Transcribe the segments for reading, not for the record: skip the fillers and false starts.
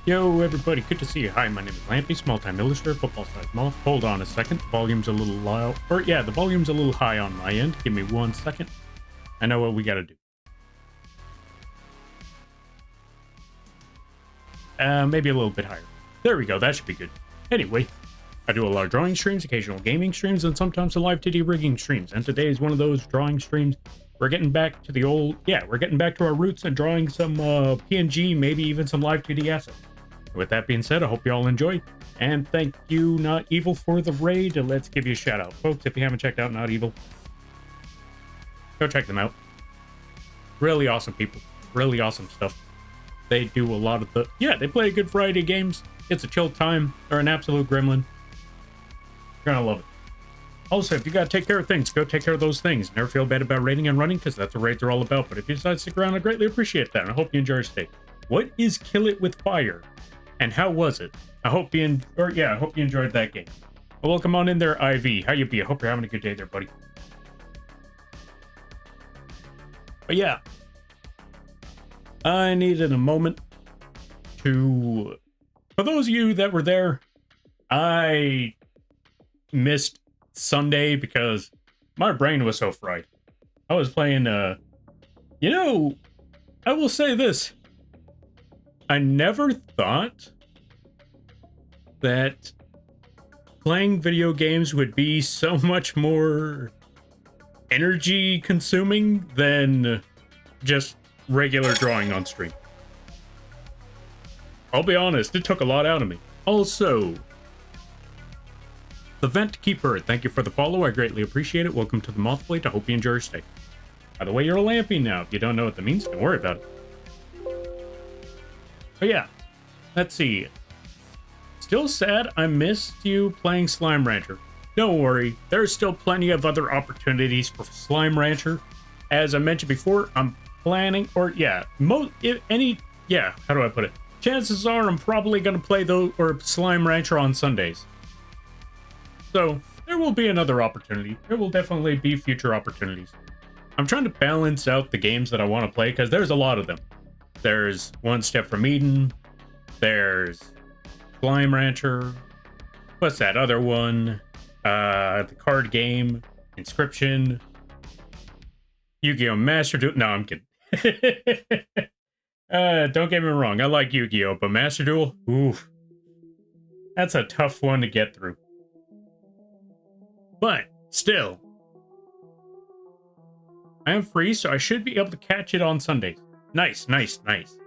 Yo, everybody, good to see you. Hi, my name is Lampy, small-time illustrator, football-size Moth. Hold on a second, the volume's a little low, or yeah, the volume's a little high on my end. Give me 1 second. I know what we gotta do. Maybe a little bit higher. There we go, that should be good. Anyway, I do a lot of drawing streams, occasional gaming streams, and sometimes some live 2D rigging streams. And today is one of those drawing streams. We're getting back to the old, we're getting back to our roots and drawing some PNG, maybe even some live 2D assets. With that being said, I hope you all enjoy, and thank you, Not Evil, for the raid. Let's give you a shout out. Folks, if you haven't checked out Not Evil, go check them out. Really awesome people. Really awesome stuff. They do a lot of the... Yeah, they play a good variety of games. It's a chill time. They're an absolute gremlin. You're gonna love it. Also, if you gotta take care of things, go take care of those things. Never feel bad about raiding and running, because that's what raids are all about. But if you decide to stick around, I greatly appreciate that, and I hope you enjoy your stay. What is Kill It With Fire? And how was it? I hope you enjoyed that game. Well, welcome on in there, IV. How you be? I hope you're having a good day there, buddy. But yeah, I needed a moment to... For those of you that were there, I missed Sunday because my brain was so fried. I was playing, you know, I will say this. I never thought that playing video games would be so much more energy consuming than just regular drawing on stream. I'll be honest, it took a lot out of me. Also, the Vent Keeper, thank you for the follow. I greatly appreciate it. Welcome to the Moth Fleet. I hope you enjoy your stay. By the way, you're a Lampy now. If you don't know what that means, don't worry about it. But yeah, let's see. Still sad I missed you playing Slime Rancher. Don't worry, there's still plenty of other opportunities for Slime Rancher. As I mentioned before, I'm planning, or yeah, how do I put it? Chances are I'm probably going to play Slime Rancher on Sundays. So, there will be another opportunity. There will definitely be future opportunities. I'm trying to balance out the games that I want to play, because there's a lot of them. There's One Step from Eden. There's Slime Rancher. What's that other one? The card game. Inscription. Yu-Gi-Oh! Master Duel. No, I'm kidding. Don't get me wrong. I like Yu-Gi-Oh! But Master Duel? Oof. That's a tough one to get through. But, still. I am free, so I should be able to catch it on Sundays. Nice, nice, nice.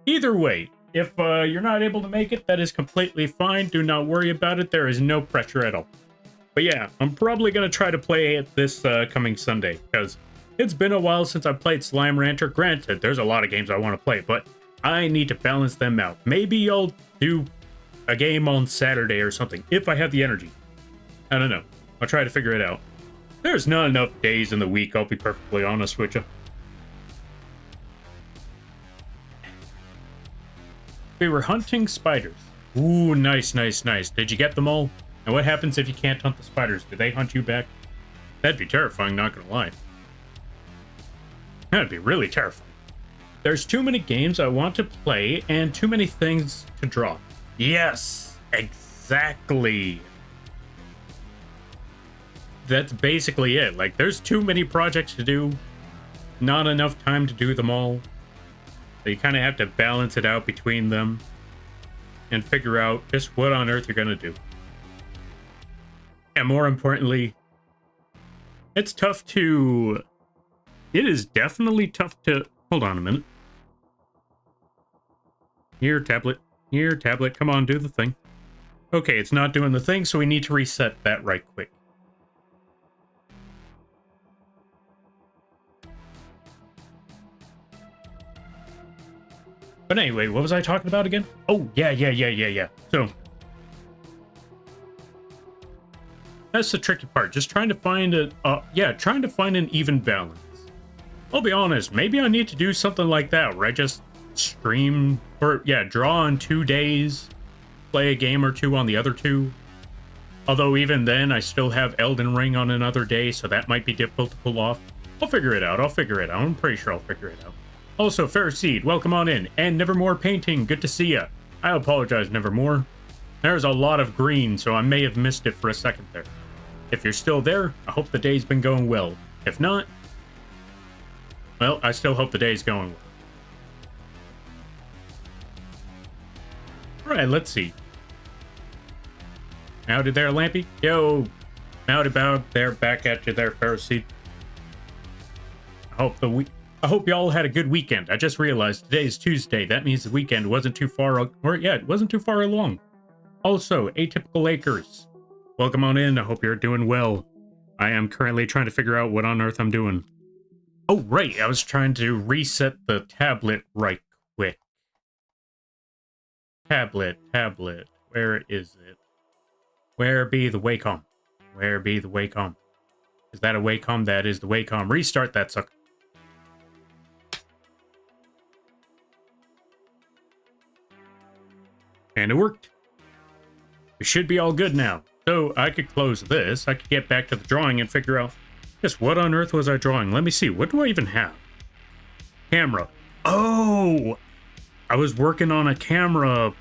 Either way, if you're not able to make it, that is completely fine. Do not worry about it. There is no pressure at all. But yeah, I'm probably going to try to play it this coming Sunday, because it's been a while since I played Slime Rancher. Granted, there's a lot of games I want to play, but I need to balance them out. Maybe I'll do a game on Saturday or something, if I have the energy. I don't know. I'll try to figure it out. There's not enough days in the week, I'll be perfectly honest with you. We were hunting spiders. Ooh, nice, nice, nice. Did you get them all? And what happens if you can't hunt the spiders? Do they hunt you back? That'd be terrifying, not gonna lie. That'd be really terrifying. There's too many games I want to play and too many things to draw. Yes, exactly. That's basically it. Like, there's too many projects to do. Not enough time to do them all. So you kind of have to balance it out between them and figure out just what on earth you're going to do. And more importantly, it's tough to... It is definitely tough to... Hold on a minute. Here, tablet. Here, tablet. Come on, do the thing. Okay, it's not doing the thing, so we need to reset that right quick. But anyway, what was I talking about again? Oh, yeah. So, that's the tricky part. Just trying to find trying to find an even balance. I'll be honest, maybe I need to do something like that, where I just stream, or draw on 2 days, play a game or two on the other 2. Although even then, I still have Elden Ring on another day, so that might be difficult to pull off. I'll figure it out. I'm pretty sure I'll figure it out. Also, Fair Seed, welcome on in. And Nevermore Painting, good to see ya. I apologize, Nevermore. There's a lot of green, so I may have missed it for a second there. If you're still there, I hope the day's been going well. If not, well, I still hope the day's going well. Alright, let's see. Howdy there, Lampy. Yo, howdy about there, back at you there, Pharisee. I hope y'all had a good weekend. I just realized today's Tuesday. That means the weekend wasn't too far, it wasn't too far along. Also, Atypical Acres. Welcome on in. I hope you're doing well. I am currently trying to figure out what on earth I'm doing. Oh, right. I was trying to reset the tablet right quick. Tablet. Where is it? Where be the Wacom? Where be the Wacom? Is that a Wacom? That is the Wacom. Restart that sucker. And it worked. We should be all good now. So I could close this. I could get back to the drawing and figure out just what on earth was I drawing. Let me see. What do I even have? Camera. Oh! I was working on a camera.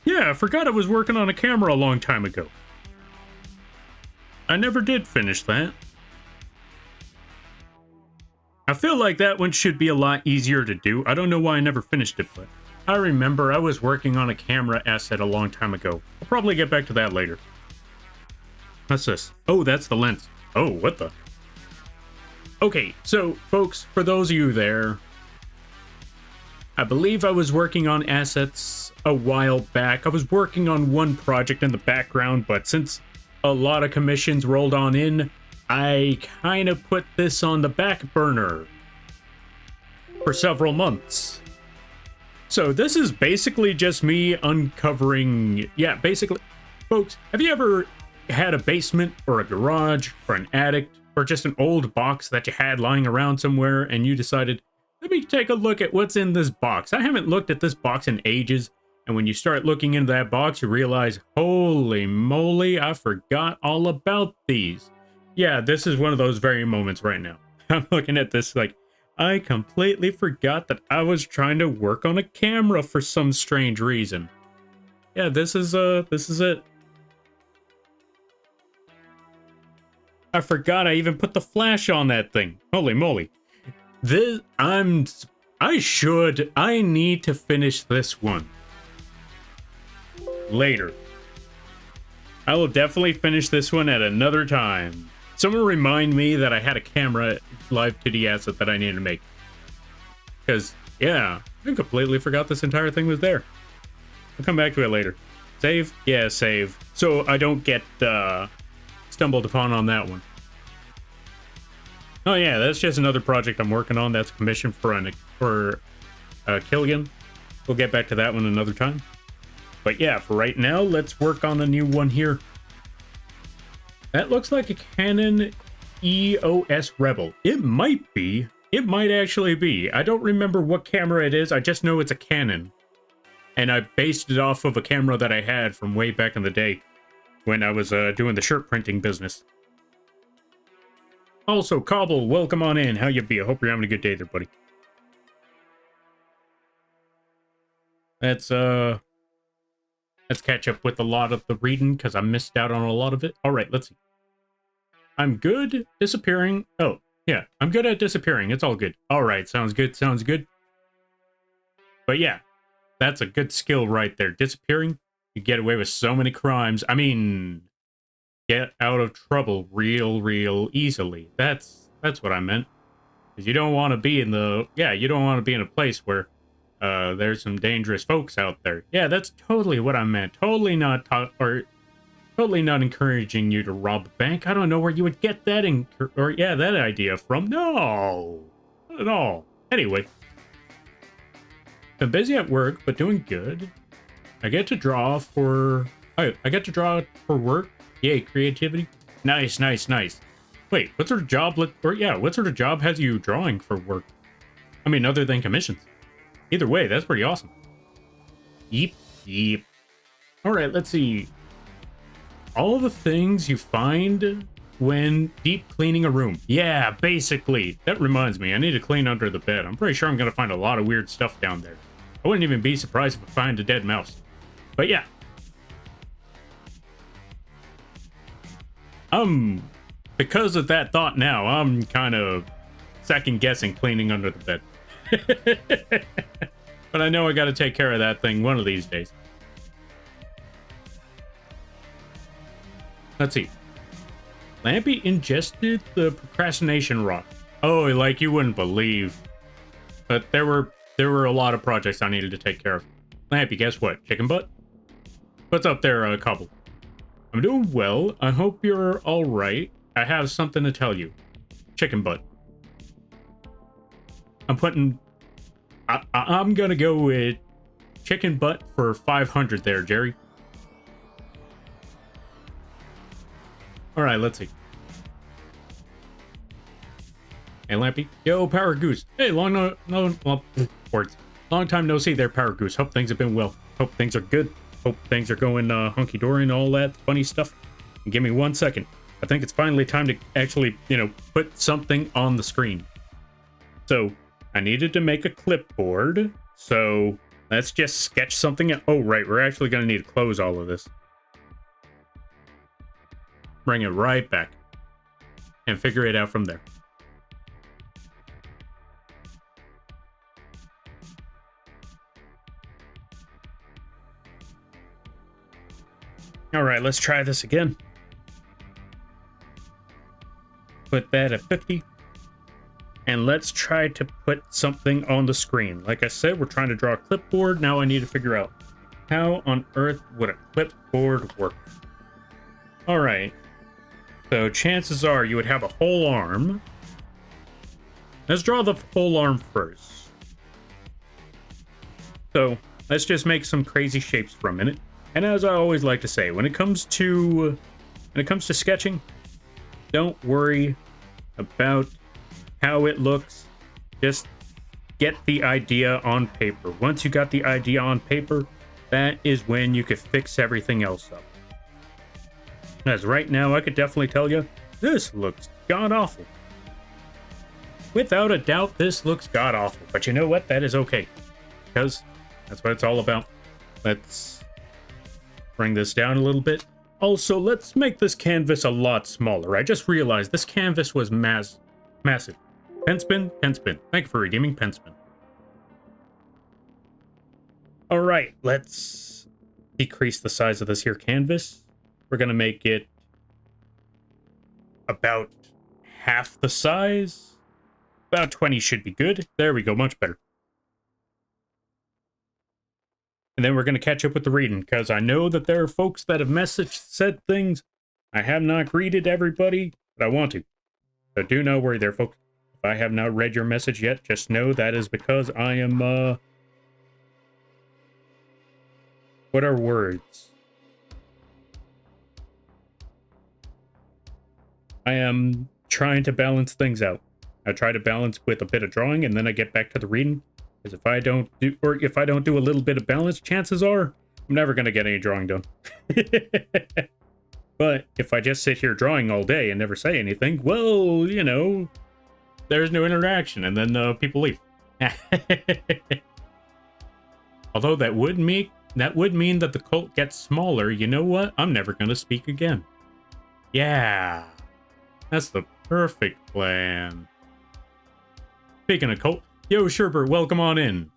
Yeah, I forgot I was working on a camera a long time ago. I never did finish that. I feel like that one should be a lot easier to do. I don't know why I never finished it, but I remember I was working on a camera asset a long time ago. I'll probably get back to that later. What's this? Oh, that's the lens. Oh, what the? Okay, so, folks, for those of you there, I believe I was working on assets a while back. I was working on one project in the background, but since a lot of commissions rolled on in, I kind of put this on the back burner for several months. So this is basically just me uncovering, yeah, basically, folks, have you ever had a basement or a garage or an attic or just an old box that you had lying around somewhere and you decided, let me take a look at what's in this box. I haven't looked at this box in ages. And when you start looking into that box, you realize, holy moly, I forgot all about these. Yeah, this is one of those very moments right now. I'm looking at this like, I completely forgot that I was trying to work on a camera for some strange reason. Yeah, this is it. I forgot I even put the flash on that thing. Holy moly. I need to finish this one later. I will definitely finish this one at another time. Someone remind me that I had a camera live 2D asset that I needed to make. Because, yeah, I completely forgot this entire thing was there. I'll come back to it later. Save? Yeah, save. So I don't get stumbled upon on that one. Oh yeah, that's just another project I'm working on. That's commissioned for Killigan. We'll get back to that one another time. But yeah, for right now, let's work on a new one here. That looks like a Canon EOS Rebel. It might be. It might actually be. I don't remember what camera it is. I just know it's a Canon. And I based it off of a camera that I had from way back in the day when I was doing the shirt printing business. Also, Cobble, welcome on in. How you be? I hope you're having a good day there, buddy. Let's catch up with a lot of the reading, because I missed out on a lot of it. Alright, let's see. I'm good disappearing. Oh, yeah. I'm good at disappearing. It's all good. Alright, sounds good, sounds good. But yeah, that's a good skill right there. Disappearing, you get away with so many crimes. I mean, get out of trouble real easily. That's what I meant. Because you don't want to be in the... Yeah, you don't want to be in a place where there's some dangerous folks out there. Yeah, that's totally what I meant. Totally not encouraging you to rob a bank. I don't know where you would get that that idea from. No, not at all. Anyway, been busy at work, but doing good. I get to draw for work. Yay, creativity. Nice. Wait, what sort of job what sort of job has you drawing for work? I mean, other than commissions. Either way, that's pretty awesome. Yeep. Alright, let's see. All the things you find when deep cleaning a room. Yeah, basically. That reminds me, I need to clean under the bed. I'm pretty sure I'm going to find a lot of weird stuff down there. I wouldn't even be surprised if I find a dead mouse. But yeah. Because of that thought now, I'm kind of second guessing cleaning under the bed. But I know I got to take care of that thing one of these days. Let's see. Lampy ingested the procrastination rock. Oh, like you wouldn't believe. But there were a lot of projects I needed to take care of. Lampy, guess what? Chicken butt? What's up there, Cobble? I'm doing well. I hope you're all right. I have something to tell you. Chicken butt. I'm gonna go with chicken butt for 500 there, Jerry. All right, let's see. Hey, Lampy. Yo, Power Goose. Hey, long time no see there, Power Goose. Hope things have been well. Hope things are good. Hope things are going hunky-dory and all that funny stuff. And give me 1 second. I think it's finally time to actually, put something on the screen. So, I needed to make a clipboard. So, let's just sketch something. Oh, right. We're actually going to need to close all of this. Bring it right back. And figure it out from there. All right, let's try this again. Put that at 50. And let's try to put something on the screen. Like I said, we're trying to draw a clipboard. Now I need to figure out how on earth would a clipboard work. All right. So chances are you would have a whole arm. Let's draw the whole arm first. So let's just make some crazy shapes for a minute. And as I always like to say, when it comes to sketching, don't worry about how it looks. Just get the idea on paper. Once you got the idea on paper, that is when you could fix everything else up. As right now, I could definitely tell you, this looks god-awful. Without a doubt, this looks god-awful. But you know what? That is okay. Because that's what it's all about. Let's bring this down a little bit. Also, let's make this canvas a lot smaller. I just realized this canvas was massive. Penspin. Thank you for redeeming Penspin. All right, let's decrease the size of this here canvas. We're going to make it about half the size. About 20 should be good. There we go, much better. And then we're going to catch up with the reading, because I know that there are folks that have said things. I have not greeted everybody, but I want to. So do not worry there, folks. If I have not read your message yet, just know that is because I am, what are words? I am trying to balance things out. I try to balance with a bit of drawing, and then I get back to the reading. Because if I don't do a little bit of balance, chances are I'm never going to get any drawing done. But if I just sit here drawing all day and never say anything, well, there's no interaction, and then people leave. Although that would mean that the cult gets smaller. You know what? I'm never going to speak again. Yeah, that's the perfect plan. Speaking of cult, yo, Sherbert, welcome on in.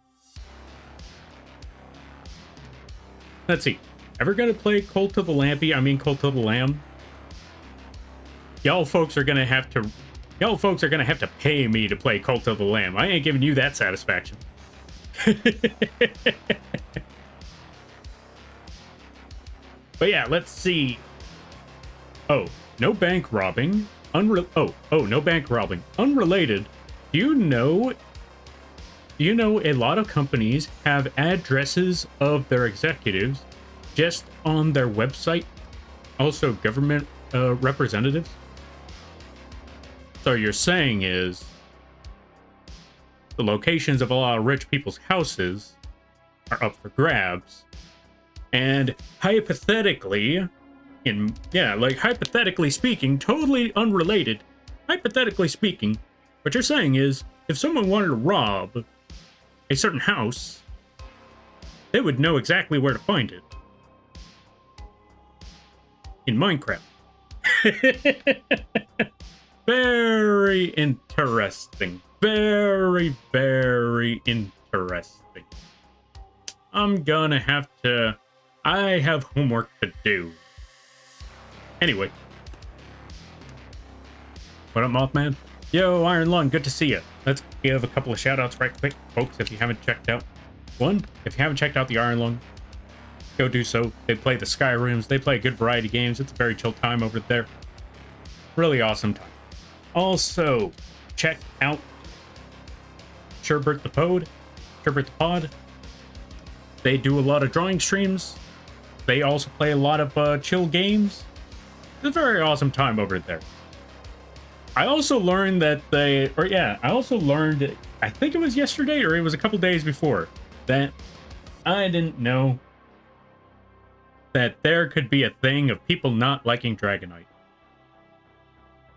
Let's see. Ever gonna play Cult of the Lampy? I mean, Cult of the Lamb? Y'all folks are gonna have to pay me to play Cult of the Lamb. I ain't giving you that satisfaction. But yeah, let's see. Oh, no bank robbing. No bank robbing. Unrelated. Do you know a lot of companies have addresses of their executives just on their website? Also, government representatives? So you're saying is the locations of a lot of rich people's houses are up for grabs. And hypothetically, hypothetically speaking, totally unrelated, hypothetically speaking, what you're saying is, if someone wanted to rob a certain house, they would know exactly where to find it. in Minecraft. Very interesting. Very, very interesting. I'm gonna have to... I have homework to do. Anyway. What up, Mothman? Yo, Iron Lung, good to see you. Let's give a couple of shout-outs right quick. Folks, if you haven't checked out... One, if you haven't checked out the Iron Lung, go do so. They play the Skyrims. They play a good variety of games. It's a very chill time over there. Really awesome time. Also, check out Sherbert the Pod. They do a lot of drawing streams. They also play a lot of chill games. It's a very awesome time over there. I also learned that I think it was yesterday or it was a couple days before, that I didn't know that there could be a thing of people not liking Dragonite.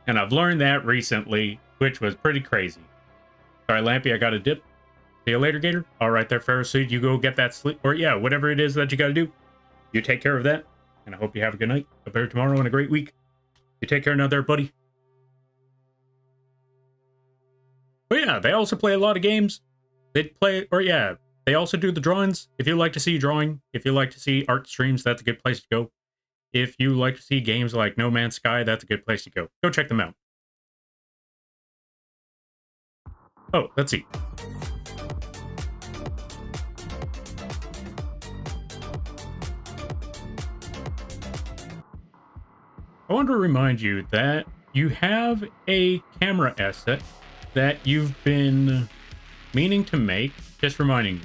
And I've learned that recently, which was pretty crazy. Sorry, Lampy, I got a dip. See you later, Gator. All right there, Pharisee, you go get that sleep. Or yeah, whatever it is that you got to do. You take care of that. And I hope you have a good night, a better tomorrow, and a great week. You take care now there, buddy. But yeah, they also play a lot of games. They also do the drawings. If you like to see drawing, if you like to see art streams, that's a good place to go. If you like to see games like No Man's Sky, that's a good place to go. Go check them out. Oh, let's see. I want to remind you that you have a camera asset that you've been meaning to make. Just reminding you.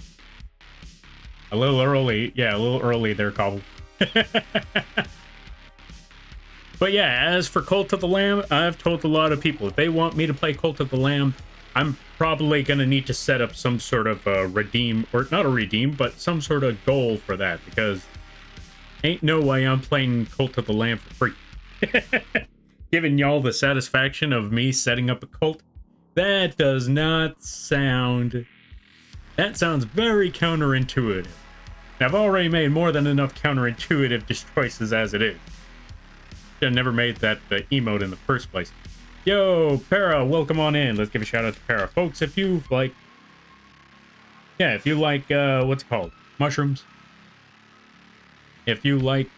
A little early. Yeah, a little early there, Cobble. But yeah, as for Cult of the Lamb, I've told a lot of people, if they want me to play Cult of the Lamb, I'm probably going to need to set up some sort of redeem, or not a redeem, but some sort of goal for that, because ain't no way I'm playing Cult of the Lamb for free. Giving y'all the satisfaction of me setting up a cult, that does not sound... That sounds very counterintuitive. And I've already made more than enough counterintuitive choices as it is. I never made that emote in the first place. Yo, Para, welcome on in. Let's give a shout out to Para. Folks, if you like... Yeah, if you like, what's it called? Mushrooms. If you like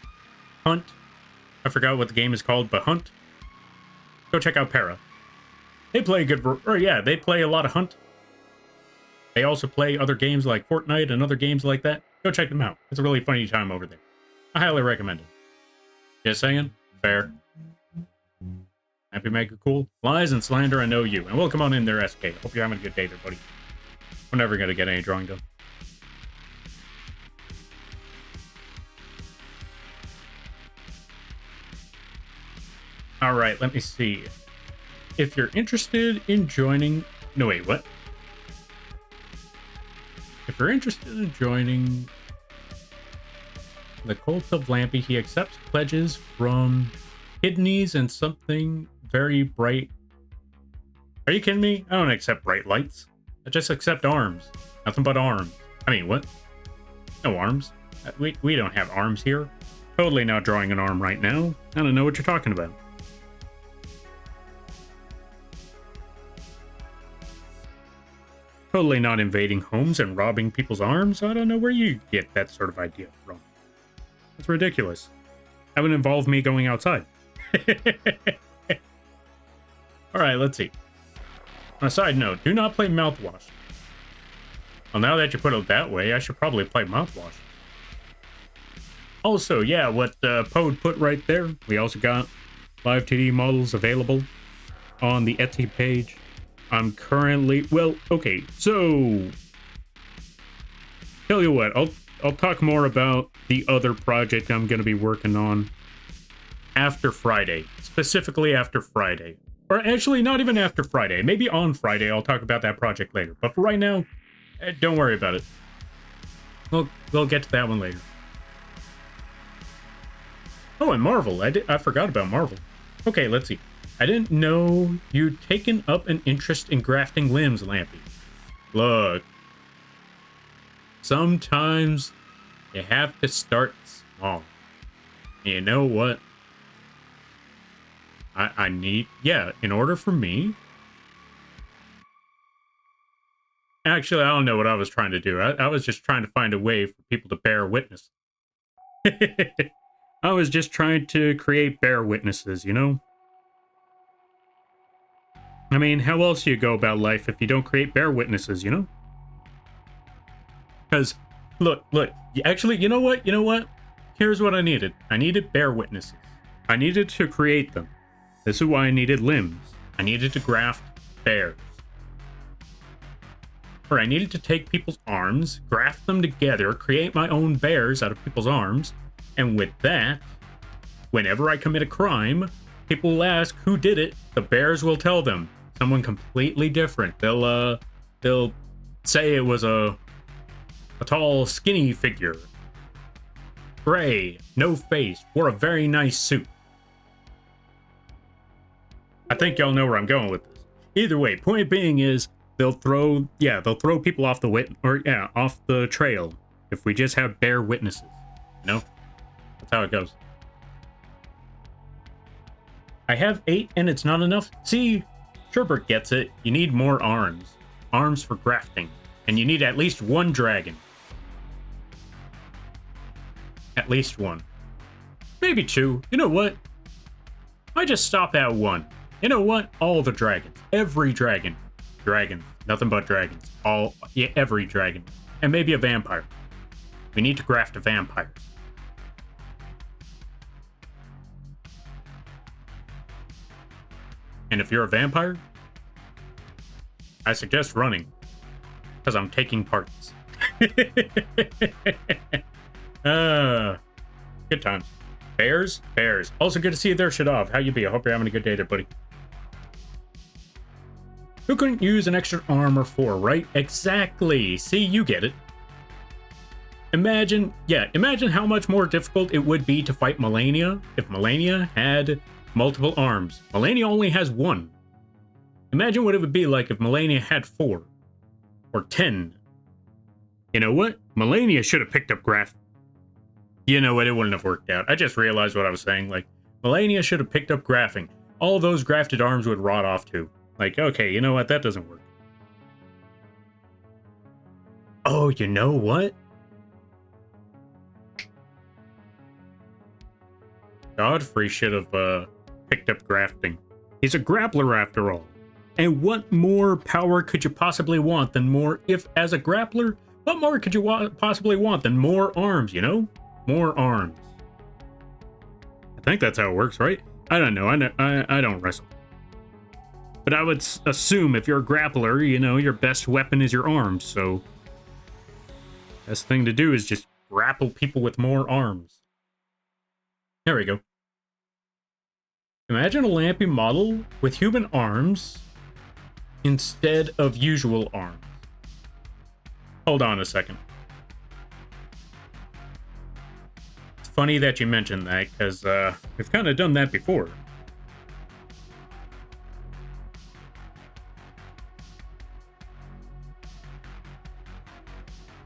Hunt. I forgot what the game is called, but Hunt. Go check out Para. They play a good... Or yeah, they play a lot of Hunt. They also play other games like Fortnite and other games like that. Go check them out. It's a really funny time over there. I highly recommend it. Just saying. Fair. Happy Mega Cool. Lies and slander, I know you. And welcome on in there, SK. Hope you're having a good day there, buddy. We're never going to get any drawing done. Alright, let me see. If you're interested in joining... No, wait, what? If you're interested in joining the Cult of Lampy, he accepts pledges from kidneys and something very bright. Are you kidding me? I don't accept bright lights. I just accept arms. Nothing but arms. I mean, what? No arms. We don't have arms here. Totally not drawing an arm right now. I don't know what you're talking about. Totally not invading homes and robbing people's arms. I don't know where you get that sort of idea from. It's ridiculous. That would involve me going outside. Alright, let's see. On a side note, do not play mouthwash. Well, now that you put it that way, I should probably play mouthwash. Also, yeah, what Pode put right there, we also got live 2D models available on the Etsy page. I'm currently... Well, okay, so... Tell you what, I'll talk more about the other project I'm going to be working on after Friday. Specifically after Friday. Or actually, not even after Friday. Maybe on Friday, I'll talk about that project later. But for right now, don't worry about it. We'll get to that one later. Oh, and Marvel. I forgot about Marvel. Okay, let's see. I didn't know you'd taken up an interest in grafting limbs, Lampy. Look. Sometimes you have to start small. And you know what? I need, yeah, in order for me. Actually, I don't know what I was trying to do. I was just trying to find a way for people to bear witness. I was just trying to create bear witnesses, you know? I mean, how else do you go about life if you don't create bear witnesses, you know? Because, look, actually, you know what? You know what? Here's what I needed. I needed bear witnesses. I needed to create them. This is why I needed limbs. I needed to graft bears. Or I needed to take people's arms, graft them together, create my own bears out of people's arms, and with that, whenever I commit a crime, people will ask who did it. The bears will tell them. Someone completely different. They'll say it was a tall, skinny figure. Gray, no face, wore a very nice suit. I think y'all know where I'm going with this. Either way, point being is they'll throw people off the off the trail if we just have bear witnesses. You know? That's how it goes. I have 8 and it's not enough. See, Sherbert gets it. You need more arms. Arms for grafting. And you need at least 1 dragon. At least 1. Maybe 2. You know what? I just stop at 1. You know what? All the dragons. Every dragon. Dragons. Nothing but dragons. Every dragon. And maybe a vampire. We need to graft a vampire. And if you're a vampire, I suggest running. Because I'm taking parts. Good times. Bears? Bears. Also good to see you there, Shadov. How you be? I hope you're having a good day there, buddy. Who couldn't use an extra arm or 4, right? Exactly. See, you get it. Imagine how much more difficult it would be to fight Melania if Melania had multiple arms. Melania only has 1. Imagine what it would be like if Melania had 4. Or 10. You know what? Melania should have picked up graph. You know what? It wouldn't have worked out. I just realized what I was saying. Like, Melania should have picked up graphing. All of those grafted arms would rot off too. Like, okay, you know what? That doesn't work. Oh, you know what? Godfrey should have picked up grafting. He's a grappler after all. And what more power could you possibly want than more, if as a grappler, what more could you possibly want than more arms, you know? More arms. I think that's how it works, right? I don't know. I don't wrestle. But I would assume if you're a grappler, you know, your best weapon is your arms, so best thing to do is just grapple people with more arms. There we go. Imagine a Lampy model with human arms instead of usual arms. Hold on a second. It's funny that you mentioned that, because we've kind of done that before.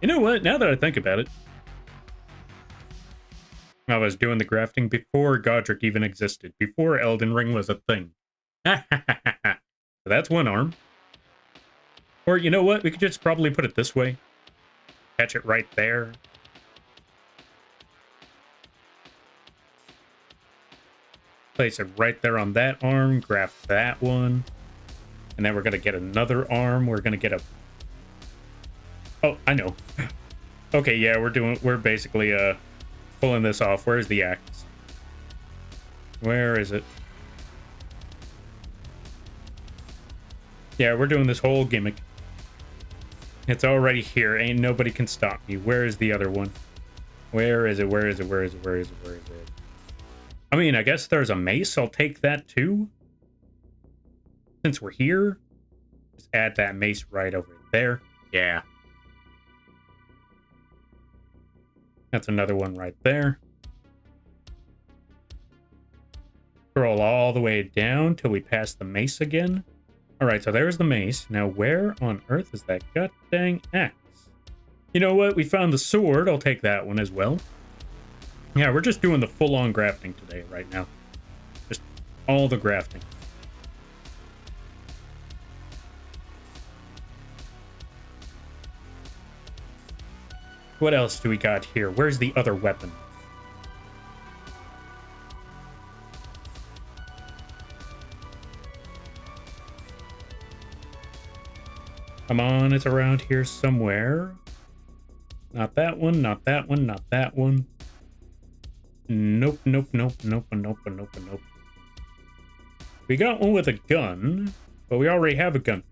You know what? Now that I think about it, I was doing the grafting before Godric even existed, before Elden Ring was a thing. So that's 1 arm. Or you know what? We could just probably put it this way. Catch it right there. Place it right there on that arm. Graft that one. And then we're going to get another arm. We're going to get a... Oh, I know. Okay, yeah, we're basically pulling this off. Where's the axe? Where is it? Yeah, we're doing this whole gimmick. It's already here. Ain't nobody can stop me. Where is the other one? Where is it? Where is it? Where is it? Where is it? Where is it? I mean, I guess there's a mace. I'll take that too. Since we're here, just add that mace right over there. Yeah. That's another one right there. Scroll all the way down till we pass the mace again. Alright, so there's the mace. Now where on earth is that god dang axe? You know what? We found the sword. I'll take that one as well. Yeah, we're just doing the full-on grafting today right now. Just all the grafting. What else do we got here? Where's the other weapon? Come on, it's around here somewhere. Not that one, not that one, not that one. Nope, nope, nope, nope, nope, nope, nope. We got one with a gun, but we already have a gun.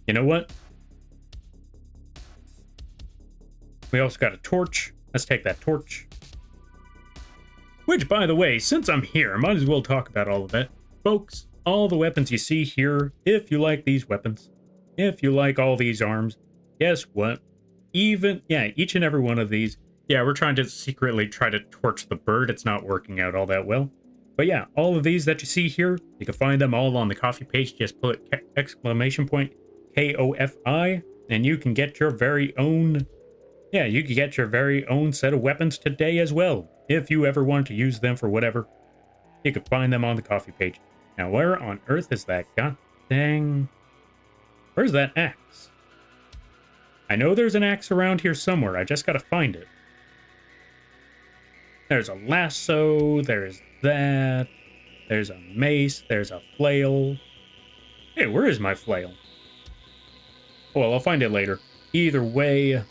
You know what? We also got a torch. Let's take that torch. Which, by the way, since I'm here, I might as well talk about all of that. Folks, all the weapons you see here, if you like these weapons, if you like all these arms, guess what? Each and every one of these, we're trying to secretly try to torch the bird. It's not working out all that well. But yeah, all of these that you see here, you can find them all on the coffee page. Just put exclamation point KOFI, and you can get your very own, you can get your very own set of weapons today as well. If you ever want to use them for whatever, you can find them on the coffee page. Now, where on earth is that god dang? Where's that axe? I know there's an axe around here somewhere. I just gotta find it. There's a lasso, there's that, there's a mace, there's a flail. Hey, where is my flail? Well, I'll find it later. Either way,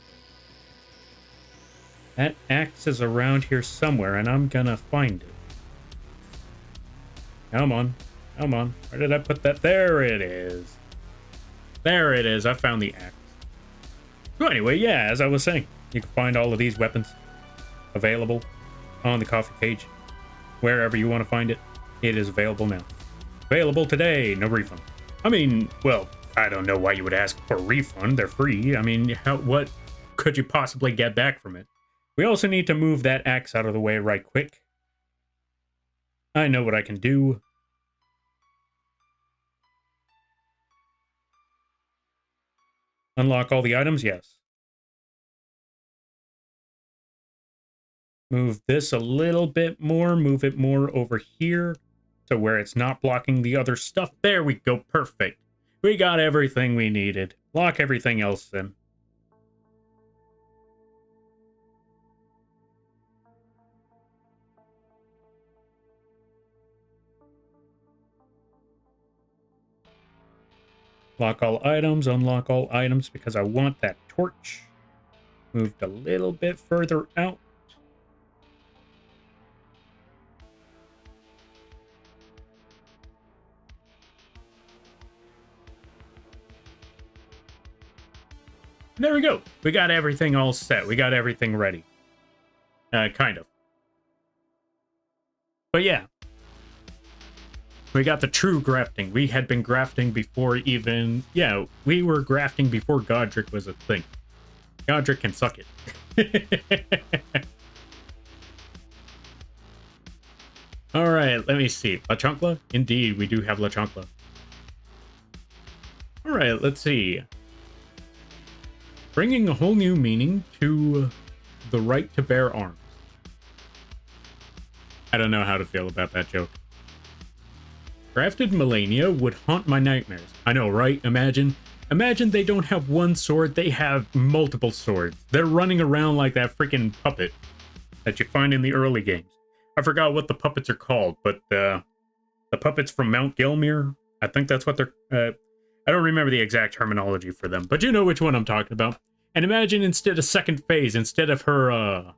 that axe is around here somewhere, and I'm gonna find it. Come on, come on. Where did I put that? There it is. There it is. I found the axe. So anyway, as I was saying, you can find all of these weapons available on the coffee page. Wherever you want to find it, it is available now. Available today, no refund. I mean, well, I don't know why you would ask for a refund. They're free. I mean, what could you possibly get back from it? We also need to move that axe out of the way right quick. I know what I can do. Unlock all the items? Yes. Move this a little bit more. Move it more over here to where it's not blocking the other stuff. There we go. Perfect. We got everything we needed. Lock everything else in. Lock all items, unlock all items because I want that torch. Moved a little bit further out. There we go. We got everything all set. We got everything ready. Kind of. But yeah. We got the true grafting. We had been grafting before even... Yeah, we were grafting before Godric was a thing. Godric can suck it. Alright, let me see. La Chancla? Indeed, we do have La Chancla. Alright, let's see. Bringing a whole new meaning to the right to bear arms. I don't know how to feel about that joke. Grafted Melania would haunt my nightmares. I know, right? Imagine they don't have one sword, they have multiple swords. They're running around like that freaking puppet that you find in the early games. I forgot what the puppets are called, but the puppets from Mount Gilmere, I think that's what they're... I don't remember the exact terminology for them, but you know which one I'm talking about. And imagine instead of second phase, instead of her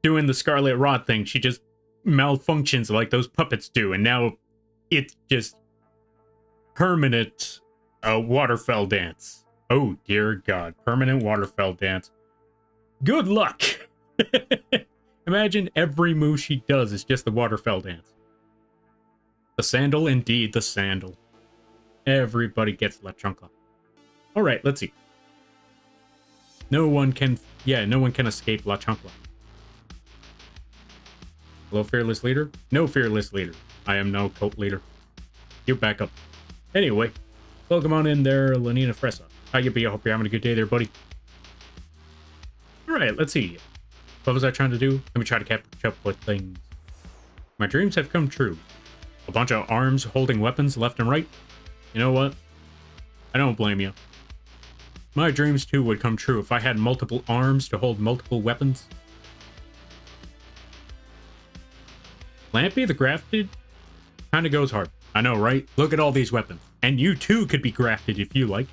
doing the Scarlet Rot thing, she just malfunctions like those puppets do, and now it's just permanent waterfell dance. Oh dear God, permanent waterfell dance. Good luck. Imagine every move she does is just the waterfell dance. The sandal, indeed, the sandal. Everybody gets La Chancla. All right, let's see. No one can escape La Chancla. Hello, fearless leader? No fearless leader. I am no cult leader. You back up. Anyway, welcome on in there, Lenina Fressa. How you be? I hope you're having a good day there, buddy. All right, let's see. What was I trying to do? Let me try to catch up with things. My dreams have come true. A bunch of arms holding weapons left and right. You know what? I don't blame you. My dreams too would come true if I had multiple arms to hold multiple weapons. Lampy the Grafted kind of goes hard. I know, right? Look at all these weapons. And you too could be grafted if you like.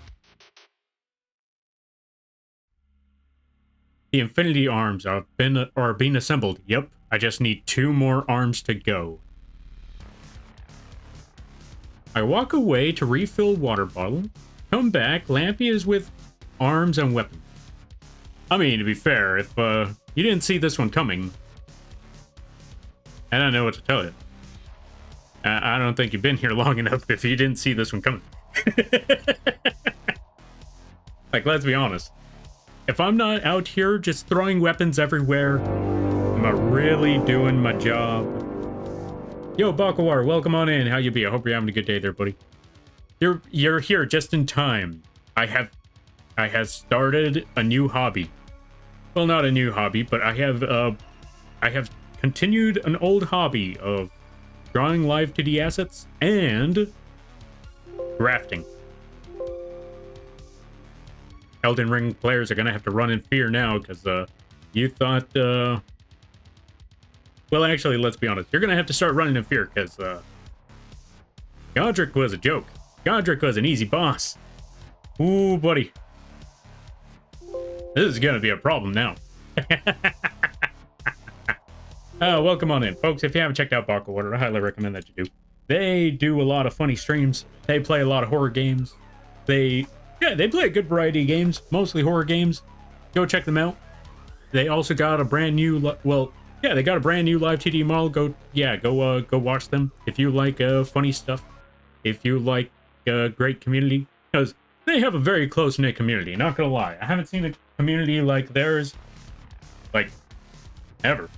The Infinity Arms are being assembled. Yep, I just need 2 more arms to go. I walk away to refill water bottle. Come back, Lampy is with arms and weapons. I mean, to be fair, if you didn't see this one coming, I don't know what to tell you. I don't think you've been here long enough if you didn't see this one coming. Like, let's be honest. If I'm not out here just throwing weapons everywhere, am I really doing my job? Yo, Bakawar, welcome on in. How you be? I hope you're having a good day there, buddy. You're here just in time. I have started a new hobby. Well, not a new hobby, but I have continued an old hobby of drawing live 2D assets and drafting. Elden Ring players are gonna have to run in fear now because you thought well, actually, let's be honest, you're gonna have to start running in fear because Godric was a joke. Godric was an easy boss. Ooh, buddy, this is gonna be a problem now. Welcome on in, folks. If you haven't checked out Barca Water, I highly recommend that you do. They do a lot of funny streams. They play a lot of horror games. They play a good variety of games, mostly horror games. Go check them out. They also got a brand new, they got a brand new live TD model. Go watch them if you like funny stuff. If you like a great community, because they have a very close-knit community. Not gonna lie, I haven't seen a community like theirs, like, ever.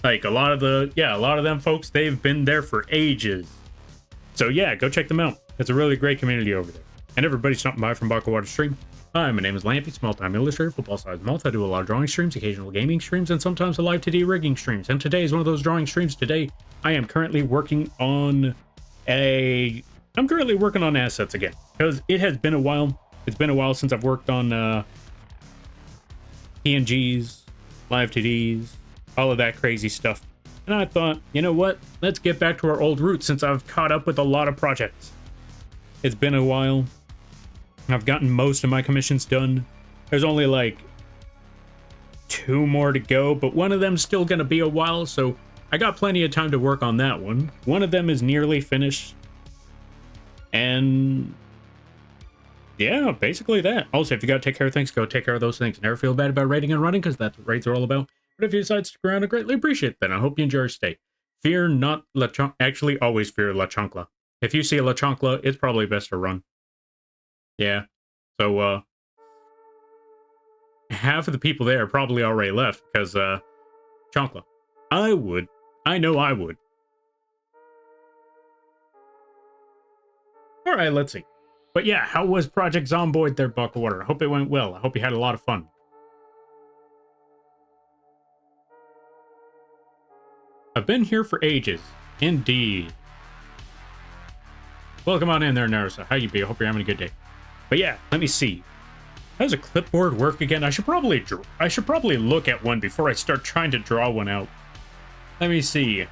Like a lot of them folks, they've been there for ages. So yeah, go check them out. It's a really great community over there. And everybody's stopping by from Barca Water Stream. Hi, my name is Lampy, small-time illustrator, football-sized Moth. I do a lot of drawing streams, occasional gaming streams, and sometimes a live 2D rigging streams. And today is one of those drawing streams. Today, I am currently working on assets again. Because it has been a while. It's been a while since I've worked on PNGs, live 2Ds, all of that crazy stuff. And I thought, you know what? Let's get back to our old roots since I've caught up with a lot of projects. It's been a while. I've gotten most of my commissions done. There's only like 2 more to go, but one of them's still gonna be a while, so I got plenty of time to work on that one. One of them is nearly finished. And yeah, basically that. Also, if you gotta take care of things, go take care of those things. Never feel bad about raiding and running, because that's what raids are all about. But if you decide to stick around, I greatly appreciate that. I hope you enjoy your stay. Fear not La Chancla. Actually, always fear La Chancla. If you see a La Chancla, it's probably best to run. Yeah. So, half of the people there probably already left because, Chancla. I would. I know I would. Alright, let's see. But yeah, how was Project Zomboid there, Buck Water? I hope it went well. I hope you had a lot of fun. I've been here for ages. Indeed. Welcome on in there, Narusa. How you be? I hope you're having a good day. But yeah, let me see. How does a clipboard work again? I should probably look at one before I start trying to draw one out. Let me see.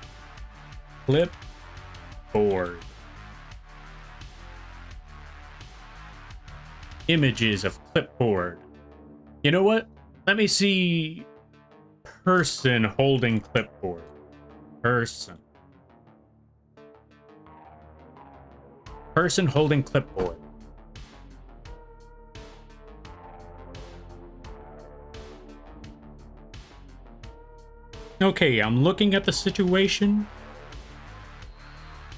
Clipboard. Images of clipboard. You know what? Let me see. Person holding clipboard. Person holding clipboard. Okay, I'm looking at the situation,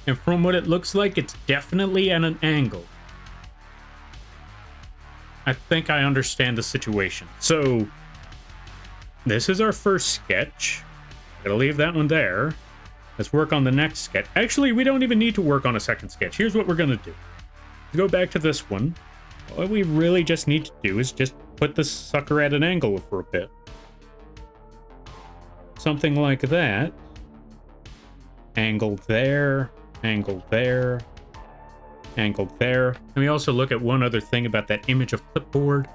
and from what it looks like, it's definitely at an angle. I think I understand the situation. So, this is our first sketch. I'm gonna leave that one there. Let's work on the next sketch. Actually, we don't even need to work on a second sketch. Here's what we're gonna do. Go back to this one. What we really just need to do is just put this sucker at an angle for a bit. something like that. Angle there, angle there, angle there. Let me also look at one other thing about that image of Clipboard.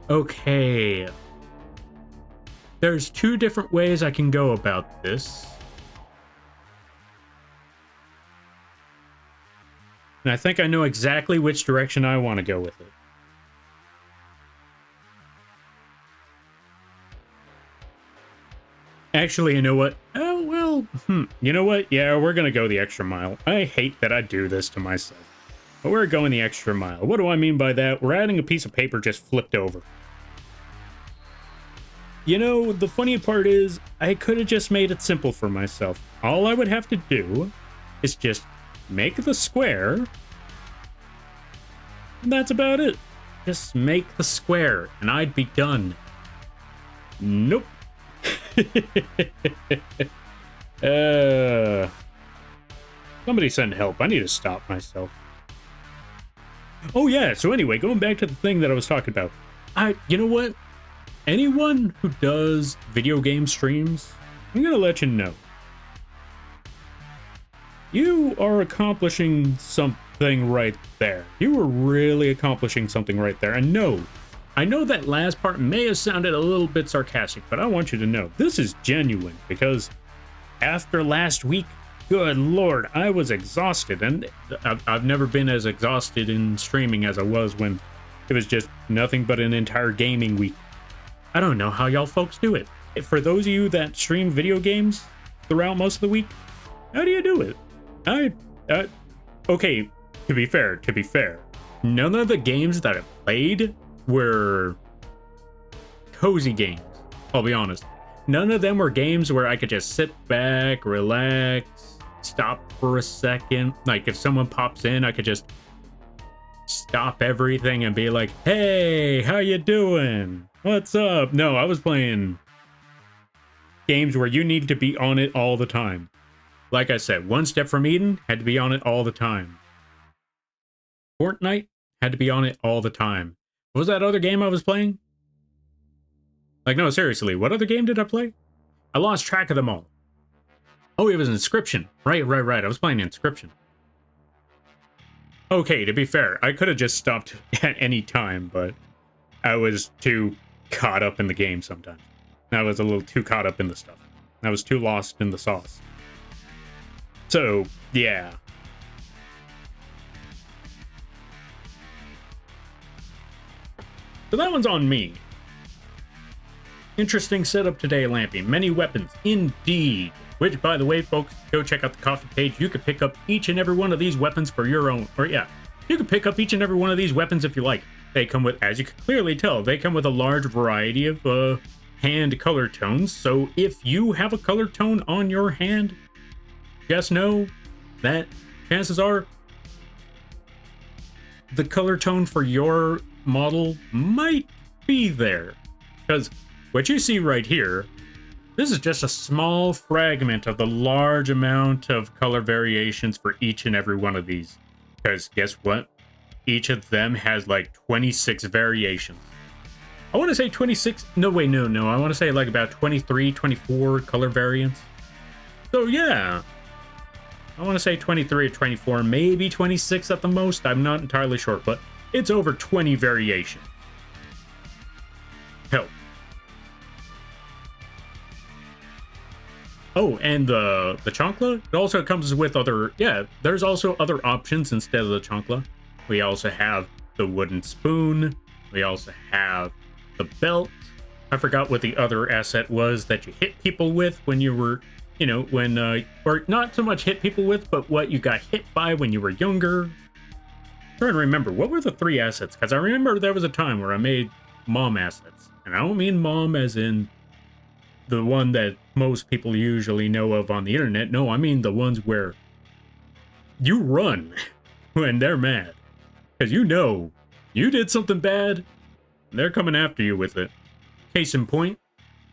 Okay. There's two different ways I can go about this. And I think I know exactly which direction I want to go with it. Actually, you know what? Oh, well, you know what? Yeah, we're going to go the extra mile. I hate that I do this to myself. But we're going the extra mile. What do I mean by that? We're adding a piece of paper just flipped over. You know, the funny part is, I could have just made it simple for myself. All I would have to do is just make the square. And that's about it. Just make the square, and I'd be done. Nope. Somebody send help. I need to stop myself. Oh yeah, so anyway, going back to the thing that I was talking about. You know what? Anyone who does video game streams, I'm gonna let you know. You are accomplishing something right there. You were really accomplishing something right there. And no, I know that last part may have sounded a little bit sarcastic, but I want you to know this is genuine, because after last week, good lord, I was exhausted, and I've never been as exhausted in streaming as I was when it was just nothing but an entire gaming week. I don't know how y'all folks do it. For those of you that stream video games throughout most of the week, how do you do it? Okay, to be fair, none of the games that I played were cozy games, I'll be honest. None of them were games where I could just sit back, relax, stop for a second. Like, if someone pops in, I could just stop everything and be like, hey, how you doing? What's up? No, I was playing games where you need to be on it all the time. Like I said, One Step from Eden had to be on it all the time. Fortnite had to be on it all the time. What was that other game I was playing? Like, no, seriously, what other game did I play? I lost track of them all. Oh, it was Inscription. Right. I was playing Inscription. Okay, to be fair, I could have just stopped at any time, but I was too caught up in the game sometimes. I was a little too caught up in the stuff. I was too lost in the sauce. So, yeah. So that one's on me. Interesting setup today, Lampy. Many weapons, indeed. Which, by the way, folks, go check out the coffee page. You could pick up each and every one of these weapons for your own. Or, yeah, you can pick up each and every one of these weapons if you like. They come with, as you can clearly tell, they come with a large variety of hand color tones. So if you have a color tone on your hand, just know that chances are the color tone for your model might be there. Because what you see right here, this is just a small fragment of the large amount of color variations for each and every one of these. Because guess what? Each of them has like 26 variations. I want to say 26. No, wait, no. I want to say like about 23, 24 color variants. So yeah. I want to say 23 or 24, maybe 26 at the most. I'm not entirely sure, but it's over 20 variations. Hell. Oh, and the chancla, it also comes with other, yeah, there's also other options instead of the chancla. We also have the wooden spoon. We also have the belt. I forgot what the other asset was that you hit people with when you were, you know, when, or not so much hit people with, but what you got hit by when you were younger. I'm trying to remember, what were the three assets? Because I remember there was a time where I made mom assets. And I don't mean mom as in the one that most people usually know of on the internet. No, I mean the ones where you run when they're mad. Because you know, you did something bad, and they're coming after you with it. Case in point,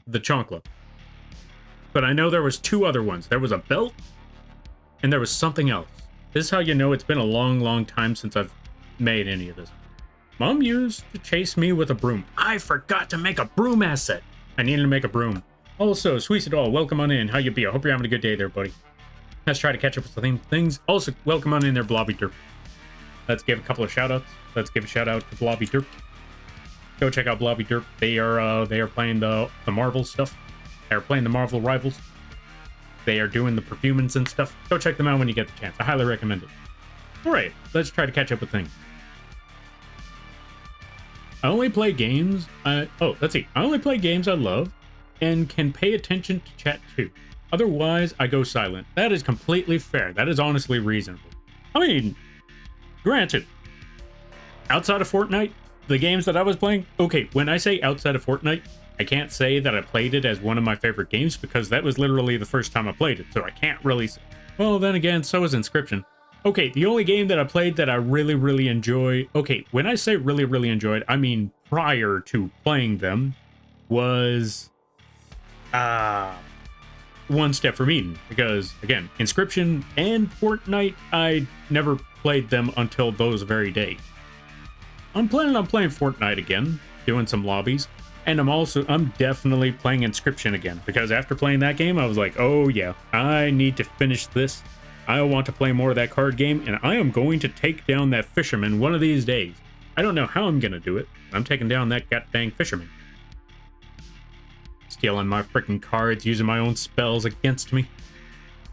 the chancla. But I know there was two other ones. There was a belt, and there was something else. This is how you know it's been a long, long time since I've made any of this. Mom used to chase me with a broom. I forgot to make a broom asset. I needed to make a broom. Also, Sweet All, welcome on in. How you be? I hope you're having a good day there, buddy. Let's try to catch up with some things. Also, welcome on in there, Blobby Derp. Let's give a couple of shout-outs. Let's give a shout-out to Blobby Derp. Go check out Blobby Derp. They are playing the Marvel stuff. They're playing the Marvel Rivals. They are doing the perfumins and stuff. Go check them out when you get the chance. I highly recommend it. Alright, let's try to catch up with things. I only play games let's see. I only play games I love and can pay attention to chat too. Otherwise, I go silent. That is completely fair. That is honestly reasonable. I mean, granted, outside of Fortnite, the games that I was playing, okay, when I say outside of Fortnite, I can't say that I played it as one of my favorite games because that was literally the first time I played it, so I can't really say. Well, then again, so is Inscription. Okay, the only game that I played that I really, really enjoy, okay, when I say really, really enjoyed, I mean prior to playing them, was One Step from Eden. Because, again, Inscription and Fortnite, I never played them until those very days. I'm planning on playing Fortnite again, doing some lobbies, and I'm definitely playing Inscription again, because after playing that game, I was like, oh yeah, I need to finish this. I want to play more of that card game, and I am going to take down that fisherman one of these days. I don't know how I'm going to do it. I'm taking down that goddamn fisherman. Stealing my freaking cards, using my own spells against me.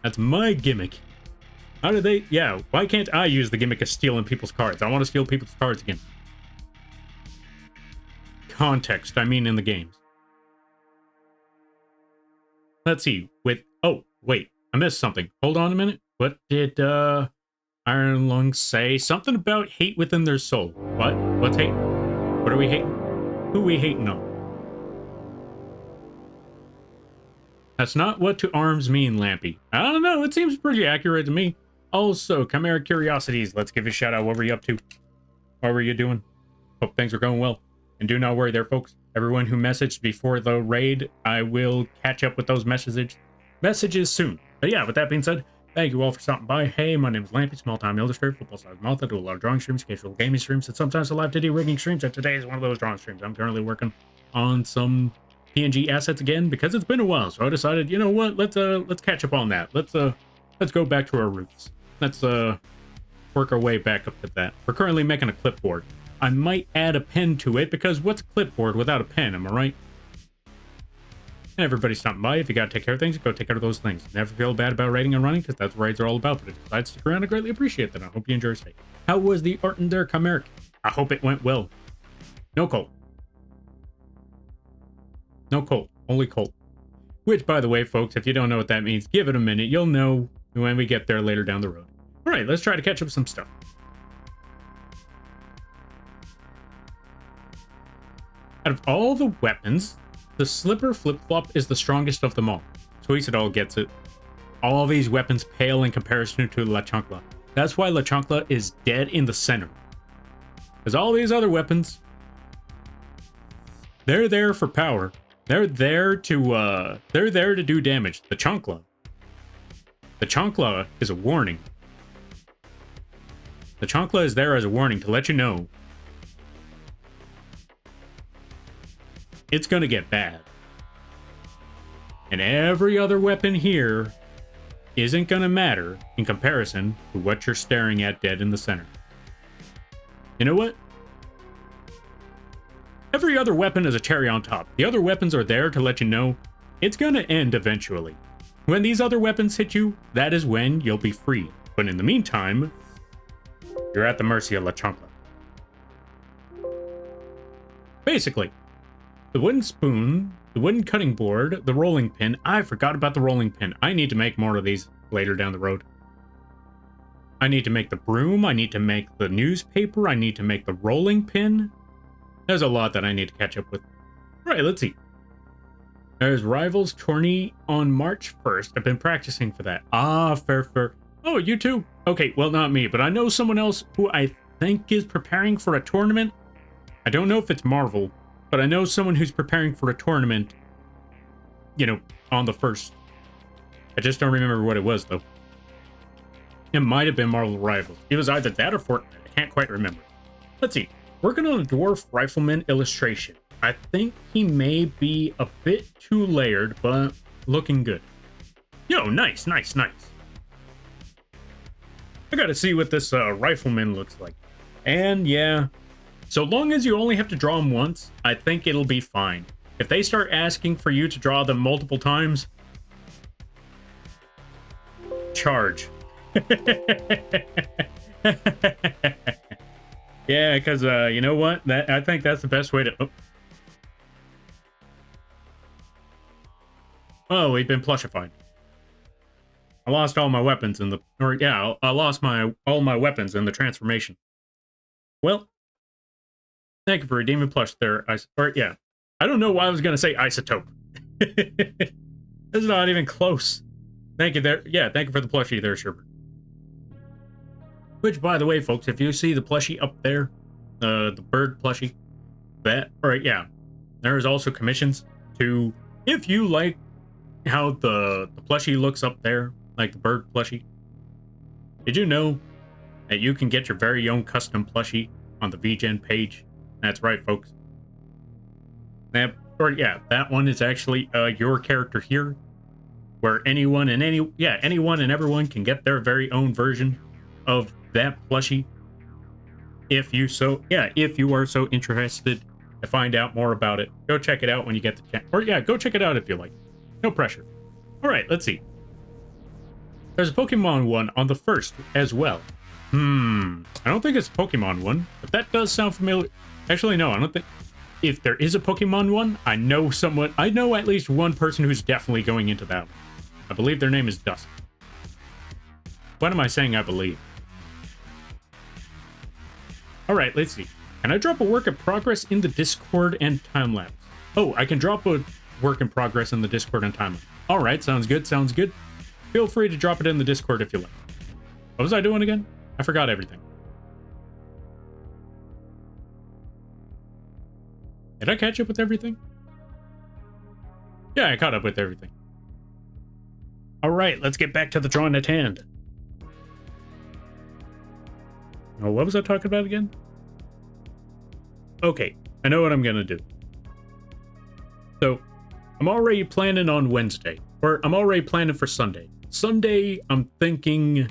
That's my gimmick. How do they... Yeah, why can't I use the gimmick of stealing people's cards? I want to steal people's cards again. Context, I mean in the games. Let's see, oh, wait, I missed something. Hold on a minute. What did, Iron Lung say? Something about hate within their soul. What? What's hate? What are we hating? Who are we hating on? That's not what to arms mean, Lampy. I don't know, it seems pretty accurate to me. Also, Chimera Curiosities, let's give you a shout out. What were you up to? What were you doing? Hope things are going well. And do not worry there, folks. Everyone who messaged before the raid, I will catch up with those messages soon. But yeah, with that being said, thank you all for stopping by. Hey, my name is Lampy, small-time illustrator, football-size Moth. I do a lot of drawing streams, occasional gaming streams, and sometimes a live TD rigging streams, and today is one of those drawing streams. I'm currently working on some PNG assets again because it's been a while, so I decided, you know what, let's catch up on that. Let's go back to our roots. Let's work our way back up to that. We're currently making a clipboard. I might add a pen to it because what's a clipboard without a pen, am I right? And everybody stopping by. If you gotta take care of things, go take care of those things. Never feel bad about raiding and running because that's what raids are all about. But if you decide to stick around, I greatly appreciate that. I hope you enjoy your stay. How was the art in there, Chimeric? I hope it went well. No Colt. No Colt. Only Colt. Which, by the way, folks, if you don't know what that means, give it a minute. You'll know when we get there later down the road. All right, let's try to catch up with some stuff. Out of all the weapons, the Slipper Flip-Flop is the strongest of them all. Tweezadol gets it. All these weapons pale in comparison to La Chancla. That's why La Chancla is dead in the center. Because all these other weapons, they're there for power. They're there to do damage. The Chancla is a warning. The Chancla is there as a warning to let you know it's gonna get bad. And every other weapon here isn't gonna matter in comparison to what you're staring at dead in the center. You know what? Every other weapon is a cherry on top. The other weapons are there to let you know it's gonna end eventually. When these other weapons hit you, that is when you'll be free. But in the meantime, you're at the mercy of La Chancla. Basically, the wooden spoon, the wooden cutting board, the rolling pin. I forgot about the rolling pin. I need to make more of these later down the road. I need to make the broom. I need to make the newspaper. I need to make the rolling pin. There's a lot that I need to catch up with. All right, let's see. There's Rivals tourney on March 1st. I've been practicing for that. Ah, fair. Oh, you too? Okay, well, not me, but I know someone else who I think is preparing for a tournament. I don't know if it's Marvel, but I know someone who's preparing for a tournament, you know, on the 1st. I just don't remember what it was, though. It might have been Marvel Rivals. It was either that or Fortnite. I can't quite remember. Let's see. Working on a Dwarf Rifleman illustration. I think he may be a bit too layered, but looking good. Yo, nice, nice, nice. I gotta see what this rifleman looks like. And yeah, so long as you only have to draw them once, I think it'll be fine. If they start asking for you to draw them multiple times, charge. Yeah, because you know what? I think that's the best way to... Oh, we've been plushified. I lost all my weapons in the... Or yeah, I lost all my weapons in the transformation. Well, thank you for redeeming plush there. Or yeah, I don't know why I was going to say isotope. That's not even close. Thank you there. Yeah, thank you for the plushie there, Sherbert. Which, by the way, folks, if you see the plushie up there, the bird plushie, yeah, there is also commissions to, if you like how the plushie looks up there, like the bird plushie. Did you know that you can get your very own custom plushie on the VGen page? That's right, folks. That one is actually your character here, where anyone and everyone can get their very own version of that plushie. If you are so interested to find out more about it, go check it out when you get the chance. Or yeah, go check it out if you like. No pressure. All right, let's see. There's a Pokemon one on the 1st as well. I don't think it's a Pokemon one, but that does sound familiar. Actually, no, I don't think. If there is a Pokemon one, I know at least one person who's definitely going into that one. I believe their name is Dusk. What am I saying I believe? All right, let's see. Can I drop a work in progress in the Discord and time-lapse? Oh, I can drop a work in progress in the Discord and time-lapse. All right, sounds good, sounds good. Feel free to drop it in the Discord if you like. What was I doing again? I forgot everything. Did I catch up with everything? Yeah, I caught up with everything. All right, let's get back to the drawing at hand. Oh, what was I talking about again? Okay, I know what I'm gonna do. So, I'm already planning on Wednesday, or I'm already planning for Sunday. Sunday, I'm thinking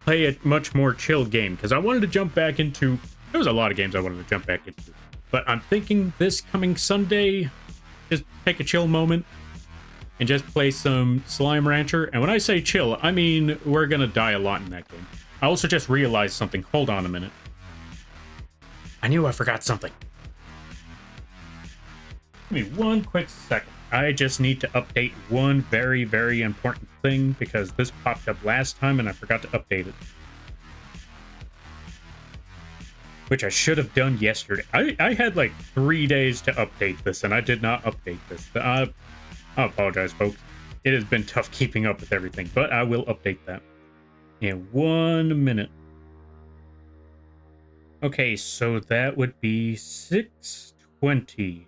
play a much more chill game, because I wanted to jump back into... There was a lot of games I wanted to jump back into. But I'm thinking this coming Sunday, just take a chill moment and just play some Slime Rancher. And when I say chill, I mean we're going to die a lot in that game. I also just realized something. Hold on a minute. I knew I forgot something. Give me one quick second. I just need to update one very, very important thing because this popped up last time and I forgot to update it. Which I should have done yesterday. I had like 3 days to update this and I did not update this. I apologize, folks. It has been tough keeping up with everything, but I will update that in 1 minute. Okay, so that would be 6:20.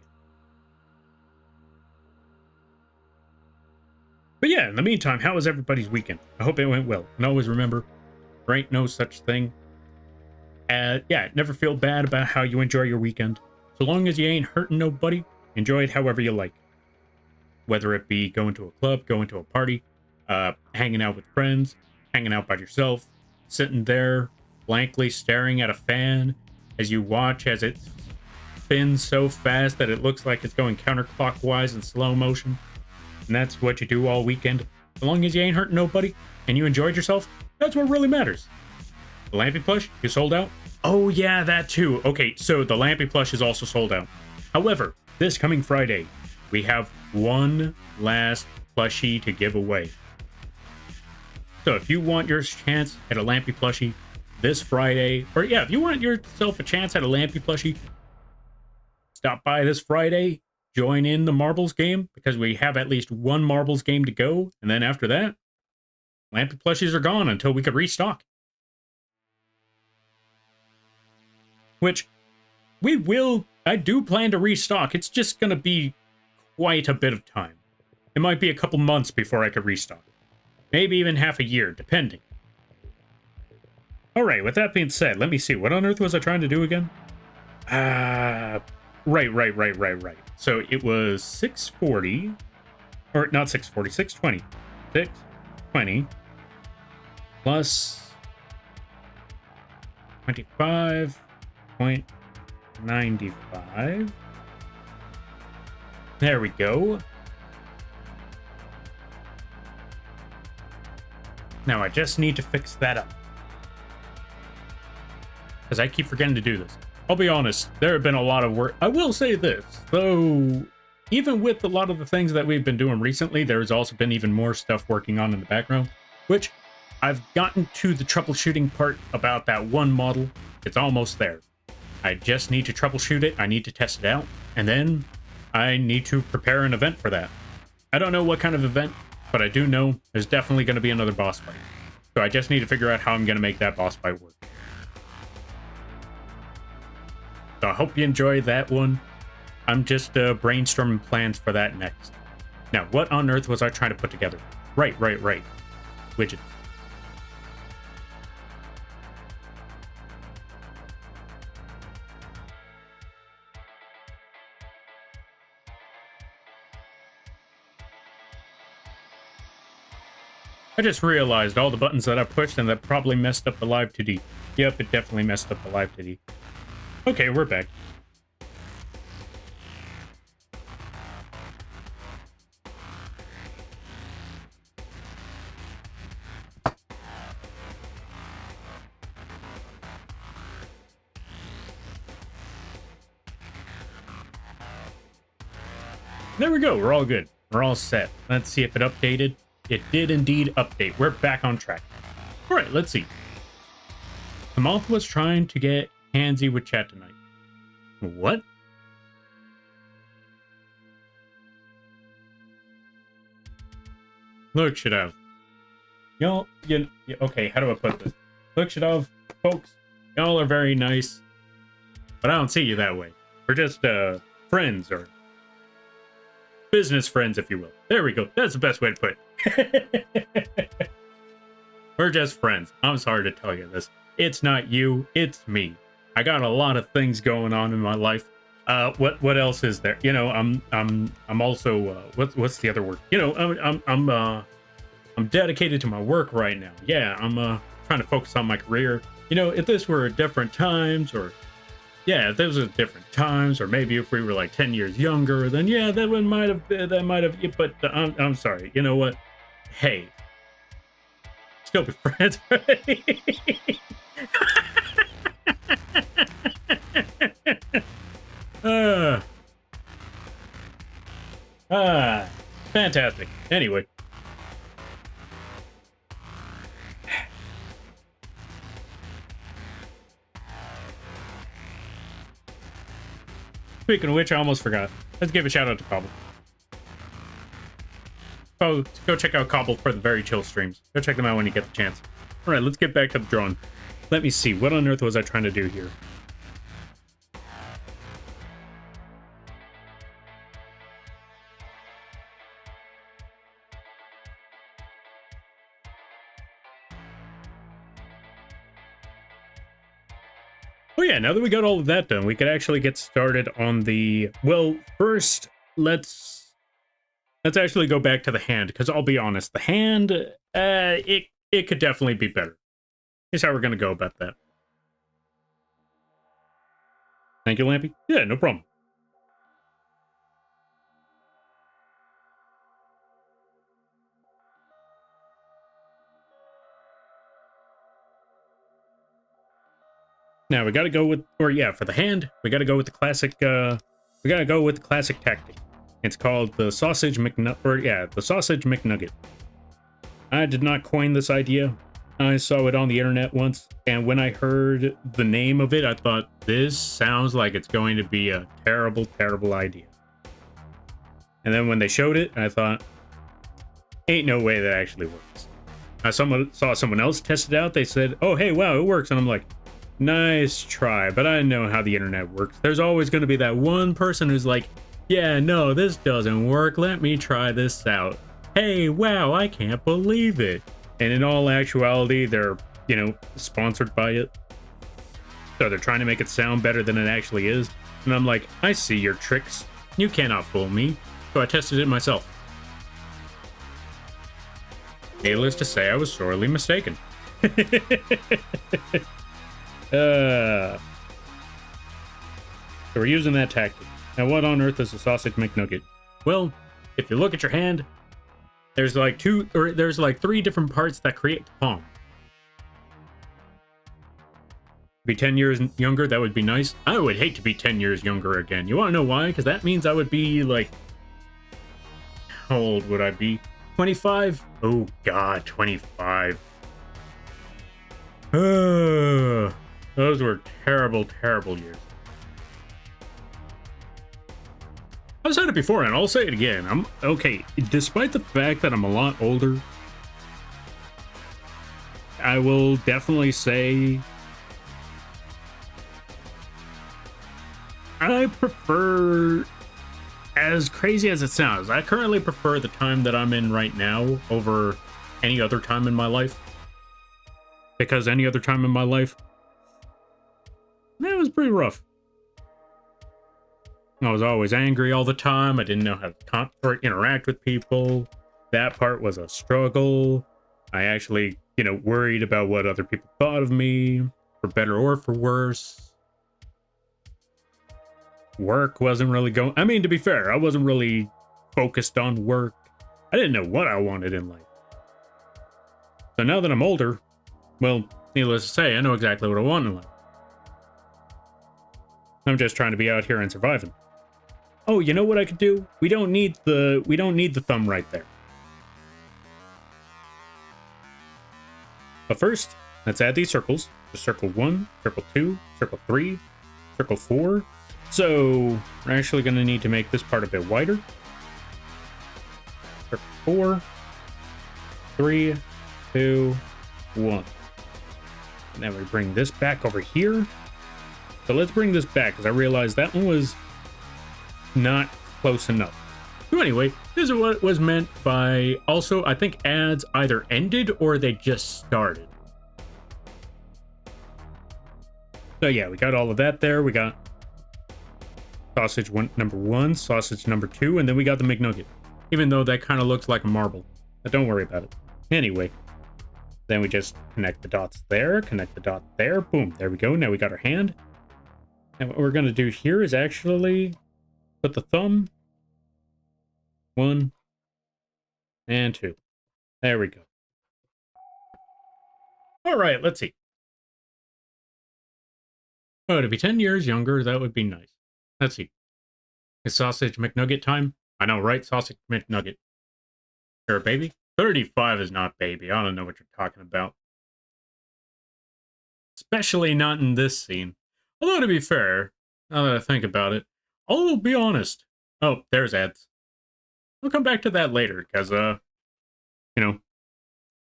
But yeah, in the meantime, how was everybody's weekend? I hope it went well. And always remember, there ain't no such thing. Yeah, never feel bad about how you enjoy your weekend. So long as you ain't hurting nobody, enjoy it however you like. Whether it be going to a club, going to a party, hanging out with friends, hanging out by yourself, sitting there blankly staring at a fan as you watch as it spins so fast that it looks like it's going counterclockwise in slow motion. And that's what you do all weekend. As long as you ain't hurting nobody and you enjoyed yourself, that's what really matters. The Lampy plush, you sold out? Oh yeah, that too. Okay, so the Lampy plush is also sold out. However, this coming Friday, we have one last plushie to give away. So if you want your chance at a Lampy plushie this Friday, or yeah, if you want yourself a chance at a Lampy plushie, stop by this Friday, join in the marbles game, because we have at least one marbles game to go, and then after that, Lampy plushies are gone until we could restock. Which I do plan to restock. It's just going to be quite a bit of time. It might be a couple months before I could restock. Maybe even half a year, depending. Alright, with that being said, let me see. What on earth was I trying to do again? Right. So it was 640, or not 640, 620. 620 plus 25.95. There we go. Now I just need to fix that up, because I keep forgetting to do this. I'll be honest, there have been a lot of work. I will say this, though, even with a lot of the things that we've been doing recently, there's also been even more stuff working on in the background, which I've gotten to the troubleshooting part about that one model. It's almost there. I just need to troubleshoot it, I need to test it out, and then I need to prepare an event for that. I don't know what kind of event, but I do know there's definitely going to be another boss fight. So I just need to figure out how I'm going to make that boss fight work. So I hope you enjoy that one. I'm just brainstorming plans for that next. Now, what on earth was I trying to put together? Right. Widgets. I just realized all the buttons that I pushed and that probably messed up the live 2D. Yep, it definitely messed up the live 2D. Okay, we're back. There we go, we're all good. We're all set. Let's see if it updated. It did indeed update. We're back on track. All right, let's see. The Moth was trying to get handsy with chat tonight. What? Look, should have. Y'all, okay, how do I put this? Look, should have, folks, y'all are very nice, but I don't see you that way. We're just, friends, or business friends, if you will. There we go. That's the best way to put it. We're just friends. I'm sorry to tell you this. It's not you, it's me. I got a lot of things going on in my life. What else is there? You know, I'm also what's the other word? You know, I'm dedicated to my work right now. Yeah, I'm trying to focus on my career. You know, if this were different times, or yeah, if those were different times, or maybe if we were like 10 years younger, then yeah, that might have. But I'm sorry. You know what? Hey, still be friends. Fantastic. Anyway. Speaking of which, I almost forgot. Let's give a shout out to Cobble. Oh, go check out Cobble for the very chill streams. Go check them out when you get the chance. All right, let's get back to the drawing. Let me see. What on earth was I trying to do here? Oh yeah, now that we got all of that done, we could actually get started on the... Well, first, let's actually go back to the hand, because I'll be honest, the hand, it could definitely be better. Here's how we're going to go about that. Thank you, Lampy. Yeah, no problem. Now we got to go with, or yeah, for the hand, we got to go with the classic. We got to go with the classic tactic. It's called the sausage McNugget, or yeah, the sausage McNugget. I did not coin this idea. I saw it on the internet once, and when I heard the name of it, I thought, this sounds like it's going to be a terrible, terrible idea. And then when they showed it, I thought, ain't no way that actually works. I saw someone else test it out. They said, oh, hey, wow, it works. And I'm like, nice try, but I know how the internet works. There's always going to be that one person who's like, yeah, no, this doesn't work. Let me try this out. Hey, wow, I can't believe it. And in all actuality, they're, you know, sponsored by it. So they're trying to make it sound better than it actually is. And I'm like, I see your tricks. You cannot fool me. So I tested it myself. Needless to say, I was sorely mistaken. So we're using that tactic. Now, what on earth is a sausage McNugget? Well, if you look at your hand, there's like three different parts that create the palm. Be 10 years younger, that would be nice. I would hate to be 10 years younger again. You want to know why? Because that means I would be like, how old would I be? 25? Oh god, 25. Those were terrible, terrible years. I've said it before, and I'll say it again. I'm okay. Despite the fact that I'm a lot older, I will definitely say I prefer, as crazy as it sounds, I currently prefer the time that I'm in right now over any other time in my life. Because any other time in my life, it was pretty rough. I was always angry all the time. I didn't know how to interact with people. That part was a struggle. I actually, worried about what other people thought of me, for better or for worse. Work wasn't really going... I mean, to be fair, I wasn't really focused on work. I didn't know what I wanted in life. So now that I'm older, well, needless to say, I know exactly what I want in life. I'm just trying to be out here and surviving. Oh, you know what I could do? We don't need the thumb right there. But first, let's add these circles. So circle 1, circle 2, circle 3, circle 4. So we're actually going to need to make this part a bit wider. Circle 4, 3, 2, 1. And then we bring this back over here. So let's bring this back, because I realized that one was not close enough. So anyway, this is what was meant by, also, I think ads either ended or they just started. So yeah, we got all of that there. We got sausage number 1, sausage number 2, and then we got the McNugget. Even though that kind of looks like a marble. But don't worry about it. Anyway, then we just connect the dots there, connect the dot there. Boom, there we go. Now we got our hand. And what we're going to do here is actually put the thumb, 1 and 2. There we go. All right, let's see. Oh, to be 10 years younger, that would be nice. Let's see. It's sausage McNugget time? I know, right? Sausage McNugget. You're a baby? 35 is not baby. I don't know what you're talking about. Especially not in this scene. Although, to be fair, now that I think about it, I'll be honest. Oh, there's ads. We'll come back to that later, because,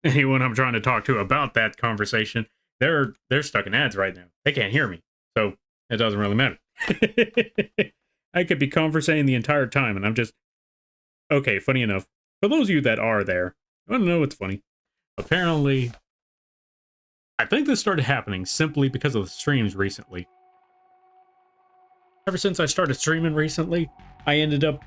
anyone I'm trying to talk to about that conversation, they're stuck in ads right now. They can't hear me, so it doesn't really matter. I could be conversating the entire time, and I'm just... Okay, funny enough, for those of you that are there, I want to know what's funny. Apparently, I think this started happening simply because of the streams recently. Ever since I started streaming recently, I ended up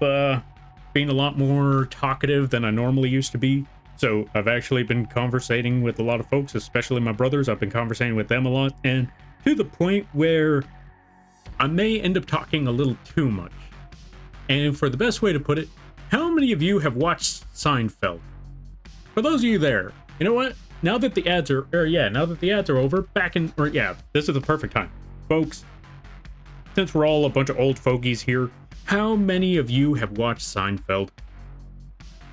being a lot more talkative than I normally used to be. So I've actually been conversating with a lot of folks, especially my brothers. I've been conversating with them a lot, and to the point where I may end up talking a little too much. And for the best way to put it, how many of you have watched Seinfeld? For those of you there, you know what? Now that the ads are, over, this is the perfect time. Folks, since we're all a bunch of old fogies here, how many of you have watched Seinfeld?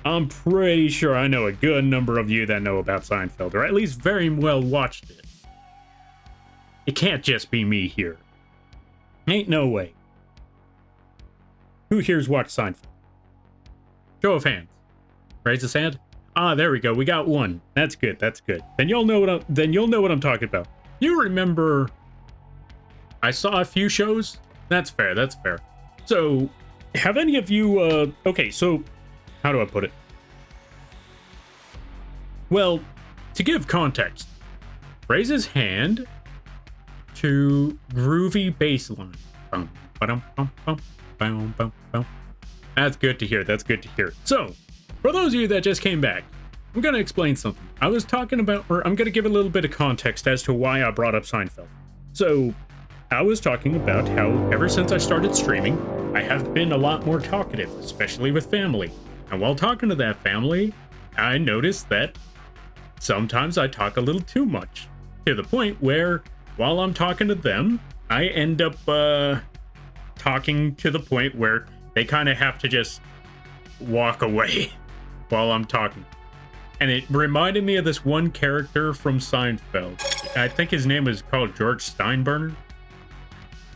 I'm pretty sure I know a good number of you that know about Seinfeld, or at least very well watched it. It can't just be me here. Ain't no way. Who here's watched Seinfeld? Show of hands. Raise his hand. Ah, there we go. We got one. That's good. That's good. Then you'll know what I'm talking about. You remember I saw a few shows? That's fair. That's fair. So, have any of you okay, so how do I put it? Well, to give context, raise his hand to groovy bass line. Bum, ba-dum, bum, bum, bum, bum, bum. That's good to hear. That's good to hear. So, for those of you that just came back, I'm going to explain something. I was talking about, or I'm going to give a little bit of context as to why I brought up Seinfeld. So, I was talking about how ever since I started streaming, I have been a lot more talkative, especially with family. And while talking to that family, I noticed that sometimes I talk a little too much, to the point where while I'm talking to them, I end up talking to the point where they kind of have to just walk away while I'm talking. And it reminded me of this one character from Seinfeld. I think his name was called George Steinbrenner.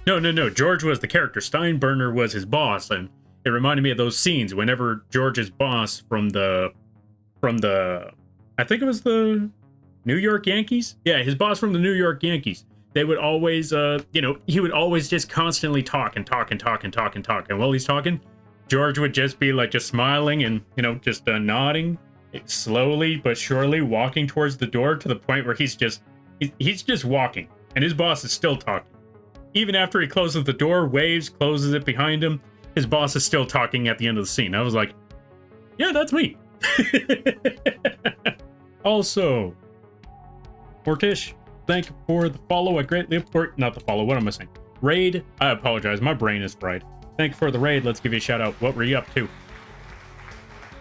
No. George was the character. Steinbrenner was his boss, and it reminded me of those scenes whenever George's boss from the I think it was the New York Yankees. Yeah, his boss from the New York Yankees. They would always, he would always just constantly talk. And while he's talking, George would just be like just smiling and, just nodding, slowly but surely walking towards the door to the point where he's just walking, and his boss is still talking. Even after he closes the door, waves, closes it behind him, his boss is still talking at the end of the scene. I was like, yeah, that's me. Also, Mortish, thank you for the follow. I greatly appreciate, not the follow, what am I saying? Raid, I apologize, my brain is fried. Thank you for the raid, let's give you a shout out. What were you up to?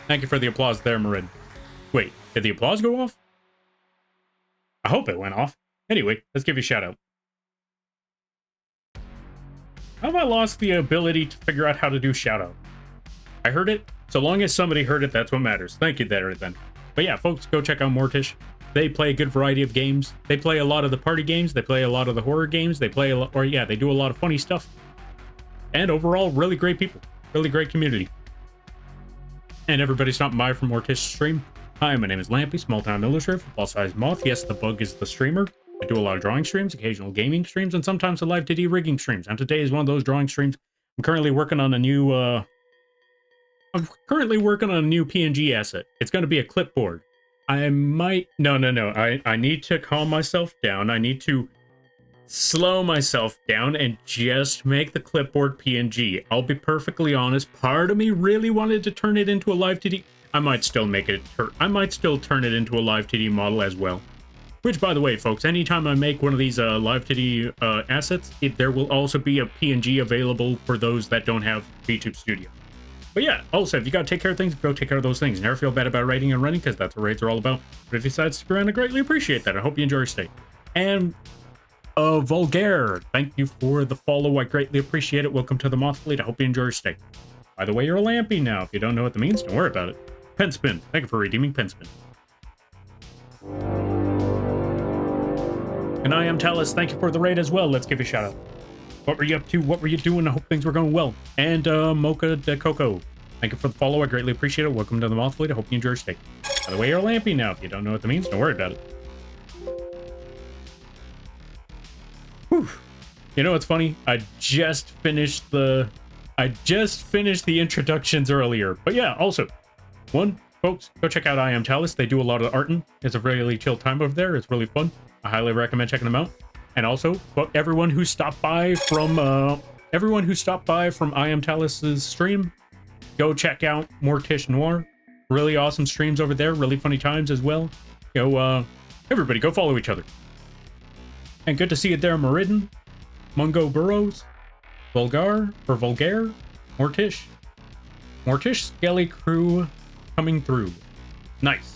Thank you for the applause there, Marin. Wait, did the applause go off? I hope it went off. Anyway, let's give you a shout out. How have I lost the ability to figure out how to do shout out? I heard it. So long as somebody heard it, that's what matters. Thank you there then. But yeah, folks, go check out Mortish. They play a good variety of games. They play a lot of the party games. They play a lot of the horror games. They play a lot, they do a lot of funny stuff. And overall, really great people. Really great community. And everybody stopping by from Mortish's stream. Hi, my name is Lampy, small-time illustrator, football-sized moth. Yes, the bug is the streamer. I do a lot of drawing streams, occasional gaming streams, and sometimes a live 2D rigging streams. And today is one of those drawing streams. I'm currently working on a new, PNG asset. It's going to be a clipboard. I might... No. I need to calm myself down. I need to slow myself down and just make the clipboard PNG. I'll be perfectly honest. Part of me really wanted to turn it into a live 2D. I might still turn it into a live 2D model as well. Which, by the way, folks, anytime I make one of these live 2D assets, there will also be a PNG available for those that don't have VTube Studio. But yeah, also, if you gotta take care of things, go take care of those things. Never feel bad about writing and running, because that's what raids are all about. But if you decide to stick around, I greatly appreciate that. I hope you enjoy your stay. And, Vulgaire, thank you for the follow. I greatly appreciate it. Welcome to the Moth Fleet. I hope you enjoy your stay. By the way, you're a Lampy now. If you don't know what that means, don't worry about it. Penspin, thank you for redeeming Penspin. And I am Talus, thank you for the raid as well. Let's give you a shout out. What were you up to? What were you doing? I hope things were going well. And Mocha de Coco, thank you for the follow. I greatly appreciate it. Welcome to the Moth Fleet. I hope you enjoy your stay. By the way, you're a Lampy now. If you don't know what that means, don't worry about it. Whew. You know what's funny? I just finished the introductions earlier. But yeah, also, folks, go check out I Am Talus. They do a lot of arting. It's a really chill time over there. It's really fun. I highly recommend checking them out. And also, everyone who stopped by from I Am Talus's stream, go check out Mortish Noir. Really awesome streams over there. Really funny times as well. Everybody, go follow each other. And good to see you there, Meriden, Mungo Burrows, Vulgaire, Mortish, Skelly Crew coming through. Nice.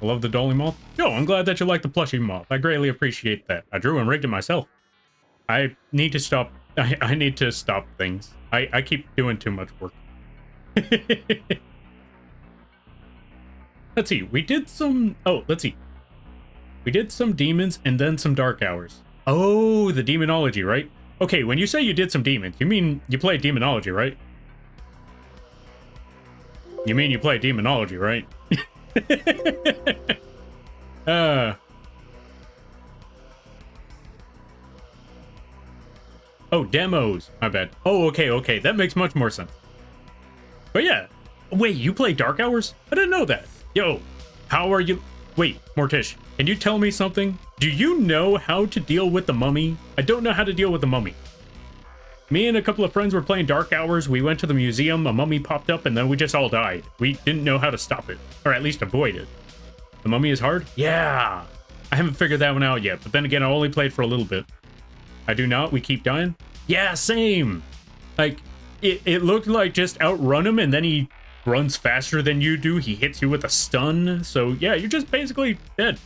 I love the Dolly Moth. Yo, I'm glad that you like the plushie moth. I greatly appreciate that. I drew and rigged it myself. I need to stop. I need to stop things. I keep doing too much work. Let's see. We did some... Oh, let's see. We did some demons and then some dark hours. Oh, the demonology, right? Okay, when you say you did some demons, you mean you played demonology, right? You mean you played demonology, right? Oh, demos. My bad. Oh, okay. That makes much more sense. But yeah. Wait, you play Dark Hours? I didn't know that. Yo, how are you? Wait, Mortish, can you tell me something? Do you know how to deal with the mummy? I don't know how to deal with the mummy. Me and a couple of friends were playing Dark Hours. We went to the museum, a mummy popped up, and then we just all died. We didn't know how to stop it, or at least avoid it. The mummy is hard? Yeah. I haven't figured that one out yet, but then again, I only played for a little bit. I do not. We keep dying? Yeah, same. Like, it looked like just outrun him, and then he runs faster than you do. He hits you with a stun. So, yeah, you're just basically dead.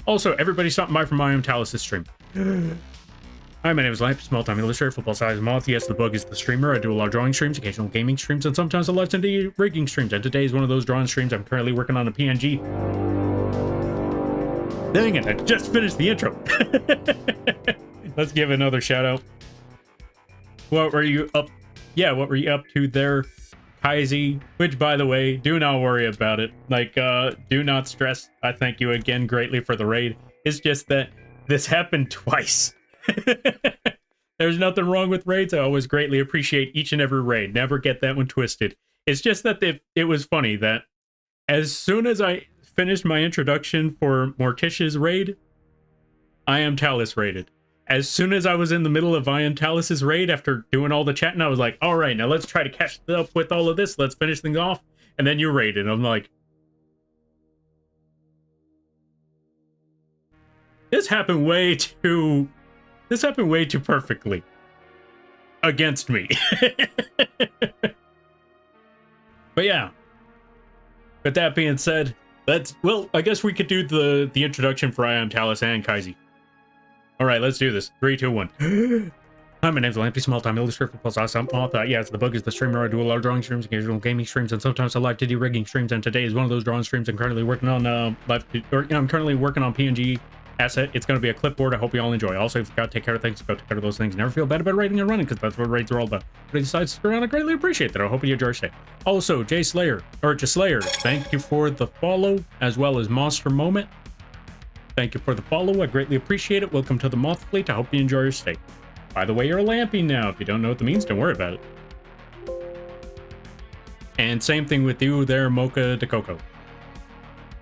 Also, everybody stopping by from my own Talis' stream. Hi, my name is Lamp, small-time illustrator, football size Moth. Yes, the bug is the streamer. I do a lot of drawing streams, occasional gaming streams, and sometimes a Let's Indie rigging streams. And today is one of those drawing streams. I'm currently working on a PNG. Dang it, I just finished the intro. Let's give another shout out. What were you up? Yeah, what were you up to there, Kaizy? Which, by the way, do not worry about it. Like, do not stress. I thank you again greatly for the raid. It's just that this happened twice. There's nothing wrong with raids. I always greatly appreciate each and every raid. Never get that one twisted. It's just that it was funny that as soon as I finished my introduction for Mortish's raid, I Am Talis raided. As soon as I was in the middle of I Am Talis's raid, after doing all the chatting, I was like, all right, now let's try to catch up with all of this. Let's finish things off. And then you raided. I'm like, this happened way too perfectly against me. But yeah, with that being said, well, I guess we could do the introduction for I Am Talis and Kaizy. All right, let's do this. 3, 2, 1. Hi, my name's Lampy, small-time illustrator, plus awesome Moth. Yes, the bug is the streamer. I do a lot of drawing streams, occasional gaming streams, and sometimes I live to do rigging streams. And today is one of those drawing streams. I'm currently working on I'm currently working on PNG asset. It's going to be a clipboard. I hope you all enjoy. Also, if you've got to take care of things, go take care of those things. Never feel bad about raiding and running, because that's what raids are all about. But if you decide to stick around, I greatly appreciate that. I hope you enjoy your stay. Also, Jay Slayer, thank you for the follow, as well as Monster Moment. Thank you for the follow. I greatly appreciate it. Welcome to the Moth Fleet. I hope you enjoy your stay. By the way, you're a Lampy now. If you don't know what that means, don't worry about it. And same thing with you there, Mocha de Coco.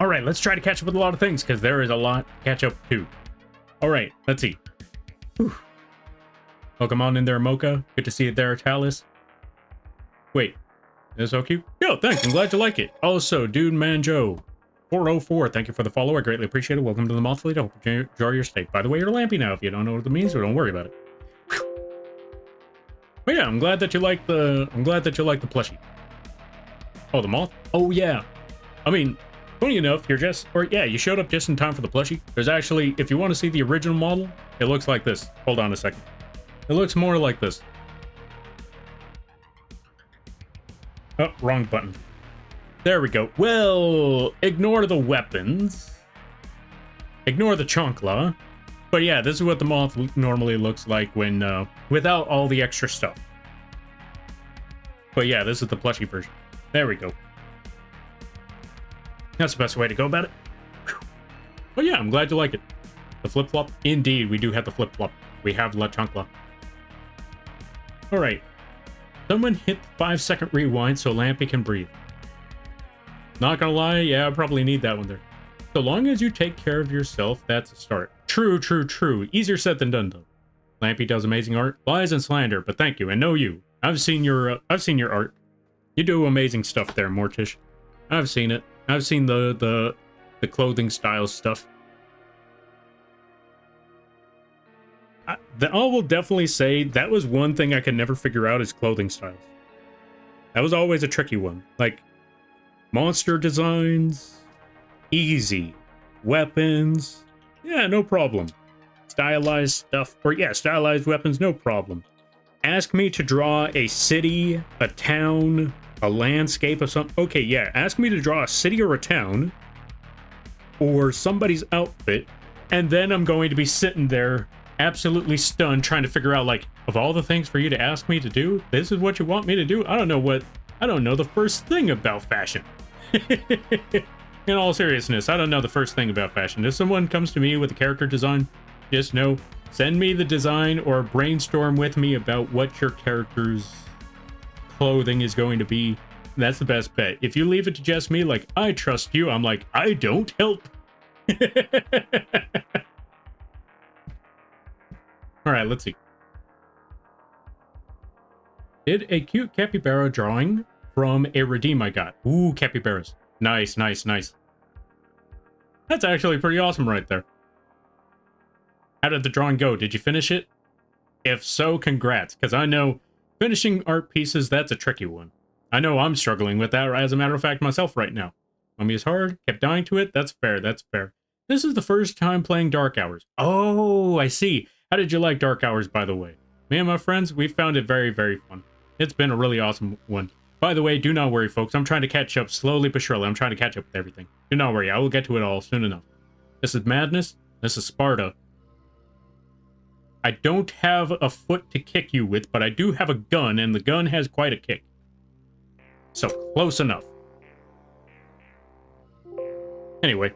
All right, let's try to catch up with a lot of things, because there is a lot to catch up to. All right, let's see. Whew. Welcome on in there, Mocha. Good to see you there, Talis. Wait, is so cute? Yo, thanks. I'm glad you like it. Also, Dude Manjo 404, thank you for the follow. I greatly appreciate it. Welcome to the Moth Fleet. I hope you enjoy your stay. By the way, you're Lampy now. If you don't know what it means, so don't worry about it. Whew. But yeah, I'm glad that you like the plushie. Oh, the moth? Oh yeah. I mean, funny enough, you showed up just in time for the plushie. There's actually, if you want to see the original model, it looks like this. Hold on a second. It looks more like this. Oh, wrong button. There we go. Well, ignore the weapons. Ignore the chancla. But yeah, this is what the moth normally looks like when, without all the extra stuff. But yeah, this is the plushie version. There we go. That's the best way to go about it. Whew. But yeah, I'm glad you like it. The flip-flop? Indeed, we do have the flip-flop. We have La Chancla. Alright. Someone hit the 5-second rewind so Lampy can breathe. Not gonna lie, yeah, I probably need that one there. So long as you take care of yourself, that's a start. True, true, true. Easier said than done, though. Lampy does amazing art. Lies and slander, but thank you, and know you. I've seen your art. You do amazing stuff there, Mortish. I've seen it. I've seen the clothing style stuff. I will definitely say that was one thing I could never figure out is clothing styles. That was always a tricky one. Like, monster designs, easy. Weapons, yeah, no problem. Stylized stuff, or yeah, stylized weapons, no problem. Ask me to draw a city, a town, a landscape of something. Okay, yeah, ask me to draw a city or a town, or somebody's outfit, and then I'm going to be sitting there absolutely stunned trying to figure out, like, of all the things for you to ask me to do, this is what you want me to do? I don't know the first thing about fashion. In all seriousness, I don't know the first thing about fashion. If someone comes to me with a character design, just know, send me the design or brainstorm with me about what your character's clothing is going to be. That's the best bet. If you leave it to just me, like, I trust you, I'm like, I don't help. All right, let's see. Did a cute capybara drawing from a redeem I got. Ooh, capybaras. Nice, nice, nice. That's actually pretty awesome right there. How did the drawing go? Did you finish it? If so, congrats, because I know finishing art pieces, that's a tricky one. I know I'm struggling with that, as a matter of fact, myself right now. Mummy is hard, kept dying to it, that's fair, that's fair. This is the first time playing Dark Hours. Oh, I see. How did you like Dark Hours, by the way? Me and my friends, we found it very, very fun. It's been a really awesome one. By the way, do not worry, folks. I'm trying to catch up slowly but surely. I'm trying to catch up with everything. Do not worry. I will get to it all soon enough. This is madness. This is Sparta. I don't have a foot to kick you with, but I do have a gun, and the gun has quite a kick. So, close enough. Anyway.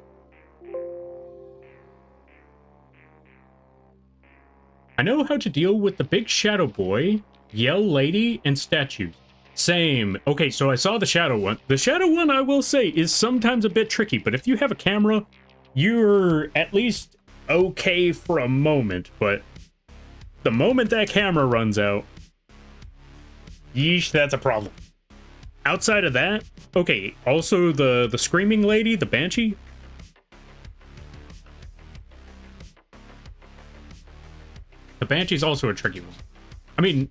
I know how to deal with the big shadow boy, yell lady, and statues. Same. Okay, so I saw the shadow one. The shadow one, I will say, is sometimes a bit tricky, but if you have a camera, you're at least okay for a moment, but the moment that camera runs out, yeesh, that's a problem. Outside of that, okay, also the screaming lady, the banshee. The banshee's also a tricky one. I mean,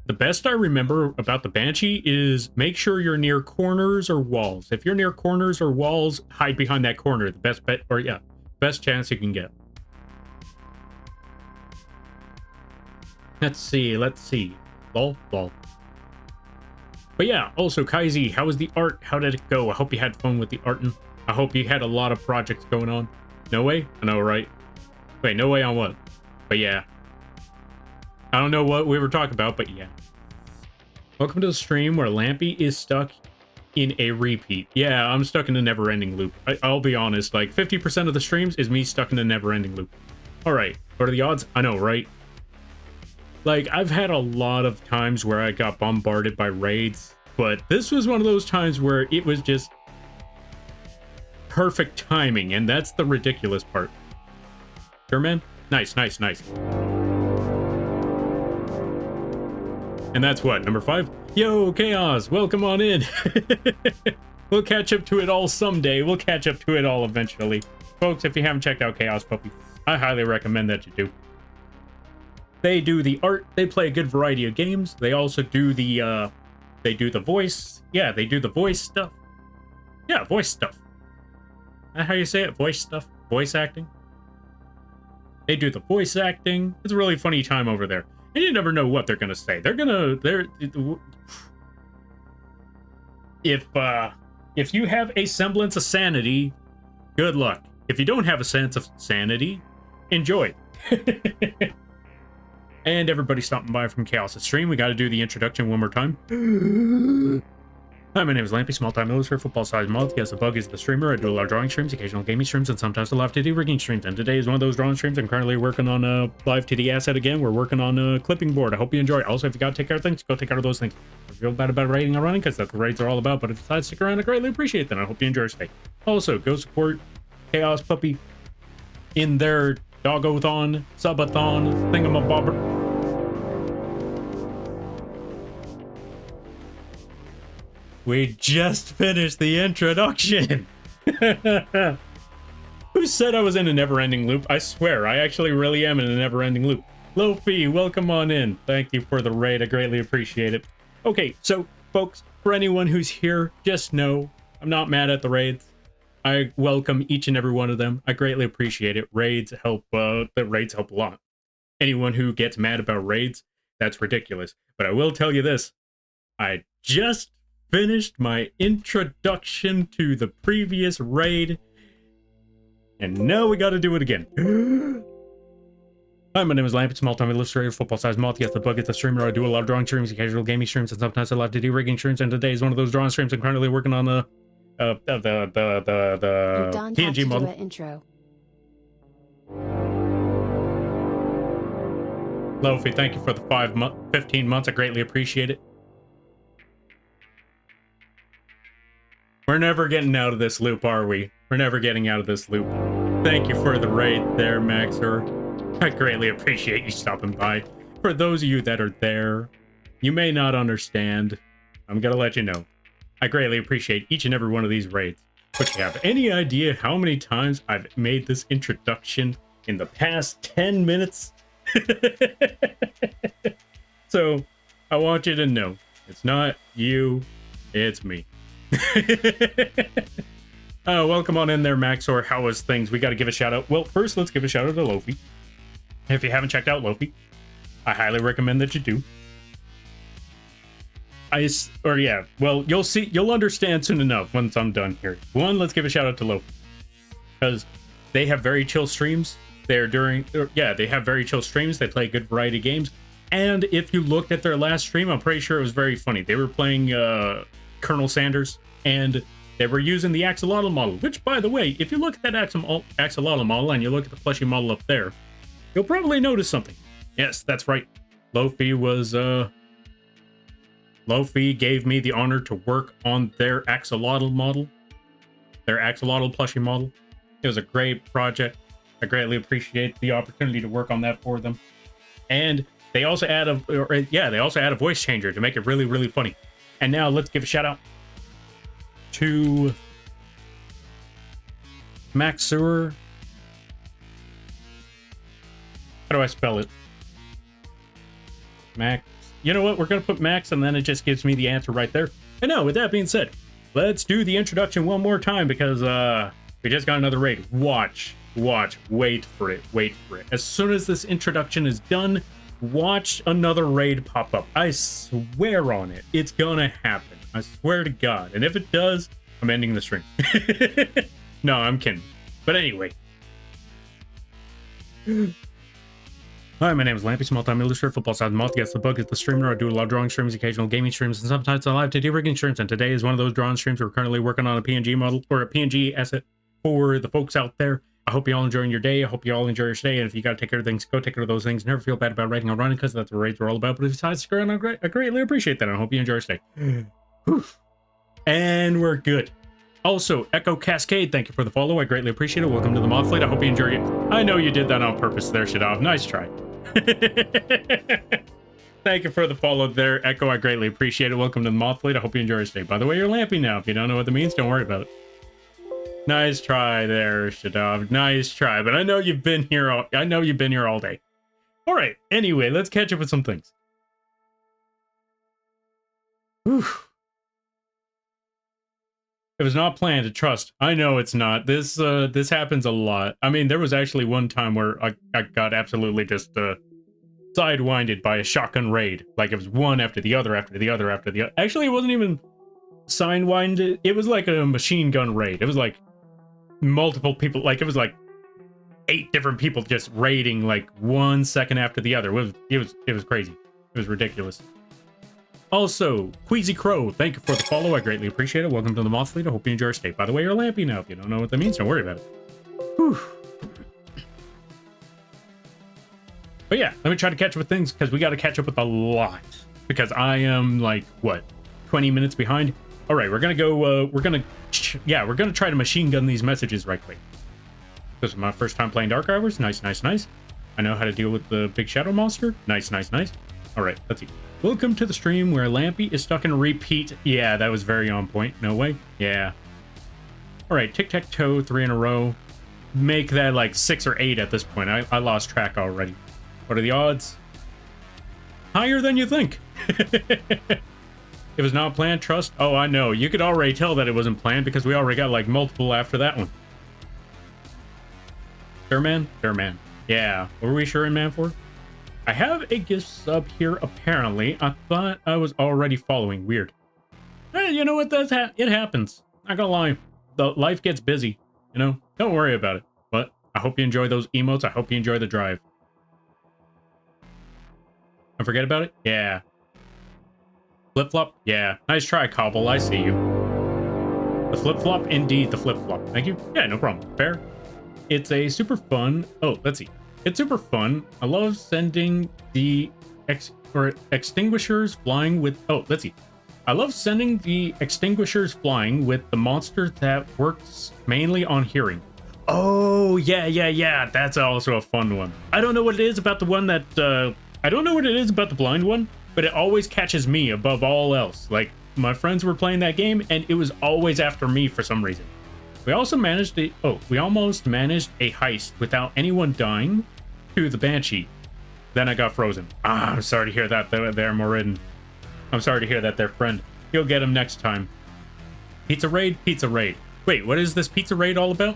the best I remember about the banshee is make sure you're near corners or walls. If you're near corners or walls, hide behind that corner. The best bet, or yeah, best chance you can get. Let's see. Lol. But yeah, also, Kaizi, how was the art? How did it go? I hope you had fun with the art. I hope you had a lot of projects going on. No way? I know, right? Wait, no way on what? But yeah. I don't know what we were talking about, but yeah. Welcome to the stream where Lampy is stuck in a repeat. Yeah, I'm stuck in a never-ending loop. I'll be honest, like 50% of the streams is me stuck in a never-ending loop. All right, what are the odds? I know, right? Like, I've had a lot of times where I got bombarded by raids, but this was one of those times where it was just perfect timing, and that's the ridiculous part. Sure, man? Nice. And that's what, number 5? Yo, Chaos, welcome on in. We'll catch up to it all someday. We'll catch up to it all eventually. Folks, if you haven't checked out Chaos Puppy, I highly recommend that you do. They do the art, they play a good variety of games. They also do the, voice. Yeah, they do the voice stuff. Yeah, voice stuff. Is that how you say it? Voice stuff? Voice acting? They do the voice acting. It's a really funny time over there. And you never know what they're gonna say. If you have a semblance of sanity, good luck. If you don't have a sense of sanity, enjoy. And everybody stopping by from Chaos' stream. We got to do the introduction one more time. Hi, my name is Lampy, small-time illustrator, football-sized Moth. Yes, the bug is the streamer. I do a lot of drawing streams, occasional gaming streams, and sometimes the live 2D rigging streams. And today is one of those drawing streams. I'm currently working on a live 2D asset again. We're working on a clipping board. I hope you enjoy. Also, if you got to take care of things, go take care of those things. If you feel bad about raiding or running, because that's what raids are all about. But if you decide to stick around, I greatly appreciate that. I hope you enjoy your stay. Also, go support Chaos Puppy in their doggo-thon, subathon, thingamabobber. We just finished the introduction. Who said I was in a never-ending loop? I swear, I actually really am in a never-ending loop. Lofi, welcome on in. Thank you for the raid. I greatly appreciate it. Okay, so, folks, for anyone who's here, just know I'm not mad at the raids. I welcome each and every one of them. I greatly appreciate it. Raids help, the raids help a lot. Anyone who gets mad about raids, that's ridiculous. But I will tell you this. I just finished my introduction to the previous raid, and now we gotta do it again. Hi, my name is Lampy, small-time illustrator, football-sized Moth. Yes, the bug is the streamer. I do a lot of drawing streams, occasional gaming streams, and sometimes I love to do rigging streams. And today is one of those drawing streams. I'm currently working on the PNG model. Intro. Lofi, thank you for the 15 months. I greatly appreciate it. We're never getting out of this loop, are we? We're never getting out of this loop. Thank you for the raid there, Maxer. I greatly appreciate you stopping by. For those of you that are there, you may not understand. I'm gonna let you know. I greatly appreciate each and every one of these raids. But you have any idea how many times I've made this introduction in the past 10 minutes? So, I want you to know, it's not you, it's me. Welcome on in there, Maxor. How is things? We got to give a shout out. Well, first, let's give a shout out to Lofi. If you haven't checked out Lofi, I highly recommend that you do. Well, you'll understand soon enough once I'm done here. One, let's give a shout out to Lofi, because they have very chill streams. They have very chill streams. They play a good variety of games. And if you looked at their last stream, I'm pretty sure it was very funny. They were playing Colonel Sanders, and they were using the axolotl model, which, by the way, if you look at that axolotl model and you look at the plushie model up there, you'll probably notice something. Yes, that's right. Lofi gave me the honor to work on their axolotl model, their axolotl plushie model. It was a great project. I greatly appreciate the opportunity to work on that for them. And they also add a voice changer to make it really, really funny. And now let's give a shout out to Max Sewer. How do I spell it? Max. You know what? We're going to put Max, and then it just gives me the answer right there. And now, with that being said, let's do the introduction one more time, because we just got another raid. Watch, wait for it. As soon as this introduction is done, watch another raid pop up. I swear on it. It's gonna happen. I swear to God. And if it does, I'm ending the stream. No, I'm kidding. But anyway. Hi, my name is Lampy, small-time illustrator, football side Moth. Yes, the bug is the streamer. I do a lot of drawing streams, occasional gaming streams, and sometimes I live 2D rigging streams. And today is one of those drawing streams. We're currently working on a PNG model, or a PNG asset for the folks out there. I hope you all enjoying your day. I hope you all enjoy your stay. And if you got to take care of things, go take care of those things. Never feel bad about writing or running, because that's what raids are all about. But if you decide to screw around, I greatly appreciate that. I hope you enjoy your stay. And we're good. Also, Echo Cascade, thank you for the follow. I greatly appreciate it. Welcome to the Moth Fleet. I hope you enjoyed it. I know you did that on purpose there, Shadov. Nice try. Thank you for the follow there, Echo. I greatly appreciate it. Welcome to the Moth Fleet. I hope you enjoy your stay. By the way, you're lampy now. If you don't know what that means, don't worry about it. Nice try there, Shadov. Nice try. But I know you've been here all day. All right. Anyway, let's catch up with some things. Whew. It was not planned, to trust. I know it's not. This happens a lot. I mean, there was actually one time where I got absolutely just sidewinded by a shotgun raid. Like, it was one after the other, after the other, after the other. Actually, it wasn't even sidewinded. It was like a machine gun raid. It was like multiple people. Like, it was like 8 different people just raiding like 1 second after the other. It was crazy. It was ridiculous. Also, Queasy Crow, thank you for the follow. I greatly appreciate it. Welcome to the Moth Fleet. I hope you enjoy your stay. By the way, you're lampy now. If you don't know what that means, don't worry about it. Whew. But yeah, let me try to catch up with things, because we got to catch up with a lot. Because I am like, what, 20 minutes behind? All right, we're going to go, we're going to try to machine gun these messages right quick. This is my first time playing Dark Hours. Nice, nice, nice. I know how to deal with the big shadow monster. Nice, nice, nice. All right, let's see. Welcome to the stream where Lampy is stuck in a repeat. Yeah, that was very on point. No way. Yeah. All right, tic-tac-toe, 3 in a row. Make that like 6 or 8 at this point. I lost track already. What are the odds? Higher than you think. It was not planned, trust. Oh, I know. You could already tell that it wasn't planned, because we already got like multiple after that one. Sherman? Sherman. Yeah. What were we Sherman Man for? I have a gift sub here, apparently. I thought I was already following. Weird. Hey, you know what? It happens. Not gonna lie. The life gets busy. You know? Don't worry about it. But I hope you enjoy those emotes. I hope you enjoy the drive. And forget about it? Yeah. Flip-flop? Yeah. Nice try, Cobble. I see you. The flip-flop? Indeed, the flip-flop. Thank you. Yeah, no problem. Fair. It's a super fun... Oh, let's see. It's super fun. I love sending the extinguishers flying with... Oh, let's see. I love sending the extinguishers flying with the monster that works mainly on hearing. Oh, yeah. That's also a fun one. I don't know what it is about the one that, I don't know what it is about the blind one, but it always catches me above all else. Like, my friends were playing that game, and it was always after me for some reason. We also managed we almost managed a heist without anyone dying to the Banshee. Then I got frozen. Ah, I'm sorry to hear that there, Morin. I'm sorry to hear that there, friend. You'll get him next time. Pizza raid, pizza raid. Wait, what is this pizza raid all about?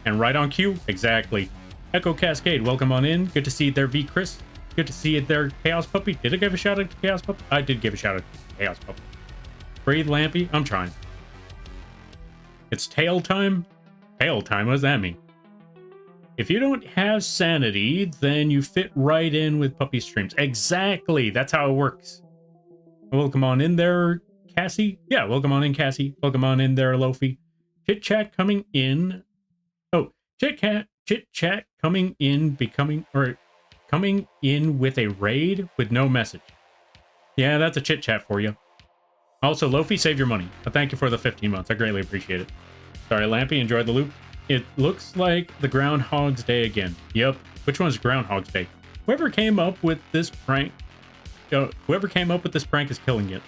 And right on cue? Exactly. Echo Cascade, welcome on in. Good to see you there, V. Chris. Good to see you there, Chaos Puppy. Did I give a shout out to Chaos Puppy? I did give a shout out to Chaos Puppy. Breathe, Lampy. I'm trying. It's tail time? Tail time? What does that mean? If you don't have sanity, then you fit right in with Puppy streams. Exactly. That's how it works. Welcome on in there, Cassie. Yeah, welcome on in, Cassie. Welcome on in there, Lofi. Chit chat coming in. Oh, chit chat coming in, coming in with a raid with no message. Yeah, that's a chit chat for you. Also, Lofi, save your money. But thank you for the 15 months. I greatly appreciate it. Sorry, Lampy, enjoyed the loop. It looks like the Groundhog's Day again. Yep. Which one's Groundhog's Day? Whoever came up with this prank, is killing it.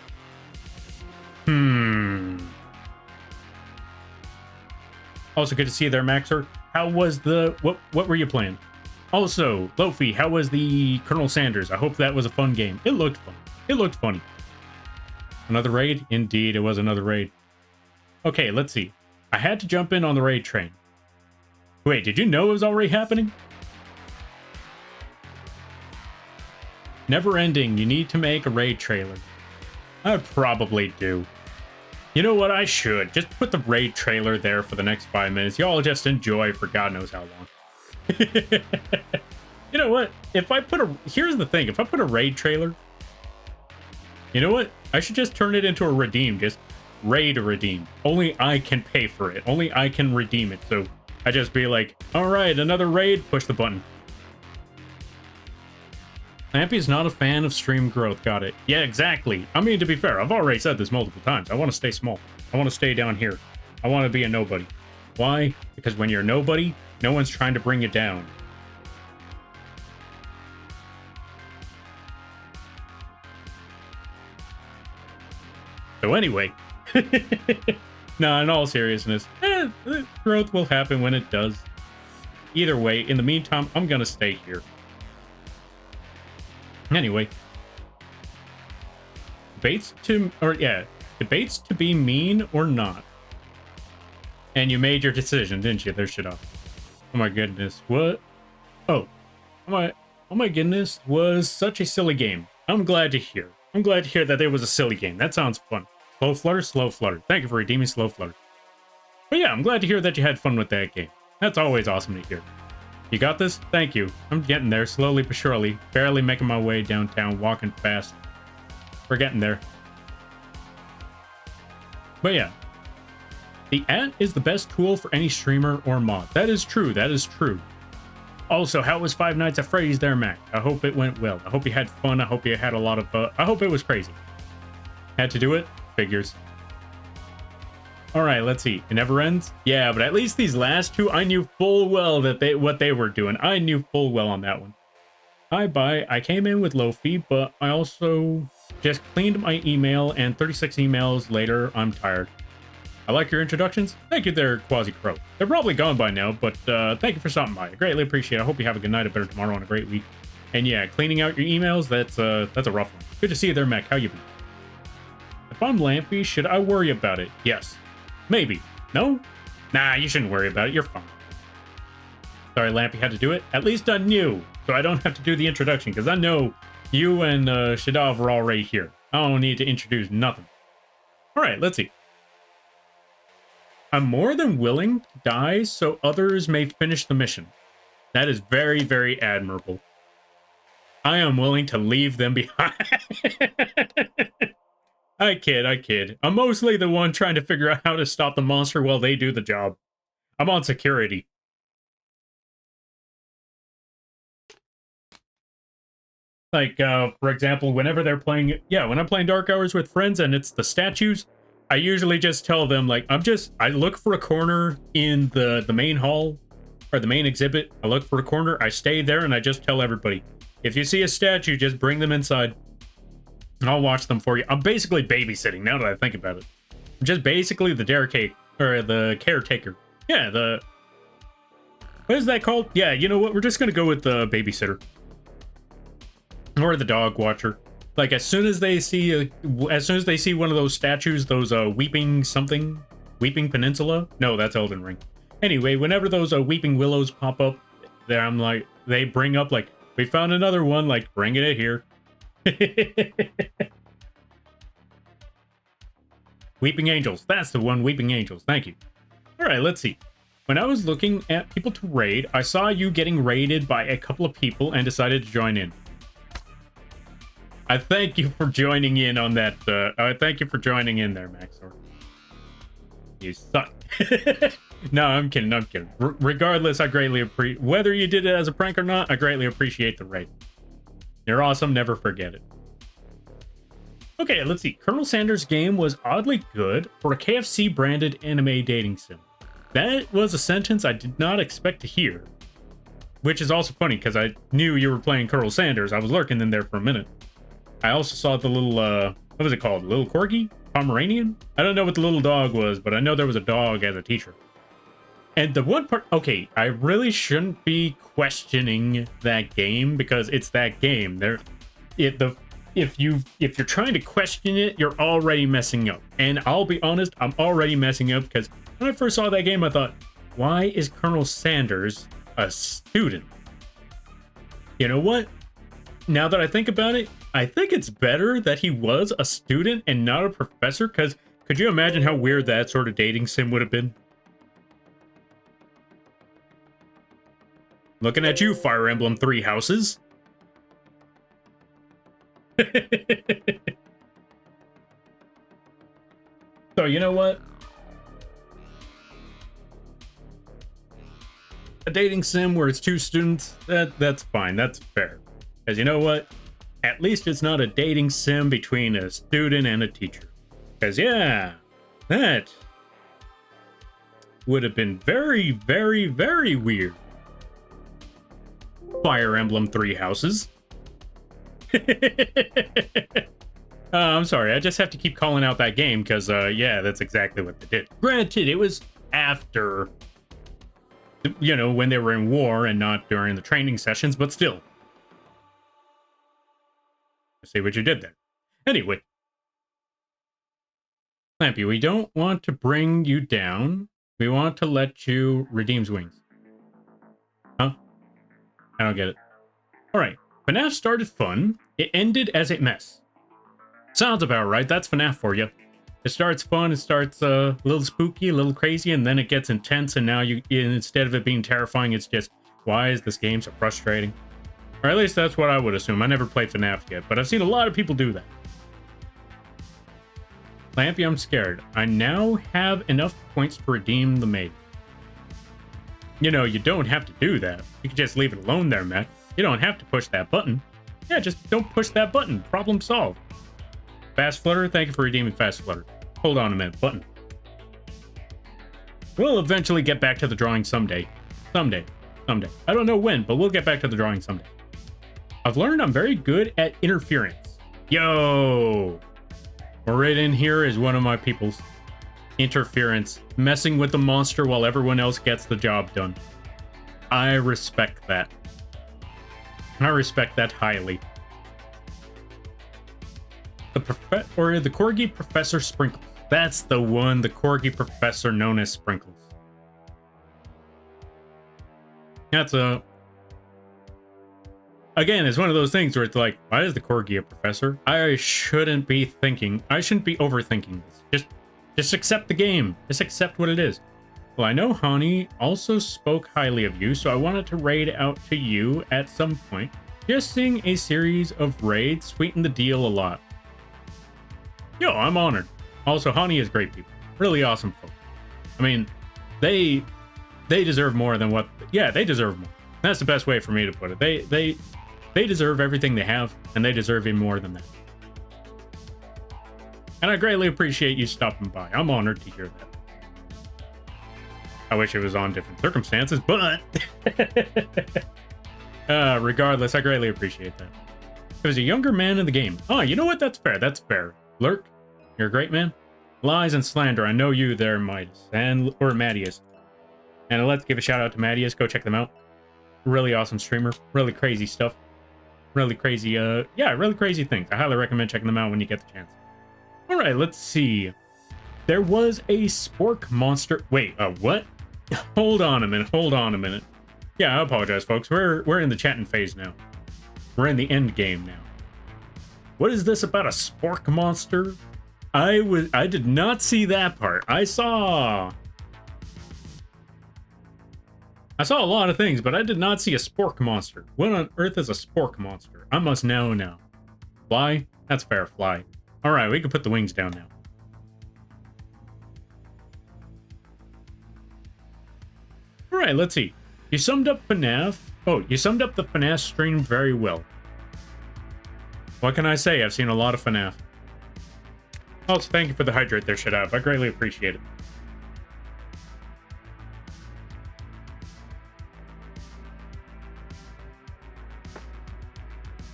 Also, good to see you there, Maxer. How was the what were you playing? Also, Lofi, how was the Colonel Sanders? I hope that was a fun game. It looked fun. It looked funny. Another raid? Indeed, it was another raid. Okay, let's see. I had to jump in on the raid train. Wait, did you know it was already happening? Never ending. You need to make a raid trailer. I probably do. You know what? I should. Just put the raid trailer there for the next 5 minutes. Y'all just enjoy for God knows how long. You know what? Here's the thing. If I put a raid trailer, you know what? I should just turn it into a redeem. Just raid a redeem. Only I can pay for it. Only I can redeem it. So I just be like, all right, another raid. Push the button. Lampy's not a fan of stream growth. Got it. Yeah, exactly. I mean, to be fair, I've already said this multiple times. I want to stay small. I want to stay down here. I want to be a nobody. Why? Because when you're a nobody, no one's trying to bring you down. So anyway, no, in all seriousness, growth will happen when it does. Either way, in the meantime, I'm gonna stay here. Anyway, debates to be mean or not. And you made your decision, didn't you? There, shit off. Oh my goodness, what? Oh my goodness, was such a silly game. I'm glad to hear. I'm glad to hear that it was a silly game. That sounds fun. Slow Flutter, Slow Flutter. Thank you for redeeming Slow Flutter. But yeah, I'm glad to hear that you had fun with that game. That's always awesome to hear. You got this? Thank you. I'm getting there, slowly but surely. Barely making my way downtown, walking fast. We're getting there. But yeah. The ant is the best tool for any streamer or mod. That is true, that is true. Also, how was Five Nights at Freddy's there, Mac? I hope it went well. I hope you had fun. I hope you had a lot of... I hope it was crazy. Had to do it? Figures. Alright, let's see. It never ends? Yeah, but at least these last two, I knew full well that what they were doing. I knew full well on that one. Hi, bye. I came in with low fee, but I also just cleaned my email, and 36 emails later, I'm tired. I like your introductions. Thank you there, Quasi Crow. They're probably gone by now, but thank you for stopping by. I greatly appreciate it. I hope you have a good night, a better tomorrow, and a great week. And yeah, cleaning out your emails, that's a rough one. Good to see you there, Mac. How you been? If I'm Lampy, should I worry about it? Yes. Maybe. No? Nah, you shouldn't worry about it. You're fine. Sorry, Lampy had to do it. At least I knew, so I don't have to do the introduction, because I know you and Shadav are already here. I don't need to introduce nothing. All right, let's see. I'm more than willing to die so others may finish the mission. That is very, very admirable. I am willing to leave them behind. I kid. I'm mostly the one trying to figure out how to stop the monster while they do the job. I'm on security. Like, for example, whenever they're playing... Yeah, when I'm playing Dark Hours with friends and it's the statues, I usually just tell them, like, I look for a corner in the main hall or the main exhibit. I look for a corner, I stay there, and I just tell everybody, if you see a statue, just bring them inside and I'll watch them for you. I'm basically babysitting now that I think about it. I'm just basically the the caretaker. Yeah, what is that called? Yeah, you know what? We're just gonna go with the babysitter or the dog watcher. Like as soon as they see one of those statues, those weeping peninsula. No, that's Elden Ring. Anyway, whenever those weeping willows pop up, there I'm like, they bring up like, we found another one. Like, bringing it here. Weeping Angels. That's the one. Weeping Angels. Thank you. All right, let's see. When I was looking at people to raid, I saw you getting raided by a couple of people and decided to join in. I thank you for joining in on that. I thank you for joining in there, Maxor. You suck. No, I'm kidding. I'm kidding. Regardless, I greatly appreciate, whether you did it as a prank or not, I greatly appreciate the raid. You're awesome. Never forget it. Okay, let's see. Colonel Sanders' game was oddly good for a KFC branded anime dating sim. That was a sentence I did not expect to hear. Which is also funny because I knew you were playing Colonel Sanders. I was lurking in there for a minute. I also saw the little, what was it called? Little Corgi? Pomeranian? I don't know what the little dog was, but I know there was a dog as a teacher. And the one part, okay, I really shouldn't be questioning that game because it's that game. If you're trying to question it, you're already messing up. And I'll be honest, I'm already messing up because when I first saw that game, I thought, why is Colonel Sanders a student? You know what? Now that I think about it, I think it's better that he was a student and not a professor, because could you imagine how weird that sort of dating sim would have been? Looking at you, Fire Emblem 3 Houses. So, you know what? A dating sim where it's two students, that's fine. That's fair. Because you know what? At least it's not a dating sim between a student and a teacher. Because, yeah, that would have been very, very, very weird. Fire Emblem 3 Houses. I'm sorry, I just have to keep calling out that game because, yeah, that's exactly what they did. Granted, it was after, you know, when they were in war and not during the training sessions, but still. I see what you did there. Anyway. Lampy, we don't want to bring you down. We want to let you redeem wings. Huh? I don't get it. Alright. FNAF started fun. It ended as a mess. Sounds about right. That's FNAF for you. It starts fun. It starts a little spooky, a little crazy, and then it gets intense. And now instead of it being terrifying, it's just, why is this game so frustrating? Or at least that's what I would assume. I never played FNAF yet, but I've seen a lot of people do that. Lampy, I'm scared. I now have enough points to redeem the maid. You know, you don't have to do that. You can just leave it alone there, Matt. You don't have to push that button. Yeah, just don't push that button. Problem solved. Fast Flutter, thank you for redeeming Fast Flutter. Hold on a minute, button. We'll eventually get back to the drawing someday. Someday. I don't know when, but we'll get back to the drawing someday. I've learned I'm very good at interference. Yo! Right in here is one of my people's. Interference. Messing with the monster while everyone else gets the job done. I respect that. I respect that highly. The Corgi Professor Sprinkles. That's the one, the Corgi Professor known as Sprinkles. That's a... Again, it's one of those things where it's like, why is the Corgi a professor? I shouldn't be overthinking this. Just accept the game. Just accept what it is. Well, I know Hani also spoke highly of you, so I wanted to raid out to you at some point. Just seeing a series of raids sweetened the deal a lot. Yo, I'm honored. Also, Hani is great people. Really awesome folks. I mean, they deserve more than what... Yeah, they deserve more. That's the best way for me to put it. They deserve everything they have, and they deserve even more than that. And I greatly appreciate you stopping by. I'm honored to hear that. I wish it was on different circumstances, but regardless, I greatly appreciate that. There's a younger man in the game. Oh, you know what? That's fair. That's fair. Lurk, you're a great man. Lies and slander. I know you there, Midas. Or Mattias. And let's give a shout out to Mattias. Go check them out. Really awesome streamer. Really crazy stuff. Really crazy, yeah, really crazy things. I highly recommend checking them out when you get the chance. All right, let's see. There was a spork monster. Wait, what? Hold on a minute. Hold on a minute. Yeah, I apologize, folks. We're in the chatting phase now. We're in the end game now. What is this about a spork monster? I did not see that part. I saw a lot of things, but I did not see a spork monster. What on earth is a spork monster? I must know now. Fly? That's fair, fly. All right, we can put the wings down now. All right, let's see. You summed up FNAF. Oh, you summed up the FNAF stream very well. What can I say? I've seen a lot of FNAF. Also, thank you for the hydrate there, Shadab. I greatly appreciate it.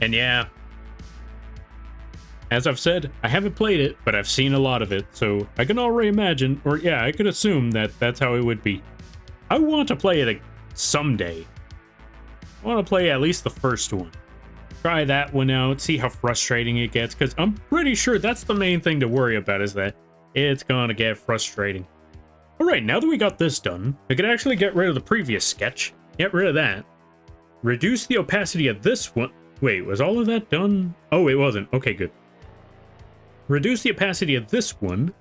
And yeah, as I've said, I haven't played it, but I've seen a lot of it, so I can already imagine, or yeah, I could assume that that's how it would be. I want to play it someday. I want to play at least the first one. Try that one out, see how frustrating it gets, because I'm pretty sure that's the main thing to worry about, is that it's gonna get frustrating. Alright, now that we got this done, we could actually get rid of the previous sketch. Get rid of that. Reduce the opacity of this one. Wait, was all of that done? Oh, it wasn't. Okay, good. Reduce the opacity of this one,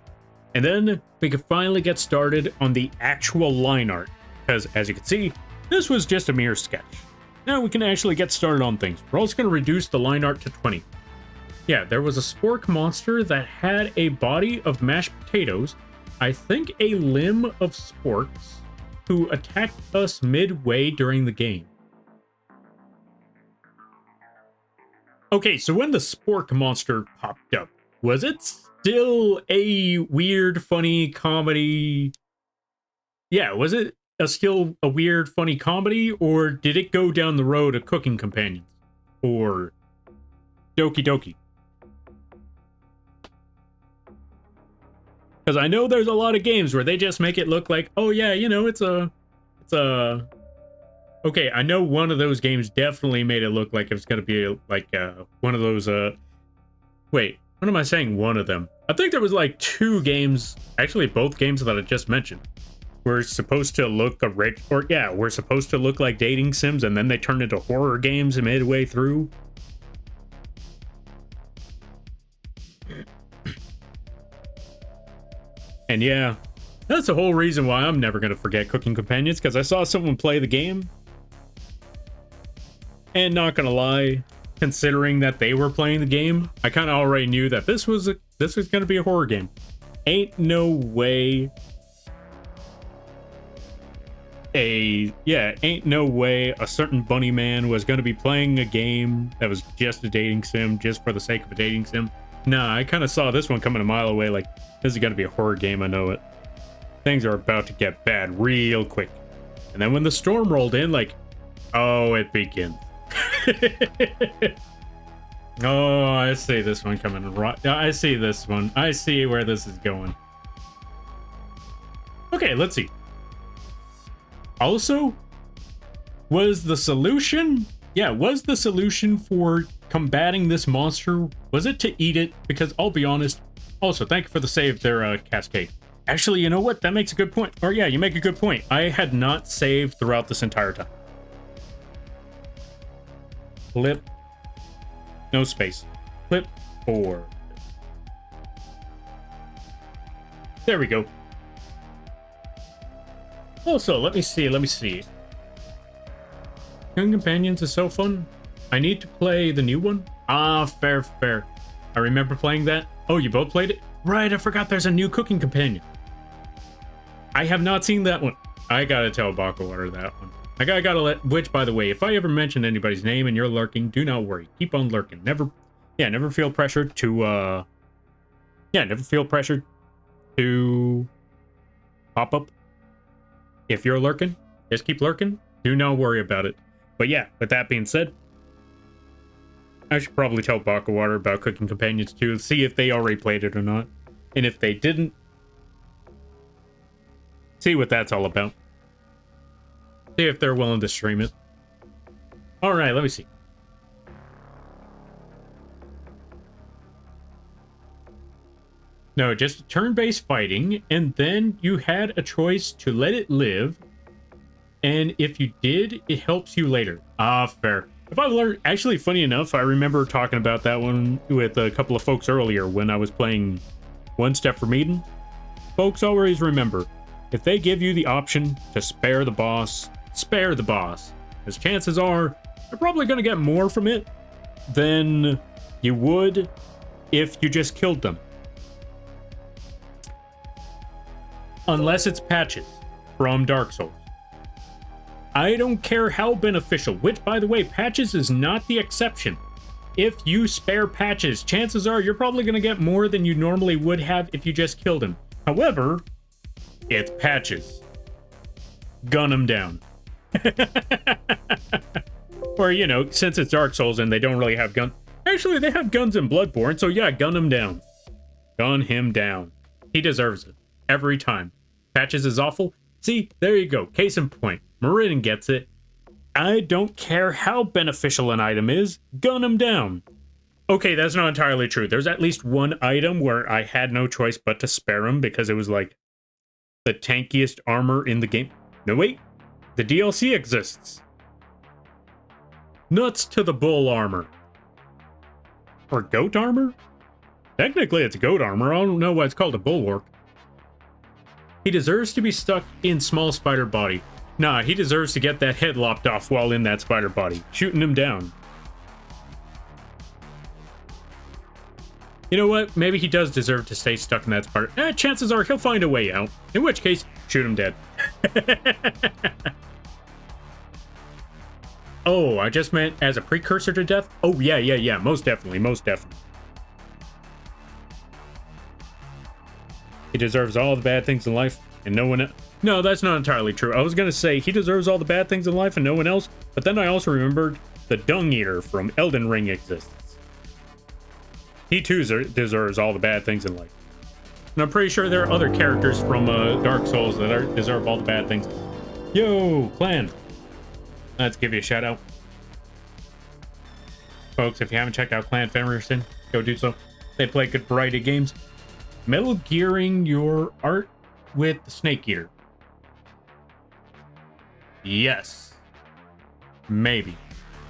and then we can finally get started on the actual line art. Because, as you can see, this was just a mere sketch. Now we can actually get started on things. We're also going to reduce the line art to 20. Yeah, there was a spork monster that had a body of mashed potatoes, I think a limb of sporks, who attacked us midway during the game. Okay, so when the spork monster popped up, was it still a weird, funny comedy? Yeah, was it still a weird, funny comedy, or did it go down the road of Cooking Companions? Or Doki Doki? Because I know there's a lot of games where they just make it look like, oh yeah, you know, it's a... Okay, I know one of those games definitely made it look like it was going to be like one of those, wait, what am I saying? One of them. I think there was like two games, actually both games that I just mentioned, were supposed to look were supposed to look like dating sims, and then they turned into horror games midway through. And yeah, that's the whole reason why I'm never going to forget Cooking Companions, because I saw someone play the game. And not gonna lie, considering that they were playing the game, I kind of already knew that this was gonna be a horror game. Ain't no way ain't no way a certain bunny man was gonna be playing a game that was just a dating sim just for the sake of a dating sim. Nah, I kind of saw this one coming a mile away, like, this is gonna be a horror game, I know it. Things are about to get bad real quick. And then when the storm rolled in, like, oh, it begins. Oh, I see this one coming right. I see this one. I see where this is going. Okay, let's see. Also, was the solution for combating this monster, was it to eat it? Because I'll be honest. Also, thank you for the save there, Cascade. Actually, you know what? That makes a good point. Or yeah, you make a good point. I had not saved throughout this entire time. Clip. No space. Clipboard. There we go. Also, let me see. Young Companions is so fun. I need to play the new one. Ah, fair. I remember playing that. Oh, you both played it? Right, I forgot there's a new Cooking Companion. I have not seen that one. I gotta tell Bacowater that one. I gotta let, which, by the way, if I ever mention anybody's name and you're lurking, do not worry. Keep on lurking. Never feel pressured to, yeah, never feel pressured to pop up. If you're lurking, just keep lurking. Do not worry about it. But yeah, with that being said, I should probably tell Baka Water about Cooking Companions too, see if they already played it or not. And if they didn't, see what that's all about. See if they're willing to stream it. Alright, let me see. No, just turn-based fighting, and then you had a choice to let it live, and if you did, it helps you later. Ah, fair. If I learned, actually, funny enough, I remember talking about that one with a couple of folks earlier when I was playing One Step from Eden. Folks, always remember, if they give you the option to spare the boss, spare the boss, as chances are you're probably going to get more from it than you would if you just killed them. Unless it's patches from Dark Souls. I don't care how beneficial, which, by the way, patches is not the exception. If you spare patches, chances are you're probably going to get more than you normally would have if you just killed him. However, it's patches. Gun them down. Or, you know, since it's Dark Souls and they don't really have guns. Actually, they have guns in Bloodborne, so yeah, gun him down. Gun him down. He deserves it. Every time. Patches is awful. See, there you go. Case in point. Marin gets it. I don't care how beneficial an item is. Gun him down. Okay, that's not entirely true. There's at least one item where I had no choice but to spare him because it was like the tankiest armor in the game. No, wait. The DLC exists. Nuts to the bull armor. Or goat armor? Technically, it's goat armor. I don't know why it's called a bulwark. He deserves to be stuck in small spider body. Nah, he deserves to get that head lopped off while in that spider body. Shooting him down. You know what? Maybe he does deserve to stay stuck in that spider. Chances are he'll find a way out. In which case, shoot him dead. Oh, I just meant as a precursor to death? Oh, yeah. Most definitely. He deserves all the bad things in life, and no one else. No, that's not entirely true. I was going to say he deserves all the bad things in life and no one else, but then I also remembered the Dung Eater from Elden Ring exists. He too deserves all the bad things in life. And I'm pretty sure there are other characters from Dark Souls that deserve all the bad things. Yo, clan. Let's give you a shout out. Folks, if you haven't checked out Clan Femerson, go do so. They play a good variety of games. Metal Gearing your art with the Snake Eater. Yes. Maybe.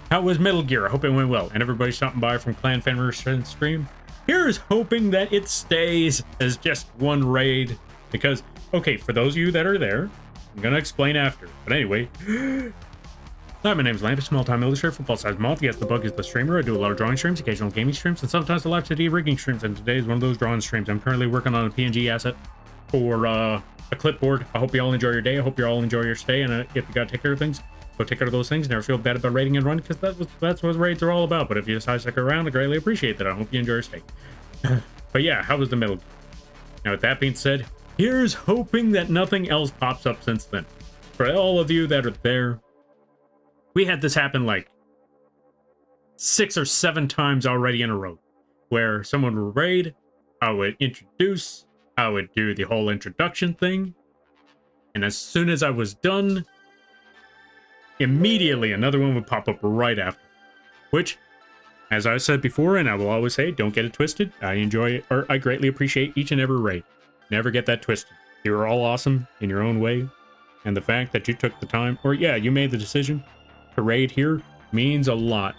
How was Metal Gear? I hope it went well. And everybody stopping by from Clan Femerson stream. Here's hoping that it stays as just one raid. Because, okay, for those of you that are there, I'm going to explain after. But anyway... Hi, my name is Lamp, a small-time illustrator for full-size Moth. Yes, the bug is the streamer. I do a lot of drawing streams, occasional gaming streams, and sometimes the live 2D rigging streams, and today is one of those drawing streams. I'm currently working on a PNG asset for a clipboard. I hope you all enjoy your day. I hope you all enjoy your stay, and if you gotta take care of things, go take care of those things. Never feel bad about raiding and run, because that's what raids are all about. But if you decide to stick around, I greatly appreciate that. I hope you enjoy your stay. But yeah, how was the Metal Gear? Now, with that being said, here's hoping that nothing else pops up since then. For all of you that are there, we had this happen like 6 or 7 times already in a row, where someone would raid, I would introduce, I would do the whole introduction thing, and as soon as I was done, immediately another one would pop up right after. Which, as I said before, and I will always say, don't get it twisted. I enjoy it, or I greatly appreciate each and every raid. Never get that twisted. You're all awesome in your own way, and the fact that you took the time, or yeah, you made the decision to raid here means a lot.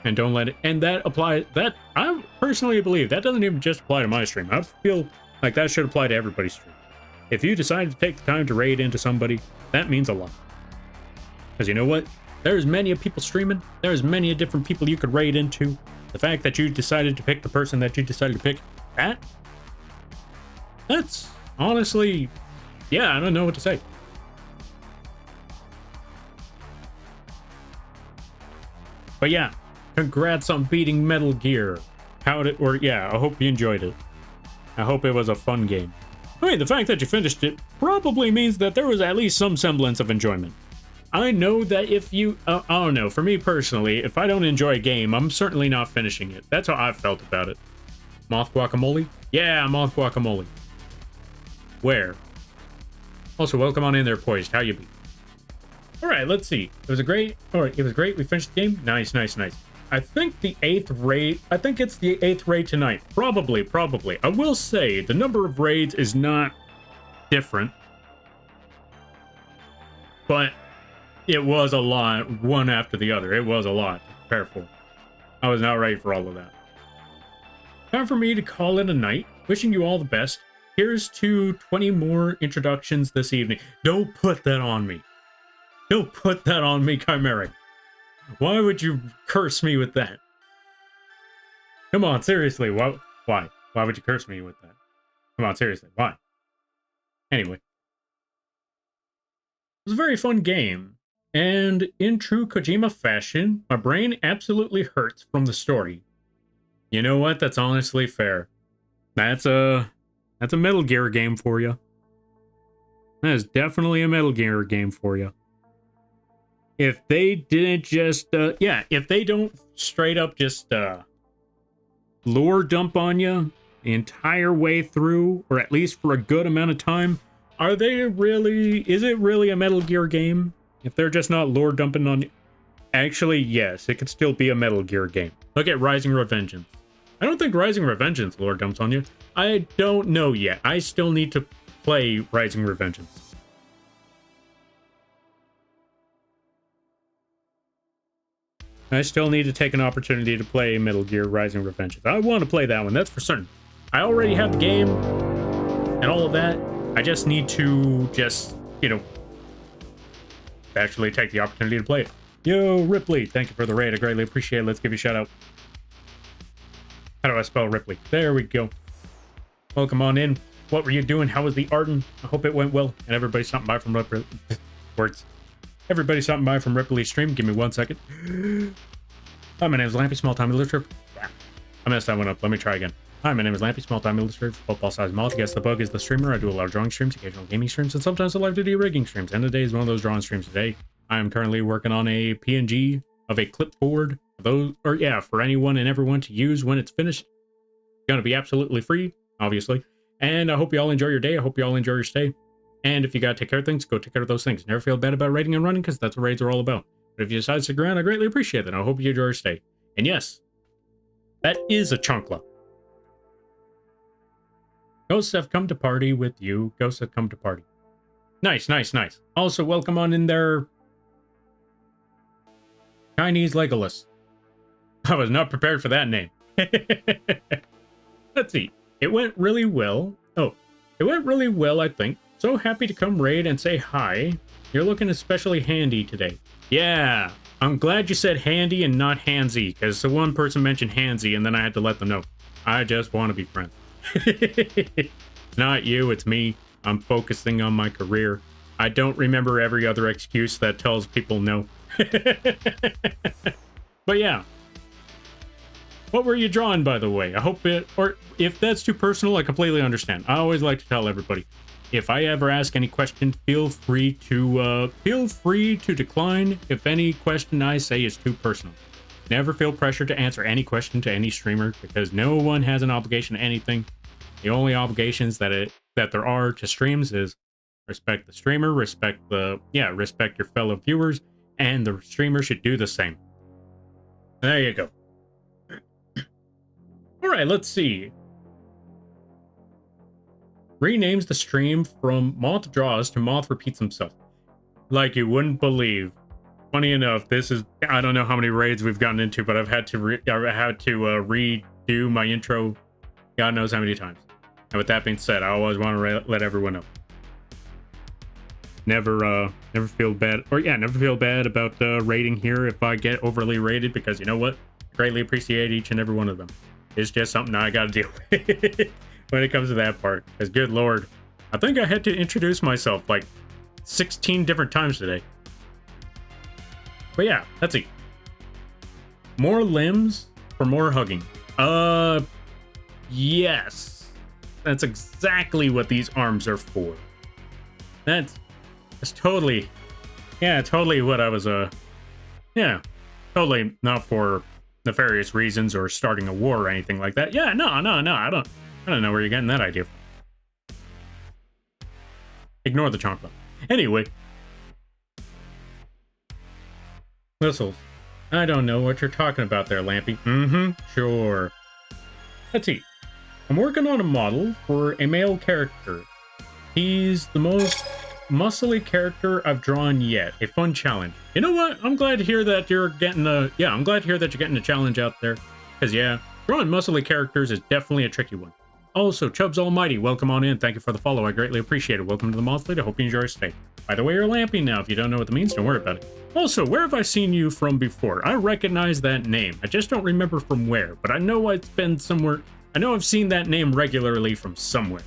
And don't let it, and that applies, that I personally believe that doesn't even just apply to my stream. I feel like that should apply to everybody's stream. If you decide to take the time to raid into somebody, that means a lot. Because you know what? There's many of people streaming. There's many of different people you could raid into. The fact that you decided to pick the person that you decided to pick, that's honestly, yeah, I don't know what to say. But yeah, congrats on beating Metal Gear. how did, or yeah, I hope you enjoyed it. I hope it was a fun game. I mean, the fact that you finished it probably means that there was at least some semblance of enjoyment. I know that if you, I don't know, for me personally, if I don't enjoy a game, I'm certainly not finishing it. That's how I've felt about it. Moth guacamole? Yeah, Moth guacamole. Where? Also, welcome on in there, Poised. How you be? All right, let's see. It was great. We finished the game. Nice, nice, nice. I think the 8th raid, I think it's the 8th raid tonight. Probably. I will say the number of raids is not different, but it was a lot, one after the other. It was a lot to prepare for. I was not ready for all of that. Time for me to call it a night. Wishing you all the best. Here's to 20 more introductions this evening. Don't put that on me. Don't put that on me, Chimeric. Why would you curse me with that? Come on, seriously, why? Why would you curse me with that? Come on, seriously, why? Anyway. It was a very fun game, and in true Kojima fashion, my brain absolutely hurts from the story. You know what? That's honestly fair. That's a Metal Gear game for you. That is definitely a Metal Gear game for you. If they didn't just, if they don't straight up just lore dump on you the entire way through, or at least for a good amount of time, is it really a Metal Gear game? If they're just not lore dumping on you? Actually, yes, it could still be a Metal Gear game. Look at Rising Revengeance. I don't think Rising Revengeance lore dumps on you. I don't know yet. I still need to play Rising Revengeance. I still need to take an opportunity to play Metal Gear Rising Revengeance. I want to play that one, that's for certain. I already have the game and all of that. I just need to actually take the opportunity to play it. Yo, Ripley, thank you for the raid. I greatly appreciate it. Let's give you a shout out. How do I spell Ripley? There we go. Welcome on in. What were you doing? How was the Arden? I hope it went well. And everybody stopping by from Ripley. Words. Everybody stopping by from Ripley's stream. Give me 1 second. Hi, my name is Lampy, small-time illustrator. I messed that one up. Let me try again. Hi, my name is Lampy, small-time illustrator. Football-sized moth. Guess the bug is the streamer. I do a lot of drawing streams, occasional gaming streams, and sometimes a live-duty rigging streams. And today is one of those drawing streams today. I am currently working on a PNG of a clipboard. For anyone and everyone to use when it's finished. It's going to be absolutely free, obviously. And I hope you all enjoy your day. I hope you all enjoy your stay. And if you gotta take care of things, go take care of those things. Never feel bad about raiding and running, because that's what raids are all about. But if you decide to stick around, I greatly appreciate that. I hope you enjoy your stay. And yes, that is a chunkla. Ghosts have come to party with you. Ghosts have come to party. Nice, nice, nice. Also, welcome on in there, Chinese Legolas. I was not prepared for that name. Let's see. It went really well. It went really well, I think. So happy to come raid and say hi. You're looking especially handy today. Yeah, I'm glad you said handy and not handsy, because the one person mentioned handsy and then I had to let them know. I just want to be friends. It's not you, it's me. I'm focusing on my career. I don't remember every other excuse that tells people no. But yeah. What were you drawing, by the way? I hope or if that's too personal, I completely understand. I always like to tell everybody. If I ever ask any question, feel free to decline if any question I say is too personal. Never feel pressure to answer any question to any streamer, because no one has an obligation to anything. The only obligations that there are to streams is respect the streamer, respect your fellow viewers, and the streamer should do the same. There you go. All right, let's see. Renames the stream from Moth Draws to Moth Repeats Himself. Like you wouldn't believe. Funny enough, this is, I don't know how many raids we've gotten into, but I've had to redo my intro God knows how many times. And with that being said, I always want to let everyone know. Never feel bad, never feel bad about raiding here if I get overly raided, because you know what? I greatly appreciate each and every one of them. It's just something I gotta deal with. When it comes to that part, because good lord, I think I had to introduce myself like 16 different times today. But yeah, let's see. More limbs for more hugging. Yes. That's exactly what these arms are for. That's totally, yeah, totally what I was, yeah, totally not for nefarious reasons or starting a war or anything like that. Yeah, no, I don't know where you're getting that idea from. Ignore the chocolate. Anyway. Missiles. I don't know what you're talking about there, Lampy. Sure. Let's see. I'm working on a model for a male character. He's the most muscly character I've drawn yet. A fun challenge. You know what? I'm glad to hear that you're getting a... Yeah, I'm glad to hear that you're getting a challenge out there. Because, yeah, drawing muscly characters is definitely a tricky one. Also, Chubbs Almighty, welcome on in. Thank you for the follow. I greatly appreciate it. Welcome to the Moth Fleet. I hope you enjoy your stay. By the way, you're Lampy now. If you don't know what that means, don't worry about it. Also, where have I seen you from before? I recognize that name. I just don't remember from where, but I know it's been somewhere. I know I've seen that name regularly from somewhere.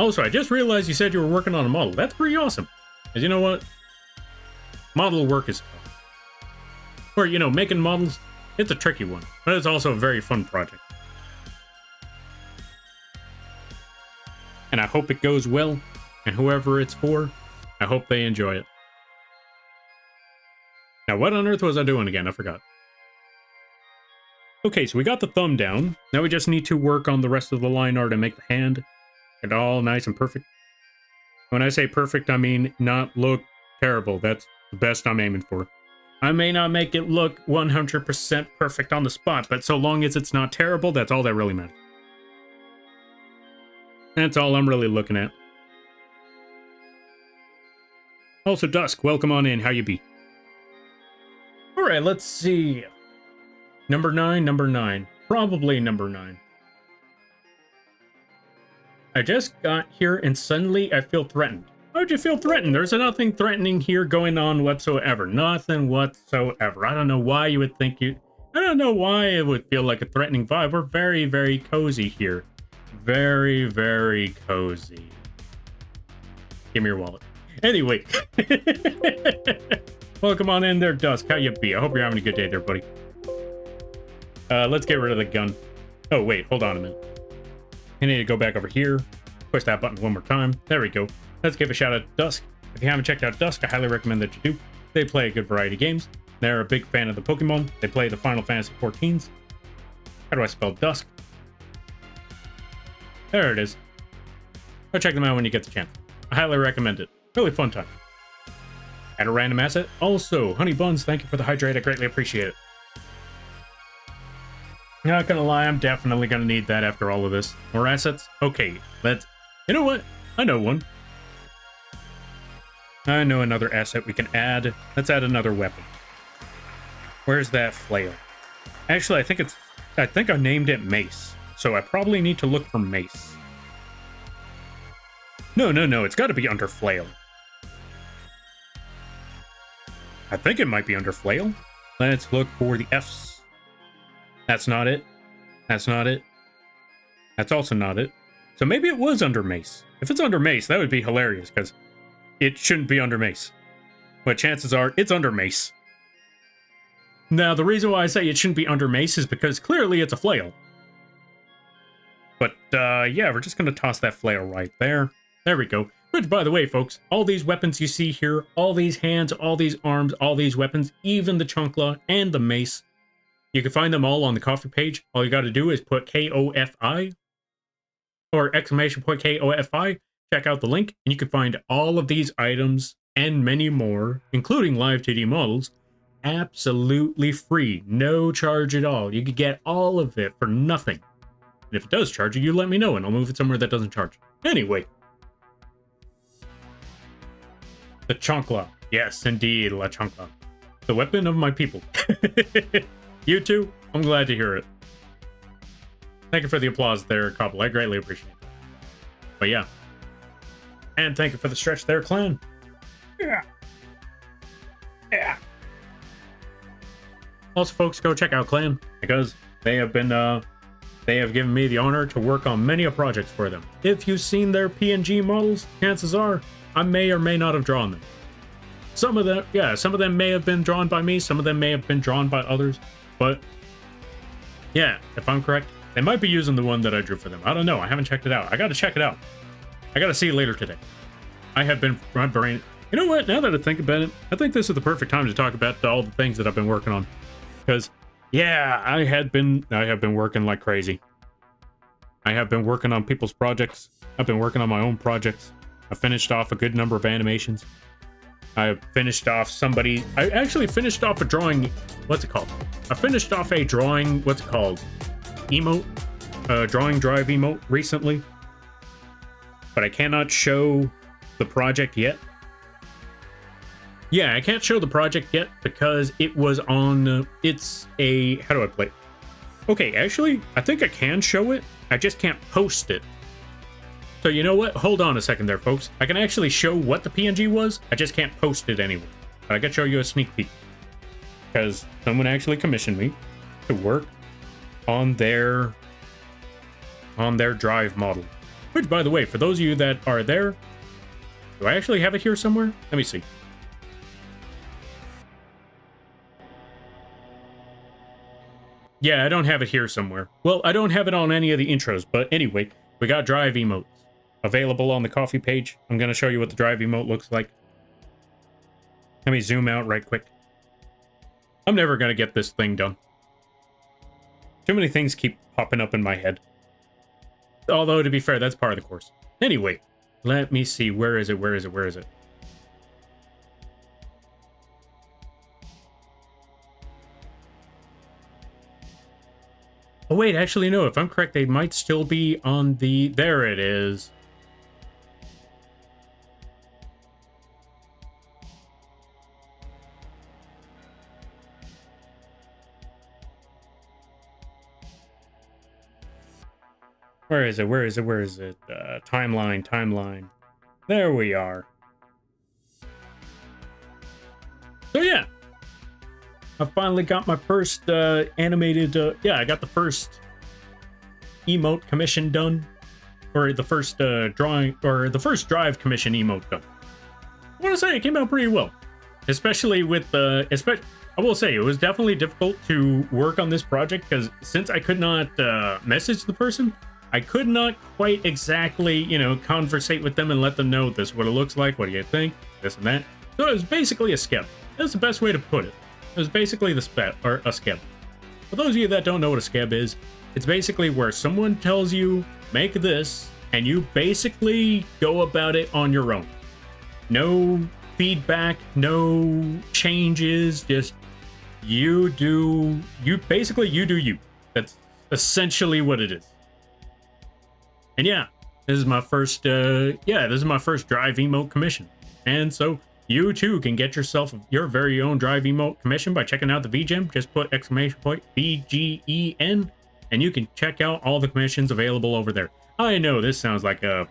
Also, I just realized you said you were working on a model. That's pretty awesome. Because you know what? Model work is fun. Or, you know, making models, it's a tricky one, but it's also a very fun project. And I hope it goes well, and whoever it's for, I hope they enjoy it. Now, what on earth was I doing again? I forgot. Okay, so we got the thumb down. Now we just need to work on the rest of the line art and make the hand. Get all nice and perfect. When I say perfect, I mean not look terrible. That's the best I'm aiming for. I may not make it look 100% perfect on the spot, but so long as it's not terrible, that's all that really matters. That's all I'm really looking at. Also, Dusk, welcome on in. How you be? All right, let's see. Number 9. Probably number 9. I just got here and suddenly I feel threatened. Why'd you feel threatened? There's nothing threatening here going on whatsoever. Nothing whatsoever. I don't know why you would think you... I don't know why it would feel like a threatening vibe. We're very, very cozy here. Very, very cozy. Give me your wallet. Anyway. Welcome on in there, Dusk. How you be? I hope you're having a good day there, buddy. Let's get rid of the gun. Oh, wait. Hold on a minute. I need to go back over here. Push that button one more time. There we go. Let's give a shout out to Dusk. If you haven't checked out Dusk, I highly recommend that you do. They play a good variety of games. They're a big fan of the Pokemon. They play the Final Fantasy 14s. How do I spell Dusk? There it is. Go check them out when you get the chance. I highly recommend it. Really fun time. Add a random asset. Also, Honey Buns, thank you for the hydrate. I greatly appreciate it. Not gonna lie, I'm definitely gonna need that after all of this. More assets? Okay, let's... You know what? I know one. I know another asset we can add. Let's add another weapon. Where's that flail? Actually, I think I named it Mace. So I probably need to look for Mace. No, it's gotta be under Flail. I think it might be under Flail. Let's look for the F's. That's not it. That's not it. That's also not it. So maybe it was under Mace. If it's under Mace, that would be hilarious, because it shouldn't be under Mace. But chances are, it's under Mace. Now, the reason why I say it shouldn't be under Mace is because clearly it's a flail. But, yeah, we're just going to toss that flail right there. There we go. Which, by the way, folks, all these weapons you see here, all these hands, all these arms, all these weapons, even the Chunkla and the Mace, you can find them all on the coffee page. All you got to do is put KOFI or exclamation point KOFI. Check out the link, and you can find all of these items and many more, including live 2D models, absolutely free. No charge at all. You can get all of it for nothing. And if it does charge you, let me know, and I'll move it somewhere that doesn't charge. Anyway. The Chunkla. Yes, indeed, La Chunkla. The weapon of my people. You too? I'm glad to hear it. Thank you for the applause there, couple. I greatly appreciate it. But yeah. And thank you for the stretch there, clan. Yeah. Yeah. Also, folks, go check out Clan, because they have given me the honor to work on many projects for them. If you've seen their PNG models, chances are I may or may not have drawn them. Some of them, yeah, some of them may have been drawn by me, some of them may have been drawn by others, but yeah, if I'm correct, they might be using the one that I drew for them. I don't know. I haven't checked it out. I got to check it out. I got to see it later today. I have been, my brain, you know what? Now that I think about it, I think this is the perfect time to talk about all the things that I've been working on. Because, yeah, I have been working like crazy. I have been working on people's projects. I've been working on my own projects. I finished off a good number of animations. I finished off I actually finished off a drawing, what's it called? I finished off a drawing, what's it called? Emote, drawing drive emote recently. But I cannot show the project yet. Yeah, I can't show the project yet because it was on, it's a, how do I play it? Okay, actually, I think I can show it. I just can't post it. So you know what? Hold on a second there, folks. I can actually show what the PNG was. I just can't post it anywhere. But I can show you a sneak peek. Because someone actually commissioned me to work on their drive model. Which, by the way, for those of you that are there, do I actually have it here somewhere? Let me see. Yeah, I don't have it here somewhere. Well, I don't have it on any of the intros, but anyway, we got drive emotes available on the coffee page. I'm going to show you what the drive emote looks like. Let me zoom out right quick. I'm never going to get this thing done. Too many things keep popping up in my head. Although, to be fair, that's part of the course. Anyway, let me see. Where is it? Where is it? Where is it? Oh, wait, actually, no. If I'm correct, they might still be on the... There it is. Where is it? Where is it? Where is it? Timeline. There we are. So, yeah. I finally got my first animated... yeah, I got the first emote commission done. Or the first drawing... Or the first drive commission emote done. I want to say it came out pretty well. Especially with... I will say, it was definitely difficult to work on this project, because since I could not message the person, I could not quite exactly, you know, conversate with them and let them know this is what it looks like, what do you think, this and that. So it was basically a skep. That's the best way to put it. It was basically a skeb. For those of you that don't know what a skeb is, it's basically where someone tells you, make this, and you basically go about it on your own. No feedback, no changes, just you do you. That's essentially what it is. And yeah, this is my first drive emote commission. And so you too can get yourself your very own drive emote commission by checking out the VGem. Just put !VGEN and you can check out all the commissions available over there. I know this sounds like a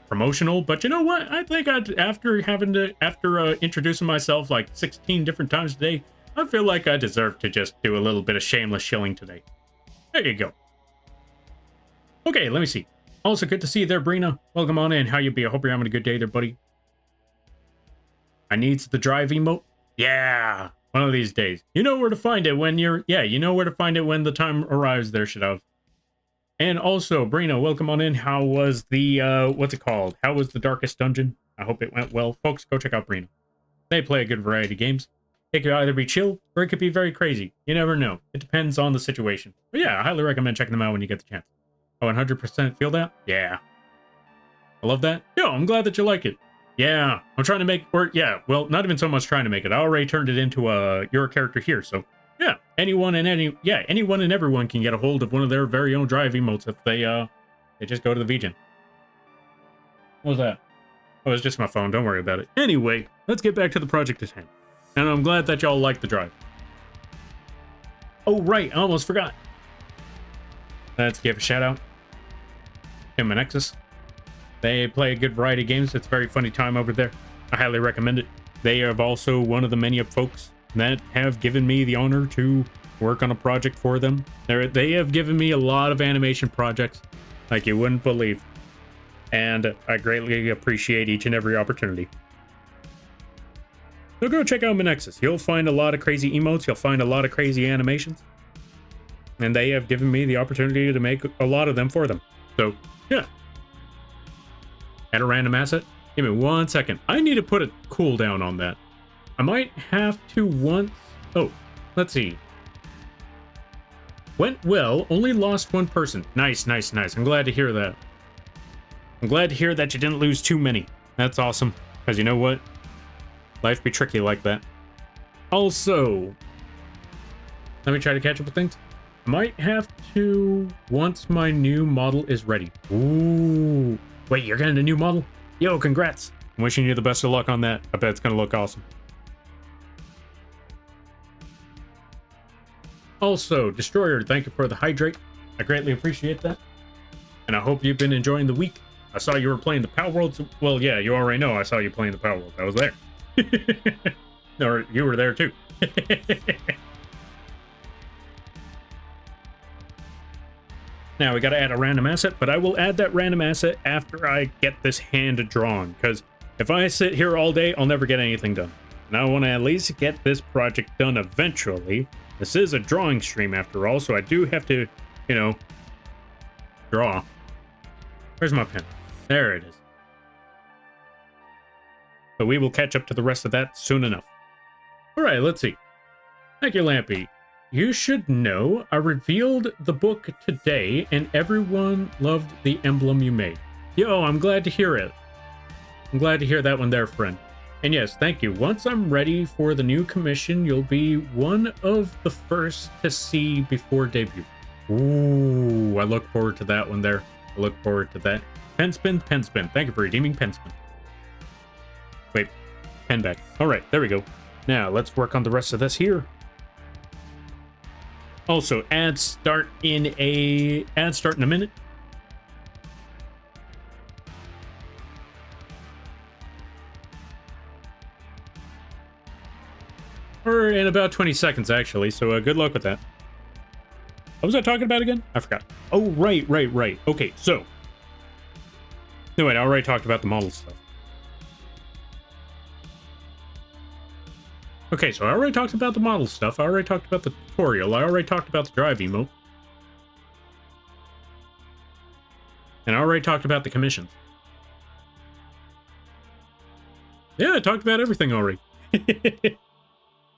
promotional, but you know what? I think after introducing myself like 16 different times today, I feel like I deserve to just do a little bit of shameless shilling today. There you go. Okay, let me see. Also, good to see you there, Brina. Welcome on in. How you be? I hope you're having a good day there, buddy. I needs the drive emote. Yeah, one of these days. You know where to find it when you're... Yeah, you know where to find it when the time arrives there, Shadav. And also, Brina, welcome on in. How was the... what's it called? How was the Darkest Dungeon? I hope it went well. Folks, go check out Brina. They play a good variety of games. It could either be chill, or it could be very crazy. You never know. It depends on the situation. But yeah, I highly recommend checking them out when you get the chance. I 100% feel that? Yeah. I love that. Yo, I'm glad that you like it. Yeah, I'm trying to make, or yeah, well, not even so much trying to make it. I already turned it into your character here, so yeah, anyone and everyone can get a hold of one of their very own drive emotes if they just go to the VGen. What was that? Oh, it's just my phone. Don't worry about it. Anyway, let's get back to the project at hand. And I'm glad that y'all like the drive. Oh, right, I almost forgot. Let's give a shout out. Him and Nexus. They play a good variety of games. It's a very funny time over there. I highly recommend it. They are also one of the many folks that have given me the honor to work on a project for them. They have given me a lot of animation projects like you wouldn't believe. And I greatly appreciate each and every opportunity. So go check out Manexus. You'll find a lot of crazy emotes. You'll find a lot of crazy animations. And they have given me the opportunity to make a lot of them for them. So, yeah. Add a random asset. Give me 1 second. I need to put a cooldown on that. I might have to once... Oh, let's see. Went well, only lost 1 person. Nice, nice, nice. I'm glad to hear that. I'm glad to hear that you didn't lose too many. That's awesome. Because you know what? Life be tricky like that. Also, let me try to catch up with things. Might have to once my new model is ready. Ooh. Wait, you're getting a new model? Yo, congrats. I'm wishing you the best of luck on that. I bet it's going to look awesome. Also, Destroyer, thank you for the hydrate. I greatly appreciate that. And I hope you've been enjoying the week. I saw you were playing the Power Worlds. Well, yeah, you already know I saw you playing the Power Worlds. I was there. Or you were there too. Now we got to add a random asset, but I will add that random asset after I get this hand drawn, because if I sit here all day, I'll never get anything done. And I want to at least get this project done eventually. This is a drawing stream after all, so I do have to, you know, draw. Where's my pen? There it is. But we will catch up to the rest of that soon enough. All right, let's see. Thank you, Lampy. You should know I revealed the book today, and everyone loved the emblem you made. Yo, I'm glad to hear it. I'm glad to hear that one there, friend. And yes, thank you. Once I'm ready for the new commission, you'll be one of the first to see before debut. Ooh, I look forward to that one there. I look forward to that. Penspin, Penspin. Thank you for redeeming Penspin. Wait, pen back. All right, there we go. Now, let's work on the rest of this here. Also, ads start in a minute. Or in about 20 seconds, actually, so good luck with that. What was I talking about again? I forgot. Oh, right. Okay, so. No, wait, I already talked about the model stuff. Okay, so I already talked about the model stuff. I already talked about the tutorial. I already talked about the drive emote. And I already talked about the commissions. Yeah, I talked about everything already.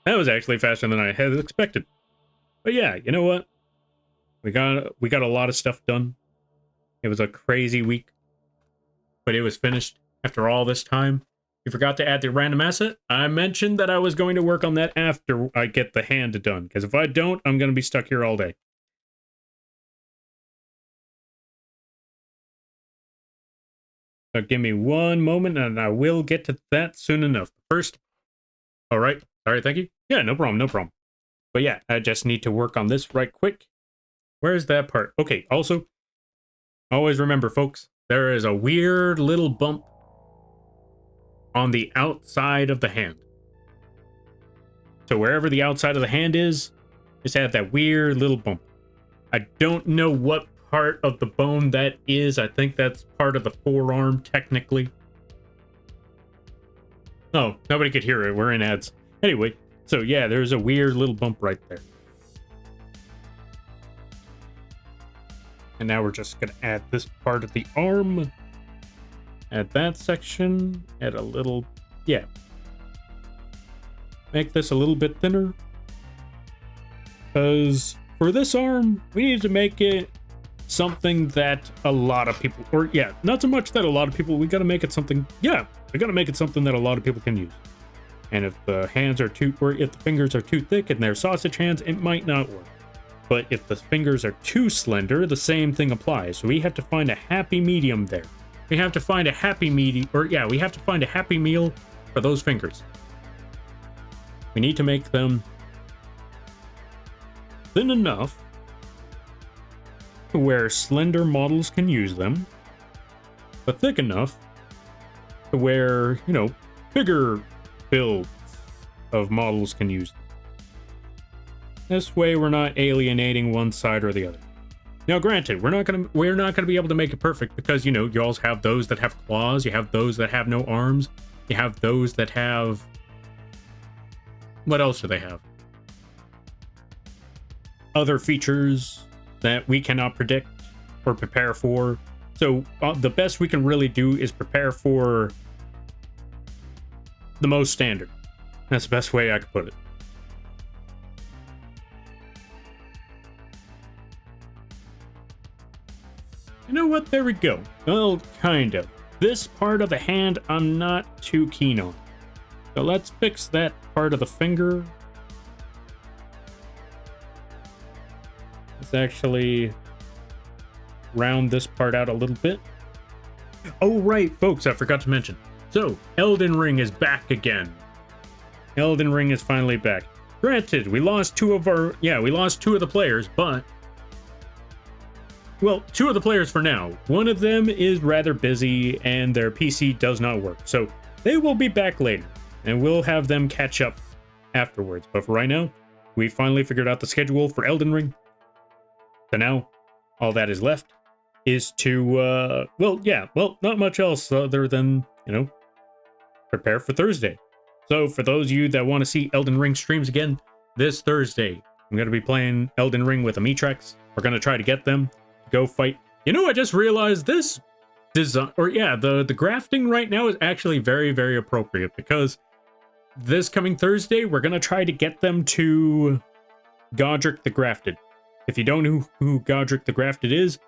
That was actually faster than I had expected. But yeah, you know what? We got a lot of stuff done. It was a crazy week. But it was finished after all this time. You forgot to add the random asset? I mentioned that I was going to work on that after I get the hand done. Because if I don't, I'm going to be stuck here all day. So give me one moment and I will get to that soon enough. First, all right, thank you. Yeah, no problem. But yeah, I just need to work on this right quick. Where's that part? Okay, also, always remember, folks, there is a weird little bump on the outside of the hand. So wherever the outside of the hand is, just add that weird little bump. I don't know what part of the bone that is. I think that's part of the forearm, technically. Oh, nobody could hear it. We're in ads. Anyway, so yeah, there's a weird little bump right there. And now we're just going to add this part of the arm. Add that section. Add a little... Yeah. Make this a little bit thinner. Because for this arm, we need to make it something that a lot of people... Or, yeah, not so much that a lot of people... We got to make it something... Yeah, we got to make it something that a lot of people can use. And if the hands are too... Or if the fingers are too thick and they're sausage hands, it might not work. But if the fingers are too slender, the same thing applies. So we have to find a happy medium there. We have to find a happy medium, or yeah, we have to find a happy meal for those fingers. We need to make them thin enough to where slender models can use them, but thick enough to where, you know, bigger builds of models can use them. This way we're not alienating one side or the other. Now, granted, we're not gonna be able to make it perfect because, you know, you also have those that have claws, you have those that have no arms, you have those that have What else do they have? Other features that we cannot predict or prepare for. So the best we can really do is prepare for the most standard. That's the best way I could put it. You know what? There we go. Well, kind of. This part of the hand I'm not too keen on. So let's fix that part of the finger. Let's actually round this part out a little bit. Oh, right, folks, I forgot to mention. So, Elden Ring is back again. Elden Ring is finally back. Granted, we lost two of the players, but... Well, two of the players for now. One of them is rather busy, and their PC does not work. So, they will be back later, and we'll have them catch up afterwards. But for right now, we finally figured out the schedule for Elden Ring. So now, all that is left is to, not much else other than, prepare for Thursday. So for those of you that want to see Elden Ring streams again, this Thursday, I'm going to be playing Elden Ring with Amitrex. We're going to try to get them to go fight. I just realized this design, the grafting right now is actually very, very appropriate because this coming Thursday, we're going to try to get them to Godric the Grafted. If you don't know who Godric the Grafted is,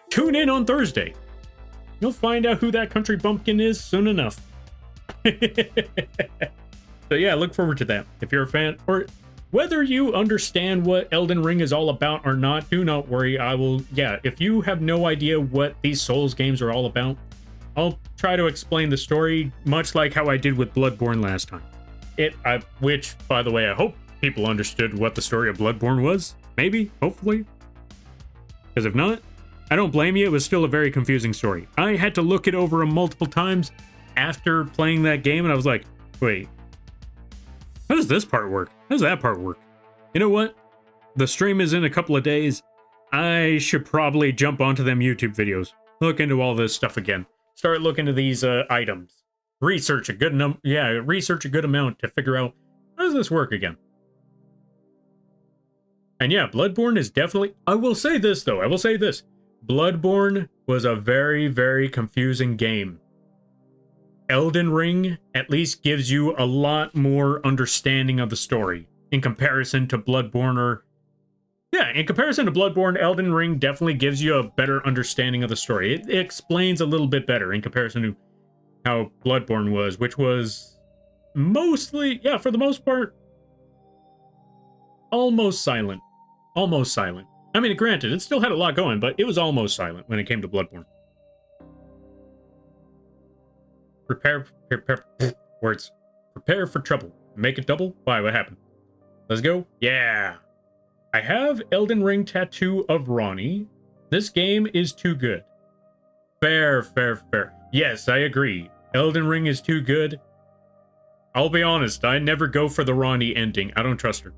tune in on Thursday. You'll find out who that country bumpkin is soon enough. So yeah, look forward to that. If you're a fan, or whether you understand what Elden Ring is all about or not, do not worry. If you have no idea what these Souls games are all about, I'll try to explain the story, much like how I did with Bloodborne last time. Which, by the way, I hope people understood what the story of Bloodborne was. Maybe, hopefully. Because if not, I don't blame you. It was still a very confusing story. I had to look it over multiple times after playing that game, and I was like, wait, how does this part work? How does that part work? You know what? The stream is in a couple of days. I should probably jump onto them YouTube videos. Look into all this stuff again. Start looking at these items. Research a good amount to figure out, how does this work again? And yeah, Bloodborne is definitely... I will say this, though. Bloodborne was a very, very confusing game. Elden Ring at least gives you a lot more understanding of the story in comparison to Bloodborne. In comparison to Bloodborne, Elden Ring definitely gives you a better understanding of the story. It explains a little bit better in comparison to how Bloodborne was, which was mostly, for the most part, almost silent. Almost silent. I mean, granted, it still had a lot going, but it was almost silent when it came to Bloodborne. Prepare for trouble. Make it double? Why, what happened? Let's go. Yeah. I have Elden Ring tattoo of Ronnie. This game is too good. Fair. Yes, I agree. Elden Ring is too good. I'll be honest, I never go for the Ronnie ending. I don't trust her.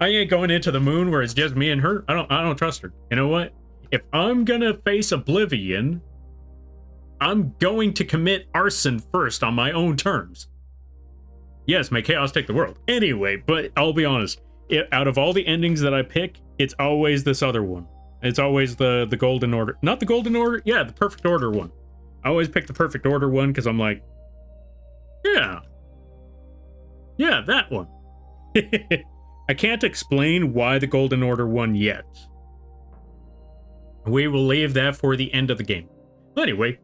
I ain't going into the moon where it's just me and her. I don't trust her. You know what? If I'm gonna face Oblivion, I'm going to commit arson first on my own terms. Yes, may chaos take the world. Anyway, but I'll be honest. Out of all the endings that I pick, it's always this other one. It's always the Golden Order. Not the Golden Order. Yeah, the Perfect Order one. I always pick the Perfect Order one because I'm like, yeah, that one. I can't explain why the Golden Order won yet. We will leave that for the end of the game. Anyway,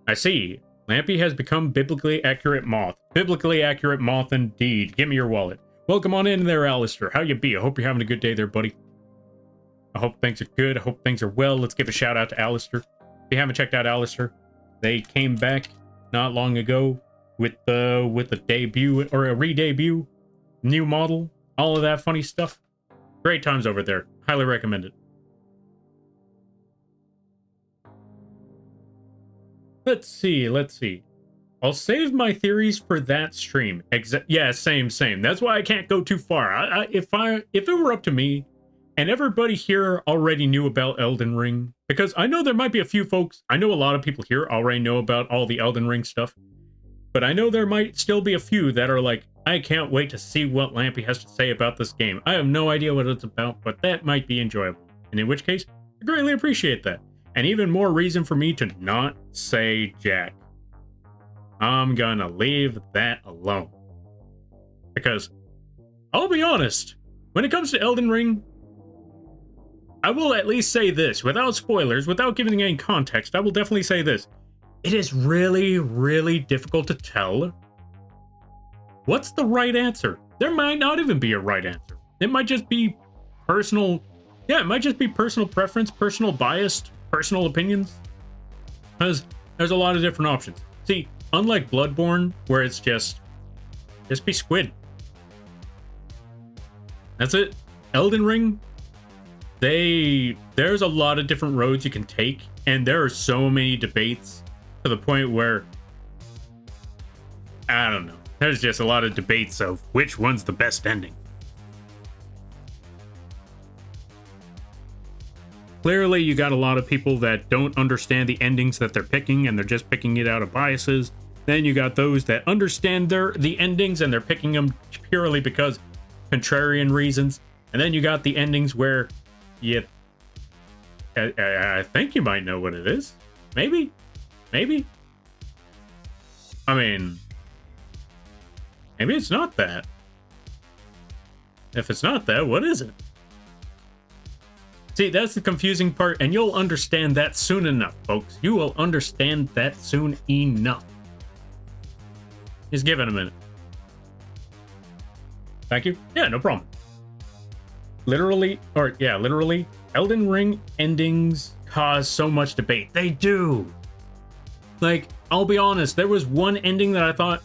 I see. Lampy has become biblically accurate Moth. Biblically accurate Moth indeed. Give me your wallet. Welcome on in there, Alistair. How you be? I hope you're having a good day there, buddy. I hope things are good. I hope things are well. Let's give a shout out to Alistair. If you haven't checked out Alistair, they came back not long ago with a debut or a re-debut, new model, all of that funny stuff. Great times over there. Highly recommend it. Let's see. I'll save my theories for that stream. Yeah, same. That's why I can't go too far. If it were up to me, and everybody here already knew about Elden Ring, because I know there might be a few folks, I know a lot of people here already know about all the Elden Ring stuff. But I know there might still be a few that are like, I can't wait to see what Lampy has to say about this game. I have no idea what it's about, but that might be enjoyable. And in which case, I greatly appreciate that. And even more reason for me to not say Jack. I'm gonna leave that alone. Because, I'll be honest, when it comes to Elden Ring, I will at least say this, without spoilers, without giving any context, I will definitely say this. It is really, really difficult to tell what's the right answer. There might not even be a right answer. It might just be personal, it might just be personal preference, personal bias, personal opinions. Because there's a lot of different options. See, unlike Bloodborne, where it's just be squid. That's it. Elden Ring, there's a lot of different roads you can take, and there are so many debates to the point where, I don't know, there's just a lot of debates of which one's the best ending. Clearly, you got a lot of people that don't understand the endings that they're picking, and they're just picking it out of biases. Then you got those that understand the endings, and they're picking them purely because contrarian reasons. And then you got the endings where I think you might know what it is. Maybe. I mean, maybe it's not that. If it's not that, what is it? See, that's the confusing part, and you'll understand that soon enough, folks. You will understand that soon enough. Just give it a minute. Thank you. Yeah, no problem. Literally, Elden Ring endings cause so much debate. They do. Like, I'll be honest, there was one ending that I thought,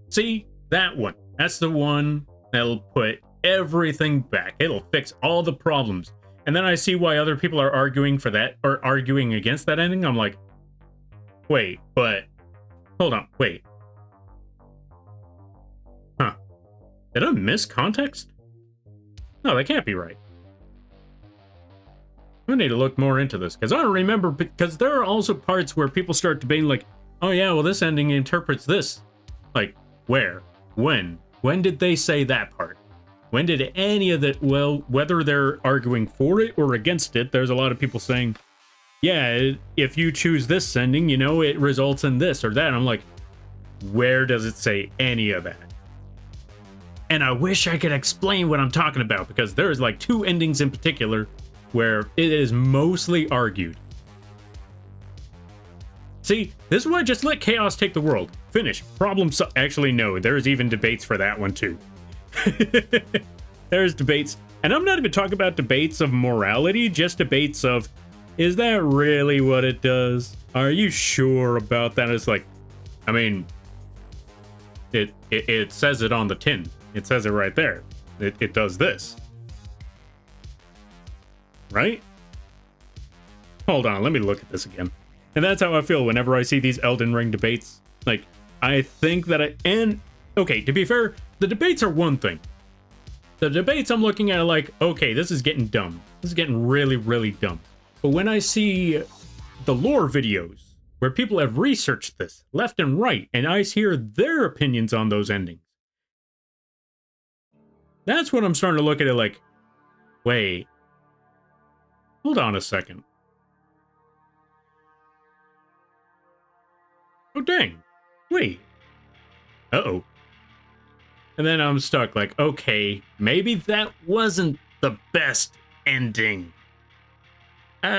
see, that one. That's the one that'll put everything back. It'll fix all the problems. And then I see why other people are arguing for that, or arguing against that ending. I'm like, wait, but, hold on, wait. Huh. Did I miss context? No, that can't be right. I need to look more into this, because I don't remember, because there are also parts where people start debating like, oh yeah, well this ending interprets this. Like, where? When? When did they say that part? When did any of that, well, whether they're arguing for it or against it, there's a lot of people saying, yeah, if you choose this ending, you know, it results in this or that. And I'm like, where does it say any of that? And I wish I could explain what I'm talking about, because there's like two endings in particular where it is mostly argued. See, this is why just let chaos take the world. Finish. Problem actually, no, there's even debates for that one too. There's debates, and I'm not even talking about debates of morality, just debates of, is that really what it does? Are you sure about that? It's like, I mean, it says it on the tin. It says it right there. It does this. Right? Hold on, let me look at this again. And that's how I feel whenever I see these Elden Ring debates. Like, I think that okay, to be fair, the debates are one thing. The debates I'm looking at are like, okay, this is getting dumb. This is getting really, really dumb. But when I see the lore videos where people have researched this left and right, and I hear their opinions on those endings, that's when I'm starting to look at it like, wait, hold on a second. Oh, dang. Wait. Uh-oh. And then I'm stuck like, okay, maybe that wasn't the best ending. You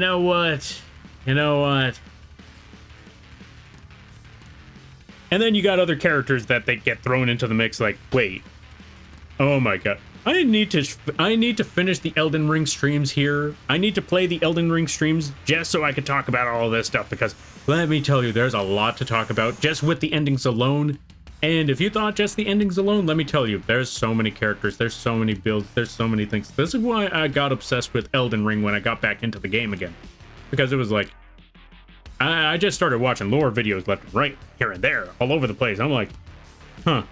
know what? And then you got other characters that they get thrown into the mix like, wait. Oh my god. I need to finish the Elden Ring streams here. I need to play the Elden Ring streams just so I can talk about all of this stuff, because let me tell you, there's a lot to talk about just with the endings alone. And if you thought just the endings alone, let me tell you, there's so many characters, there's so many builds, there's so many things. This is why I got obsessed with Elden Ring when I got back into the game again. Because it was like, I just started watching lore videos left and right, here and there, all over the place. I'm like, huh.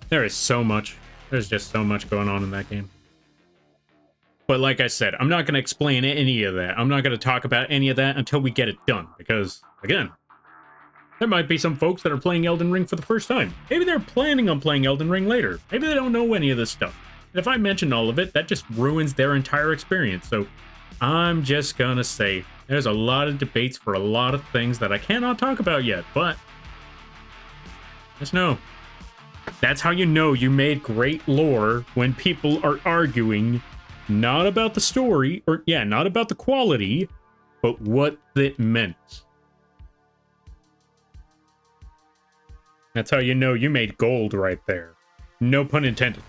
There is so much. There's just so much going on in that game. But like I said, I'm not going to explain any of that. I'm not going to talk about any of that until we get it done. Because, again, there might be some folks that are playing Elden Ring for the first time. Maybe they're planning on playing Elden Ring later. Maybe they don't know any of this stuff. And if I mention all of it, that just ruins their entire experience. So I'm just going to say there's a lot of debates for a lot of things that I cannot talk about yet. But just know, that's how you know you made great lore when people are arguing not about the story, or yeah, not about the quality, but what it meant. That's how you know you made gold right there. No pun intended.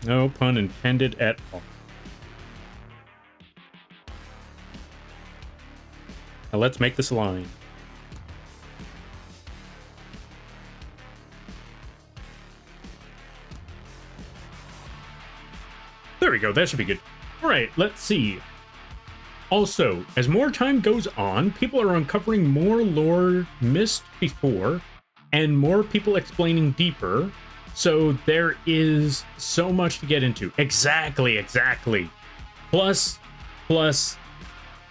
No pun intended at all. Now let's make this line. There we go, that should be good. All right, let's see. Also, as more time goes on, people are uncovering more lore missed before, and more people explaining deeper, so there is so much to get into. Exactly. Plus,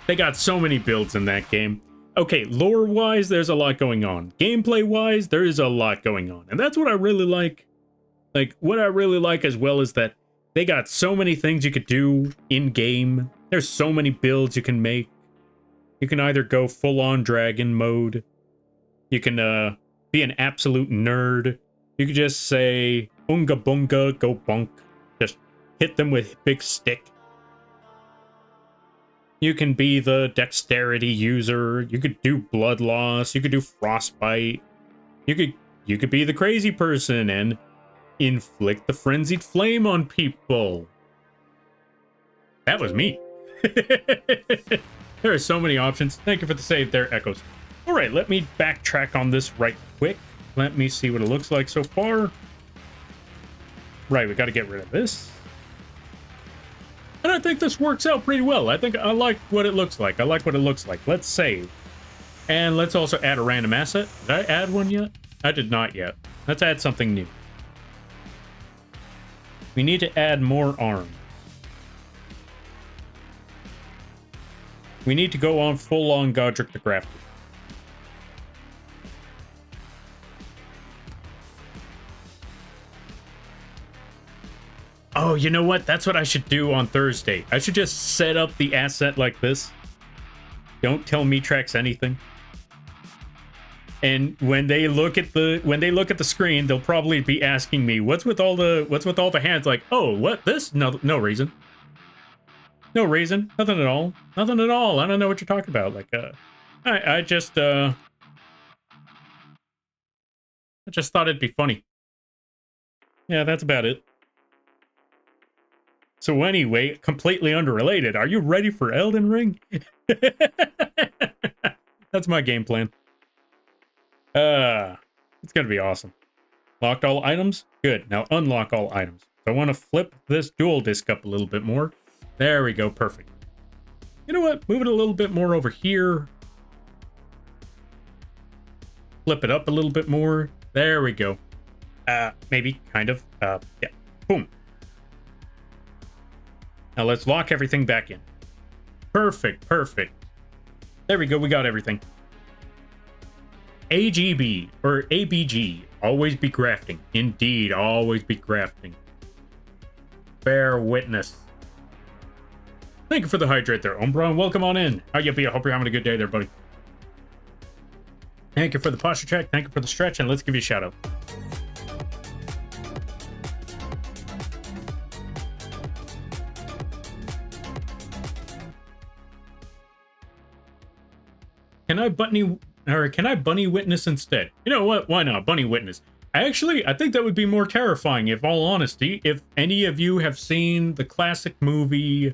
they got so many builds in that game. Okay, lore-wise, there's a lot going on. Gameplay-wise, there is a lot going on. And that's what I really like. Like, what I really like as well is that they got so many things you could do in-game. There's so many builds you can make. You can either go full-on dragon mode. You can be an absolute nerd. You could just say, Unga Bunga, go bunk. Just hit them with big stick. You can be the dexterity user. You could do blood loss. You could do frostbite. You could be the crazy person and inflict the frenzied flame on people. That was me. There are so many options. Thank you for the save there, Echoes. All right, let me backtrack on this right quick. Let me see what it looks like so far. Right, we got to get rid of this. And I think this works out pretty well. I think I like what it looks like. Let's save. And let's also add a random asset. Did I add one yet? I did not yet. Let's add something new. We need to add more arms. We need to go on full-on Godric the Grafted. Oh, you know what? That's what I should do on Thursday. I should just set up the asset like this. Don't tell Mitrax anything. And when they look at the screen, they'll probably be asking me, "What's with all the hands?" Like, "Oh, what? This? No reason. No reason. Nothing at all. Nothing at all. I don't know what you're talking about." Like, I just thought it'd be funny. Yeah, that's about it. So anyway, completely unrelated. Are you ready for Elden Ring? That's my game plan. It's gonna be awesome. Locked all items? Good. Now unlock all items. So I want to flip this dual disc up a little bit more. There we go. Perfect. You know what? Move it a little bit more over here. Flip it up a little bit more. There we go. Maybe, kind of. Yeah. Boom. Now let's lock everything back in. Perfect. There we go. We got everything. AGB, or ABG, always be grafting. Indeed, always be grafting. Bear witness. Thank you for the hydrate there, Umbra, and welcome on in. How you be? I hope you're having a good day there, buddy. Thank you for the posture check. Thank you for the stretch, and let's give you a shout out. Can I bunny witness instead? You know what? Why not? Bunny witness. I think that would be more terrifying, if all honesty. If any of you have seen the classic movie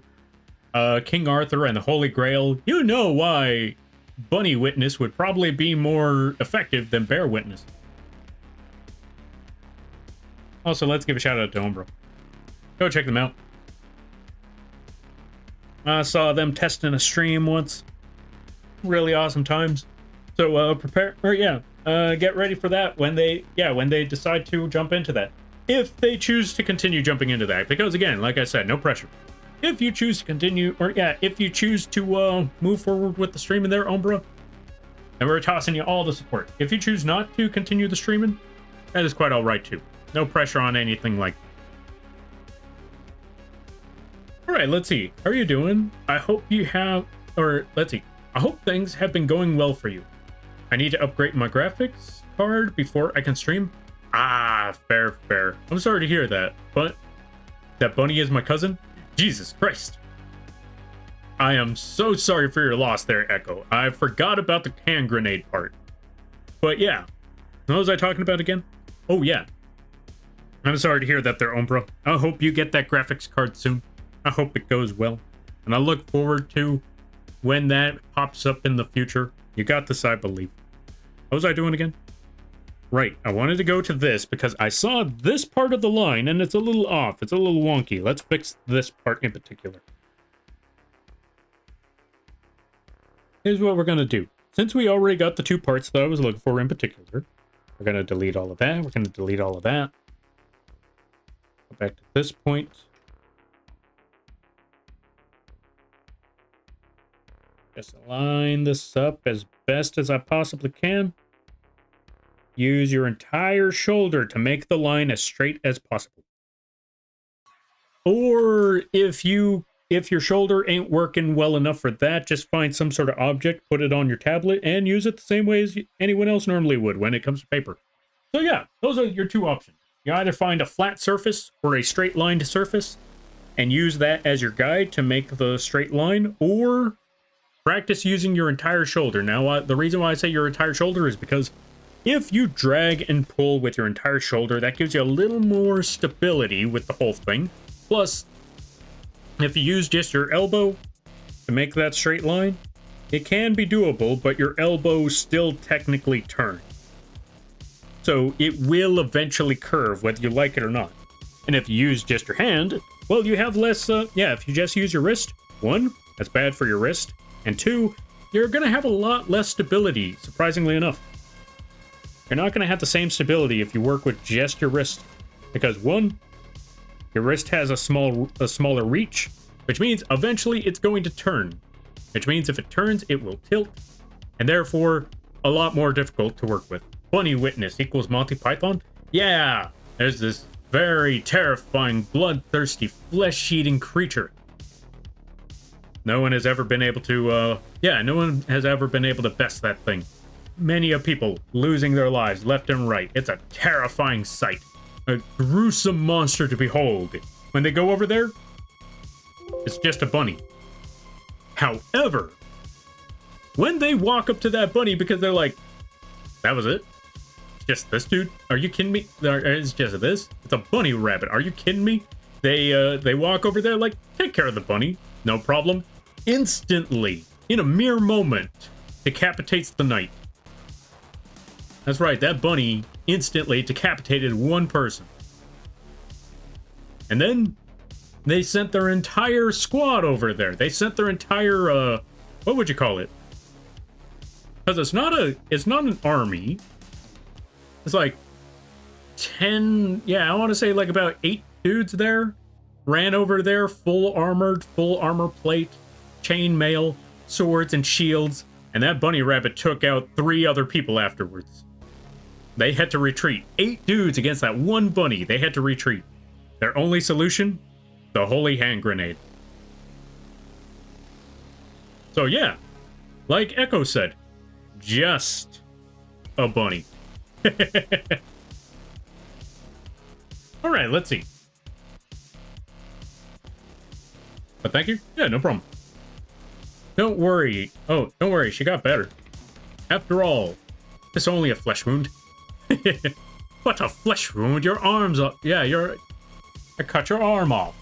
King Arthur and the Holy Grail, you know why bunny witness would probably be more effective than bear witness. Also, let's give a shout out to Umbra. Go check them out. I saw them testing a stream once. Really awesome times. So get ready for that when they decide to jump into that. If they choose to continue jumping into that, because again, like I said, no pressure. If you choose to continue, or if you choose to move forward with the streaming there, Umbra, and we're tossing you all the support. If you choose not to continue the streaming, that is quite all right too. No pressure on anything like that. All right, let's see. How are you doing? I hope you have, or let's see. I hope things have been going well for you. I need to upgrade my graphics card before I can stream. Ah, fair. I'm sorry to hear that, but that bunny is my cousin? Jesus Christ. I am so sorry for your loss there, Echo. I forgot about the hand grenade part. But yeah, what was I talking about again? Oh yeah. I'm sorry to hear that there, Umbra. I hope you get that graphics card soon. I hope it goes well. And I look forward to when that pops up in the future. You got this, I believe. What was I doing again? Right, I wanted to go to this because I saw this part of the line and it's a little off. It's a little wonky. Let's fix this part in particular. Here's what we're going to do. Since we already got the 2 parts that I was looking for in particular, we're going to delete all of that. We're going to delete all of that. Go back to this point. Just line this up as best as I possibly can. Use your entire shoulder to make the line as straight as possible. Or if your shoulder ain't working well enough for that, just find some sort of object, put it on your tablet, and use it the same way as anyone else normally would when it comes to paper. So yeah, those are your 2 options. You either find a flat surface or a straight lined surface and use that as your guide to make the straight line, or practice using your entire shoulder. Now, the reason why I say your entire shoulder is because if you drag and pull with your entire shoulder, that gives you a little more stability with the whole thing. Plus, if you use just your elbow to make that straight line, it can be doable, but your elbow still technically turns. So it will eventually curve, whether you like it or not. And if you use just your hand, well, you have less, if you just use your wrist, 1, that's bad for your wrist, and 2, you're going to have a lot less stability, surprisingly enough. You're not going to have the same stability if you work with just your wrist, because 1, your wrist has a smaller reach, which means eventually it's going to turn, which means if it turns, it will tilt, and therefore a lot more difficult to work with. Bunny witness equals Monty Python? Yeah, there's this very terrifying, bloodthirsty, flesh-eating creature. No one has ever been able to, no one has ever been able to best that thing. Many of people losing their lives left and right. It's a terrifying sight. A gruesome monster to behold. When they go over there, it's just a bunny. However, when they walk up to that bunny because they're like, that was it? Just this dude? Are you kidding me? It's just this? It's a bunny rabbit. Are you kidding me? They walk over there like, take care of the bunny. No problem. Instantly, in a mere moment, decapitates the knight. That's right, that bunny instantly decapitated 1 person. And then they sent their entire squad over there. They sent their entire, what would you call it? Because it's not an army. It's like 10, I want to say like about 8 dudes there. Ran over there, full armored, full armor plate, chainmail, swords and shields. And that bunny rabbit took out 3 other people afterwards. They had to retreat. 8 dudes against that 1 bunny. They had to retreat. Their only solution? The holy hand grenade. So yeah, like Echo said, just a bunny. Alright, let's see. But thank you. Yeah, no problem. Don't worry. Oh, don't worry. She got better. After all, it's only a flesh wound. What a flesh wound. Your arm's up. Yeah, I cut your arm off.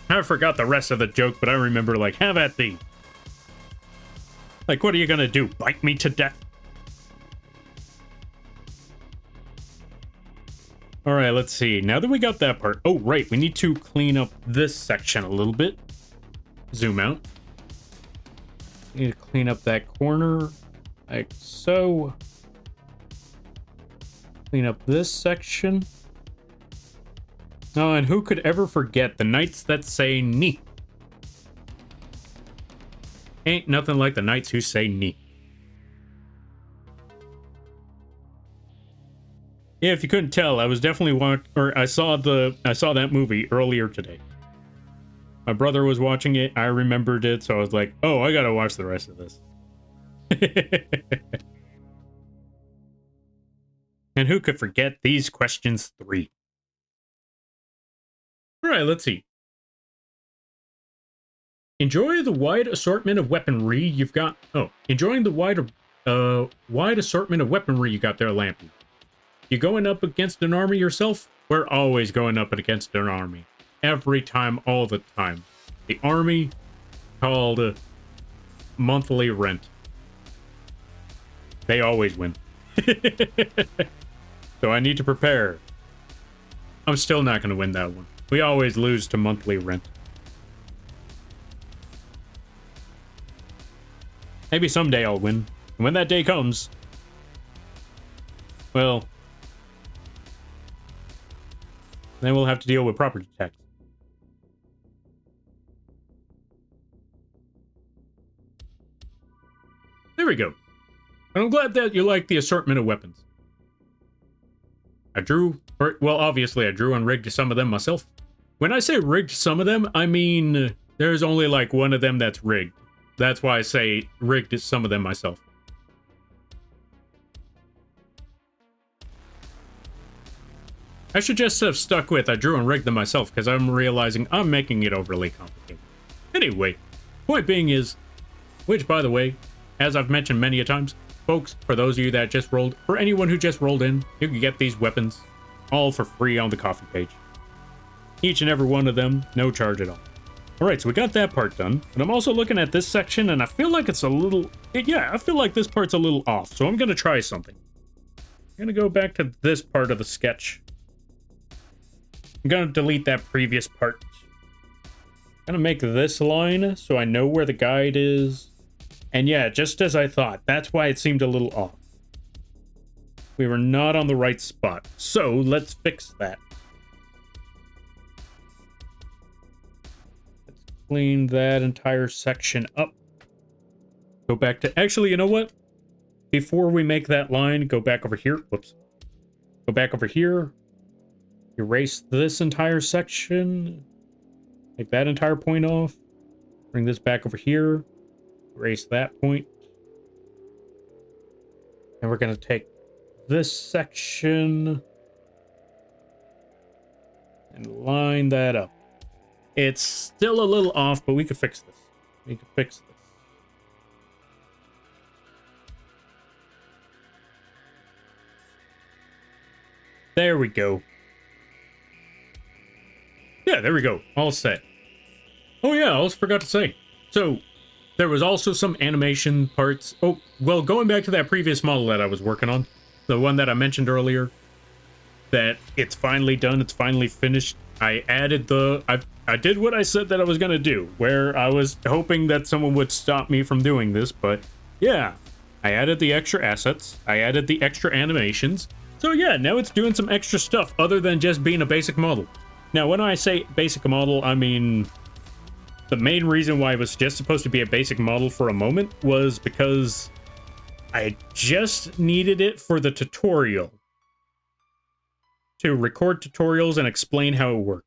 I forgot the rest of the joke, but I remember, like, have at thee. Like, what are you gonna do? Bite me to death? Alright, let's see. Now that we got that part... Oh, right. We need to clean up this section a little bit. Zoom out. Need to clean up that corner. Like so. Clean up this section. Oh, and who could ever forget the nights that say "nee"? Ain't nothing like the nights who say "nee." Yeah, if you couldn't tell, I was definitely I saw that movie earlier today. My brother was watching it. I remembered it, so I was like, "Oh, I gotta watch the rest of this." And who could forget these questions 3? All right, let's see. Enjoy the wide assortment of weaponry you've got. Oh, enjoying the wide assortment of weaponry you got there, Lampy. You going up against an army yourself? We're always going up against an army. Every time, all the time. The army called monthly rent. They always win. So I need to prepare. I'm still not going to win that one. We always lose to monthly rent. Maybe someday I'll win. And when that day comes, well, then we'll have to deal with property tax. There we go. And I'm glad that you like the assortment of weapons. Obviously I drew and rigged some of them myself. When I say rigged some of them, I mean there's only like one of them that's rigged. That's why I say rigged some of them myself. I should just have stuck with I drew and rigged them myself, because I'm realizing I'm making it overly complicated. Anyway, point being is, which by the way, as I've mentioned many a times, folks, for those of you that just rolled, for anyone who just rolled in, you can get these weapons all for free on the coffee page. Each and every one of them, no charge at all. Alright, so we got that part done, but I'm also looking at this section and I feel like it's a little, I feel like this part's a little off, so I'm going to try something. I'm going to go back to this part of the sketch. I'm going to delete that previous part. I'm going to make this line so I know where the guide is. And yeah, just as I thought, that's why it seemed a little off. We were not on the right spot, so let's fix that. Let's clean that entire section up. Go back to, actually, you know what? Before we make that line, go back over here. Whoops. Go back over here. Erase this entire section. Take that entire point off. Bring this back over here. Erase that point. And we're going to take this section and line that up. It's still a little off, but we could fix this. We could fix this. There we go. Yeah, there we go. All set. Oh yeah, I almost forgot to say. So, there was also some animation parts. Oh, well, going back to that previous model that I was working on, the one that I mentioned earlier, that it's finally done, it's finally finished. I added I did what I said that I was going to do, where I was hoping that someone would stop me from doing this, but yeah, I added the extra assets, I added the extra animations, so yeah, now it's doing some extra stuff other than just being a basic model. Now, when I say basic model, I mean the main reason why it was just supposed to be a basic model for a moment was because I just needed it for the tutorial. To record tutorials and explain how it works.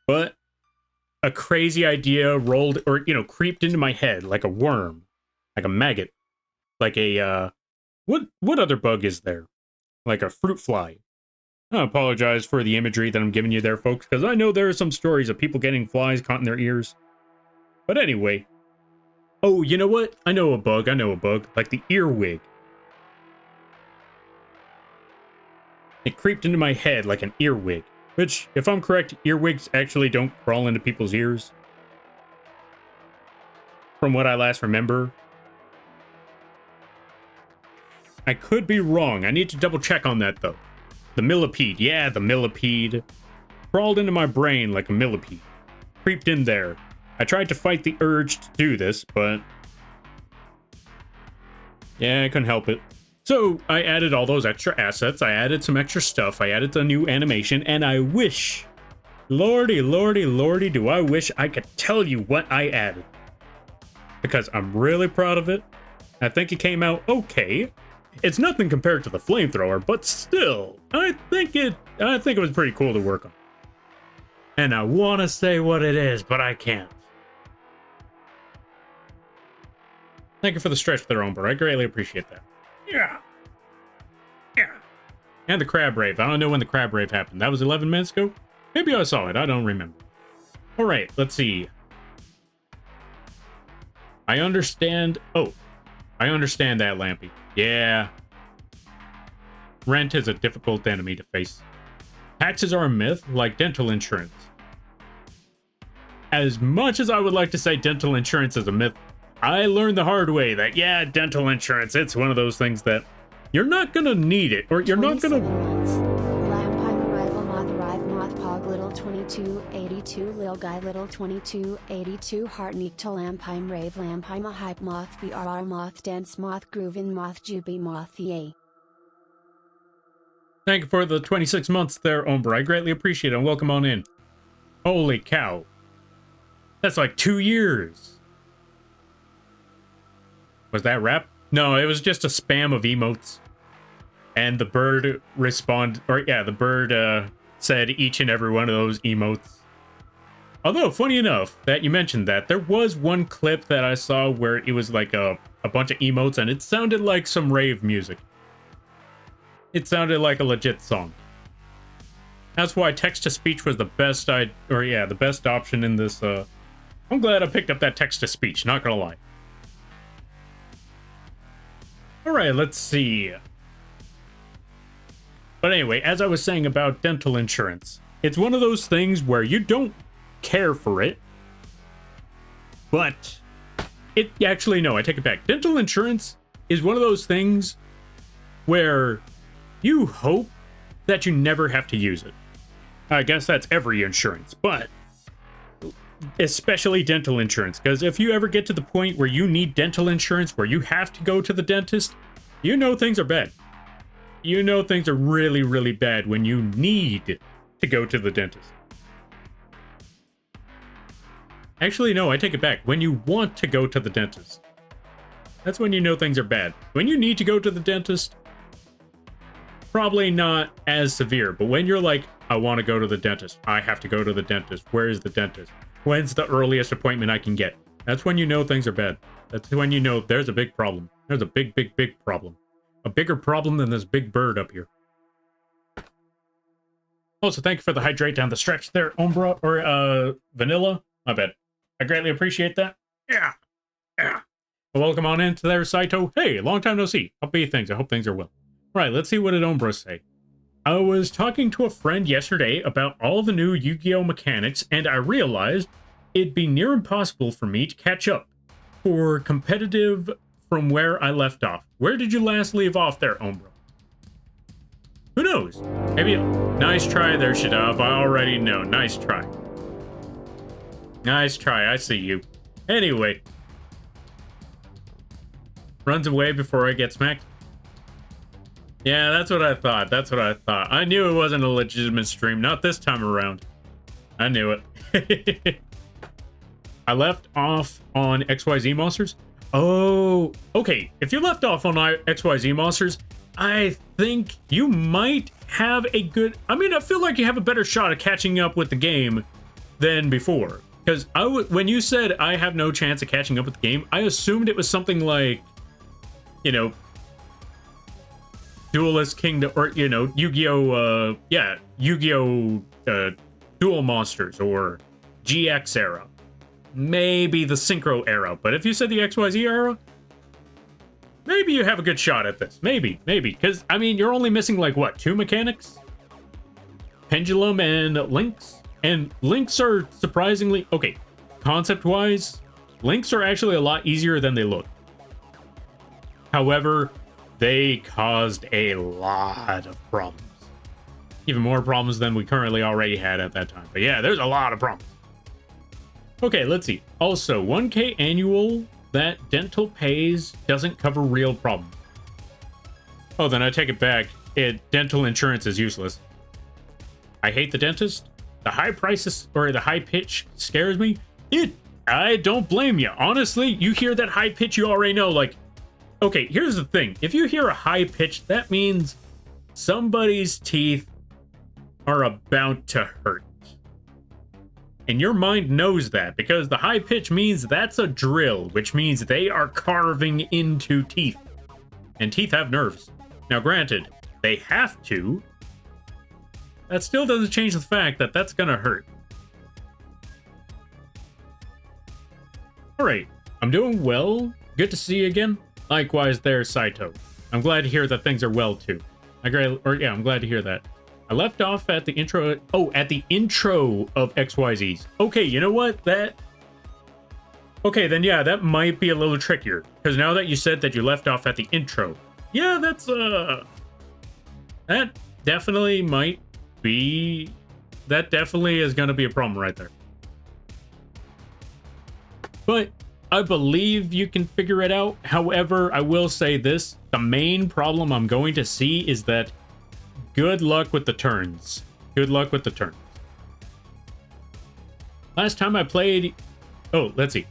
But a crazy idea rolled, or, creeped into my head like a worm, like a maggot, like a, what other bug is there? Like a fruit fly. I apologize for the imagery that I'm giving you there, folks, because I know there are some stories of people getting flies caught in their ears. But anyway. Oh, you know what? I know a bug, like the earwig. It creeped into my head like an earwig, which, if I'm correct, earwigs actually don't crawl into people's ears. From what I last remember. I could be wrong. I need to double check on that, though. The millipede. Yeah, the millipede. Crawled into my brain like a millipede. Creeped in there. I tried to fight the urge to do this, but Yeah, I couldn't help it. So I added all those extra assets. I added some extra stuff. I added the new animation, and I wish, lordy, lordy, lordy, do I wish I could tell you what I added. Because I'm really proud of it. I think it came out okay. It's nothing compared to the flamethrower, but still, I think it was pretty cool to work on. And I want to say what it is, but I can't. Thank you for the stretch there, Umber. I greatly appreciate that. Yeah. Yeah. And the crab rave. I don't know when the crab rave happened. That was 11 minutes ago? Maybe I saw it. I don't remember. All right, let's see. I understand. Oh, I understand that, Lampy. Yeah. Rent is a difficult enemy to face. Taxes are a myth, like dental insurance. As much as I would like to say dental insurance is a myth, I learned the hard way that, yeah, dental insurance, it's one of those things that you're not going to need it, or you're not going to... Lampime arrival, Moth arrive, Moth Pog Little 2282, Lil Guy Little 2282, Heartneek to Lampime Rave, Lampime a Hype, Moth BRR, Moth Dance, Moth Groovin, Moth Juby, Moth EA. Thank you for the 26 months there, Umber. I greatly appreciate it, and welcome on in. Holy cow. That's like 2 years. Was that rap? No, it was just a spam of emotes. And the bird the bird said each and every one of those emotes. Although, funny enough that you mentioned that, there was one clip that I saw where it was like a bunch of emotes, and it sounded like some rave music. It sounded like a legit song. That's why text-to-speech was the best the best option in this. I'm glad I picked up that text-to-speech, not gonna lie. Alright, let's see. But anyway, as I was saying about dental insurance, it's one of those things where you don't care for it, but actually, no, I take it back. Dental insurance is one of those things where you hope that you never have to use it. I guess that's every insurance, but especially dental insurance, because if you ever get to the point where you need dental insurance, where you have to go to the dentist, you know things are bad. You know things are really, really bad when you need to go to the dentist. Actually, no, I take it back. When you want to go to the dentist, that's when you know things are bad. When you need to go to the dentist, probably not as severe, but when you're like, I want to go to the dentist, I have to go to the dentist, where is the dentist? When's the earliest appointment I can get? That's when you know things are bad. That's when you know there's a big problem. There's a big, big, big problem. A bigger problem than this big bird up here. Also, thank you for the hydrate down the stretch there, Umbra, or Vanilla. My bad. I greatly appreciate that. Yeah. Yeah. Well, welcome on into there, Saito. Hey, long time no see. How be things? I hope things are well. Right, let's see what did Umbra say. I was talking to a friend yesterday about all the new Yu-Gi-Oh! Mechanics, and I realized it'd be near impossible for me to catch up for competitive from where I left off. Where did you last leave off there, Umbra? Who knows? Maybe. Nice try there, Shadav. I already know. Nice try. Nice try. I see you. Anyway. Runs away before I get smacked. Yeah, that's what I thought. That's what I thought. I knew it wasn't a legitimate stream. Not this time around. I knew it. I left off on XYZ Monsters. Oh, okay. If you left off on XYZ Monsters, I think you might have a good... I mean, I feel like you have a better shot at catching up with the game than before. Because when you said I have no chance of catching up with the game, I assumed it was something like, you know, Duelist Kingdom, or, you know, Yu-Gi-Oh! Yu-Gi-Oh! Duel Monsters, or GX era. Maybe the Synchro era. But if you said the XYZ era, maybe you have a good shot at this. Maybe. Because, I mean, you're only missing, like, what, 2 mechanics? Pendulum and Links? And Links are surprisingly... Okay, concept-wise, Links are actually a lot easier than they look. However, they caused a lot of problems. Even more problems than we currently already had at that time. But yeah, there's a lot of problems. Okay, let's see. Also, 1K annual that dental pays doesn't cover real problems. Oh, then I take it back. Dental insurance is useless. I hate the dentist. The high prices or the high pitch scares me. I don't blame you. Honestly, you hear that high pitch, you already know, like, okay, here's the thing. If you hear a high pitch, that means somebody's teeth are about to hurt. And your mind knows that because the high pitch means that's a drill, which means they are carving into teeth. And teeth have nerves. Now, granted, they have to. That still doesn't change the fact that that's gonna hurt. Alright, I'm doing well. Good to see you again. Likewise there, Saito. I'm glad to hear that things are well too. I'm glad to hear that. I left off at the intro. Oh, at the intro of XYZs. Okay, you know what? Okay, then yeah, that might be a little trickier. Because now that you said that you left off at the intro. Yeah, that's, that definitely might be... That definitely is going to be a problem right there. But I believe you can figure it out. However, I will say this. The main problem I'm going to see is that good luck with the turns. Good luck with the turns. Last time I played... Oh, let's see.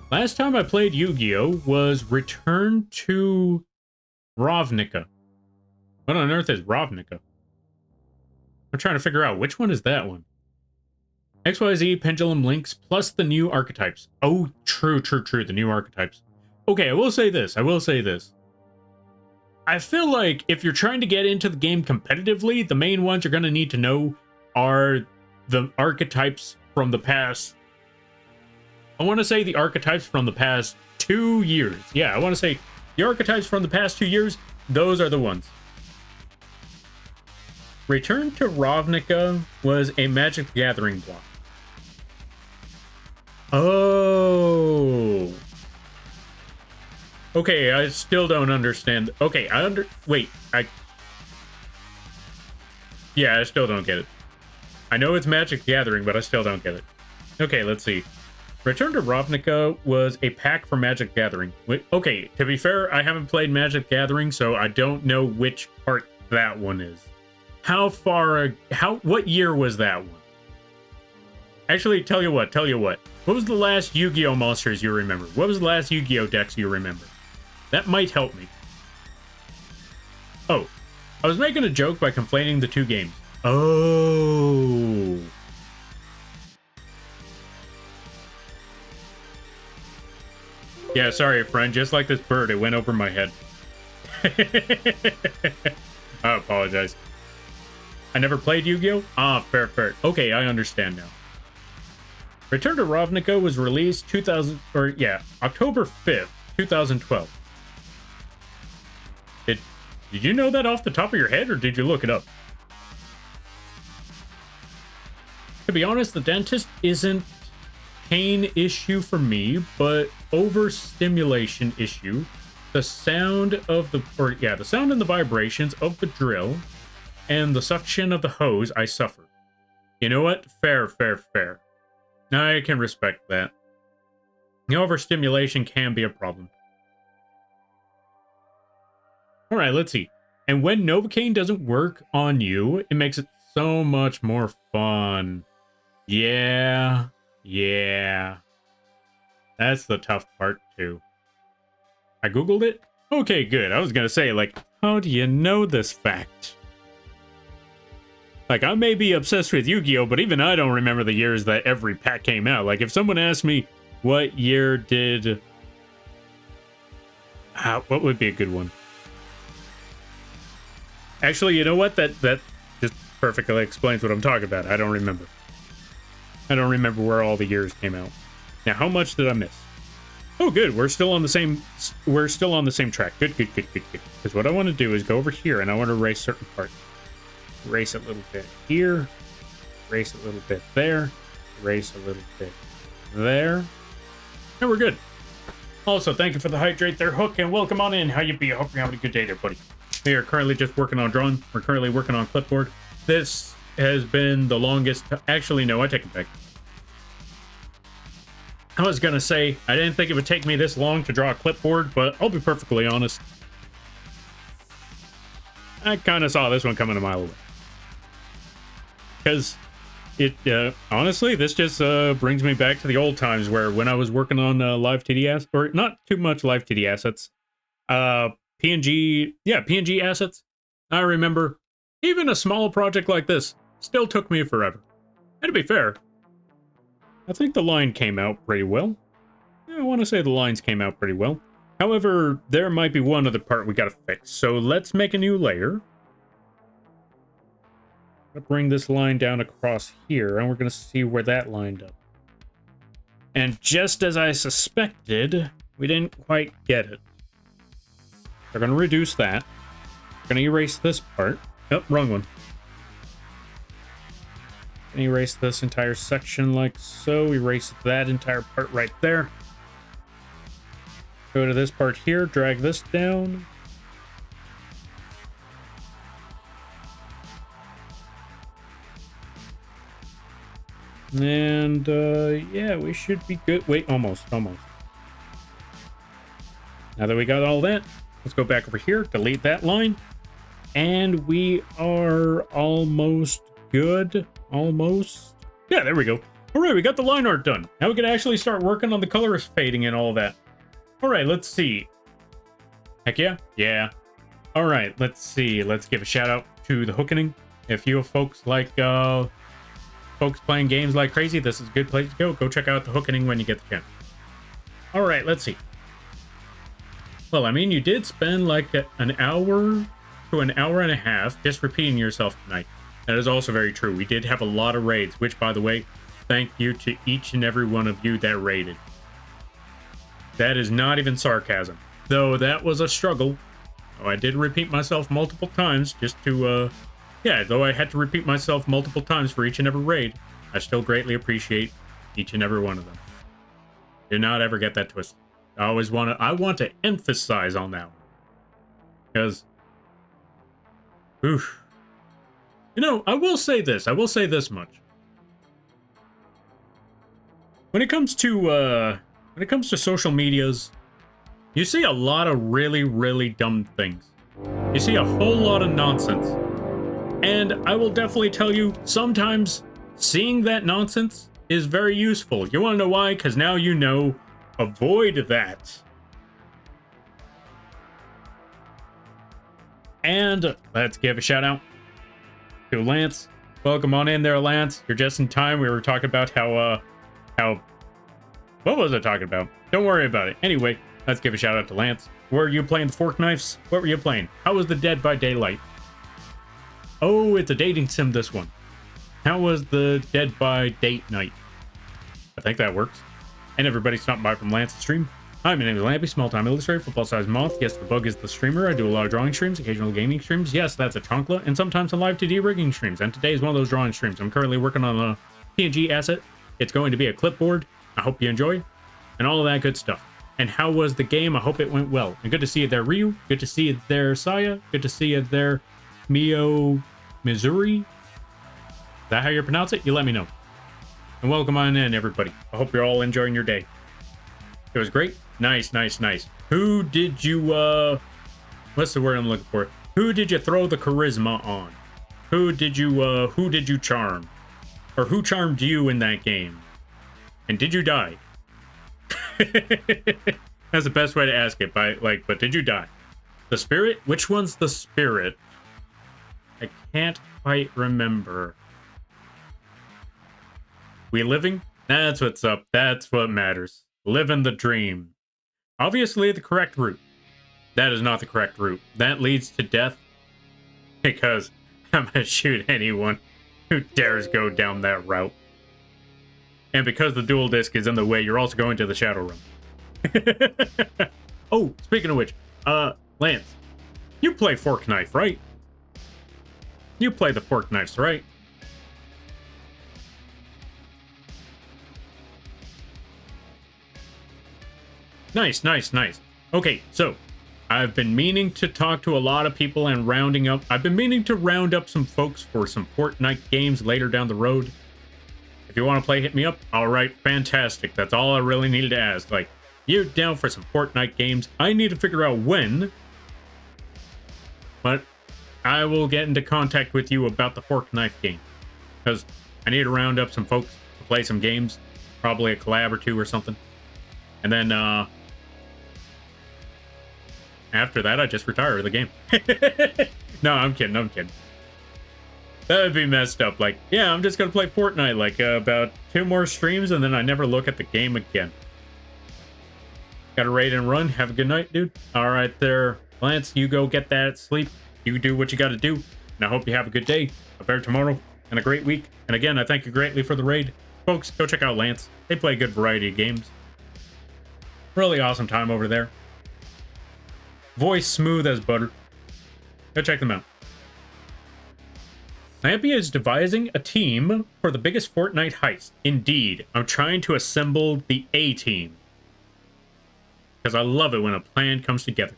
Last time I played Yu-Gi-Oh! Was Return to Ravnica. What on earth is Ravnica? I'm trying to figure out which one is that one. XYZ Pendulum Links plus the new archetypes. Oh, true. The new archetypes. Okay, I will say this. I feel like if you're trying to get into the game competitively, the main ones you're going to need to know are the archetypes from the past. I want to say the archetypes from the past 2 years. Yeah, I want to say the archetypes from the past 2 years. Those are the ones. Return to Ravnica was a Magic the Gathering block. Oh. Okay, I still don't understand. Okay, wait, yeah, I still don't get it. I know it's Magic the Gathering, but I still don't get it. Okay, let's see. Return to Ravnica was a pack for Magic Gathering. Okay, to be fair, I haven't played Magic Gathering, so I don't know which part that one is. What year was that one? Actually, tell you what. What was the last Yu-Gi-Oh monsters you remember? What was the last Yu-Gi-Oh decks you remember? That might help me. Oh, I was making a joke by conflating the two games. Oh. Yeah, sorry, friend. Just like this bird, it went over my head. I apologize. I never played Yu-Gi-Oh? Ah, fair. Okay, I understand now. Return to Ravnica was released October 5th, 2012. Did you know that off the top of your head, or did you look it up? To be honest, the dentist isn't pain issue for me, but overstimulation issue. The sound of the sound and the vibrations of the drill and the suction of the hose, I suffer. You know what? Fair. I can respect that. The overstimulation can be a problem. All right, let's see. And when Novocaine doesn't work on you, it makes it so much more fun. Yeah. That's the tough part, too. I Googled it? Okay, good. I was gonna say, like, how do you know this fact? Like, I may be obsessed with Yu-Gi-Oh, but even I don't remember the years that every pack came out. Like, if someone asked me, what year did... what would be a good one? Actually, you know what? That just perfectly explains what I'm talking about. I don't remember. I don't remember where all the years came out. Now, how much did I miss? Oh, good. We're still on the same track. Good. Because what I want to do is go over here, and I want to erase certain parts. Erase a little bit here. Erase a little bit there. Erase a little bit there. And we're good. Also, thank you for the hydrate there, Hook, and welcome on in. How you be? I hope you're having a good day there, buddy. We are currently just working on drawing. We're currently working on Clipboard. This has been the longest... Actually, no, I take it back. I was gonna say, I didn't think it would take me this long to draw a clipboard, but I'll be perfectly honest. I kind of saw this one coming a mile away. Because honestly, this just brings me back to the old times where when I was working on live TD assets, or not too much live TD assets, PNG assets. I remember even a small project like this still took me forever. And to be fair, I think the line came out pretty well. Yeah, I want to say the lines came out pretty well. However, there might be one other part we gotta fix. So let's make a new layer. I'll bring this line down across here, and we're gonna see where that lined up. And just as I suspected, we didn't quite get it. We're gonna reduce that. We're gonna erase this part. Oh, wrong one. And erase this entire section like so. Erase that entire part right there. Go to this part here, drag this down. And yeah, we should be good. Wait, almost. Now that we got all that, let's go back over here, delete that line. And we are almost good. Almost. Yeah, there we go. All right, we got the line art done. Now we can actually start working on the colors fading and all that. All right, let's see. Heck yeah. Yeah. All right, let's see. Let's give a shout out to the Hookening. If you folks like folks playing games like crazy, this is a good place to go. Go check out the Hookening when you get the chance. All right, let's see. Well, I mean, you did spend like an hour to an hour and a half just repeating yourself tonight. That is also very true. We did have a lot of raids, which, by the way, thank you to each and every one of you that raided. That is not even sarcasm. Though that was a struggle. Oh, I did repeat myself multiple times just to, yeah, though I had to repeat myself multiple times for each and every raid, I still greatly appreciate each and every one of them. Do not ever get that twisted. I want to emphasize on that one. Because, oof. You know, I will say this much. When it comes to social medias, you see a lot of really, really dumb things. You see a whole lot of nonsense. And I will definitely tell you, sometimes seeing that nonsense is very useful. You want to know why? Because now you know, avoid that. And let's give a shout out to Lance. Welcome on in there, Lance. You're just in time. We were talking about how what was I talking about? Don't worry about it. Anyway, let's give a shout out to Lance. Were you playing the fork knives? What were you playing? How was the Dead by Daylight? Oh, it's a dating sim, this one. How was the Dead by Date Night? I think that works. And everybody stopping by from Lance's stream. Hi, my name is Lampy, small-time illustrator, football-sized Moth. Yes, the bug is the streamer. I do a lot of drawing streams, occasional gaming streams. Yes, that's a chonkla, and sometimes some live 2D rigging streams. And today is one of those drawing streams. I'm currently working on a PNG asset. It's going to be a clipboard. I hope you enjoy, and all of that good stuff. And how was the game? I hope it went well. And good to see you there, Ryu. Good to see you there, Saya. Good to see you there, Mio Missouri. Is that how you pronounce it? You let me know. And welcome on in, everybody. I hope you're all enjoying your day. It was great. Nice. Who did you, what's the word I'm looking for? Who did you throw the charisma on? Who did you charm? Or who charmed you in that game? And did you die? That's the best way to ask it, but did you die? The spirit? Which one's the spirit? I can't quite remember. We living? That's what's up. That's what matters. Living the dream. Obviously the correct route. That is not the correct route. That leads to death. Because I'm gonna shoot anyone who dares go down that route. And because the dual disc is in the way, you're also going to the Shadow Realm. Oh, speaking of which, Lance, you play fork knife, right? You play the fork knives, right? Nice. Okay, so I've been meaning to talk to a lot of people and I've been meaning to round up some folks for some Fortnite games later down the road. If you want to play, hit me up. All right, fantastic. That's all I really needed to ask. Like, you down for some Fortnite games? I need to figure out when, but I will get into contact with you about the fork knife game, because I need to round up some folks to play some games, probably a collab or two or something. And then after that, I just retire the game. No, I'm kidding. That would be messed up. Like, yeah, I'm just gonna play Fortnite like about 2 more streams, and then I never look at the game again. Gotta raid and run. Have a good night, dude. All right there, Lance. You go get that sleep. You do what you gotta do. And I hope you have a good day, a better tomorrow, and a great week. And again, I thank you greatly for the raid. Folks, go check out Lance. They play a good variety of games. Really awesome time over there. Voice smooth as butter. Go check them out. Lampy is devising a team for the biggest Fortnite heist. Indeed, I'm trying to assemble the A team. Because I love it when a plan comes together.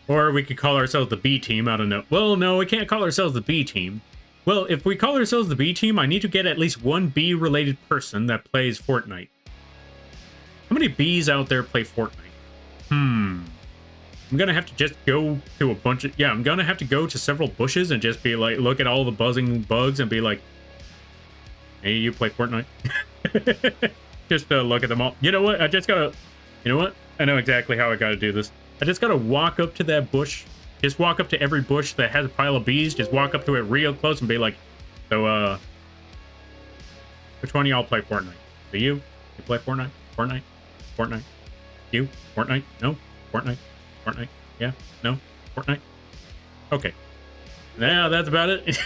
Or we could call ourselves the B team, I don't know. Well, no, we can't call ourselves the B team. Well, if we call ourselves the B team, I need to get at least one B-related person that plays Fortnite. How many Bs out there play Fortnite? I'm gonna have to just go to a bunch of... Yeah, I'm gonna have to go to several bushes and just be like, look at all the buzzing bugs and be like, hey, you play Fortnite? Just look at them all. You know what? I just gotta... You know what? I know exactly how I gotta do this. I just gotta walk up to that bush. Just walk up to every bush that has a pile of bees. Just walk up to it real close and be like, so, which one of y'all play Fortnite? So you play Fortnite? Fortnite? You? Fortnite? No? Fortnite? Yeah? No? Fortnite? Okay. Now that's about it.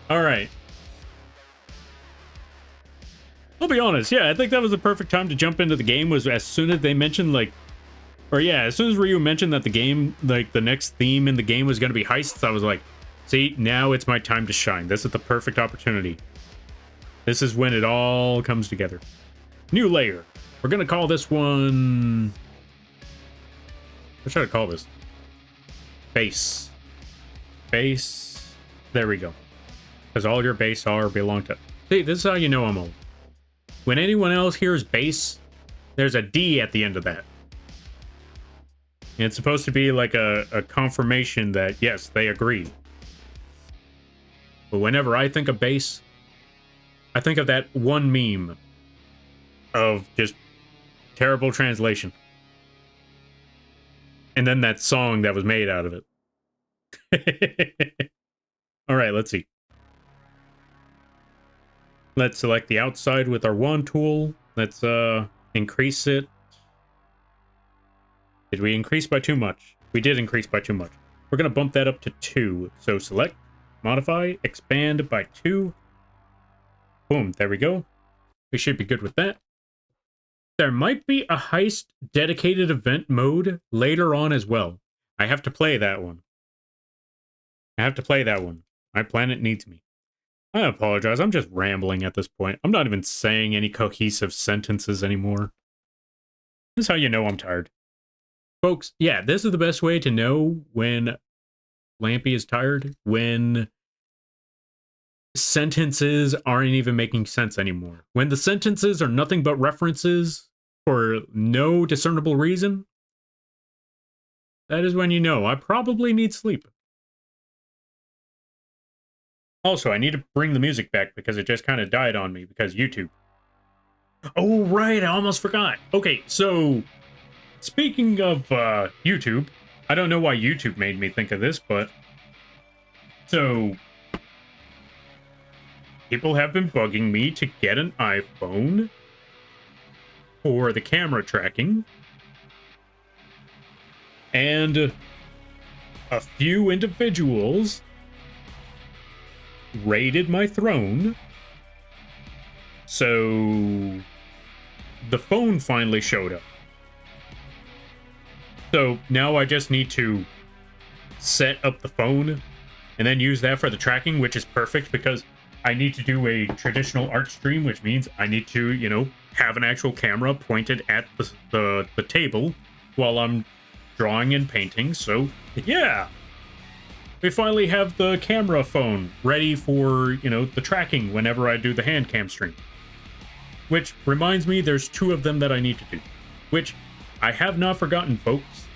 All right. I'll be honest. Yeah, I think that was the perfect time to jump into the game. Was as soon as they mentioned like, or yeah, as soon as Ryu mentioned that the game, like the next theme in the game was going to be heists, I was like, see, now it's my time to shine. This is the perfect opportunity. This is when it all comes together. New layer. We're going to call this one... What should I call this? Base. Base. There we go. Because all your base are belong to... See, this is how you know I'm old. When anyone else hears base, there's a D at the end of that. And it's supposed to be like a confirmation that, yes, they agree. But whenever I think of base, I think of that one meme of just terrible translation. And then that song that was made out of it. All right, let's see. Let's select the outside with our wand tool. Let's increase it. Did we increase by too much? We did increase by too much. We're going to bump that up to 2. So select, modify, expand by 2. Boom, there we go. We should be good with that. There might be a heist dedicated event mode later on as well. I have to play that one. My planet needs me. I apologize. I'm just rambling at this point. I'm not even saying any cohesive sentences anymore. This is how you know I'm tired. Folks, yeah, this is the best way to know when Lampy is tired. When sentences aren't even making sense anymore. When the sentences are nothing but references for no discernible reason, that is when you know I probably need sleep. Also, I need to bring the music back because it just kind of died on me because YouTube. Oh, right, I almost forgot. Okay, so speaking of YouTube, I don't know why YouTube made me think of this, but so people have been bugging me to get an iPhone for the camera tracking. And a few individuals raided my throne. So the phone finally showed up. So now I just need to set up the phone and then use that for the tracking, which is perfect because I need to do a traditional art stream, which means I need to, you know, have an actual camera pointed at the table while I'm drawing and painting. So, yeah. We finally have the camera phone ready for, you know, the tracking whenever I do the hand cam stream. Which reminds me, there's 2 of them that I need to do. Which I have not forgotten, folks.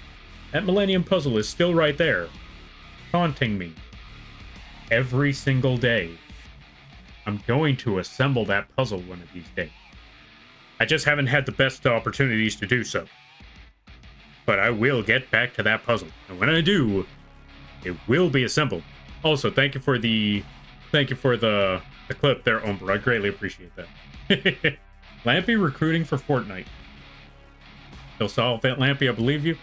That Millennium Puzzle is still right there, haunting me every single day. I'm going to assemble that puzzle one of these days. I just haven't had the best opportunities to do so. But I will get back to that puzzle. And when I do, it will be assembled. Also, thank you for the clip there, Umber. I greatly appreciate that. Lampy recruiting for Fortnite. He'll solve that, Lampy, I believe you.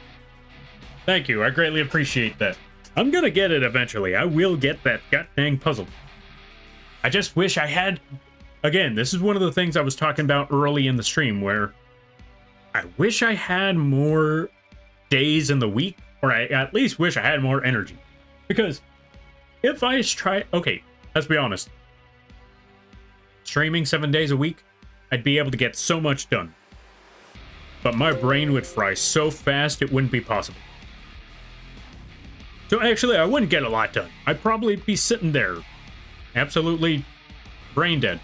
Thank you, I greatly appreciate that. I'm gonna get it eventually. I will get that goddamn puzzle. I just wish I had... Again, this is one of the things I was talking about early in the stream, where I wish I had more days in the week, or I at least wish I had more energy. Because if I try... Okay, let's be honest. Streaming 7 days a week, I'd be able to get so much done. But my brain would fry so fast it wouldn't be possible. So actually, I wouldn't get a lot done. I'd probably be sitting there, absolutely brain dead.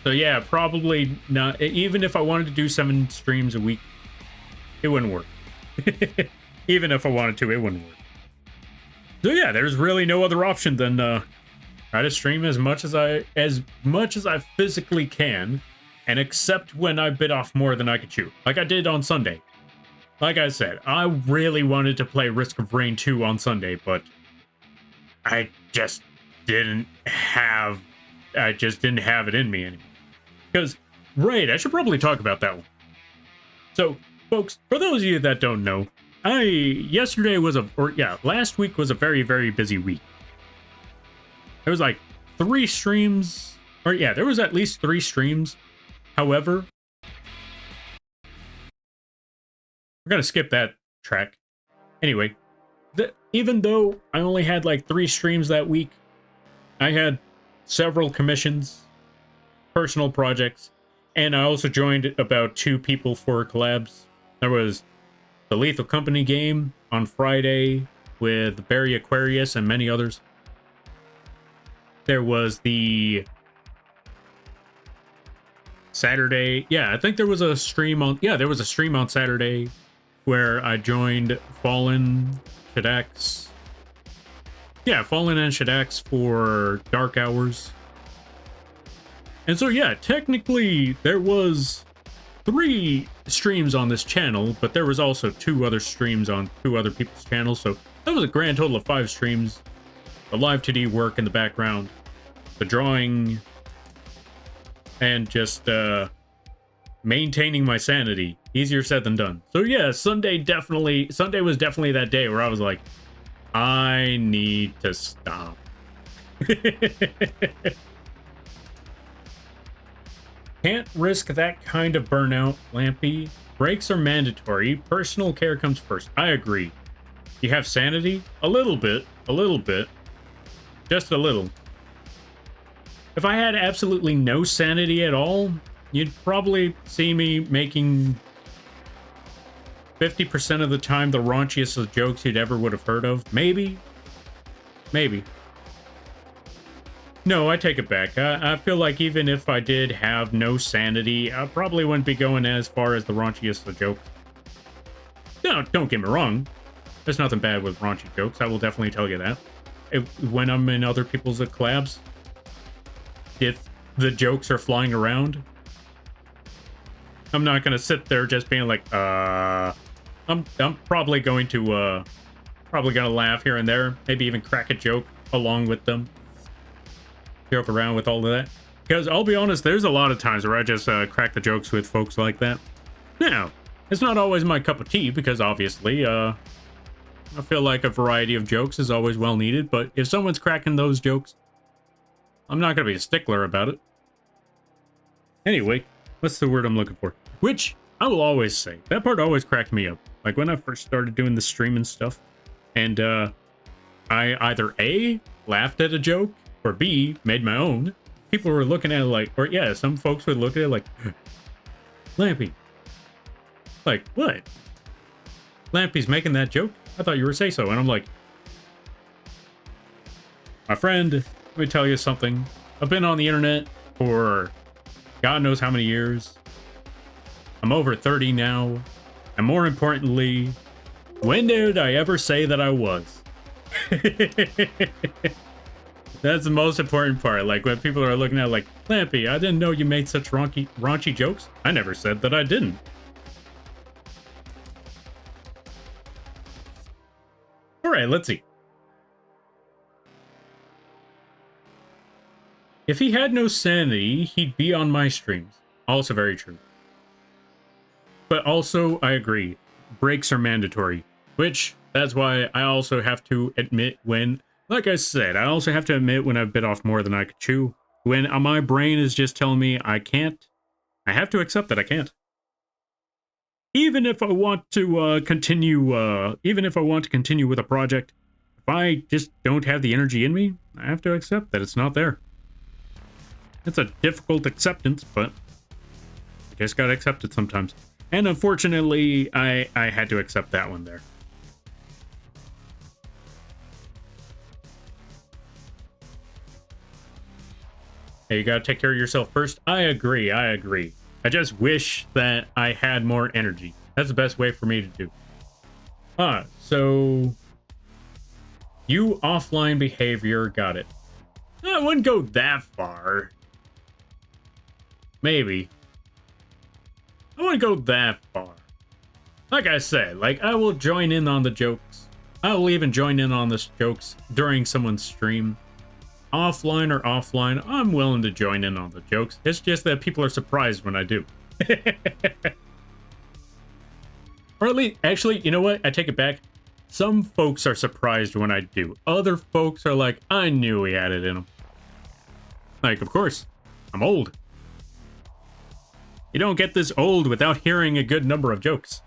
So yeah, probably not. Even if I wanted to do 7 streams a week, it wouldn't work. Even if I wanted to, it wouldn't work. So yeah, there's really no other option than try to stream as much as I physically can, and accept when I bit off more than I could chew, like I did on Sunday. Like I said, I really wanted to play Risk of Rain 2 on Sunday, but I just didn't have it in me anymore. Because, right, I should probably talk about that one. So, folks, for those of you that don't know, last week was a very, very busy week. There was like 3 streams, there was at least 3 streams. However, we're gonna skip that track. Anyway, even though I only had like 3 streams that week, I had several commissions, personal projects, and I also joined about 2 people for collabs. There was the Lethal Company game on Friday with Barry Aquarius and many others. There was the Saturday, I think there was a stream on, Saturday where I joined Fallen, Shadex. Yeah, Fallen and Shadex for Dark Hours. And so yeah, technically there was 3 streams on this channel, but there was also 2 other streams on 2 other people's channels, so that was a grand total of 5 streams. The live 2D work in the background, the drawing, and just maintaining my sanity. Easier said than done. So yeah, Sunday was definitely that day where I was like, I need to stop. Can't risk that kind of burnout, Lampy. Breaks are mandatory. Personal care comes first. I agree. You have sanity? A little bit. Just a little. If I had absolutely no sanity at all, you'd probably see me making 50% of the time the raunchiest of jokes you'd ever would have heard of. Maybe. No, I take it back. I feel like even if I did have no sanity, I probably wouldn't be going as far as the raunchiest of jokes. No, don't get me wrong. There's nothing bad with raunchy jokes. I will definitely tell you that. When I'm in other people's collabs, if the jokes are flying around, I'm not gonna sit there just being like, I'm probably going to, laugh here and there, maybe even crack a joke along with them. Joke around with all of that. Because I'll be honest, there's a lot of times where I just crack the jokes with folks like that. Now, it's not always my cup of tea, because obviously, I feel like a variety of jokes is always well needed, but if someone's cracking those jokes, I'm not going to be a stickler about it. Anyway, what's the word I'm looking for? Which, I will always say, that part always cracked me up. Like, when I first started doing the stream and stuff, and I either A, laughed at a joke, or B, made my own. People were looking at it like, or yeah, some folks would look at it like, Lampy. Like, what? Lampy's making that joke? I thought you were say-so. And I'm like, my friend, let me tell you something. I've been on the internet for God knows how many years. I'm over 30 now. And more importantly, when did I ever say that I was? That's the most important part. Like when people are looking at like, Lampy, I didn't know you made such raunchy jokes. I never said that I didn't. All right, let's see. If he had no sanity, he'd be on my streams. Also very true. But also, I agree. Breaks are mandatory. Which, that's why I also have to admit when... Like I said, I also have to admit when I've bit off more than I could chew. When my brain is just telling me I can't, I have to accept that I can't. Even if I want to continue with a project, if I just don't have the energy in me, I have to accept that it's not there. It's a difficult acceptance, but I just gotta accept it sometimes. And unfortunately, I had to accept that one there. Hey, you gotta take care of yourself first. I agree. I just wish that I had more energy. That's the best way for me to do. So you offline behavior, got it. I wouldn't go that far. Maybe. I wouldn't go that far. Like I said, like I will join in on the jokes. I will even join in on the jokes during someone's stream. Offline or offline, I'm willing to join in on the jokes. It's just that people are surprised when I do. Or at least, actually, you know what? I take it back. Some folks are surprised when I do. Other folks are like, I knew he had it in him. Like, of course, I'm old. You don't get this old without hearing a good number of jokes.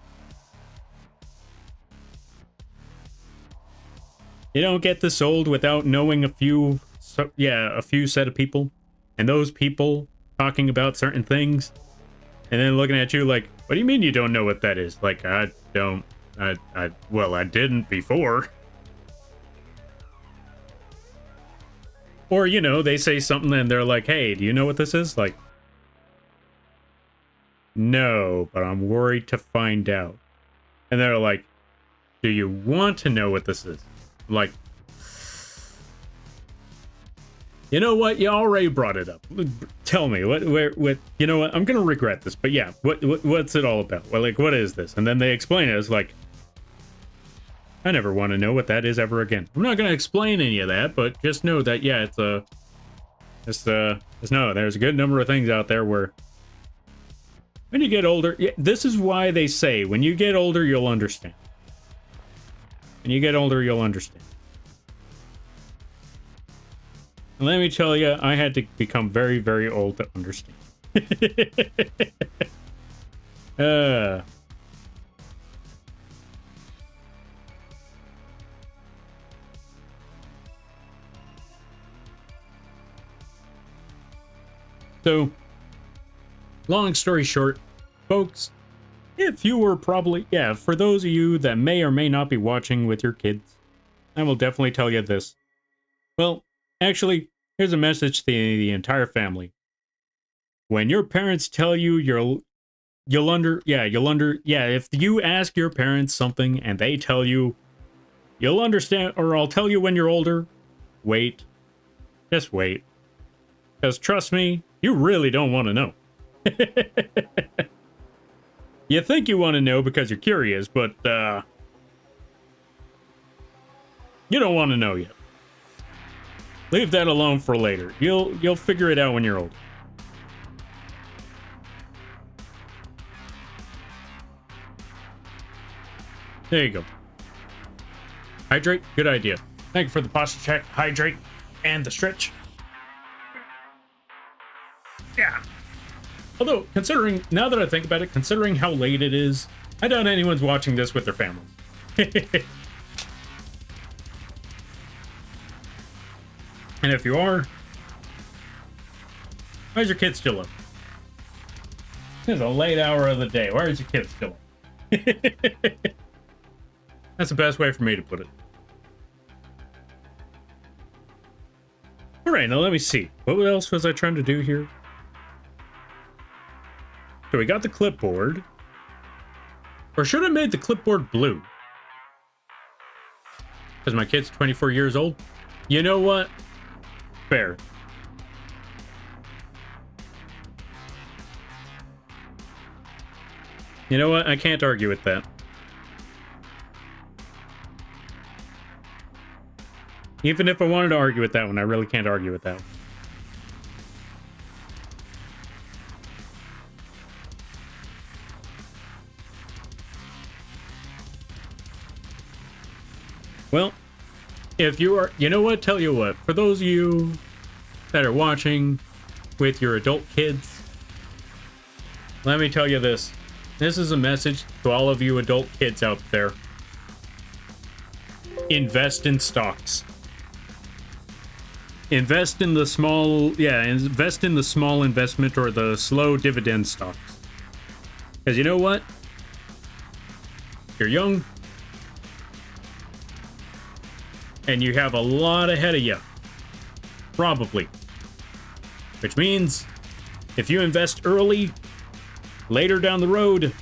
You don't get this old without knowing a few set of people. And those people talking about certain things. And then looking at you like, what do you mean you don't know what that is? Like, I didn't before. Or, you know, they say something and they're like, hey, do you know what this is? Like, no, but I'm worried to find out. And they're like, do you want to know what this is? I'm like, you know what? You already brought it up. Tell me what, you know what? I'm going to regret this, but yeah, what's it all about? Well, like, what is this? And then they explain it as like, I never want to know what that is ever again. I'm not going to explain any of that, but just know that, yeah, there's a good number of things out there where when you get older, yeah, this is why they say when you get older, you'll understand. When you get older, you'll understand. And let me tell you, I had to become very, very old to understand. So, long story short, folks, if you were probably, for those of you that may or may not be watching with your kids, I will definitely tell you this. Well, actually, here's a message to the entire family. When your parents tell you if you ask your parents something and they tell you, you'll understand, or I'll tell you when you're older, wait. Just wait. Because trust me, you really don't want to know. You think you want to know because you're curious, but you don't want to know yet. Leave that alone for later. You'll figure it out when you're old. There you go. Hydrate, good idea. Thank you for the posture check. Hydrate and the stretch. Yeah. Although, now that I think about it, considering how late it is, I doubt anyone's watching this with their family. And if you are, why is your kid still up? It's a late hour of the day. Why is your kid still up? That's the best way for me to put it. All right, now let me see. What else was I trying to do here? So we got the clipboard. Or should I have made the clipboard blue? Because my kid's 24 years old? You know what? Fair. You know what? I can't argue with that. Even if I wanted to argue with that one, I really can't argue with that one. Well, if you are, you know what? Tell you what, for those of you that are watching with your adult kids, let me tell you this. This is a message to all of you adult kids out there. Invest in stocks. Invest in the small, invest in the small investment or the slow dividend stocks. Because you know what? You're young. And you have a lot ahead of you. Probably. Which means, if you invest early, later down the road,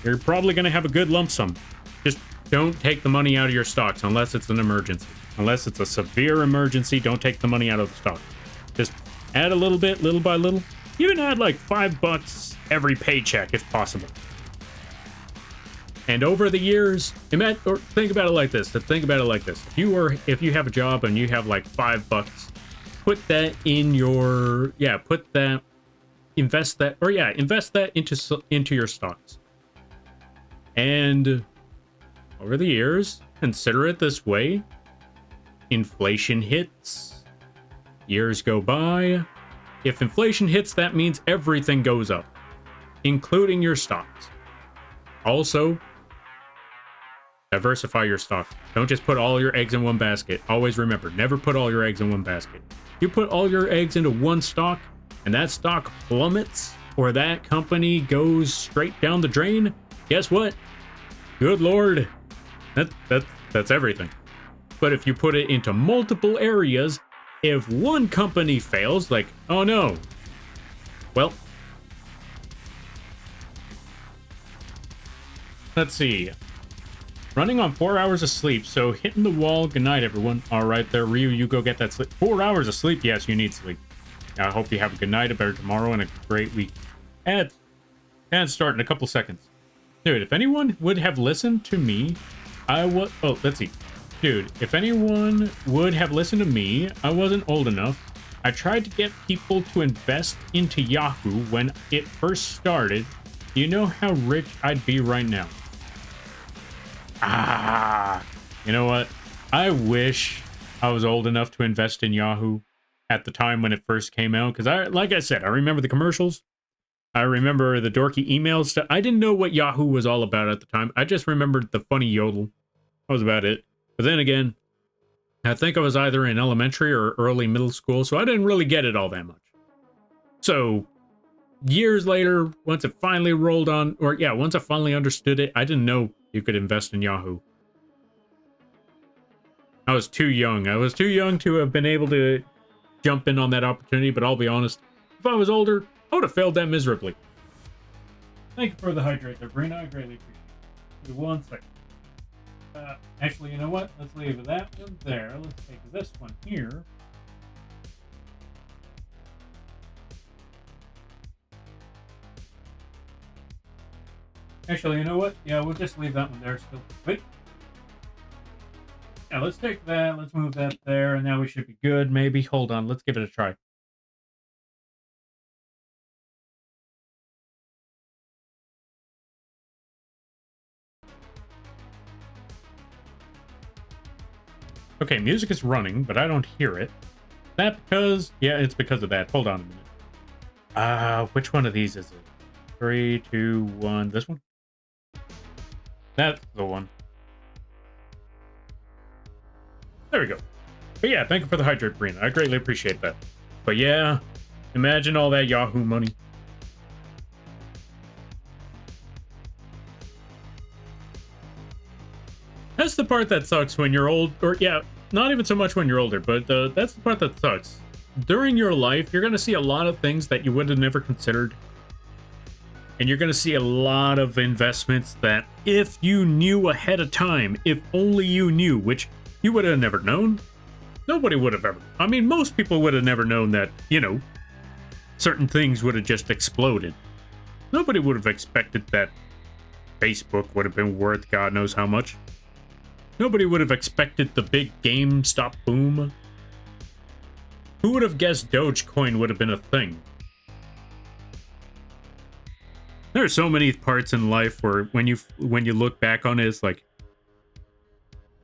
you're probably going to have a good lump sum. Just don't take the money out of your stocks unless it's an emergency. Unless it's a severe emergency, don't take the money out of the stock. Just add a little bit, little by little. Even add like $5 every paycheck if possible. And over the years, or think about it like this. Think about it like this. If you have a job and you have like $5, put that in your, invest that into your stocks. And over the years, consider it this way. Inflation hits. Years go by. If inflation hits, that means everything goes up, including your stocks. Also, diversify your stock. Don't just put all your eggs in one basket. Always remember, never put all your eggs in one basket. You put all your eggs into one stock, and that stock plummets, or that company goes straight down the drain, guess what? Good Lord. That's everything. But if you put it into multiple areas, if one company fails, like, oh no, well, let's see. Running on 4 hours of sleep, so hitting the wall. Good night, everyone. All right there, Ryu, you go get that sleep. 4 hours of sleep? Yes, you need sleep. I hope you have a good night, a better tomorrow, and a great week. And start in a couple seconds. Dude, if anyone would have listened to me, let's see. Dude, if anyone would have listened to me, I wasn't old enough. I tried to get people to invest into Yahoo when it first started. Do you know how rich I'd be right now? You know what? I wish I was old enough to invest in Yahoo at the time when it first came out. Because like I said, I remember the commercials. I remember the dorky email stuff. I didn't know what Yahoo was all about at the time. I just remembered the funny yodel. That was about it. But then again, I think I was either in elementary or early middle school, so I didn't really get it all that much. So, years later, once it finally rolled on, once I finally understood it, I didn't know you could invest in Yahoo. I was too young. I was too young to have been able to jump in on that opportunity, but I'll be honest, if I was older, I would have failed that miserably. Thank you for the hydrate there, Brina. I greatly appreciate it. 1 second. Actually, you know what? Let's leave that one there. Let's take this one here. Actually, you know what? Yeah, we'll just leave that one there still. Wait. Yeah, let's take that. Let's move that there, and now we should be good, maybe. Hold on. Let's give it a try. Okay, music is running, but I don't hear it. Is that because... Yeah, it's because of that. Hold on a minute. Which one of these is it? 3, 2, 1. This one? That's the one. There we go. But yeah, thank you for the hydrate, Brina. I greatly appreciate that. But yeah, imagine all that Yahoo money. That's the part that sucks when you're old, or yeah, not even so much when you're older, but that's the part that sucks. During your life, you're going to see a lot of things that you would have never considered. And you're going to see a lot of investments that if you knew ahead of time, if only you knew, which you would have never known. Nobody would have ever. I mean, most people would have never known that, you know, certain things would have just exploded. Nobody would have expected that Facebook would have been worth God knows how much. Nobody would have expected the big GameStop boom. Who would have guessed Dogecoin would have been a thing? There are so many parts in life where when you look back on it, it's like,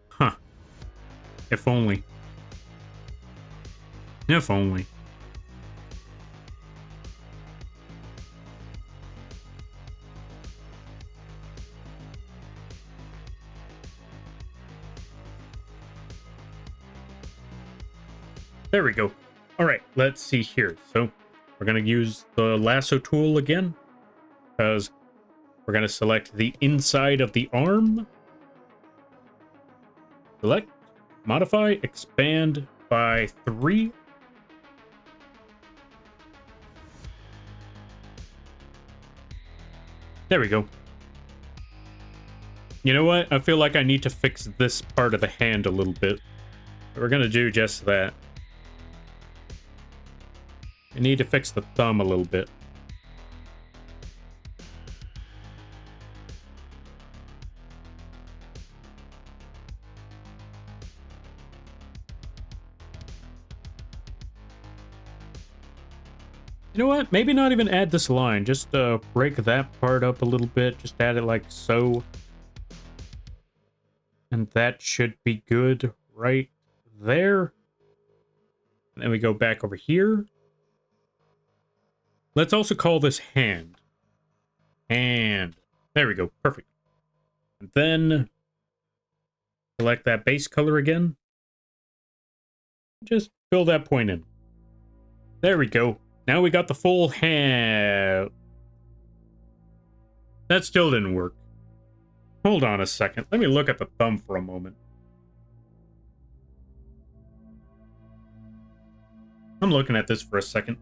huh, if only. If only. There we go. All right, let's see here. So we're going to use the lasso tool again, because we're going to select the inside of the arm. Select, modify, expand by 3. There we go. You know what? I feel like I need to fix this part of the hand a little bit. We're going to do just that. I need to fix the thumb a little bit. You know what? Maybe not even add this line. Just break that part up a little bit. Just add it like so. And that should be good right there. And then we go back over here. Let's also call this hand. And there we go. Perfect. And then select that base color again. Just fill that point in. There we go. Now we got the full hand. That still didn't work. Hold on a second. Let me look at the thumb for a moment. I'm looking at this for a second.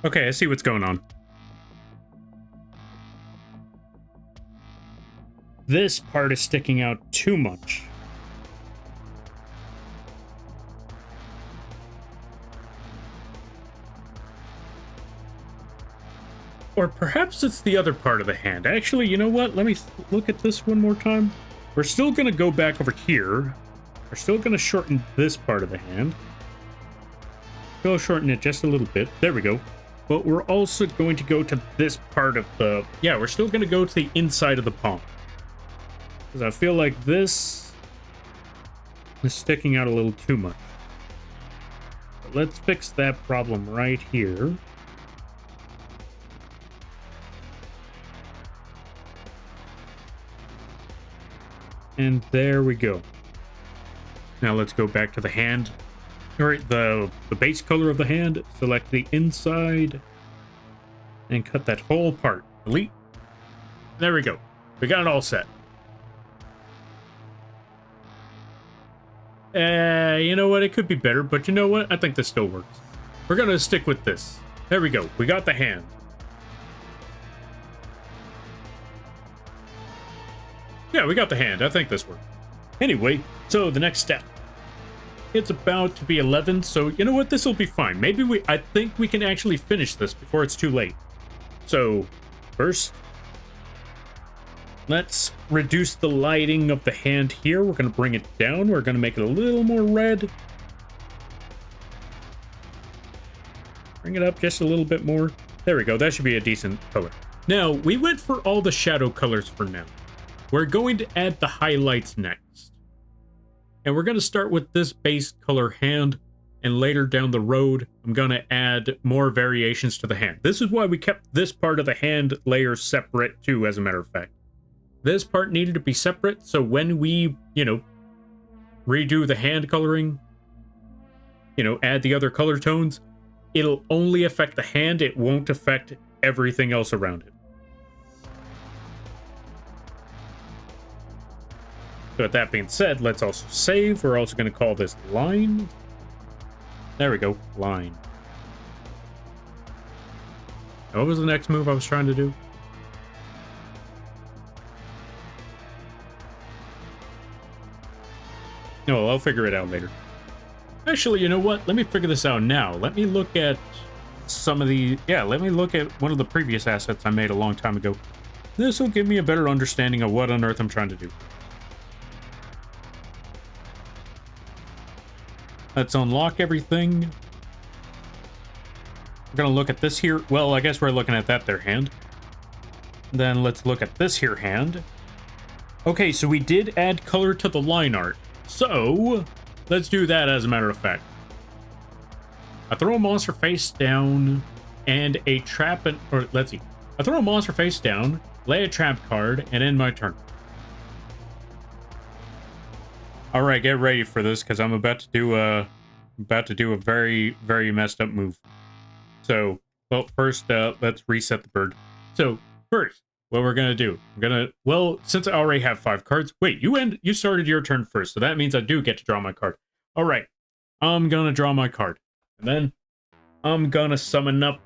Okay, I see what's going on. This part is sticking out too much. Or perhaps it's the other part of the hand. Actually, you know what? Let me look at this one more time. We're still going to go back over here. We're still going to shorten this part of the hand. Still shorten it just a little bit. There we go. But we're also going to go to this part of the... Yeah, we're still going to go to the inside of the palm. Because I feel like this is sticking out a little too much. But let's fix that problem right here. And there we go. Now let's go back to the hand. All right, the base color of the hand. Select the inside and cut that whole part. Delete. There we go. We got it all set. You know what? It could be better, but you know what? I think this still works. We're going to stick with this. There we go. We got the hand. Yeah, we got the hand. I think this works. Anyway, so the next step. It's about to be 11, so you know what? This will be fine. Maybe I think we can actually finish this before it's too late. So, first, let's reduce the lighting of the hand here. We're going to bring it down. We're going to make it a little more red. Bring it up just a little bit more. There we go. That should be a decent color. Now, we went for all the shadow colors for now. We're going to add the highlights next. And we're going to start with this base color hand. And later down the road, I'm going to add more variations to the hand. This is why we kept this part of the hand layer separate too, as a matter of fact. This part needed to be separate, so when we, redo the hand coloring, you know, add the other color tones, it'll only affect the hand. It won't affect everything else around it. So with that being said, let's also save. We're also going to call this line. There we go, line. What was the next move I was trying to do? No, I'll figure it out later. Actually, you know what? Let me figure this out now. Let me look at some of the... Yeah, let me look at one of the previous assets I made a long time ago. This will give me a better understanding of what on earth I'm trying to do. Let's unlock everything. We're going to look at this here. Well, I guess we're looking at that there hand. Then let's look at this here hand. Okay, so we did add color to the line art. So, let's do that as a matter of fact. I throw a monster face down and a trap, or let's see. I throw a monster face down, lay a trap card, and end my turn. All right, get ready for this because I'm about to do a very, very messed up move. So, well, first, let's reset the bird. So, first, what we're gonna do, well, since I already have 5 cards. Wait, you started your turn first, so that means I do get to draw my card. All right, I'm gonna draw my card, and then I'm gonna summon up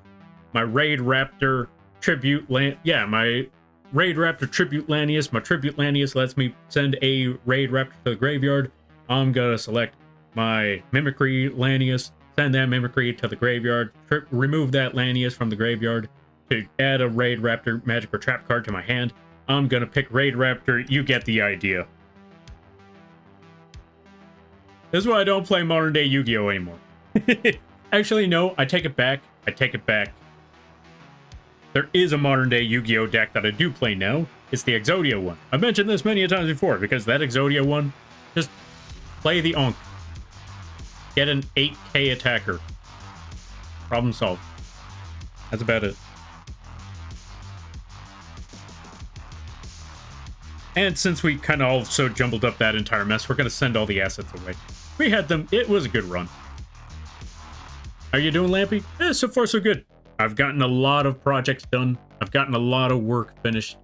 my Raid Raptor Tribute my Raid Raptor Tribute Lanius. My Tribute Lanius lets me send a Raid Raptor to the graveyard. I'm gonna select my Mimicry Lanius, send that Mimicry to the graveyard, remove that Lanius from the graveyard to add a Raid Raptor magic or trap card to my hand. I'm gonna pick Raid Raptor. You get the idea. This is why I don't play modern day Yu-Gi-Oh anymore. Actually, no, I take it back. I take it back. There is a modern day Yu-Gi-Oh deck that I do play now. It's the Exodia one. I've mentioned this many a times before because that Exodia one, just play the Onk. Get an 8k attacker. Problem solved. That's about it. And since we kind of also jumbled up that entire mess, we're going to send all the assets away. We had them. It was a good run. How you doing, Lampy? So far, so good. I've gotten a lot of projects done. I've gotten a lot of work finished.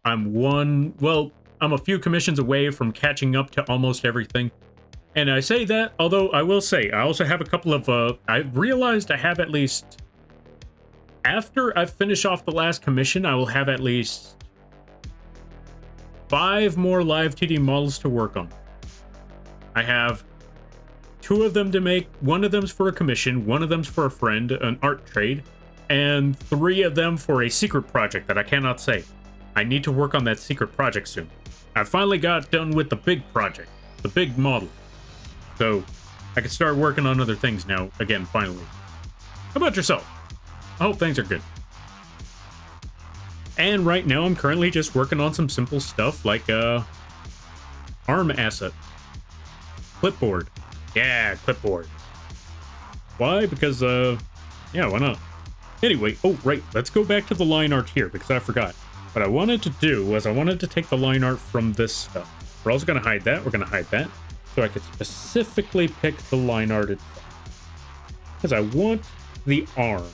I'm a few commissions away from catching up to almost everything. And I say that, although I will say, I also have a couple of, I realized I have at least, after I finish off the last commission, I will have at least 5 more live TD models to work on. I have 2 of them to make. 1 of them's for a commission, 1 of them's for a friend, an art trade, and 3 of them for a secret project that I cannot say. I need to work on that secret project soon. I finally got done with the big project, the big model. So I can start working on other things now, again, finally. How about yourself? I hope things are good. And right now, I'm currently just working on some simple stuff like ARM asset. Clipboard. Yeah, Clipboard. Why? Because, yeah, why not? Anyway, oh, right, let's go back to the line art here, because I forgot. What I wanted to do was I wanted to take the line art from this stuff. We're also going to hide that. We're going to hide that. So I could specifically pick the line art itself. Because I want the arm.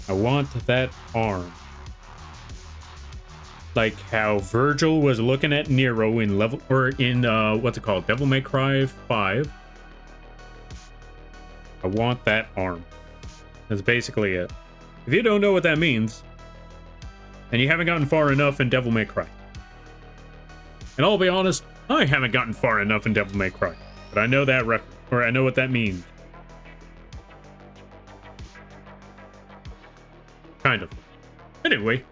I want that arm. Like how Virgil was looking at Nero in what's it called? Devil May Cry 5. I want that arm. That's basically it. If you don't know what that means, then you haven't gotten far enough in Devil May Cry. And I'll be honest, I haven't gotten far enough in Devil May Cry. But I know that I know what that means. Kind of. Anyway.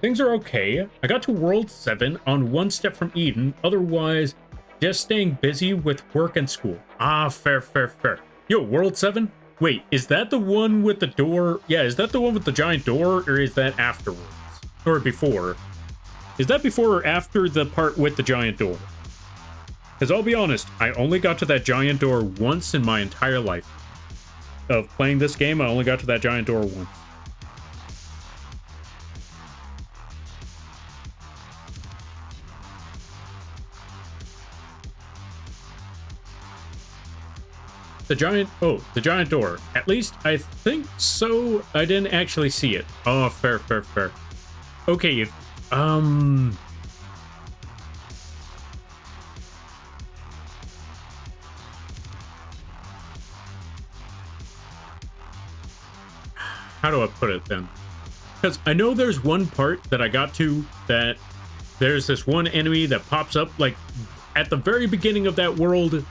Things are okay. I got to World 7 on 1 step from Eden. Otherwise, just staying busy with work and school. Ah, fair. Yo, World 7? Wait, is that the one with the door? Yeah, is that the one with the giant door, or is that afterwards? Or before? Is that before or after the part with the giant door? Because I'll be honest, I only got to that giant door once in my entire life. Of playing this game, I only got to that giant door once. The giant door. At least I think so. I didn't actually see it. Oh, fair. Okay, how do I put it then? Because I know there's one part that I got to that there's this one enemy that pops up like at the very beginning of that world.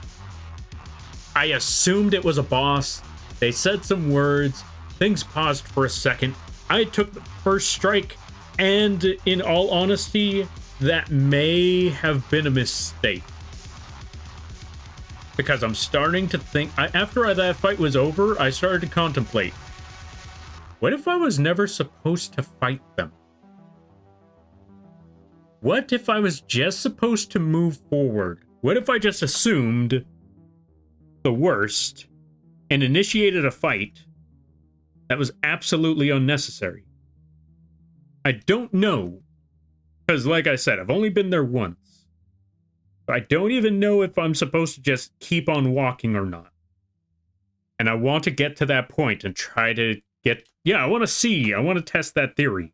I assumed it was a boss. They said some words. Things paused for a second. I took the first strike, and in all honesty, that may have been a mistake. Because I'm starting to think, after that fight was over, I started to contemplate, what if I was never supposed to fight them? What if I was just supposed to move forward? What if I just assumed the worst and initiated a fight that was absolutely unnecessary? I don't know, because like I said, I've only been there once. I don't even know if I'm supposed to just keep on walking or not. And I want to get to that point and try to get... Yeah, I want to test that theory.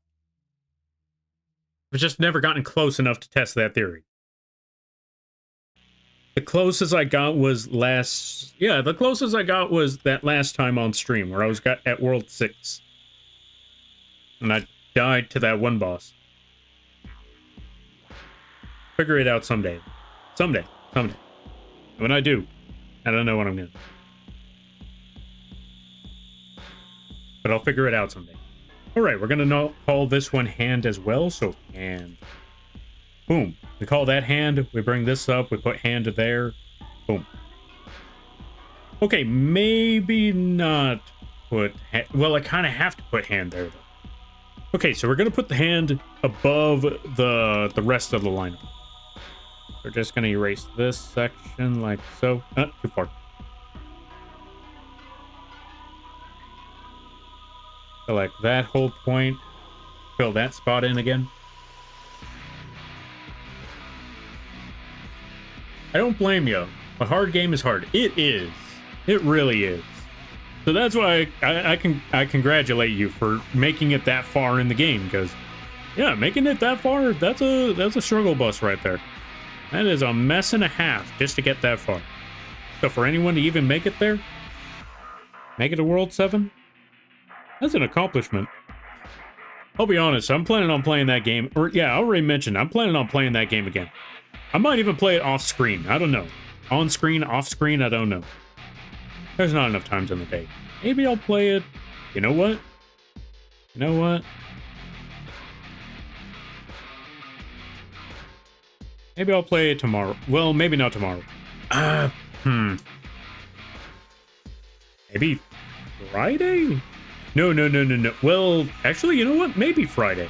I've just never gotten close enough to test that theory. The closest I got was the closest I got was that last time on stream where I was at World 6. And I died to that one boss. Figure it out someday. Someday. When I do, I don't know what I'm gonna do. But I'll figure it out someday. Alright, we're gonna call this one hand as well, so hand. Boom. We call that hand, we bring this up, we put hand there. Boom. Okay, maybe not put... Well, I kind of have to put hand there, though. Okay, so we're gonna put the hand above the rest of the lineup. We're just gonna erase this section like so. Too far. Select that whole point. Fill that spot in again. I don't blame you. A hard game is hard. It is. It really is. So that's why I congratulate you for making it that far in the game, because yeah, making it that far, that's a struggle bus right there. That is a mess and a half just to get that far. So for anyone to even make it there, make it to World 7, that's an accomplishment. I'll be honest, I'm planning on playing that game. Or yeah, I already mentioned, I'm planning on playing that game again. I might even play it off screen. I don't know. On screen, off screen, I don't know. There's not enough times in the day. Maybe I'll play it. You know what? You know what? Maybe I'll play it tomorrow. Well, maybe not tomorrow. Maybe Friday? No. Well, actually, you know what? Maybe Friday.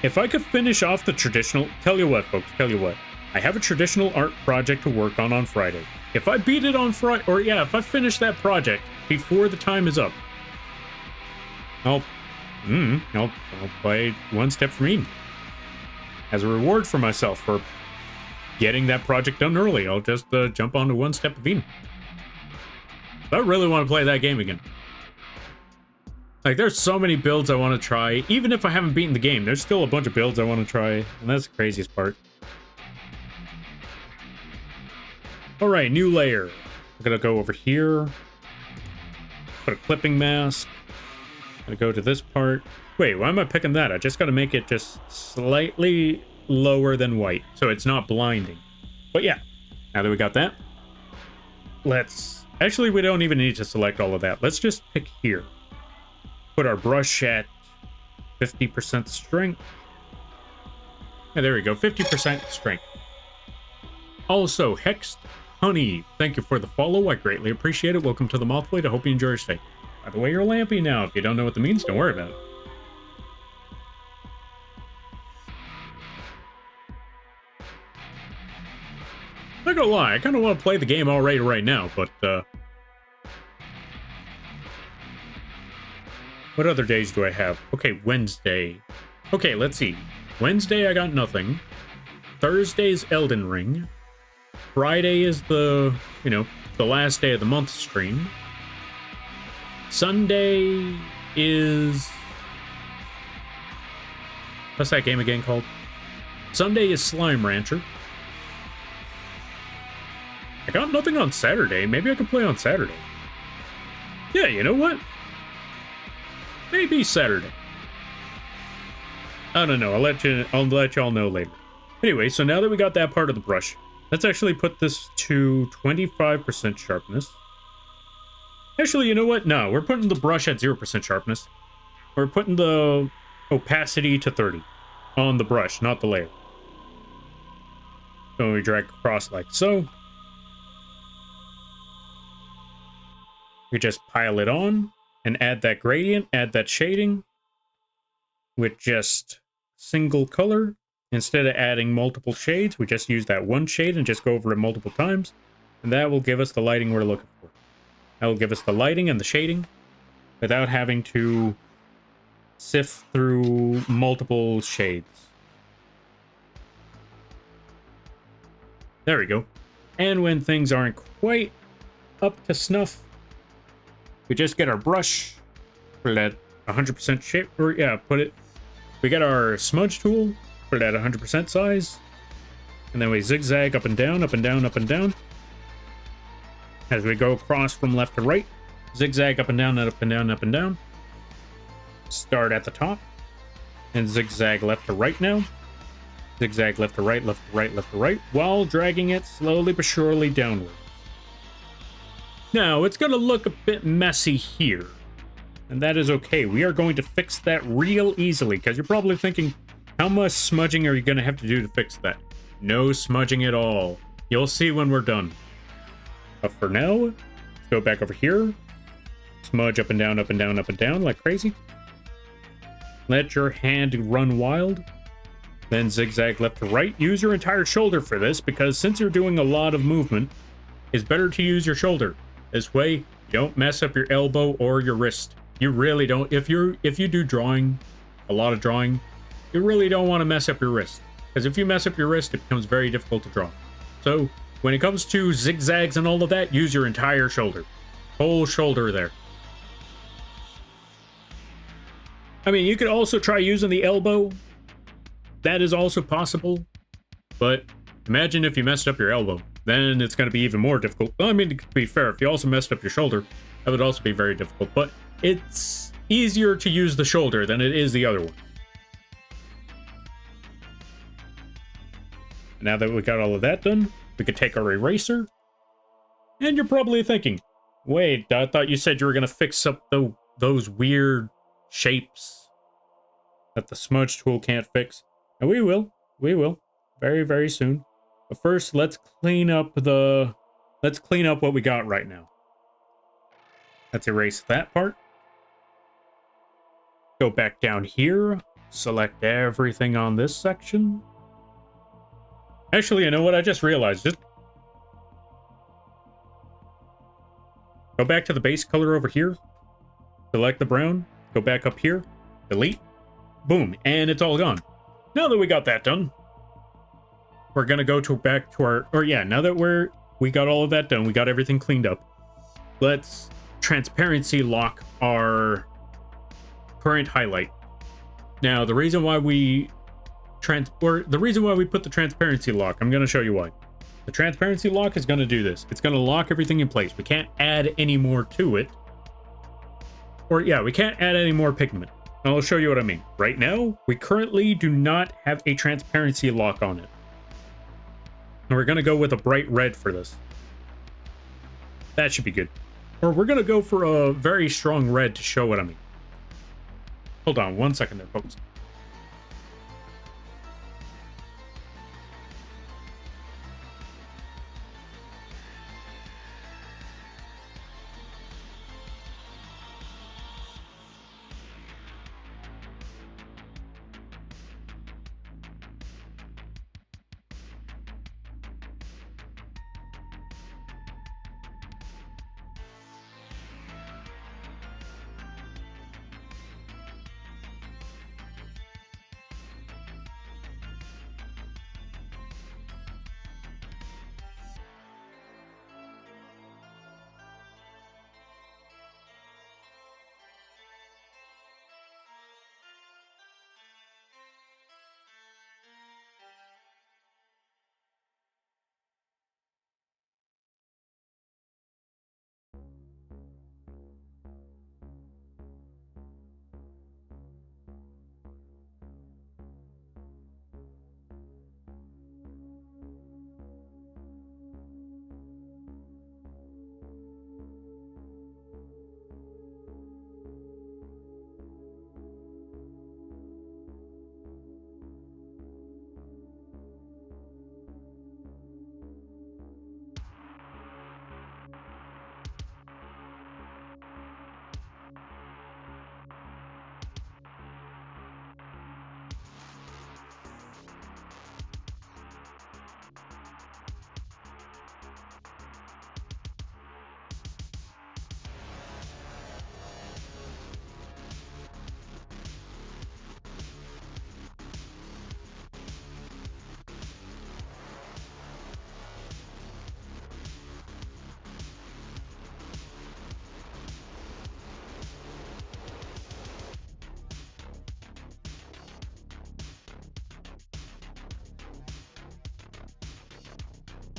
If I could finish off the traditional... Tell you what, folks, tell you what. I have a traditional art project to work on Friday. If I beat it on Friday... Or yeah, if I finish that project before the time is up, I'll play One Step for Eden. As a reward for myself for getting that project done early, I'll just jump onto One Step of Eden. I really want to play that game again. Like, there's so many builds I want to try. Even if I haven't beaten the game, there's still a bunch of builds I want to try. And that's the craziest part. Alright, new layer. I'm going to go over here. Put a clipping mask. I'm going to go to this part. Wait, why am I picking that? I just got to make it just slightly lower than white, so it's not blinding. But yeah, now that we got that, let's... Actually, we don't even need to select all of that. Let's just pick here. Put our brush at 50% strength. Yeah, there we go, 50% strength. Also, Hexed Honey, thank you for the follow. I greatly appreciate it. Welcome to the Moth Fleet. I hope you enjoy your stay. By the way, you're lampy now. If you don't know what that means, don't worry about it. Not gonna lie, I kind of want to play the game already right now, but what other days do I have? Okay, Wednesday. Okay, let's see. Wednesday, I got nothing. Thursday's Elden Ring. Friday is the, the last day of the month stream. Sunday is... What's that game again called? Sunday is Slime Rancher. I got nothing on Saturday. Maybe I can play on Saturday. Yeah, you know what? Maybe Saturday. I don't know. I'll let y'all know later. Anyway, so now that we got that part of the brush, let's actually put this to 25% sharpness. Actually, you know what? No, we're putting the brush at 0% sharpness. We're putting the opacity to 30 on the brush, not the layer. So we drag across like so. We just pile it on and add that gradient, add that shading with just single color. Instead of adding multiple shades, we just use that one shade and just go over it multiple times. And that will give us the lighting we're looking for. That will give us the lighting and the shading without having to sift through multiple shades. There we go. And when things aren't quite up to snuff, we just get our brush, put it at 100% shape, or yeah, we get our smudge tool, put it at 100% size, and then we zigzag up and down, up and down, up and down. As we go across from left to right, zigzag up and down, and up and down, up and down. Start at the top, and zigzag left to right now. Zigzag left to right, left to right, left to right, while dragging it slowly but surely downward. Now, it's going to look a bit messy here, and that is okay. We are going to fix that real easily, because you're probably thinking, how much smudging are you going to have to do to fix that? No smudging at all. You'll see when we're done. But for now, let's go back over here. Smudge up and down, up and down, up and down like crazy. Let your hand run wild. Then zigzag left to right. Use your entire shoulder for this, because since you're doing a lot of movement, it's better to use your shoulder. This way, you don't mess up your elbow or your wrist. You really don't. If you do drawing, a lot of drawing, you really don't want to mess up your wrist. Because if you mess up your wrist, it becomes very difficult to draw. So, when it comes to zigzags and all of that, use your entire shoulder. Whole shoulder there. I mean, you could also try using the elbow. That is also possible. But imagine if you messed up your elbow. Then it's going to be even more difficult. Well, I mean, to be fair, if you also messed up your shoulder, that would also be very difficult. But it's easier to use the shoulder than it is the other one. Now that we got all of that done, we could take our eraser. And you're probably thinking, wait, I thought you said you were going to fix up those weird shapes that the smudge tool can't fix. And we will. We will. Very, very soon. But first, let's clean up what we got right now. Let's erase that part. Go back down here. Select everything on this section. Actually, you know what? I just realized it. Go back to the base color over here. Select the brown. Go back up here. Delete. Boom. And it's all gone. Now that we got that done, we're going to go back to our... Or yeah, now that we got all of that done, we got everything cleaned up. Let's transparency lock our current highlight. Now, the reason why we put the transparency lock, I'm going to show you why. The transparency lock is going to do this. It's going to lock everything in place. We can't add any more to it. Or yeah, we can't add any more pigment. I'll show you what I mean. Right now, we currently do not have a transparency lock on it. And we're going to go with a bright red for this. That should be good. Or we're going to go for a very strong red to show what I mean. Hold on 1 second there, folks.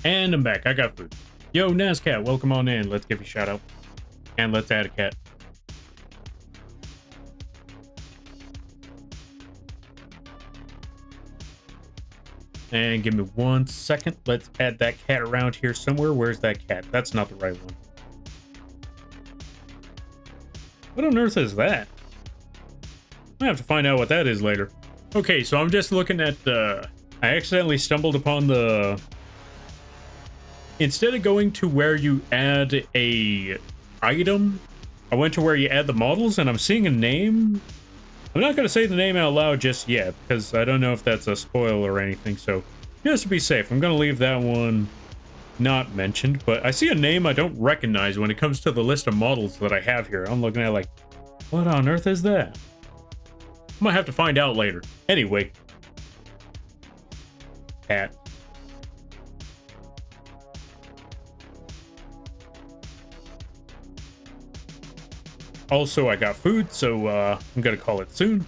And I'm back. I got food. Yo, Nazcat, welcome on in. Let's give you a shout out. And let's add a cat. And give me 1 second. Let's add that cat around here somewhere. Where's that cat? That's not the right one. What on earth is that? I have to find out what that is later. Okay, so I'm just looking at I accidentally stumbled upon the... Instead of going to where you add a item, I went to where you add the models, and I'm seeing a name. I'm not going to say the name out loud just yet, because I don't know if that's a spoil or anything, so just to be safe, I'm going to leave that one not mentioned, but I see a name I don't recognize when it comes to the list of models that I have here. I'm looking at like, what on earth is that? I might have to find out later. Anyway. Cat. Also, I got food, so I'm gonna call it soon.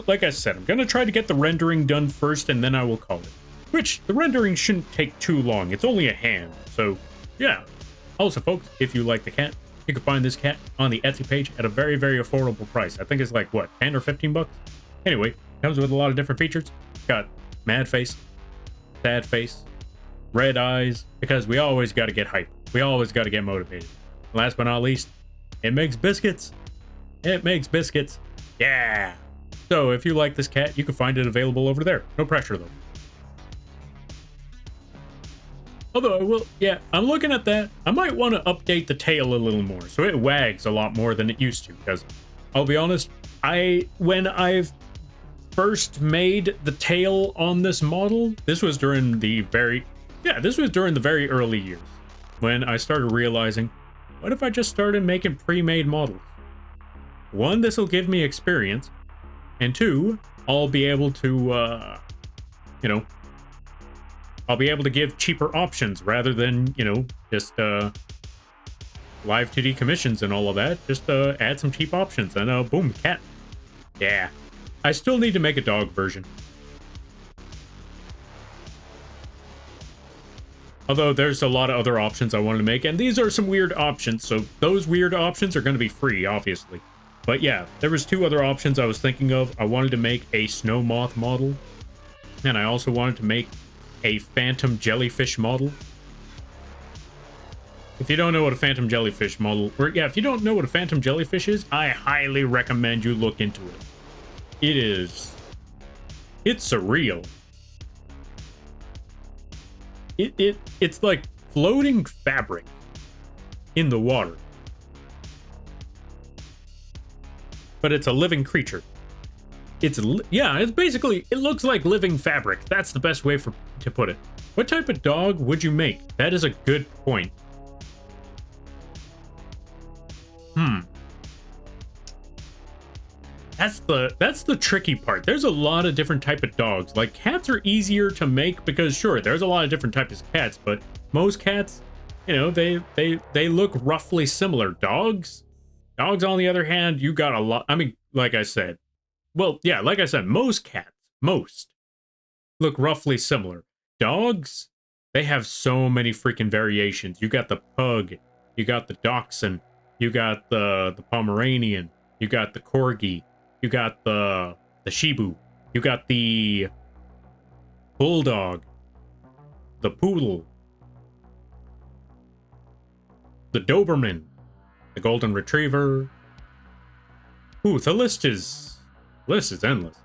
Like I said, I'm gonna try to get the rendering done first, and then I will call it. Which, the rendering shouldn't take too long. It's only a hand, so yeah. Also, folks, if you like the cat, you can find this cat on the Etsy page at a very, very affordable price. I think it's like, what, 10 or 15 bucks? Anyway, comes with a lot of different features. It's got mad face, sad face, red eyes, because we always got to get hype. We always got to get motivated. Last but not least, it makes biscuits. It makes biscuits. Yeah. So if you like this cat, you can find it available over there. No pressure, though. Although I will, yeah, I'm looking at that. I might want to update the tail a little more, so it wags a lot more than it used to, because I'll be honest, when I've first made the tail on this model, this was during the very early years, when I started realizing, what if I just started making pre-made models? One, this will give me experience, and two, I'll be able to, I'll be able to give cheaper options rather than, just live 2D commissions and all of that. Just add some cheap options and boom, cat. Yeah. I still need to make a dog version. Although there's a lot of other options I wanted to make, and these are some weird options, so those weird options are going to be free, obviously. But yeah, there was 2 other options I was thinking of. I wanted to make a snow moth model, and I also wanted to make a phantom jellyfish model. If you don't know what a phantom jellyfish model, if you don't know what a phantom jellyfish is, I highly recommend you look into it. It's surreal. It's like floating fabric in the water. But it's a living creature. It's basically, it looks like living fabric. That's the best way to put it. What type of dog would you make? That is a good point. That's the tricky part. There's a lot of different type of dogs. Like, cats are easier to make because sure, there's a lot of different types of cats, but most cats, they look roughly similar. Dogs on the other hand, you got a lot. I mean, like I said, most cats look roughly similar. Dogs, they have so many freaking variations. You got the pug, you got the dachshund, you got the Pomeranian, you got the corgi, you got the Shibu, you got the bulldog, the poodle, the Doberman, the golden retriever. Ooh, the list is endless.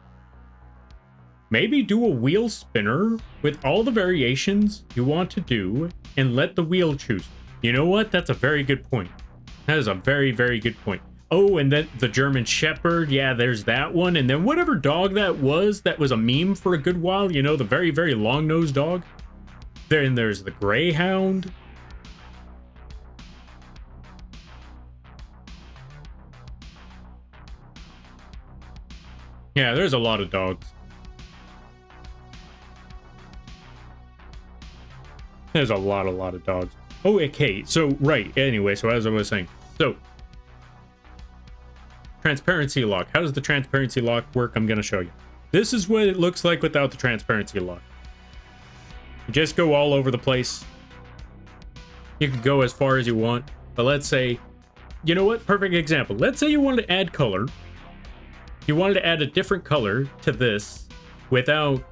Maybe do a wheel spinner with all the variations you want to do and let the wheel choose. You know what? That's a very good point. That is a very, very good point. Oh, and then the German Shepherd. Yeah, there's that one. And then whatever dog that was a meme for a good while. The very, very long-nosed dog. Then there's the Greyhound. Yeah, there's a lot of dogs. There's a lot of dogs. Oh, okay. So, right. Anyway, so as I was saying. So, transparency lock. How does the transparency lock work? I'm going to show you. This is what it looks like without the transparency lock. You just go all over the place. You can go as far as you want. But let's say, you know what? Perfect example. Let's say you wanted to add color. You wanted to add a different color to this without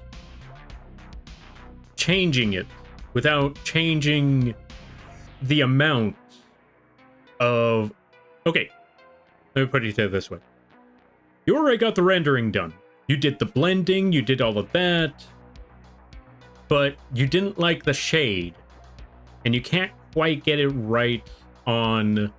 changing it, without changing the amount of... Okay, let me put it this way. You already got the rendering done. You did the blending, you did all of that, but you didn't like the shade, and you can't quite get it right on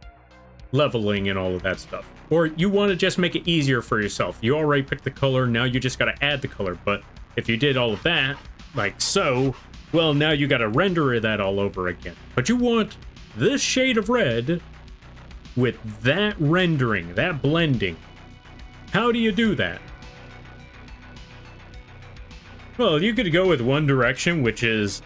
leveling and all of that stuff. Or you want to just make it easier for yourself. You already picked the color, now you just got to add the color. But if you did all of that, like so, well, now you got to render that all over again. But you want this shade of red with that rendering, that blending. How do you do that? Well, you could go with one direction, which is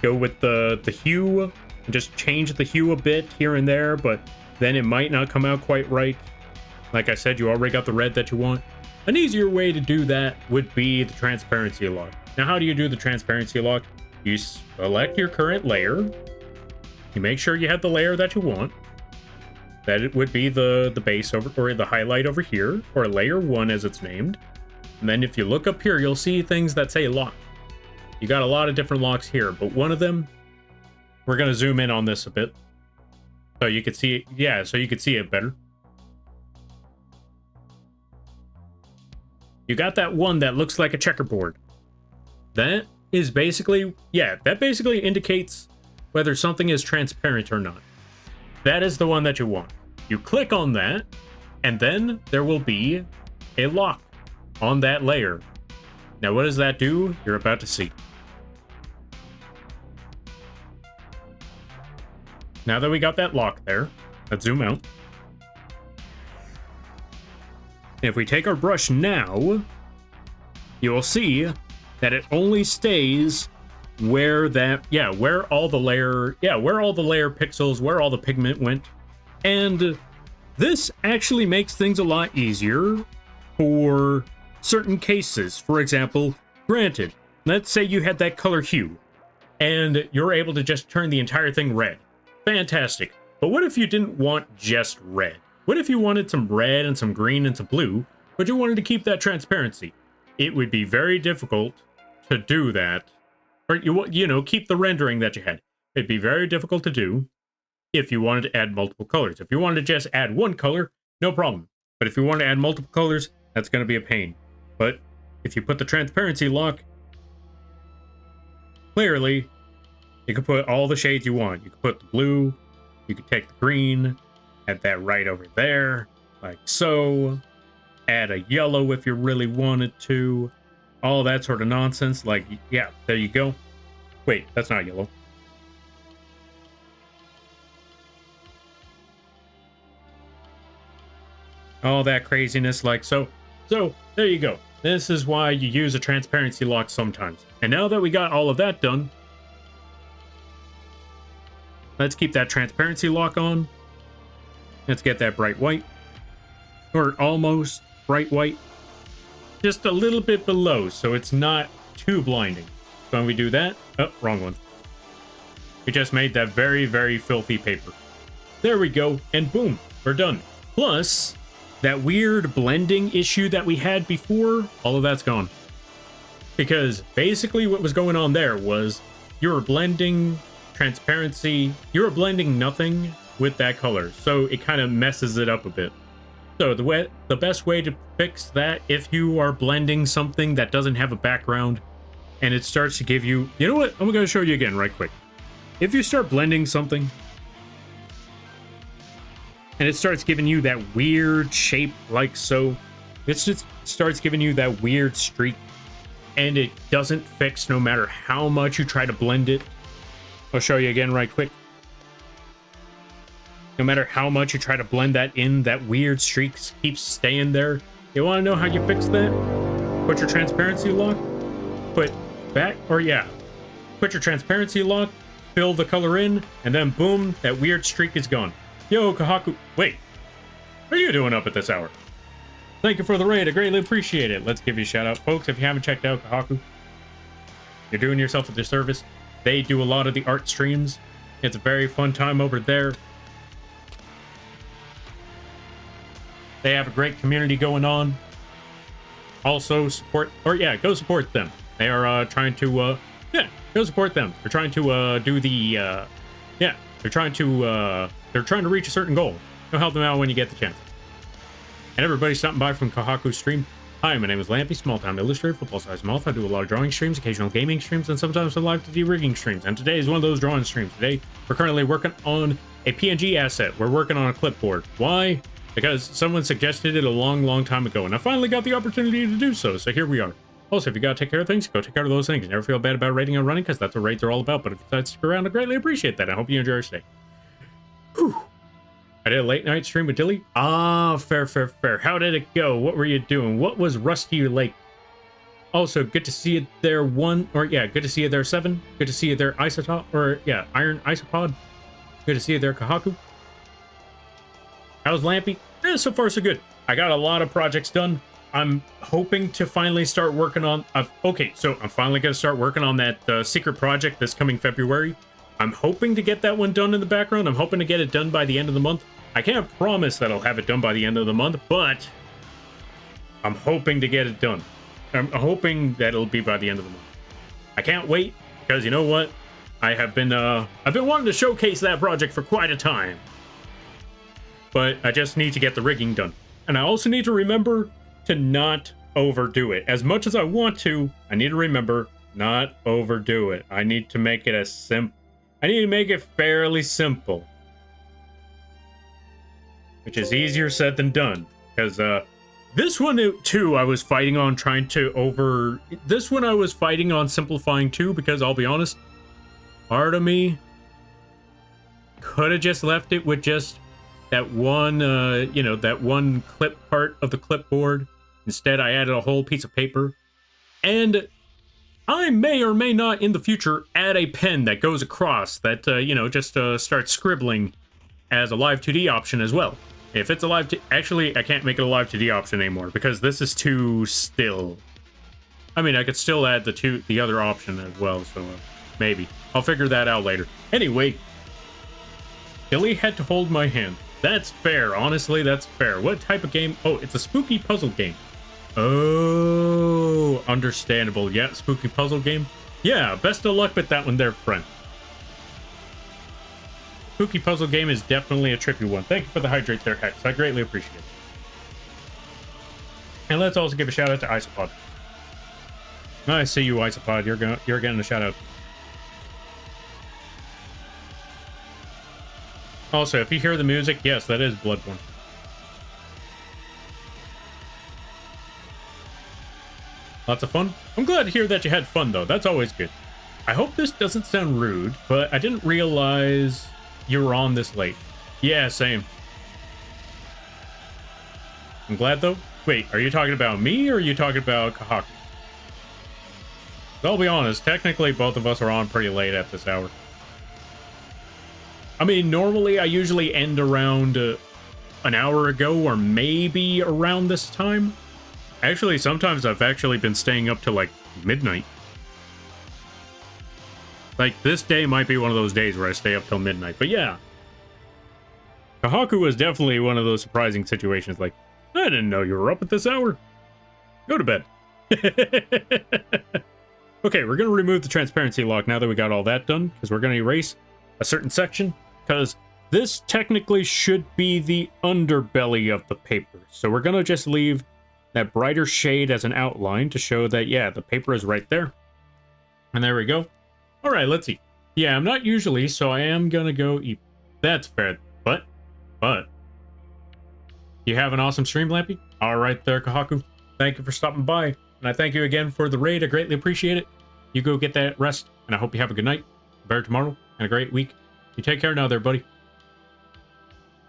go with the hue, and just change the hue a bit here and there, but then it might not come out quite right. Like I said, you already got the red that you want. An easier way to do that would be the transparency lock. Now, how do you do the transparency lock? You select your current layer. You make sure you have the layer that you want. That it would be the base over, or the highlight over here, or layer 1 as it's named. And then if you look up here, you'll see things that say lock. You got a lot of different locks here, but one of them, we're going to zoom in on this a bit. So you could see it, yeah, so you could see it better. You got that one that looks like a checkerboard. That is basically, yeah, that basically indicates whether something is transparent or not. That is the one that you want. You click on that, and then there will be a lock on that layer. Now, what does that do? You're about to see. Now that we got that lock there, let's zoom out. If we take our brush now, you will see that it only stays where that, yeah, where all the layer pixels, where all the pigment went. And this actually makes things a lot easier for certain cases. For example, granted, let's say you had that color hue and you're able to just turn the entire thing red. Fantastic. But what if you didn't want just red? What if you wanted some red and some green and some blue, but you wanted to keep that transparency? It would be very difficult to do that. Or, you know, keep the rendering that you had. It'd be very difficult to do if you wanted to add multiple colors. If you wanted to just add one color, no problem. But if you want to add multiple colors, that's going to be a pain. But if you put the transparency lock, clearly, you can put all the shades you want. You can put the blue, you can take the green, add that right over there, like so. Add a yellow if you really wanted to. All that sort of nonsense. Like, yeah, there you go. Wait, that's not yellow. All that craziness, like so. So, there you go. This is why you use a transparency lock sometimes. And now that we got all of that done, let's keep that transparency lock on. Let's get that bright white. Or almost bright white. Just a little bit below, so it's not too blinding. So when we do that... Oh, wrong one. We just made that very, very filthy paper. There we go, and boom, we're done. Plus, that weird blending issue that we had before, all of that's gone. Because basically what was going on there was you were blending transparency, you were blending nothing with that color, so it kind of messes it up a bit. So the best way to fix that, if you are blending something that doesn't have a background and it starts to give you, you know what, I'm going to show you again right quick. If you start blending something and it starts giving you that weird shape like so, it just starts giving you that weird streak and it doesn't fix no matter how much you try to blend it. I'll show you again right quick. No matter how much you try to blend that in, that weird streak keeps staying there. You want to know how you fix that? Put your transparency lock, put your transparency lock, fill the color in, and then boom, that weird streak is gone. Yo, Kahaku, wait, what are you doing up at this hour? Thank you for the raid, I greatly appreciate it. Let's give you a shout out, folks, if you haven't checked out Kahaku. You're doing yourself a disservice. They do a lot of the art streams. It's a very fun time over there. They have a great community going on. Also support, or yeah, go support them. They are trying to, yeah, go support them. They're trying to do the, yeah, they're trying to reach a certain goal. Go help them out when you get the chance. And everybody stopping by from Kohaku's stream. Hi, my name is Lampy, small-time illustrator, football-sized Moth. I do a lot of drawing streams, occasional gaming streams, and sometimes some live 2D rigging streams. And today is one of those drawing streams. Today, we're currently working on a PNG asset. We're working on a clipboard. Why? Because someone suggested it a long time ago, and I finally got the opportunity to do so, so here we are. Also, if you gotta take care of things, go take care of those things. Never feel bad about raiding and running, because that's what raids are all about. But if you decide to stick around, I greatly appreciate that. I hope you enjoy your stay. Whew. I did a late night stream with Dilly. Ah, fair. How did it go? What were you doing? What was Rusty Lake? Also, good to see you there, good to see you there, 7. Good to see you there, Isotop, Iron Isopod. Good to see you there, Kohaku. How's Lampy? So far, so good. I got a lot of projects done. I'm hoping to finally start working on... okay, so I'm finally going to start working on that secret project this coming February. I'm hoping to get that one done in the background. I'm hoping to get it done by the end of the month. I can't promise that I'll have it done by the end of the month, but I'm hoping to get it done. I'm hoping that it'll be by the end of the month. I can't wait, because you know what? I've been wanting to showcase that project for quite a time. But I just need to get the rigging done. And I also need to remember to not overdo it. As much as I want to, I need to remember not overdo it. I need to make it I need to make it fairly simple. Which is easier said than done. Because this one too, I was fighting on this one I was fighting on simplifying too, because I'll be honest, part of me could have just left it with just that one, that one clip part of the clipboard. Instead, I added a whole piece of paper. And I may or may not in the future add a pen that goes across that, just starts scribbling as a live 2D option as well. If it's a live... Actually, I can't make it a live 2D option anymore because this is too still. I mean, I could still add the other option as well, so maybe. I'll figure that out later. Anyway, Billy had to hold my hand. That's fair. Honestly, that's fair. What type of game? Oh, it's a spooky puzzle game. Oh, understandable. Yeah, spooky puzzle game. Yeah, best of luck with that one there, friend. Spooky puzzle game is definitely a trippy one. Thank you for the hydrate there, Hex. I greatly appreciate it. And let's also give a shout out to Isopod. I see you, Isopod. You're getting a shout out. Also, if you hear the music, yes, that is Bloodborne. Lots of fun. I'm glad to hear that you had fun, though. That's always good. I hope this doesn't sound rude, but I didn't realize you were on this late. Yeah, same. I'm glad, though. Wait, are you talking about me, or are you talking about Kohaku? I'll be honest, technically both of us are on pretty late at this hour. I mean, normally I usually end around an hour ago, or maybe around this time. Actually, sometimes I've actually been staying up till like midnight. Like, this day might be one of those days where I stay up till midnight, but yeah. Kohaku was definitely one of those surprising situations, like, I didn't know you were up at this hour. Go to bed. Okay, we're going to remove the transparency lock now that we got all that done, because we're going to erase a certain section, because this technically should be the underbelly of the paper. So we're going to just leave that brighter shade as an outline to show that, yeah, the paper is right there. And there we go. All right, let's see. Yeah, I'm not usually, so I am going to go eat. That's fair. But, you have an awesome stream, Lampy? All right there, Kohaku. Thank you for stopping by. And I thank you again for the raid. I greatly appreciate it. You go get that rest, and I hope you have a good night, a better tomorrow, and a great week. You take care now there, buddy.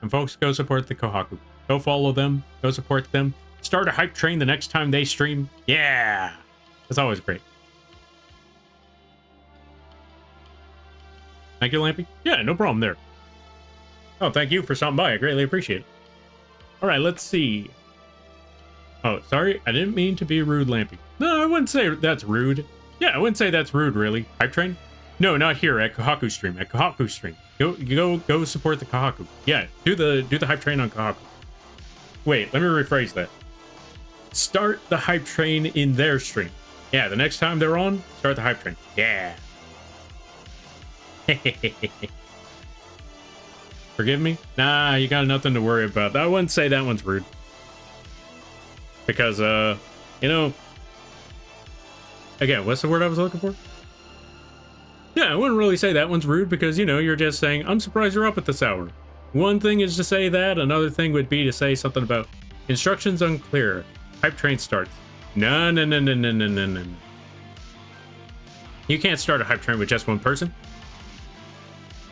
And folks, go support the Kohaku. Go follow them. Go support them. Start a hype train the next time they stream. Yeah! That's always great. Thank you, Lampy. Yeah, no problem there. Oh, thank you for stopping by. I greatly appreciate it. All right, let's see. Oh, sorry. I didn't mean to be rude, Lampy. No, I wouldn't say that's rude. Yeah, I wouldn't say that's rude, really. Hype train? No, not here at Kohaku stream. At Kohaku stream, go support the Kohaku. Yeah, do the hype train on Kohaku. Wait, let me rephrase that. Start the hype train in their stream. Yeah, the next time they're on, start the hype train. Yeah. Forgive me? Nah, you got nothing to worry about. I wouldn't say that one's rude. Because, you know... Again, what's the word I was looking for? Yeah, I wouldn't really say that one's rude because, you know, you're just saying, I'm surprised you're up at this hour. One thing is to say that, another thing would be to say something about instructions unclear. Hype train starts. No. You can't start a hype train with just one person.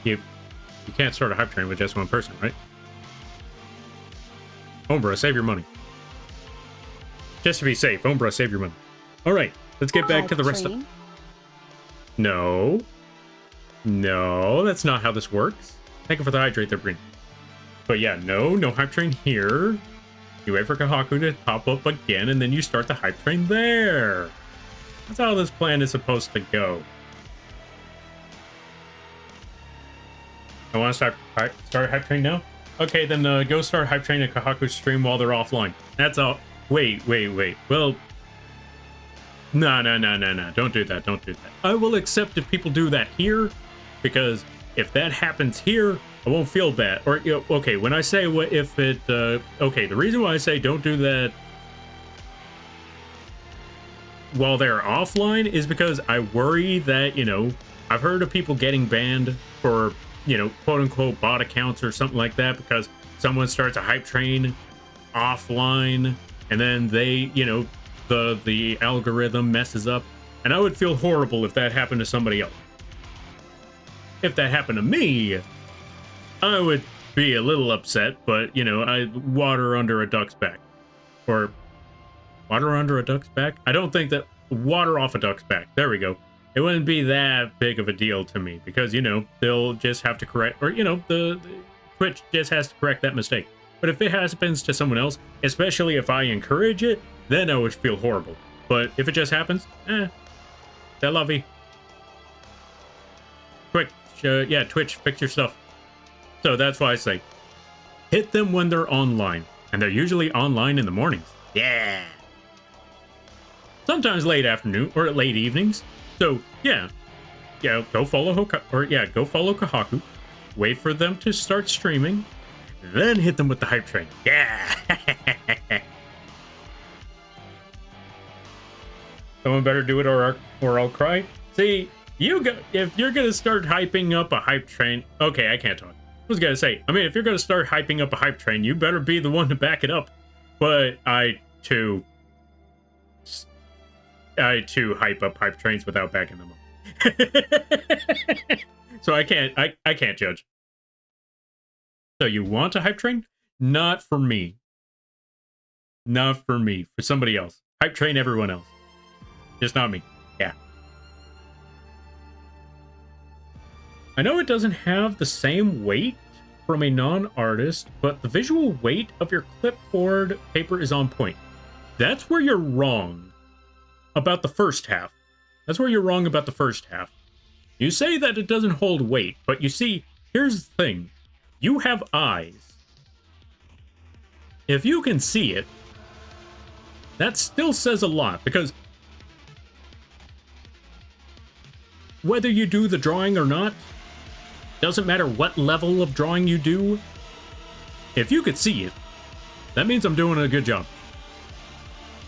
You can't start a hype train with just one person, right? Umbra, save your money. Just to be safe, Umbra, save your money. Alright, let's get back to the rest of... No, that's not how this works. Thank you for the hydrate there, Breen. But yeah, no hype train here. You wait for Kohaku to pop up again, and then you start the hype train there. That's how this plan is supposed to go. I want to start hype train now? Okay, then go start hype train at Kohaku's stream while they're offline. That's all. Wait. Well... No. Don't do that. I will accept if people do that here, because if that happens here, I won't feel bad. Or, you know, okay, when I say what if it, okay, the reason why I say don't do that while they're offline is because I worry that, you know, I've heard of people getting banned for, you know, quote unquote bot accounts or something like that because someone starts a hype train offline and then they, you know, the algorithm messes up, and I would feel horrible if that happened to somebody else. If that happened to me, I would be a little upset, but, you know, I water under a duck's back. Or water under a duck's back? I don't think that water off a duck's back. There we go. It wouldn't be that big of a deal to me because, you know, they'll just have to correct, or, you know, the Twitch just has to correct that mistake. But if it happens to someone else, especially if I encourage it, then I would feel horrible. But if it just happens, c'est la vie. Quick, yeah, Twitch, fix your stuff. So that's why I say, hit them when they're online. And they're usually online in the mornings. Yeah. Sometimes late afternoon or late evenings. So yeah, go follow Kohaku. Wait for them to start streaming. Then hit them with the hype train. Yeah. Someone better do it or I'll cry. See, if you're gonna start hyping up a hype train, okay, I can't talk. I was gonna say, I mean, if you're gonna start hyping up a hype train, you better be the one to back it up. But I too hype up hype trains without backing them up. So I can't judge. So you want a hype train? Not for me. Not for me. For somebody else. Hype train everyone else. Just not me. Yeah. I know it doesn't have the same weight from a non-artist, but the visual weight of your clipboard paper is on point. That's where you're wrong about the first half. That's where you're wrong about the first half. You say that it doesn't hold weight, but you see, here's the thing. You have eyes. If you can see it, that still says a lot, because whether you do the drawing or not, doesn't matter what level of drawing you do, if you could see it, that means I'm doing a good job.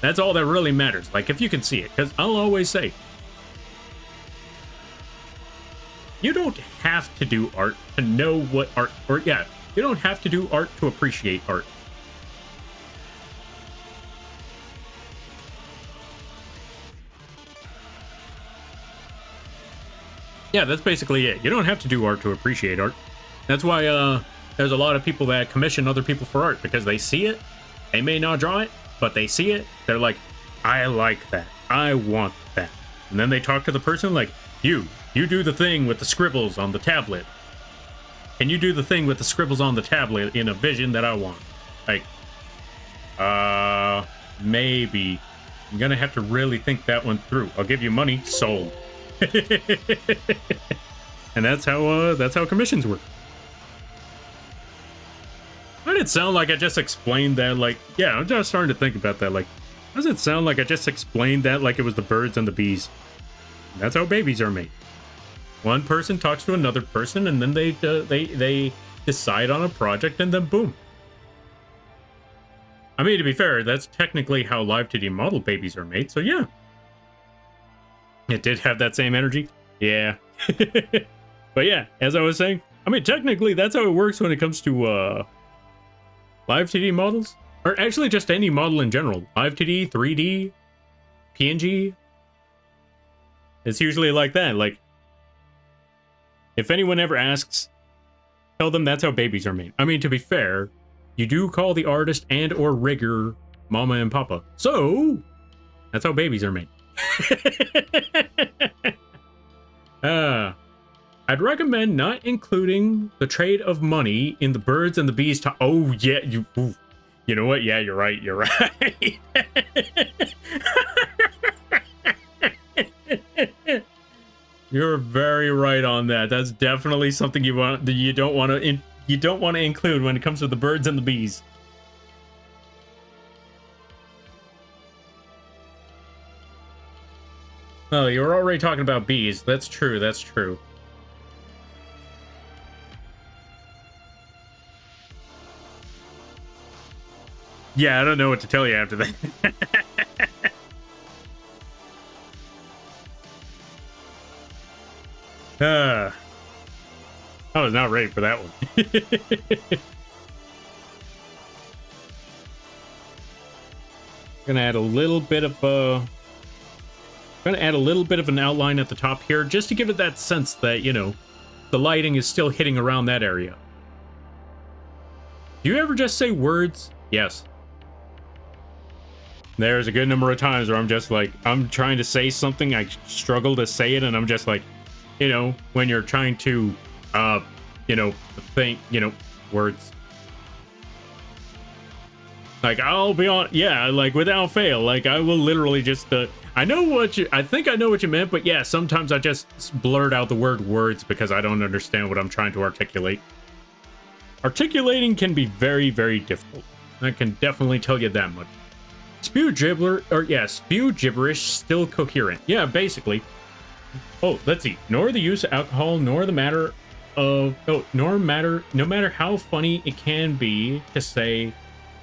That's all that really matters, like if you can see it, because I'll always say, you don't have to do art to know what art, or yeah, you don't have to do art to appreciate art. Yeah, that's basically it. You don't have to do art to appreciate art. That's why there's a lot of people that commission other people for art, because they see it, they may not draw it, but they see it, they're like, I like that, I want that. And then they talk to the person like, you do the thing with the scribbles on the tablet. Can you do the thing with the scribbles on the tablet in a vision that I want? Like, maybe. I'm gonna have to really think that one through. I'll give you money, sold. And that's how commissions work. Why did it sound like I just explained that? Like, yeah, I'm just starting to think about that. Like, does it sound like I just explained that like it was the birds and the bees? That's how babies are made. One person talks to another person, and then they decide on a project, and then boom. I mean, to be fair, that's technically how live 2D model babies are made, so yeah. It did have that same energy. Yeah. But yeah, as I was saying, I mean, technically, that's how it works when it comes to live 2D models. Or actually, just any model in general. Live 2D, 3D, PNG. It's usually like that. Like, if anyone ever asks, tell them that's how babies are made. I mean, to be fair, you do call the artist and or rigger mama and papa. So, that's how babies are made. I'd recommend not including the trade of money in the birds and the bees. Oh, yeah, you know what? Yeah, you're right. You're right. You're very right on that. That's definitely something you don't want to include when it comes to the birds and the bees. Oh, you were already talking about bees. That's true. That's true. Yeah, I don't know what to tell you after that. I was not ready for that one. Gonna add a little bit of an outline at the top here, just to give it that sense that, you know, the lighting is still hitting around that area. Do you ever just say words? Yes. There's a good number of times where I'm just like, I'm trying to say something, I struggle to say it, and I'm just like, you know, when you're trying to, you know, think, you know, words. Like, I'll be on, yeah, like, without fail, like, I will literally just, I think I know what you meant, but yeah, sometimes I just blurt out the word words because I don't understand what I'm trying to articulate. Articulating can be very, very difficult. I can definitely tell you that much. Spew gibberish, still coherent. Yeah, basically. Oh, let's see. Nor the use of alcohol, nor the matter of... Oh, no matter how funny it can be to say,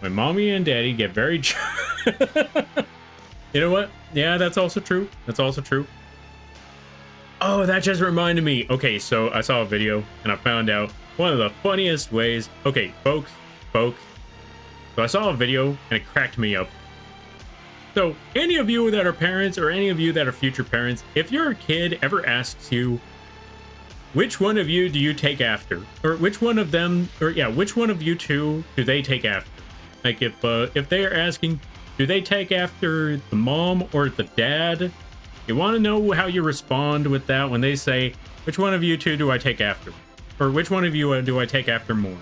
when mommy and daddy get very... You know what? Yeah, that's also true. That's also true. Oh, that just reminded me. Okay, so I saw a video, and I found out one of the funniest ways... Okay, folks. So I saw a video, and it cracked me up. So, any of you that are parents, or any of you that are future parents, if your kid ever asks you, which one of you do you take after? Or which one of them, or yeah, which one of you two do they take after? Like, if they are asking, do they take after the mom or the dad? You want to know how you respond with that when they say, which one of you two do I take after? Or which one of you do I take after more?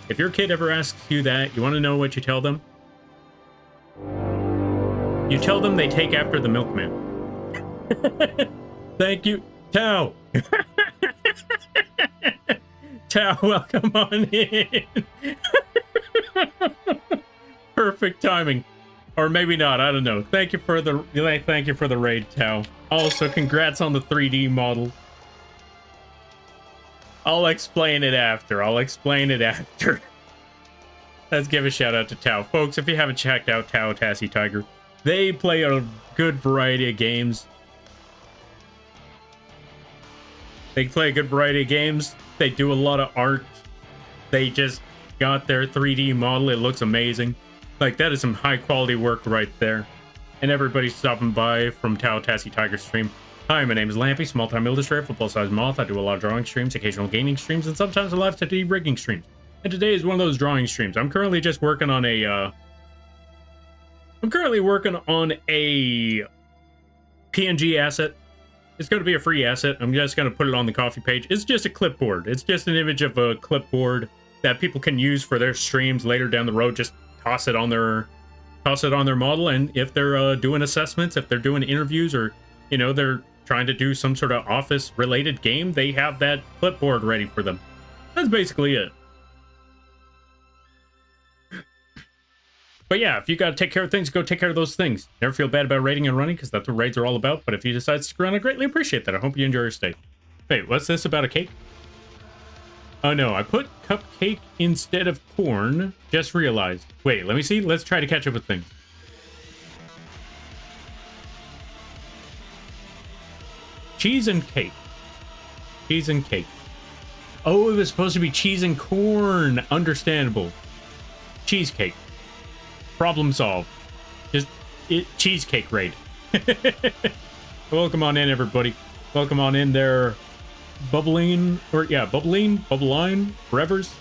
If your kid ever asks you that, you want to know what you tell them? You tell them they take after the milkman. Thank you. Tao. Tao, welcome on in. Perfect timing. Or maybe not, I don't know. Thank you for the raid, Tao. Also, congrats on the 3D model. I'll explain it after. Let's give a shout out to Tao. Folks, if you haven't checked out Tao Tassie Tiger, they play a good variety of games. They do a lot of art. They just got their 3D model. It looks amazing. Like, that is some high quality work right there. And everybody's stopping by from Tao Tassie Tiger stream. Hi, my name is Lampy, small-time illustrator, football-sized moth. I do a lot of drawing streams, occasional gaming streams, and sometimes a live 2D rigging streams. And today is one of those drawing streams. I'm currently just working on a, PNG asset. It's going to be a free asset. I'm just going to put it on the coffee page. It's just a clipboard. It's just an image of a clipboard that people can use for their streams later down the road. Just toss it on their toss it on their model, and if they're doing assessments, if they're doing interviews, or, you know, they're trying to do some sort of office-related game, they have that clipboard ready for them. That's basically it. But yeah, if you gotta take care of things, go take care of those things. Never feel bad about raiding and running, because that's what raids are all about. But if you decide to stick around, I greatly appreciate that. I hope you enjoy your stay. Wait, what's this about a cake? Oh no, I put cupcake instead of corn. Just realized. Wait, let me see. Let's try to catch up with things. Cheese and cake. Cheese and cake. Oh, it was supposed to be cheese and corn. Understandable. Cheesecake. Problem solved. Just cheesecake raid. Welcome on in, everybody. Welcome on in there. Bubbling, or yeah, Bubbling, Bubbline, Forevers.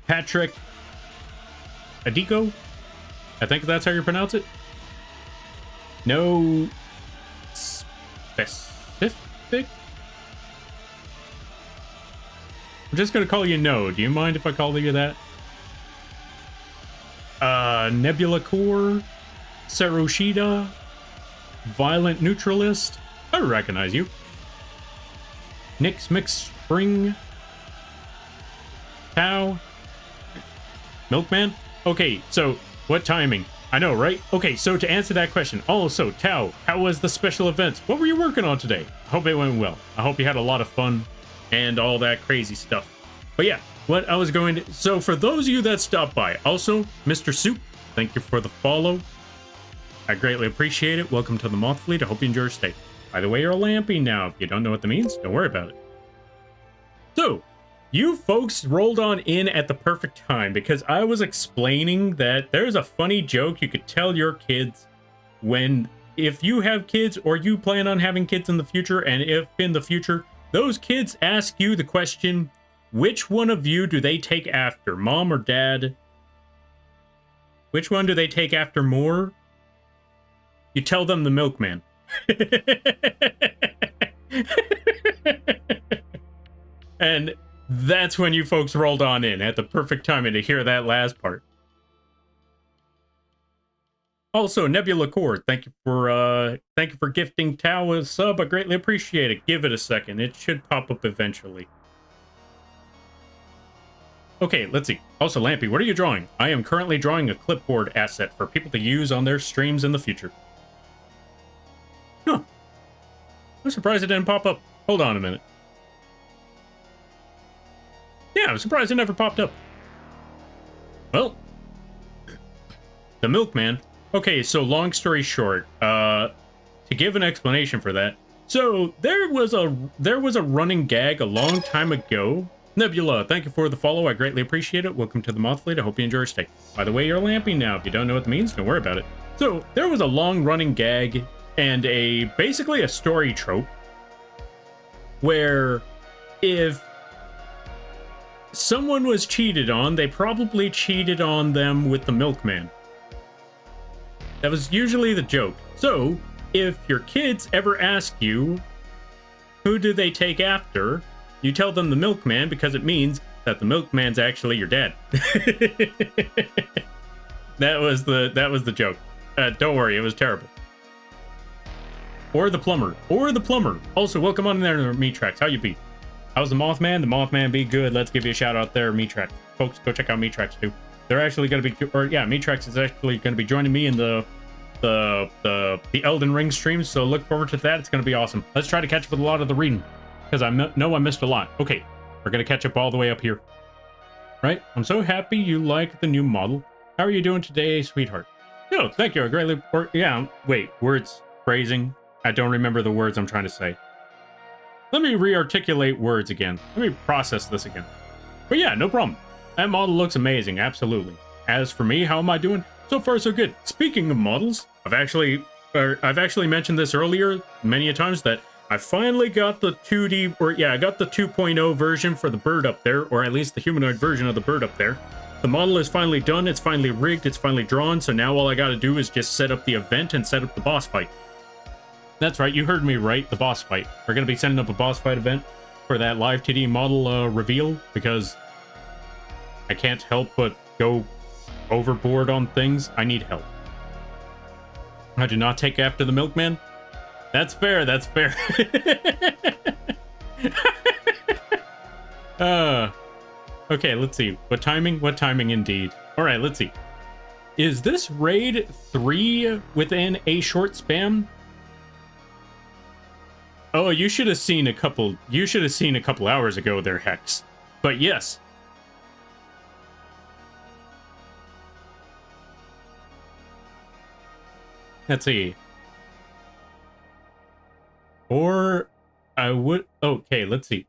Patrick Adiko. I think that's how you pronounce it. No specific. I'm just gonna call you No. Do you mind if I call you that? Nebula Core, Sarushida, Violent Neutralist. I recognize you. Nix Mix Spring, Tau, Milkman. Okay, so what timing? I know, right? Okay, so to answer that question, also, Tau, how was the special events? What were you working on today? I hope it went well. I hope you had a lot of fun and all that crazy stuff. But yeah, what I was going to... So for those of you that stopped by, also, Mr. Soup, thank you for the follow. I greatly appreciate it. Welcome to the Moth Fleet. I hope you enjoy your stay. By the way, you're lampy now. If you don't know what that means, don't worry about it. So, you folks rolled on in at the perfect time, because I was explaining that there's a funny joke you could tell your kids when, if you have kids or you plan on having kids in the future, and if in the future those kids ask you the question, which one of you do they take after, mom or dad? Which one do they take after more? You tell them the milkman. And that's when you folks rolled on in at the perfect timing to hear that last part. Also, Nebula Core, thank you for gifting Tao a sub. I greatly appreciate it. Give it a second. It should pop up eventually. Okay, let's see. Also, Lampy, what are you drawing? I am currently drawing a clipboard asset for people to use on their streams in the future. Huh. I'm surprised it didn't pop up. Hold on a minute. Yeah, I'm surprised it never popped up. Well, the milkman. Okay, so long story short, to give an explanation for that, so there was a running gag a long time ago. Nebula, thank you for the follow. I greatly appreciate it. Welcome to the Moth Fleet. I hope you enjoy your stay. By the way, you're lamping now. If you don't know what it means, don't worry about it. So there was a long running gag and basically a story trope where if someone was cheated on, they probably cheated on them with the milkman. That was usually the joke. So, if your kids ever ask you, who do they take after, you tell them the milkman, because it means that the milkman's actually your dad. That was the joke. Don't worry, it was terrible. Or the plumber. Also, welcome on in there, Meatrax. How you be? How's the Mothman? The Mothman be good. Let's give you a shout out there, Meatrax. Folks, go check out Meatrax too. They're actually going to be, Meatrax is actually going to be joining me in the Elden Ring streams, so look forward to that. It's going to be awesome. Let's try to catch up with a lot of the reading, because I know I missed a lot. Okay, we're going to catch up all the way up here. Right? I'm so happy you like the new model. How are you doing today, sweetheart? No, thank you. I greatly... wait, words, phrasing. I don't remember the words I'm trying to say. Let me re-articulate words again. Let me process this again. But yeah, no problem. That model looks amazing, absolutely. As for me, how am I doing? So far, so good. Speaking of models, I've actually mentioned this earlier many a times that I finally got the 2D, I got the 2.0 version for the bird up there, or at least the humanoid version of the bird up there. The model is finally done, it's finally rigged, it's finally drawn, so now all I gotta do is just set up the event and set up the boss fight. That's right, you heard me right, the boss fight. We're gonna be setting up a boss fight event for that live 2D model reveal, because I can't help but go overboard on things. I need help. I do not take after the milkman. That's fair. That's fair. Okay, let's see. What timing? What timing indeed. All right, let's see. Is this raid 3 within a short span? Oh, you should have seen a couple hours ago there, Hex. But yes. Let's see. Or I would, okay, let's see.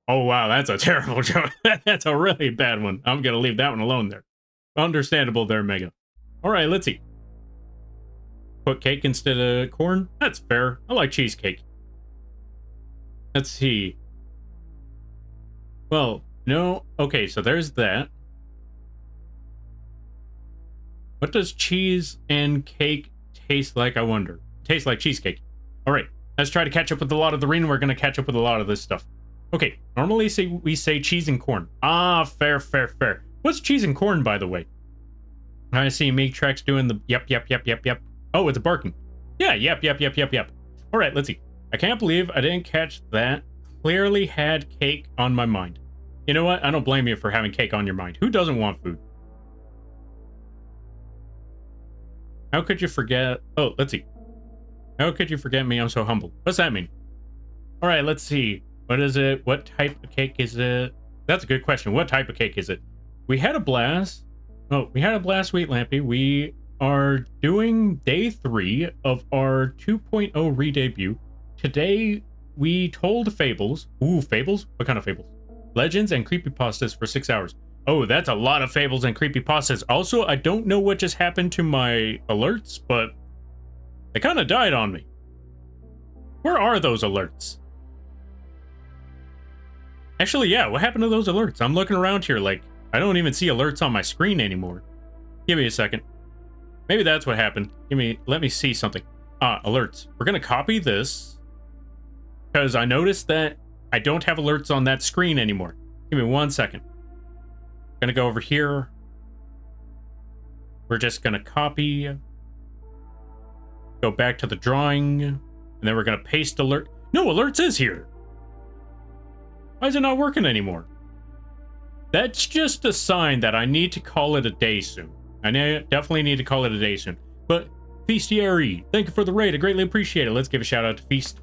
Oh, wow, that's a terrible joke. That's a really bad one. I'm going to leave that one alone there. Understandable there, Mega. All right, let's see. Put cake instead of corn? That's fair. I like cheesecake. Let's see. Well, no. Okay, so there's that. What does cheese and cake taste like, I wonder? Tastes like cheesecake. All right, let's try to catch up with a lot of the rain. We're going to catch up with a lot of this stuff. Okay, normally we say cheese and corn. Ah, fair, fair, fair. What's cheese and corn, by the way? I see Matrix doing the yep. Oh, it's barking. Yeah, yep. All right, let's see. I can't believe I didn't catch that. Clearly had cake on my mind. You know what? I don't blame you for having cake on your mind. Who doesn't want food? How could you forget? Oh, let's see. How could you forget me? I'm so humble. What's that mean? All right, let's see. What is it? What type of cake is it? That's a good question. What type of cake is it? We had a blast. Oh, we had a blast, Sweet Lampy. We are doing day 3 of our 2.0 re-debut. Today, we told fables. Ooh, fables? What kind of fables? Legends and creepypastas for 6 hours. Oh, that's a lot of fables and creepypastas. Also, I don't know what just happened to my alerts, but they kind of died on me. Where are those alerts? Actually, yeah, what happened to those alerts? I'm looking around here like, I don't even see alerts on my screen anymore. Give me a second. Maybe that's what happened. Let me see something. Alerts. We're gonna copy this because I noticed that I don't have alerts on that screen anymore. Give me 1 second. Gonna go over here. We're just gonna copy. Go back to the drawing. And then we're gonna paste alert. No, alerts is here. Why is it not working anymore? That's just a sign that I need to call it a day soon. I definitely need to call it a day soon. But Feastieri, thank you for the raid. I greatly appreciate it. Let's give a shout out to Feast.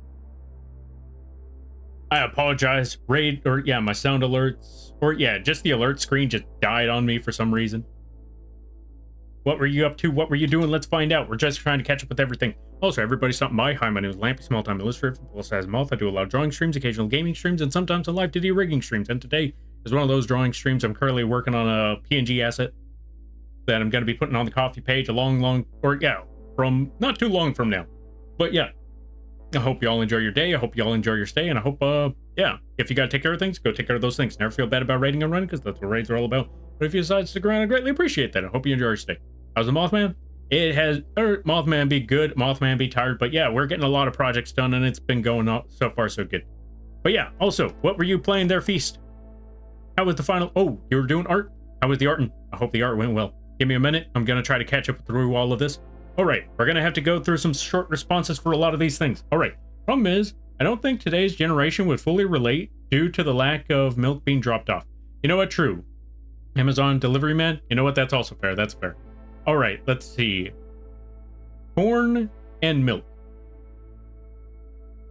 I apologize. Raid, or yeah, my sound alerts. Or yeah, just the alert screen just died on me for some reason. What were you up to? What were you doing? Let's find out. We're just trying to catch up with everything. Also, everybody stopping by. Hi, my name is Lampy, small-time illustrator, also as Moth. I do a lot of drawing streams, occasional gaming streams, and sometimes a live 2D rigging streams. And today is one of those drawing streams. I'm currently working on a PNG asset that I'm going to be putting on the coffee page from not too long from now. But yeah, I hope you all enjoy your day. I hope you all enjoy your stay. And I hope, if you got to take care of things, go take care of those things. Never feel bad about raiding and running because that's what raids are all about. But if you decide to stick around, I greatly appreciate that. I hope you enjoy your stay. How's the Mothman? It has, Mothman be good, Mothman be tired. But yeah, we're getting a lot of projects done and it's been going on so far so good. But yeah, also, what were you playing there, Feast? How was the final? Oh, you were doing art? How was the art? I hope the art went well. Give me a minute. I'm going to try to catch up through all of this. All right, we're going to have to go through some short responses for a lot of these things. All right, problem is, I don't think today's generation would fully relate due to the lack of milk being dropped off. You know what? True. Amazon delivery man? You know what? That's also fair. That's fair. All right, let's see. Corn and milk.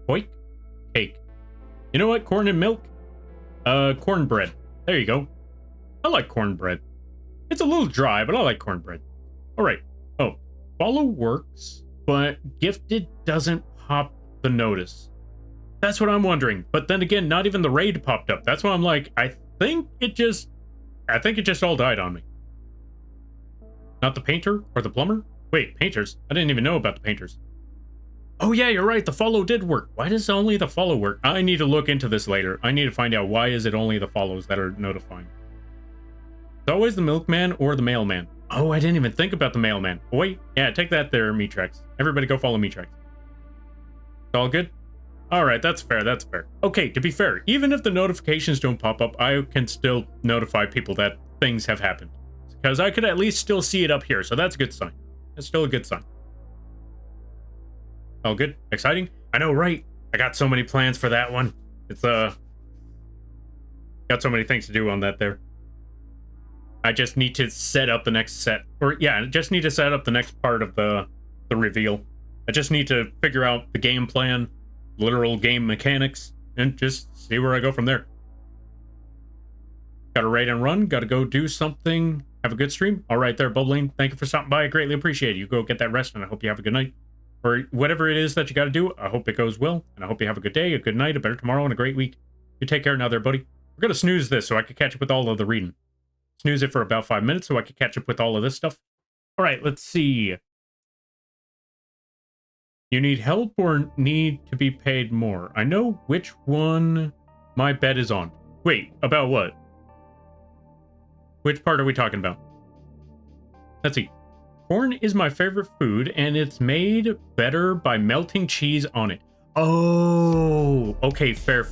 Oik. Cake. You know what? Corn and milk? Cornbread. There you go. I like cornbread. It's a little dry, but I like cornbread. All right. Oh, follow works, but gifted doesn't pop the notice. That's what I'm wondering. But then again, not even the raid popped up. That's why I'm like, I think it just all died on me. Not the painter or the plumber? Wait, painters? I didn't even know about the painters. Oh yeah, you're right. The follow did work. Why does only the follow work? I need to look into this later. I need to find out why is it only the follows that are notifying. It's always the milkman or the mailman. Oh, I didn't even think about the mailman. Oh, wait, yeah, take that there, Metrex. Everybody go follow Metrex. It's all good? All right, that's fair, Okay, to be fair, even if the notifications don't pop up, I can still notify people that things have happened. Because I could at least still see it up here, so that's a good sign. It's still a good sign. All good? Exciting? I know, right? I got so many plans for that one. It's, got so many things to do on that there. I just need to set up the next set. Or, yeah, I just need to set up the next part of the reveal. I just need to figure out the game plan, literal game mechanics, and just see where I go from there. Got to raid and run. Got to go do something. Have a good stream. All right there, Bubbling. Thank you for stopping by. I greatly appreciate it. You go get that rest, and I hope you have a good night. Or whatever it is that you got to do, I hope it goes well. And I hope you have a good day, a good night, a better tomorrow, and a great week. You take care now there, buddy. We're going to snooze this so I can catch up with all of the reading. Snooze it for about 5 minutes so I can catch up with all of this stuff. All right, let's see. You need help or need to be paid more? I know which one my bet is on. Wait, about what? Which part are we talking about? Let's see. Corn is my favorite food, and it's made better by melting cheese on it. Oh, okay, fair.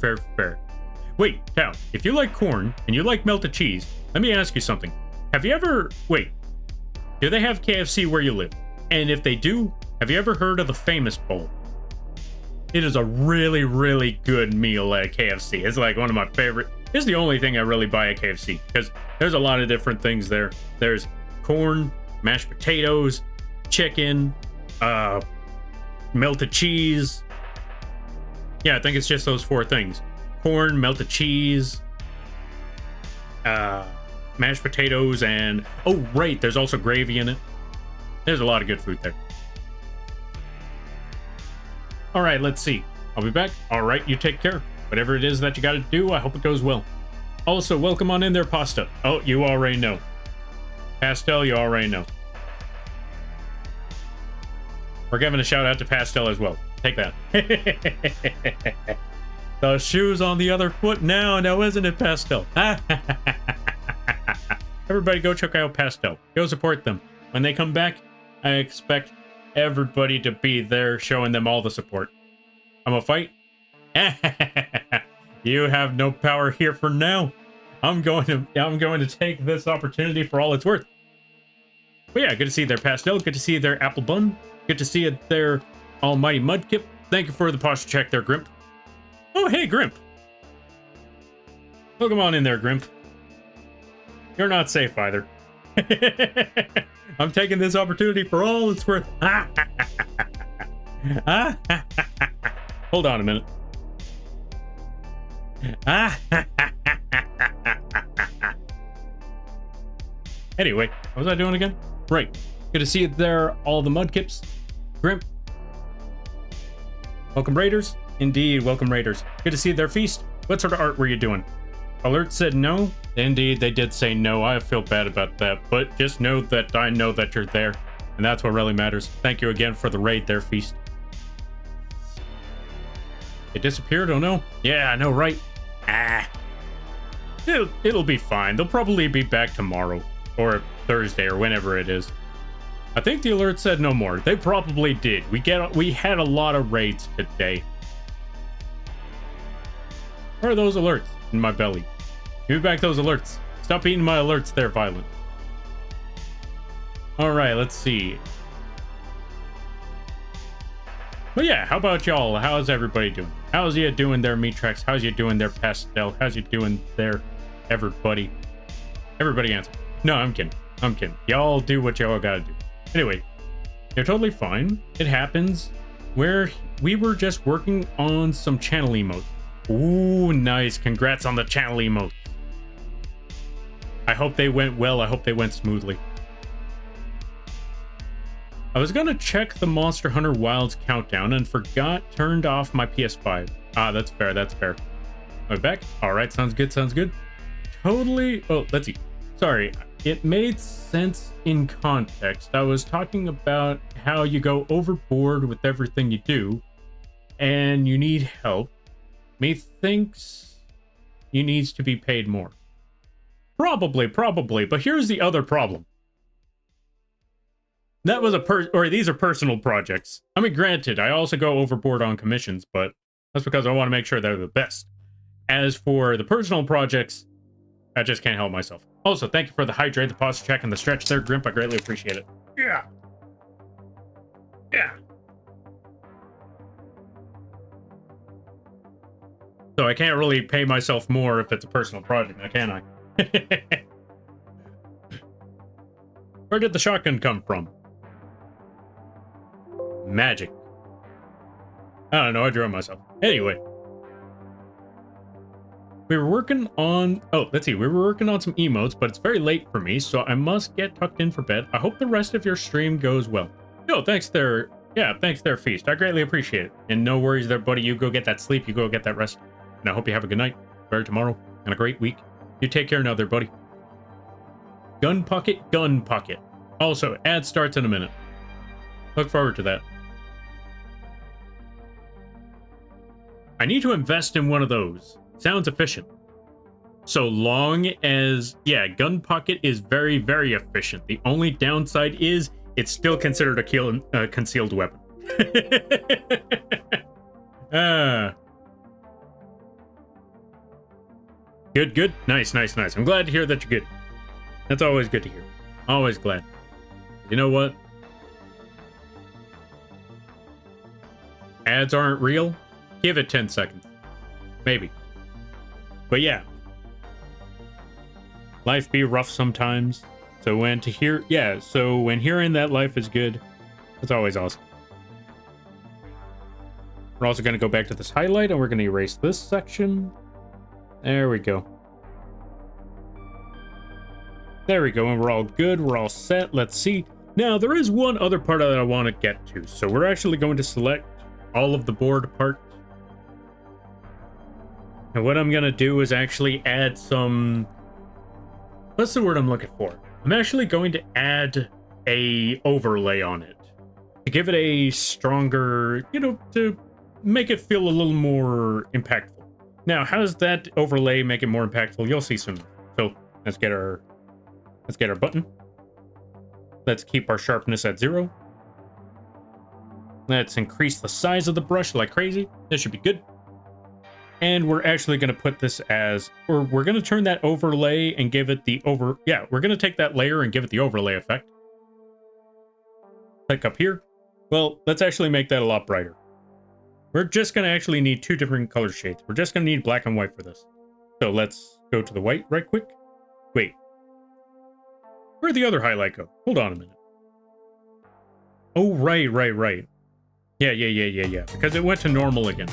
Wait, now, if you like corn and you like melted cheese, let me ask you something. Have you ever... Wait, do they have KFC where you live? And if they do, have you ever heard of the Famous Bowl? It is a really, really good meal at KFC. It's like one of my favorite... It's the only thing I really buy at KFC, because there's a lot of different things there. There's corn, mashed potatoes, chicken, melted cheese. Yeah, I think it's just those 4 things. Corn, melted cheese, mashed potatoes, and... Oh, right, there's also gravy in it. There's a lot of good food there. All right, let's see. I'll be back. All right, you take care. Whatever it is that you got to do, I hope it goes well. Also, welcome on in there, Pasta. Oh, you already know. Pastel, you already know. We're giving a shout out to Pastel as well. Take that. The shoe's on the other foot now isn't it, Pastel? Everybody go check out Pastel. Go support them. When they come back, I expect everybody to be there showing them all the support. I'm a fight. You have no power here for now. I'm going to take this opportunity for all it's worth. But yeah, good to see their Pastel. Good to see their Apple Bun. Good to see their Almighty Mudkip. Thank you for the posture check there, Grimp. Oh, hey, Grimp. Welcome on in there, Grimp. You're not safe either. I'm taking this opportunity for all it's worth. Hold on a minute. Anyway, what was I doing again? Right. Good to see you there, all the Mudkips. Grimp. Welcome, Raiders. Indeed, welcome, Raiders. Good to see their feast. What sort of art were you doing? Alert said no. Indeed, they did say no. I feel bad about that, but just know that I know that you're there, and that's what really matters. Thank you again for the raid there, Feast. It disappeared? Oh no. Yeah, I know, right? It'll be fine. They'll probably be back tomorrow, or Thursday, or whenever it is. I think the alert said no more. They probably did. We had a lot of raids today. Where are those alerts in my belly? Give me back those alerts. Stop eating my alerts there, Violent. Alright, let's see. But yeah, how about y'all? How's everybody doing? How's you doing there, Meatrex? How's you doing there, Pastel? How's you doing there, everybody? Everybody answer. No, I'm kidding. I'm kidding. Y'all do what y'all gotta do. Anyway, you're totally fine. It happens. We were just working on some channel emotes. Ooh, nice. Congrats on the channel emotes. I hope they went well. I hope they went smoothly. I was gonna check the Monster Hunter Wilds countdown and forgot turned off my PS5. Ah, that's fair. That's fair. Am I back? All right. Sounds good. Sounds good. Totally. Oh, let's see. Sorry. It made sense in context. I was talking about how you go overboard with everything you do and you need help. Methinks you needs to be paid more. Probably, but here's the other problem. That was these are personal projects. I mean, granted, I also go overboard on commissions, but that's because I want to make sure they're the best. As for the personal projects, I just can't help myself. Also, thank you for the hydrate, the posture check, and the stretch there, Grimp. I greatly appreciate it. Yeah. Yeah. So I can't really pay myself more if it's a personal project, now can I? Where did the shotgun come from? Magic. I don't know, I drew it myself. Anyway. We were working on... Oh, let's see. We were working on some emotes, but it's very late for me, so I must get tucked in for bed. I hope the rest of your stream goes well. No, thanks there. Yeah, thanks there, Feast. I greatly appreciate it. And no worries there, buddy. You go get that sleep. You go get that rest. And I hope you have a good night, better tomorrow, and a great week. You take care now there, buddy. Gun pocket, gun pocket. Also, ad starts in a minute. Look forward to that. I need to invest in one of those. Sounds efficient. So long as... Yeah, gun pocket is very, very efficient. The only downside is it's still considered a concealed weapon. Good, good. Nice, nice, nice. I'm glad to hear that you're good. That's always good to hear. Always glad. You know what? Ads aren't real. Give it 10 seconds. Maybe. But yeah. Life be rough sometimes. So when hearing that life is good, it's always awesome. We're also going to go back to this highlight and we're going to erase this section. There we go. There we go, and we're all good. We're all set. Let's see. Now, there is one other part that I want to get to. So we're actually going to select all of the board parts. And what I'm going to do is actually add some... What's the word I'm looking for? I'm actually going to add a overlay on it. To give it a stronger, to make it feel a little more impactful. Now, how does that overlay make it more impactful? You'll see soon. So let's get our button. Let's keep our sharpness at 0. Let's increase the size of the brush like crazy. This should be good. And we're actually going to put this as, or we're going to turn that overlay and give it the we're going to take that layer and give it the overlay effect. Click up here. Well, let's actually make that a lot brighter. We're just going to actually need 2 different color shades. We're just going to need black and white for this. So let's go to the white right quick. Wait. Where'd the other highlight go? Hold on a minute. Oh, right. Yeah. Because it went to normal again.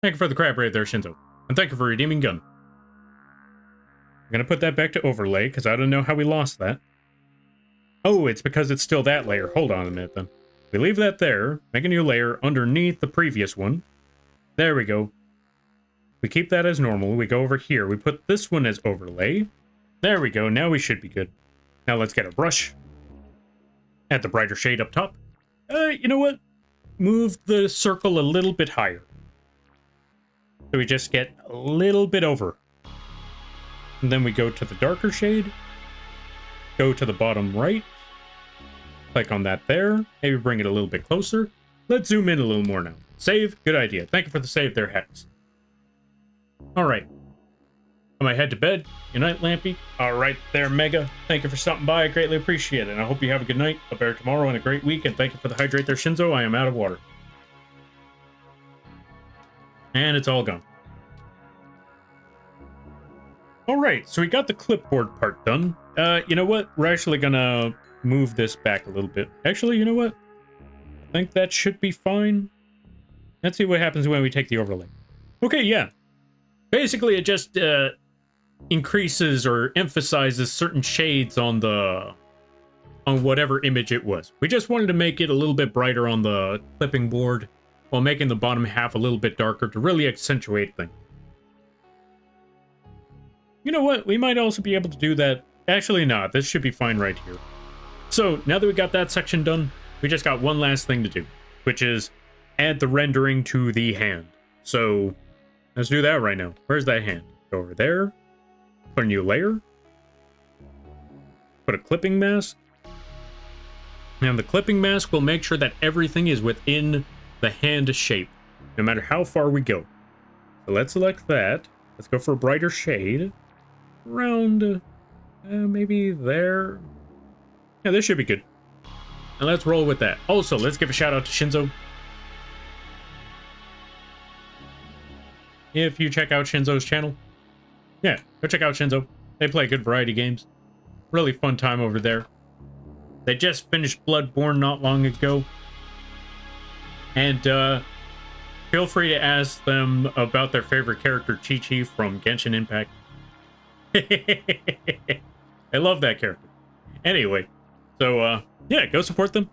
Thank you for the crab raid there, Shinzo. And thank you for redeeming gun. I'm going to put that back to overlay, because I don't know how we lost that. Oh, it's because it's still that layer. Hold on a minute, then. We leave that there, make a new layer underneath the previous one. There we go. We keep that as normal. We go over here. We put this one as overlay. There we go. Now we should be good. Now let's get a brush. Add the brighter shade up top. You know what? Move the circle a little bit higher. So we just get a little bit over. And then we go to the darker shade. Go to the bottom right. Click on that there. Maybe bring it a little bit closer. Let's zoom in a little more now. Save. Good idea. Thank you for the save there, Hex. Alright. I'm gonna head to bed. Good night, Lampy. Alright there, Mega. Thank you for stopping by. I greatly appreciate it. And I hope you have a good night, a better tomorrow, and a great week. And thank you for the hydrate there, Shinzo. I am out of water. And it's all gone. Alright, so we got the clipboard part done. You know what? We're actually gonna move this back a little bit. Actually, you know what? I think that should be fine. Let's see what happens when we take the overlay. Okay, yeah. Basically, it just increases or emphasizes certain shades on whatever image it was. We just wanted to make it a little bit brighter on the clipping board while making the bottom half a little bit darker to really accentuate things. You know what? We might also be able to do that. Actually, not. This should be fine right here. So, now that we got that section done, we just got one last thing to do, which is add the rendering to the hand. So, let's do that right now. Where's that hand? Go over there. Put a new layer. Put a clipping mask. And the clipping mask will make sure that everything is within the hand shape. no matter how far we go. So let's select that. Let's go for a brighter shade. Around, maybe there. Yeah, this should be good. And let's roll with that. Also, let's give a shout out to Shinzo. If you check out Shinzo's channel, yeah, go check out Shinzo. They play good variety games. Really fun time over there. They just finished Bloodborne not long ago. And feel free to ask them about their favorite character, Chi-Chi from Genshin Impact. I love that character. Anyway, so yeah, go support them.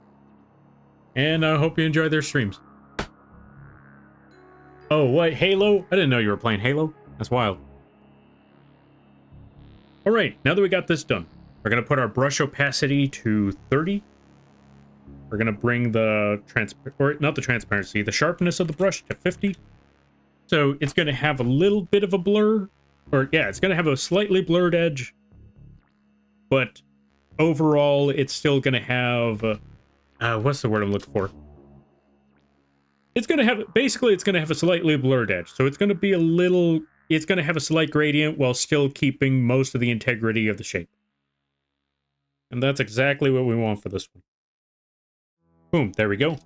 And I hope you enjoy their streams. Oh, what? Halo? I didn't know you were playing Halo. That's wild. All right, now that we got this done, we're going to put our brush opacity to 30. We're going to bring the the sharpness of the brush to 50. So it's going to have a little bit of a blur. Or yeah, it's going to have a slightly blurred edge. But overall, it's still going to have... what's the word I'm looking for? It's going to have... Basically, it's going to have a slightly blurred edge. So it's going to be a little... It's going to have a slight gradient while still keeping most of the integrity of the shape. And that's exactly what we want for this one. Boom, there we go.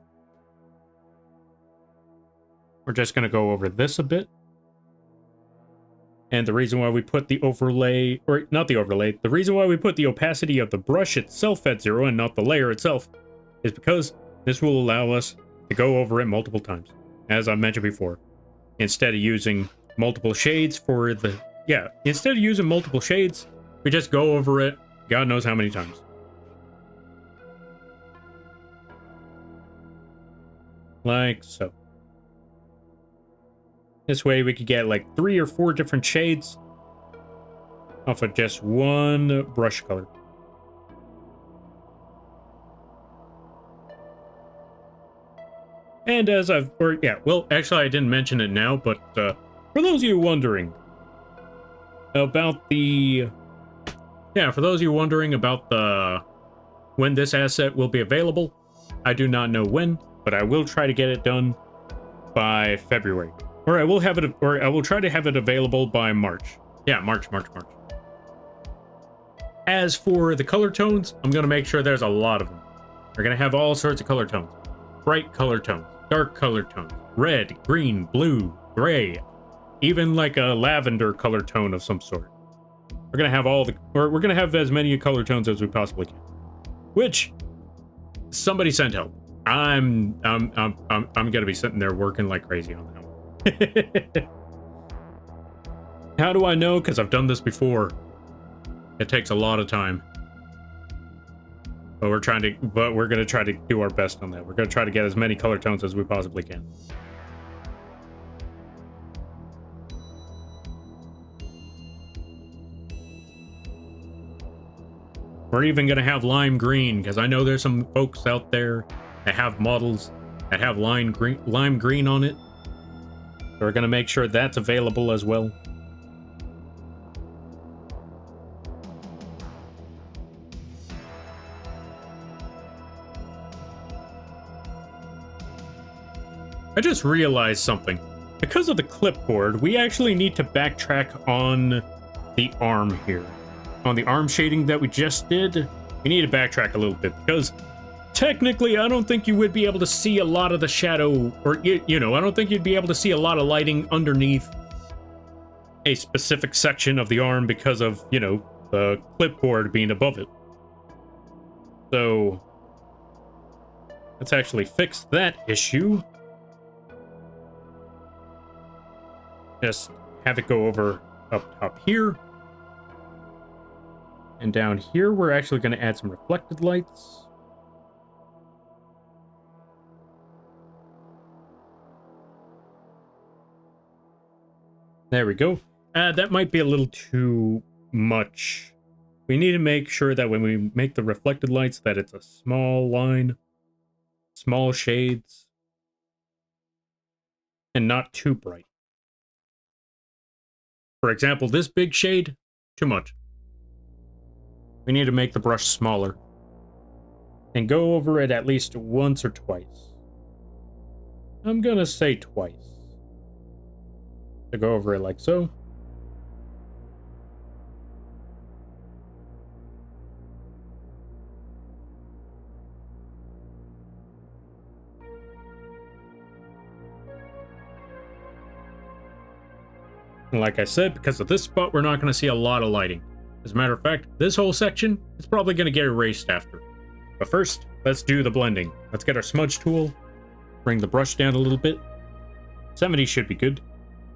We're just going to go over this a bit. And the reason why we put the overlay, or not the overlay, the reason why we put the opacity of the brush itself at 0 and not the layer itself is because this will allow us to go over it multiple times, as I mentioned before. Instead of using multiple shades for the... Yeah, instead of using multiple shades, we just go over it God knows how many times. Like so. This way we could get like 3 or 4 different shades off of just one brush color. And as I've, or yeah, well, actually I didn't mention it now, but for those of you wondering about the, for those of you wondering about when this asset will be available, I do not know when, but I will try to get it done by February. Or I will have it, or I will try to have it available by March. Yeah, March. As for the color tones, I'm going to make sure there's a lot of them. We're going to have all sorts of color tones. Bright color tones, dark color tones, red, green, blue, gray, even like a lavender color tone of some sort. We're going to have we're going to have as many color tones as we possibly can. Which, somebody send help. I'm going to be sitting there working like crazy on that one. How do I know? Because I've done this before. It takes a lot of time. But we're going to try to do our best on that. We're going to try to get as many color tones as we possibly can. We're even going to have lime green, because I know there's some folks out there that have models that have lime green on it. So we're going to make sure that's available as well. I just realized something. Because of the clipboard, we actually need to backtrack on the arm here. On the arm shading that we just did, we need to backtrack a little bit, because technically, I don't think you would be able to see a lot of the shadow, or, you know, I don't think you'd be able to see a lot of lighting underneath a specific section of the arm because of, you know, the clipboard being above it. So, let's actually fix that issue. Just have it go over up top here. And down here, we're actually going to add some reflected lights. There we go. That might be a little too much. We need to make sure that when we make the reflected lights that it's a small line, small shades, and not too bright. For example, this big shade, too much. We need to make the brush smaller and go over it at least once or twice. I'm gonna say twice. To go over it like so. And like I said, because of this spot, we're not going to see a lot of lighting. As a matter of fact, this whole section is probably going to get erased after. But first, let's do the blending. Let's get our smudge tool, bring the brush down a little bit. 70 should be good.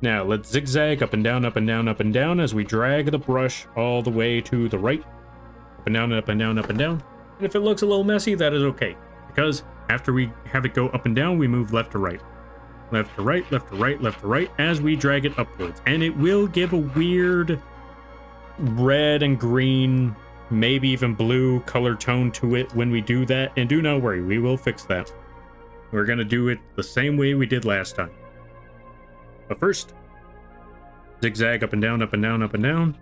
Now, let's zigzag up and down, up and down, up and down as we drag the brush all the way to the right. Up and down, up and down, up and down. And if it looks a little messy, that is okay. Because after we have it go up and down, we move left to right. Left to right, left to right, left to right, as we drag it upwards. And it will give a weird red and green, maybe even blue color tone to it when we do that. And do not worry, we will fix that. We're going to do it the same way we did last time. But first, zigzag up and down, up and down, up and down,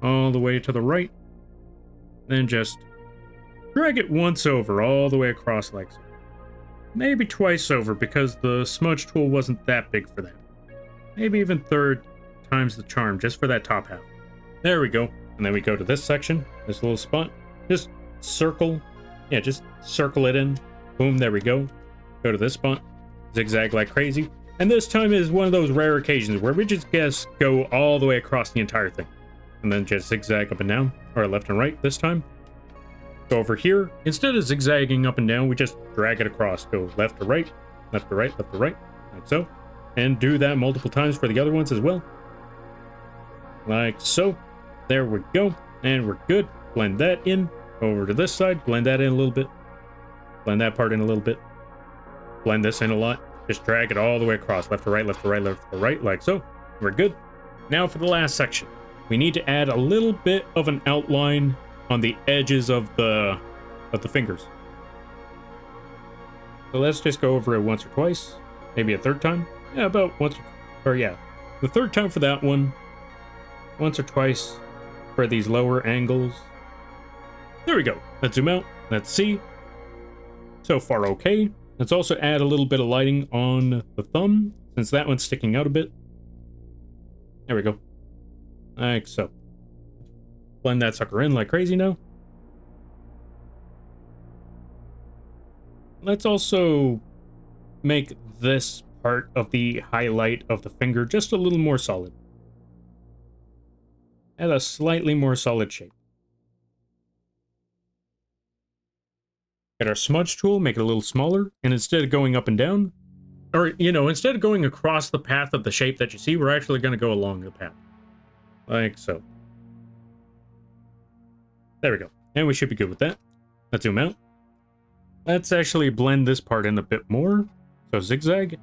all the way to the right. Then just drag it once over, all the way across like so. Maybe twice over, because the smudge tool wasn't that big for that. Maybe even third times the charm, just for that top half. There we go. And then we go to this section, this little spot. Just circle. Yeah, just circle it in. Boom, there we go. Go to this spot. Zigzag like crazy. And this time is one of those rare occasions where we just go all the way across the entire thing. And then just zigzag up and down, or left and right this time. Go over here. Instead of zigzagging up and down, we just drag it across. Go left to right, left to right, left to right, like so. And do that multiple times for the other ones as well. Like so. There we go. And we're good. Blend that in. Over to this side. Blend that in a little bit. Blend that part in a little bit. Blend this in a lot. Just drag it all the way across. Left to right, left to right, left to right, like so. We're good. Now for the last section. We need to add a little bit of an outline on the edges of the fingers. So let's just go over it once or twice, maybe a third time. Yeah, about once, or yeah, the third time for that one. Once or twice for these lower angles. There we go. Let's zoom out. Let's see. So far, okay. Let's also add a little bit of lighting on the thumb, since that one's sticking out a bit. There we go. Like so. Blend that sucker in like crazy now. Let's also make this part of the highlight of the finger just a little more solid. Add a slightly more solid shape. Get our smudge tool, make it a little smaller, and instead of going up and down, or, you know, instead of going across the path of the shape that you see, we're actually going to go along the path. Like so. There we go. And we should be good with that. Let's zoom out. Let's actually blend this part in a bit more. So zigzag,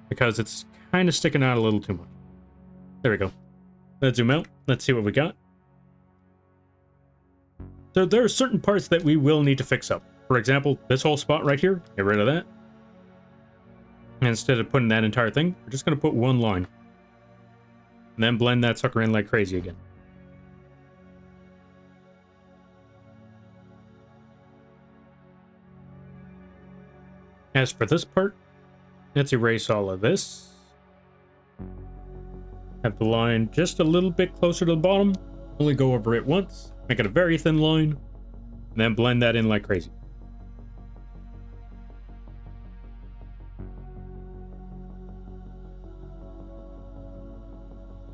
because it's kind of sticking out a little too much. There we go. Let's zoom out. Let's see what we got. So there are certain parts that we will need to fix up. For example, this whole spot right here, get rid of that. And instead of putting that entire thing, we're just going to put one line. And then blend that sucker in like crazy again. As for this part, let's erase all of this. Have the line just a little bit closer to the bottom. Only go over it once. Make it a very thin line. And then blend that in like crazy.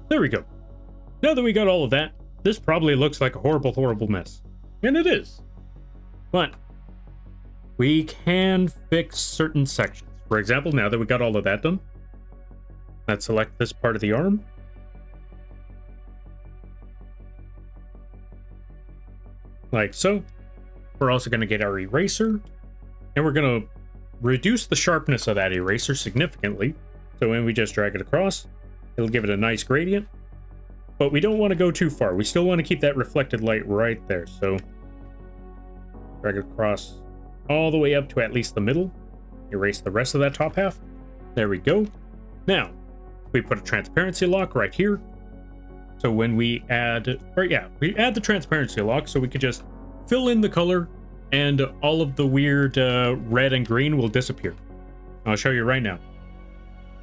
There we go. Now that we got all of that, this probably looks like a horrible, horrible mess. And it is. But we can fix certain sections. For example, now that we got all of that done, let's select this part of the arm. Like so. We're also going to get our eraser. And we're going to reduce the sharpness of that eraser significantly. So when we just drag it across, it'll give it a nice gradient. But we don't want to go too far. We still want to keep that reflected light right there. So drag it across all the way up to at least the middle. Erase the rest of that top half. There we go. Now, we put a transparency lock right here. So when we add, we add the transparency lock so we could just fill in the color and all of the weird red and green will disappear. I'll show you right now.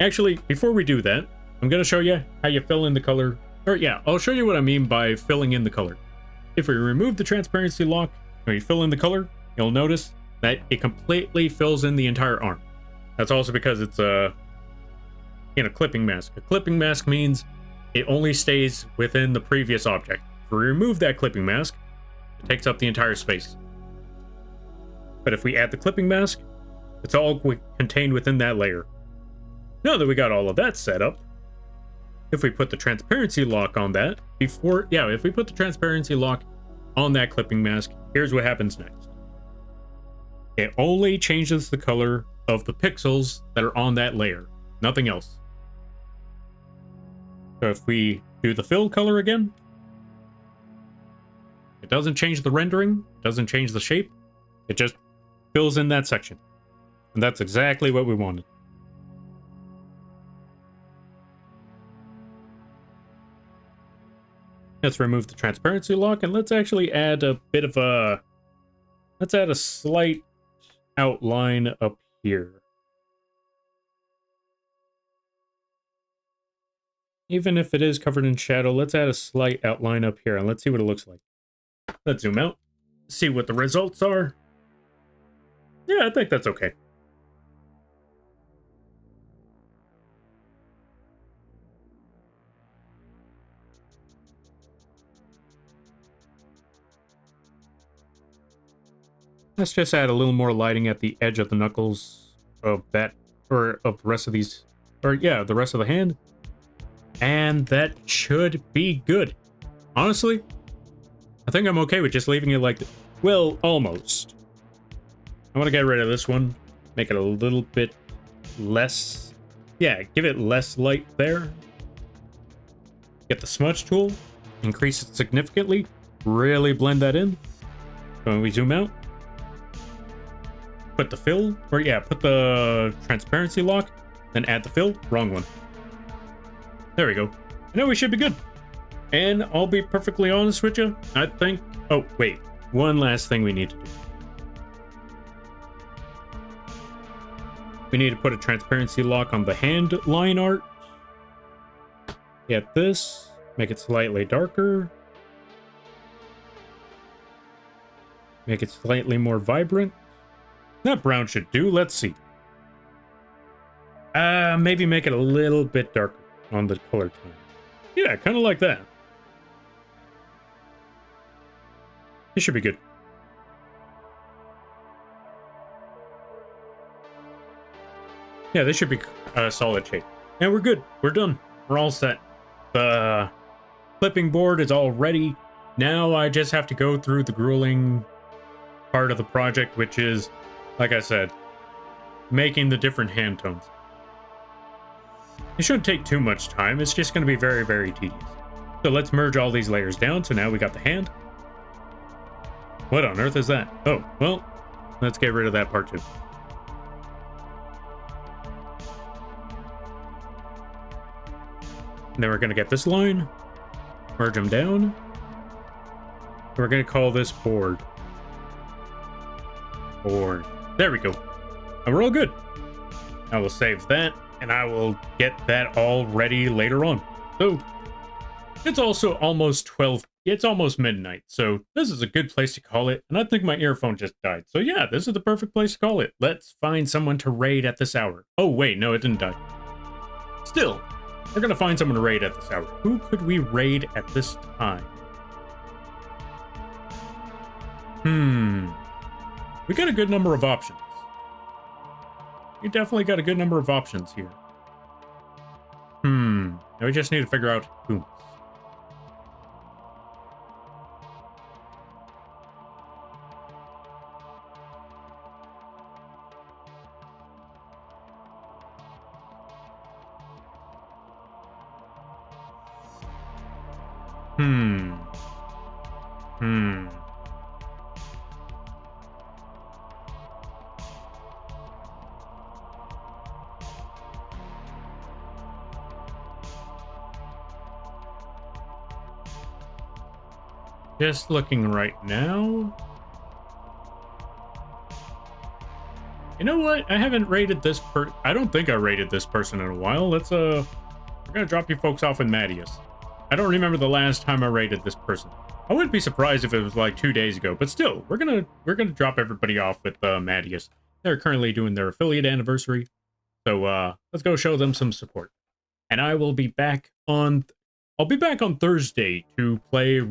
Actually, before we do that, I'm going to show you how you fill in the color. Or yeah, I'll show you what I mean by filling in the color. If we remove the transparency lock, when you fill in the color, you'll notice that it completely fills in the entire arm. That's also because it's a clipping mask. A clipping mask means it only stays within the previous object. If we remove that clipping mask, it takes up the entire space. But if we add the clipping mask, it's all contained within that layer. Now that we got all of that set up, if we put the transparency lock on that, if we put the transparency lock on that clipping mask, here's what happens next. It only changes the color of the pixels that are on that layer, nothing else. So if we do the fill color again, it doesn't change the rendering, it doesn't change the shape, it just fills in that section. And that's exactly what we wanted. Let's remove the transparency lock and let's actually add a bit of a... Let's add a slight outline up here. Even if it is covered in shadow, let's add a slight outline up here and let's see what it looks like. Let's zoom out, see what the results are. Yeah, I think that's okay. Let's just add a little more lighting at the edge of the knuckles of that, or of the rest of these, or yeah, the rest of the hand. And that should be good. Honestly, I think I'm okay with just leaving it like, well, almost. I want to get rid of this one, make it a little bit less, yeah, give it less light there. Get the smudge tool, increase it significantly, really blend that in. So when we zoom out, put the fill, or yeah, put the transparency lock, then add the fill. Wrong one. There we go. Now we should be good. And I'll be perfectly honest with you, I think... Oh, wait. One last thing we need to do. We need to put a transparency lock on the hand line art. Get this. Make it slightly darker. Make it slightly more vibrant. That brown should do. Let's see. Maybe make it a little bit darker on the color tone. Yeah, kind of like that. It should be good. Yeah, this should be a solid shape. And we're good. We're done. We're all set. The clipping board is all ready. Now I just have to go through the grueling part of the project, which is, like I said, making the different hand tones. It shouldn't take too much time. It's just going to be very, very tedious. So let's merge all these layers down. So now we got the hand. What on earth is that? Oh, well, let's get rid of that part too. And then we're going to get this line, merge them down. We're going to call this board. Board. There we go. And we're all good. I will save that, and I will get that all ready later on. So, it's also almost 12. It's almost midnight, so this is a good place to call it. And I think my earphone just died. So yeah, this is the perfect place to call it. Let's find someone to raid at this hour. Oh wait, no, it didn't die. Still, we're gonna find someone to raid at this hour. Who could we raid at this time? We got a good number of options. We definitely got a good number of options here. Now we just need to figure out who. Just looking right now. You know what? I haven't rated this I don't think I rated this person in a while. Let's we're gonna drop you folks off with Mattias. I don't remember the last time I rated this person. I wouldn't be surprised if it was like 2 days ago, but still, we're gonna drop everybody off with Mattias. They're currently doing their affiliate anniversary, so let's go show them some support. And I will be back on. I'll be back on Thursday to play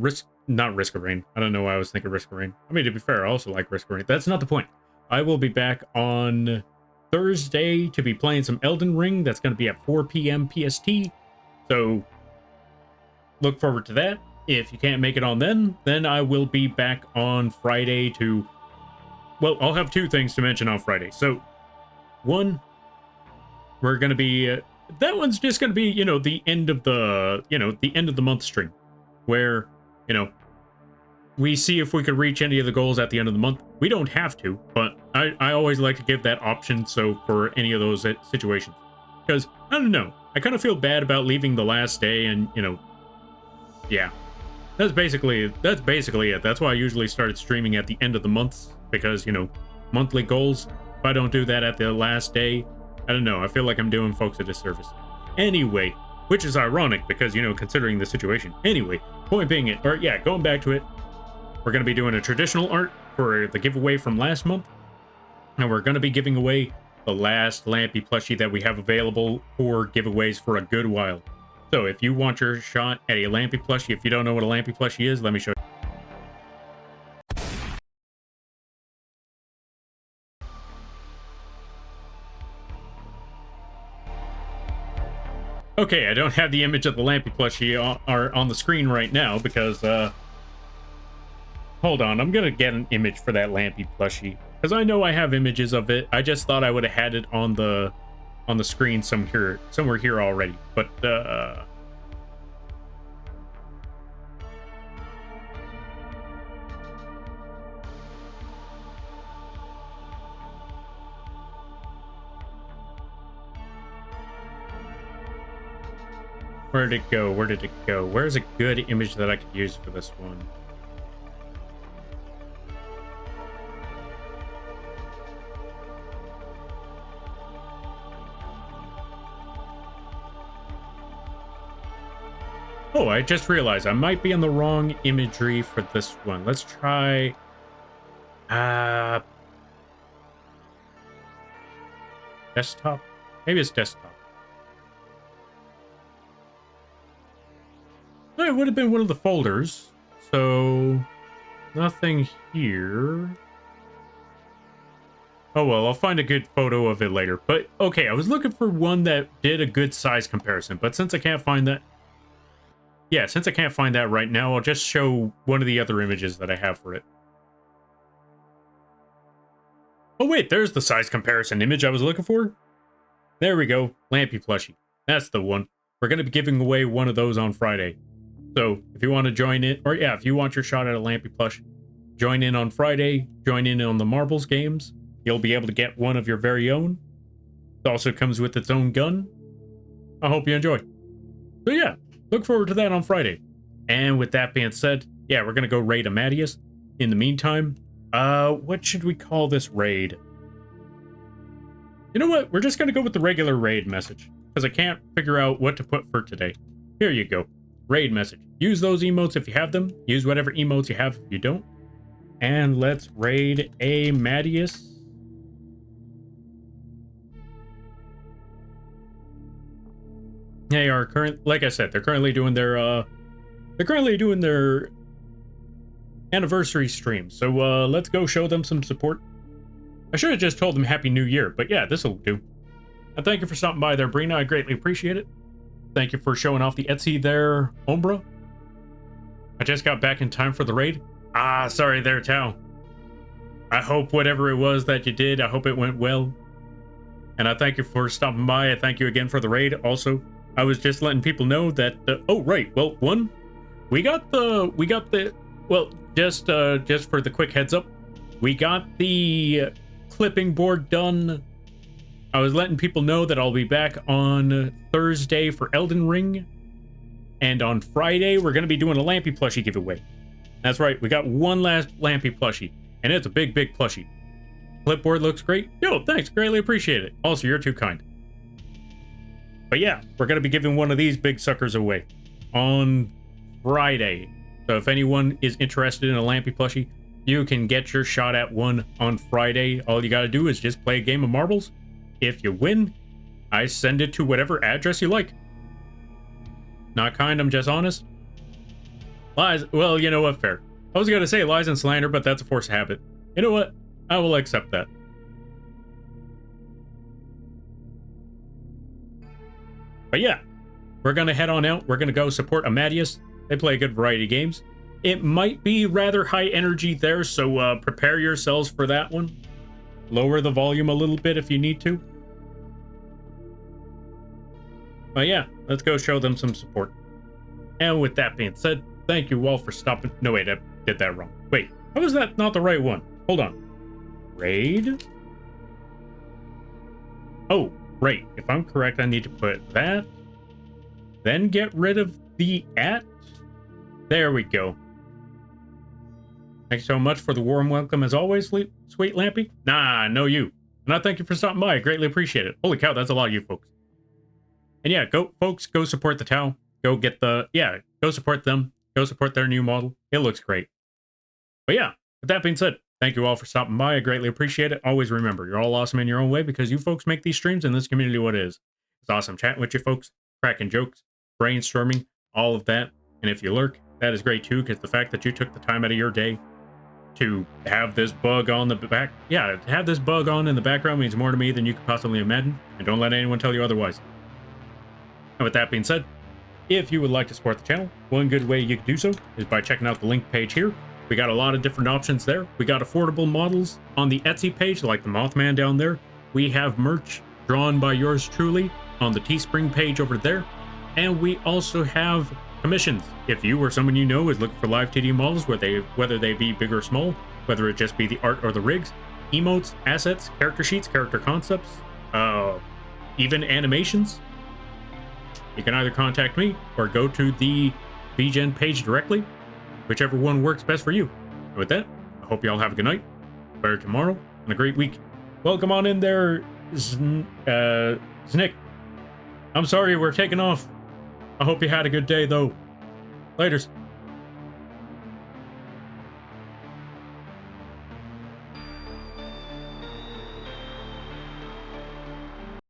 not Risk of Rain. I don't know why I was thinking Risk of Rain. I mean, to be fair, I also like Risk of Rain. That's not the point. I will be back on Thursday to be playing some Elden Ring. That's going to be at 4 p.m. PST. So look forward to that. If you can't make it on then I will be back on Friday to... Well, I'll have two things to mention on Friday. So, one, we're going to be... that one's just going to be, you know, the end of the, the end of the month stream. Where, we see if we could reach any of the goals at the end of the month. We don't have to, but I always like to give that option so for any of those situations. Because, I don't know, I kind of feel bad about leaving the last day and, yeah. That's basically it. That's why I usually started streaming at the end of the months, because, monthly goals, if I don't do that at the last day, I don't know, I feel like I'm doing folks a disservice. Anyway, which is ironic because, considering the situation. Anyway, point being going back to it, we're going to be doing a traditional art for the giveaway from last month, and we're going to be giving away the last Lampy plushie that we have available for giveaways for a good while. So if you want your shot at a Lampy plushie, if you don't know what a Lampy plushie is, let me show you. Okay, I don't have the image of the Lampy plushie on the screen right now because, hold on, I'm gonna get an image for that Lampy plushie. Because I know I have images of it. I just thought I would have had it on the screen somewhere here already. But, where did it go? Where did it go? Where's a good image that I could use for this one? Oh, I just realized I might be on the wrong imagery for this one. Let's try... desktop? Maybe it's desktop. No, it would have been one of the folders. So, nothing here. Oh well, I'll find a good photo of it later. But, okay, I was looking for one that did a good size comparison. But since I can't find that... Yeah, since I can't find that right now, I'll just show one of the other images that I have for it. Oh wait, there's the size comparison image I was looking for. There we go, Lampy plushie. That's the one. We're going to be giving away one of those on Friday. So if you want to join in, or yeah, if you want your shot at a Lampy plush, join in on Friday, join in on the Marbles games. You'll be able to get one of your very own. It also comes with its own gun. I hope you enjoy. So yeah. Look forward to that on Friday. And with that being said, yeah, we're going to go raid a Mattias. In the meantime, what should we call this raid? You know what? We're just going to go with the regular raid message, because I can't figure out what to put for today. Here you go. Raid message. Use those emotes if you have them. Use whatever emotes you have if you don't. And let's raid a Mattias. They are like I said, they're currently doing their anniversary stream. So let's go show them some support. I should have just told them Happy New Year, but yeah, this'll do. And thank you for stopping by there, Brina. I greatly appreciate it. Thank you for showing off the Etsy there, Ombra. I just got back in time for the raid. Ah, sorry there, Tao. I hope whatever it was that you did, I hope it went well. And I thank you for stopping by. I thank you again for the raid. Also, I was just letting people know that, oh, right. Well, one, we got the, well, just for the quick heads up, we got the clipping board done. I was letting people know that I'll be back on Thursday for Elden Ring. And on Friday, we're going to be doing a Lampy plushie giveaway. That's right. We got one last Lampy plushie, and it's a big, big plushie. Clipboard looks great. Yo, thanks. Greatly appreciate it. Also, you're too kind. But yeah, we're going to be giving one of these big suckers away on Friday. So if anyone is interested in a Lampy plushie, you can get your shot at one on Friday. All you got to do is just play a game of marbles. If you win, I send it to whatever address you like. Not kind, I'm just honest. Lies, well, you know what, fair. I was going to say lies and slander, but that's a force of habit. You know what? I will accept that. But yeah, we're going to head on out. We're going to go support Amadeus. They play a good variety of games. It might be rather high energy there, so prepare yourselves for that one. Lower the volume a little bit if you need to. But yeah, let's go show them some support. And with that being said, thank you all for stopping. No, wait, I did that wrong. Wait, how is that not the right one? Hold on. Raid? Oh, right. If I'm correct, I need to put that. Then get rid of the @ There we go. Thanks so much for the warm welcome as always, sweet Lampy. Nah, no you. And I thank you for stopping by. I greatly appreciate it. Holy cow, that's a lot of you folks. And yeah, go folks, go support the Tau. Go get the, go support them. Go support their new model. It looks great. But yeah, with that being said, thank you all for stopping by. I greatly appreciate it. Always remember, you're all awesome in your own way because you folks make these streams and this community what it is. It's awesome chatting with you folks, cracking jokes, brainstorming, all of that. And if you lurk, that is great too, because the fact that you took the time out of your day to have this bug on the back, to have this bug on in the background means more to me than you could possibly imagine. And don't let anyone tell you otherwise. And with that being said, if you would like to support the channel, one good way you can do so is by checking out the link page here. We got a lot of different options there. We got affordable models on the Etsy page, like the Mothman down there. We have merch drawn by yours truly on the Teespring page over there. And we also have commissions. If you or someone you know is looking for live TD models, whether they be big or small, whether it just be the art or the rigs, emotes, assets, character sheets, character concepts, even animations, you can either contact me or go to the VGen page directly, whichever one works best for you. And with that, I hope you all have a good night, better tomorrow, and a great week. Welcome on in there, Snick. I'm sorry we're taking off. I hope you had a good day, though. Laters.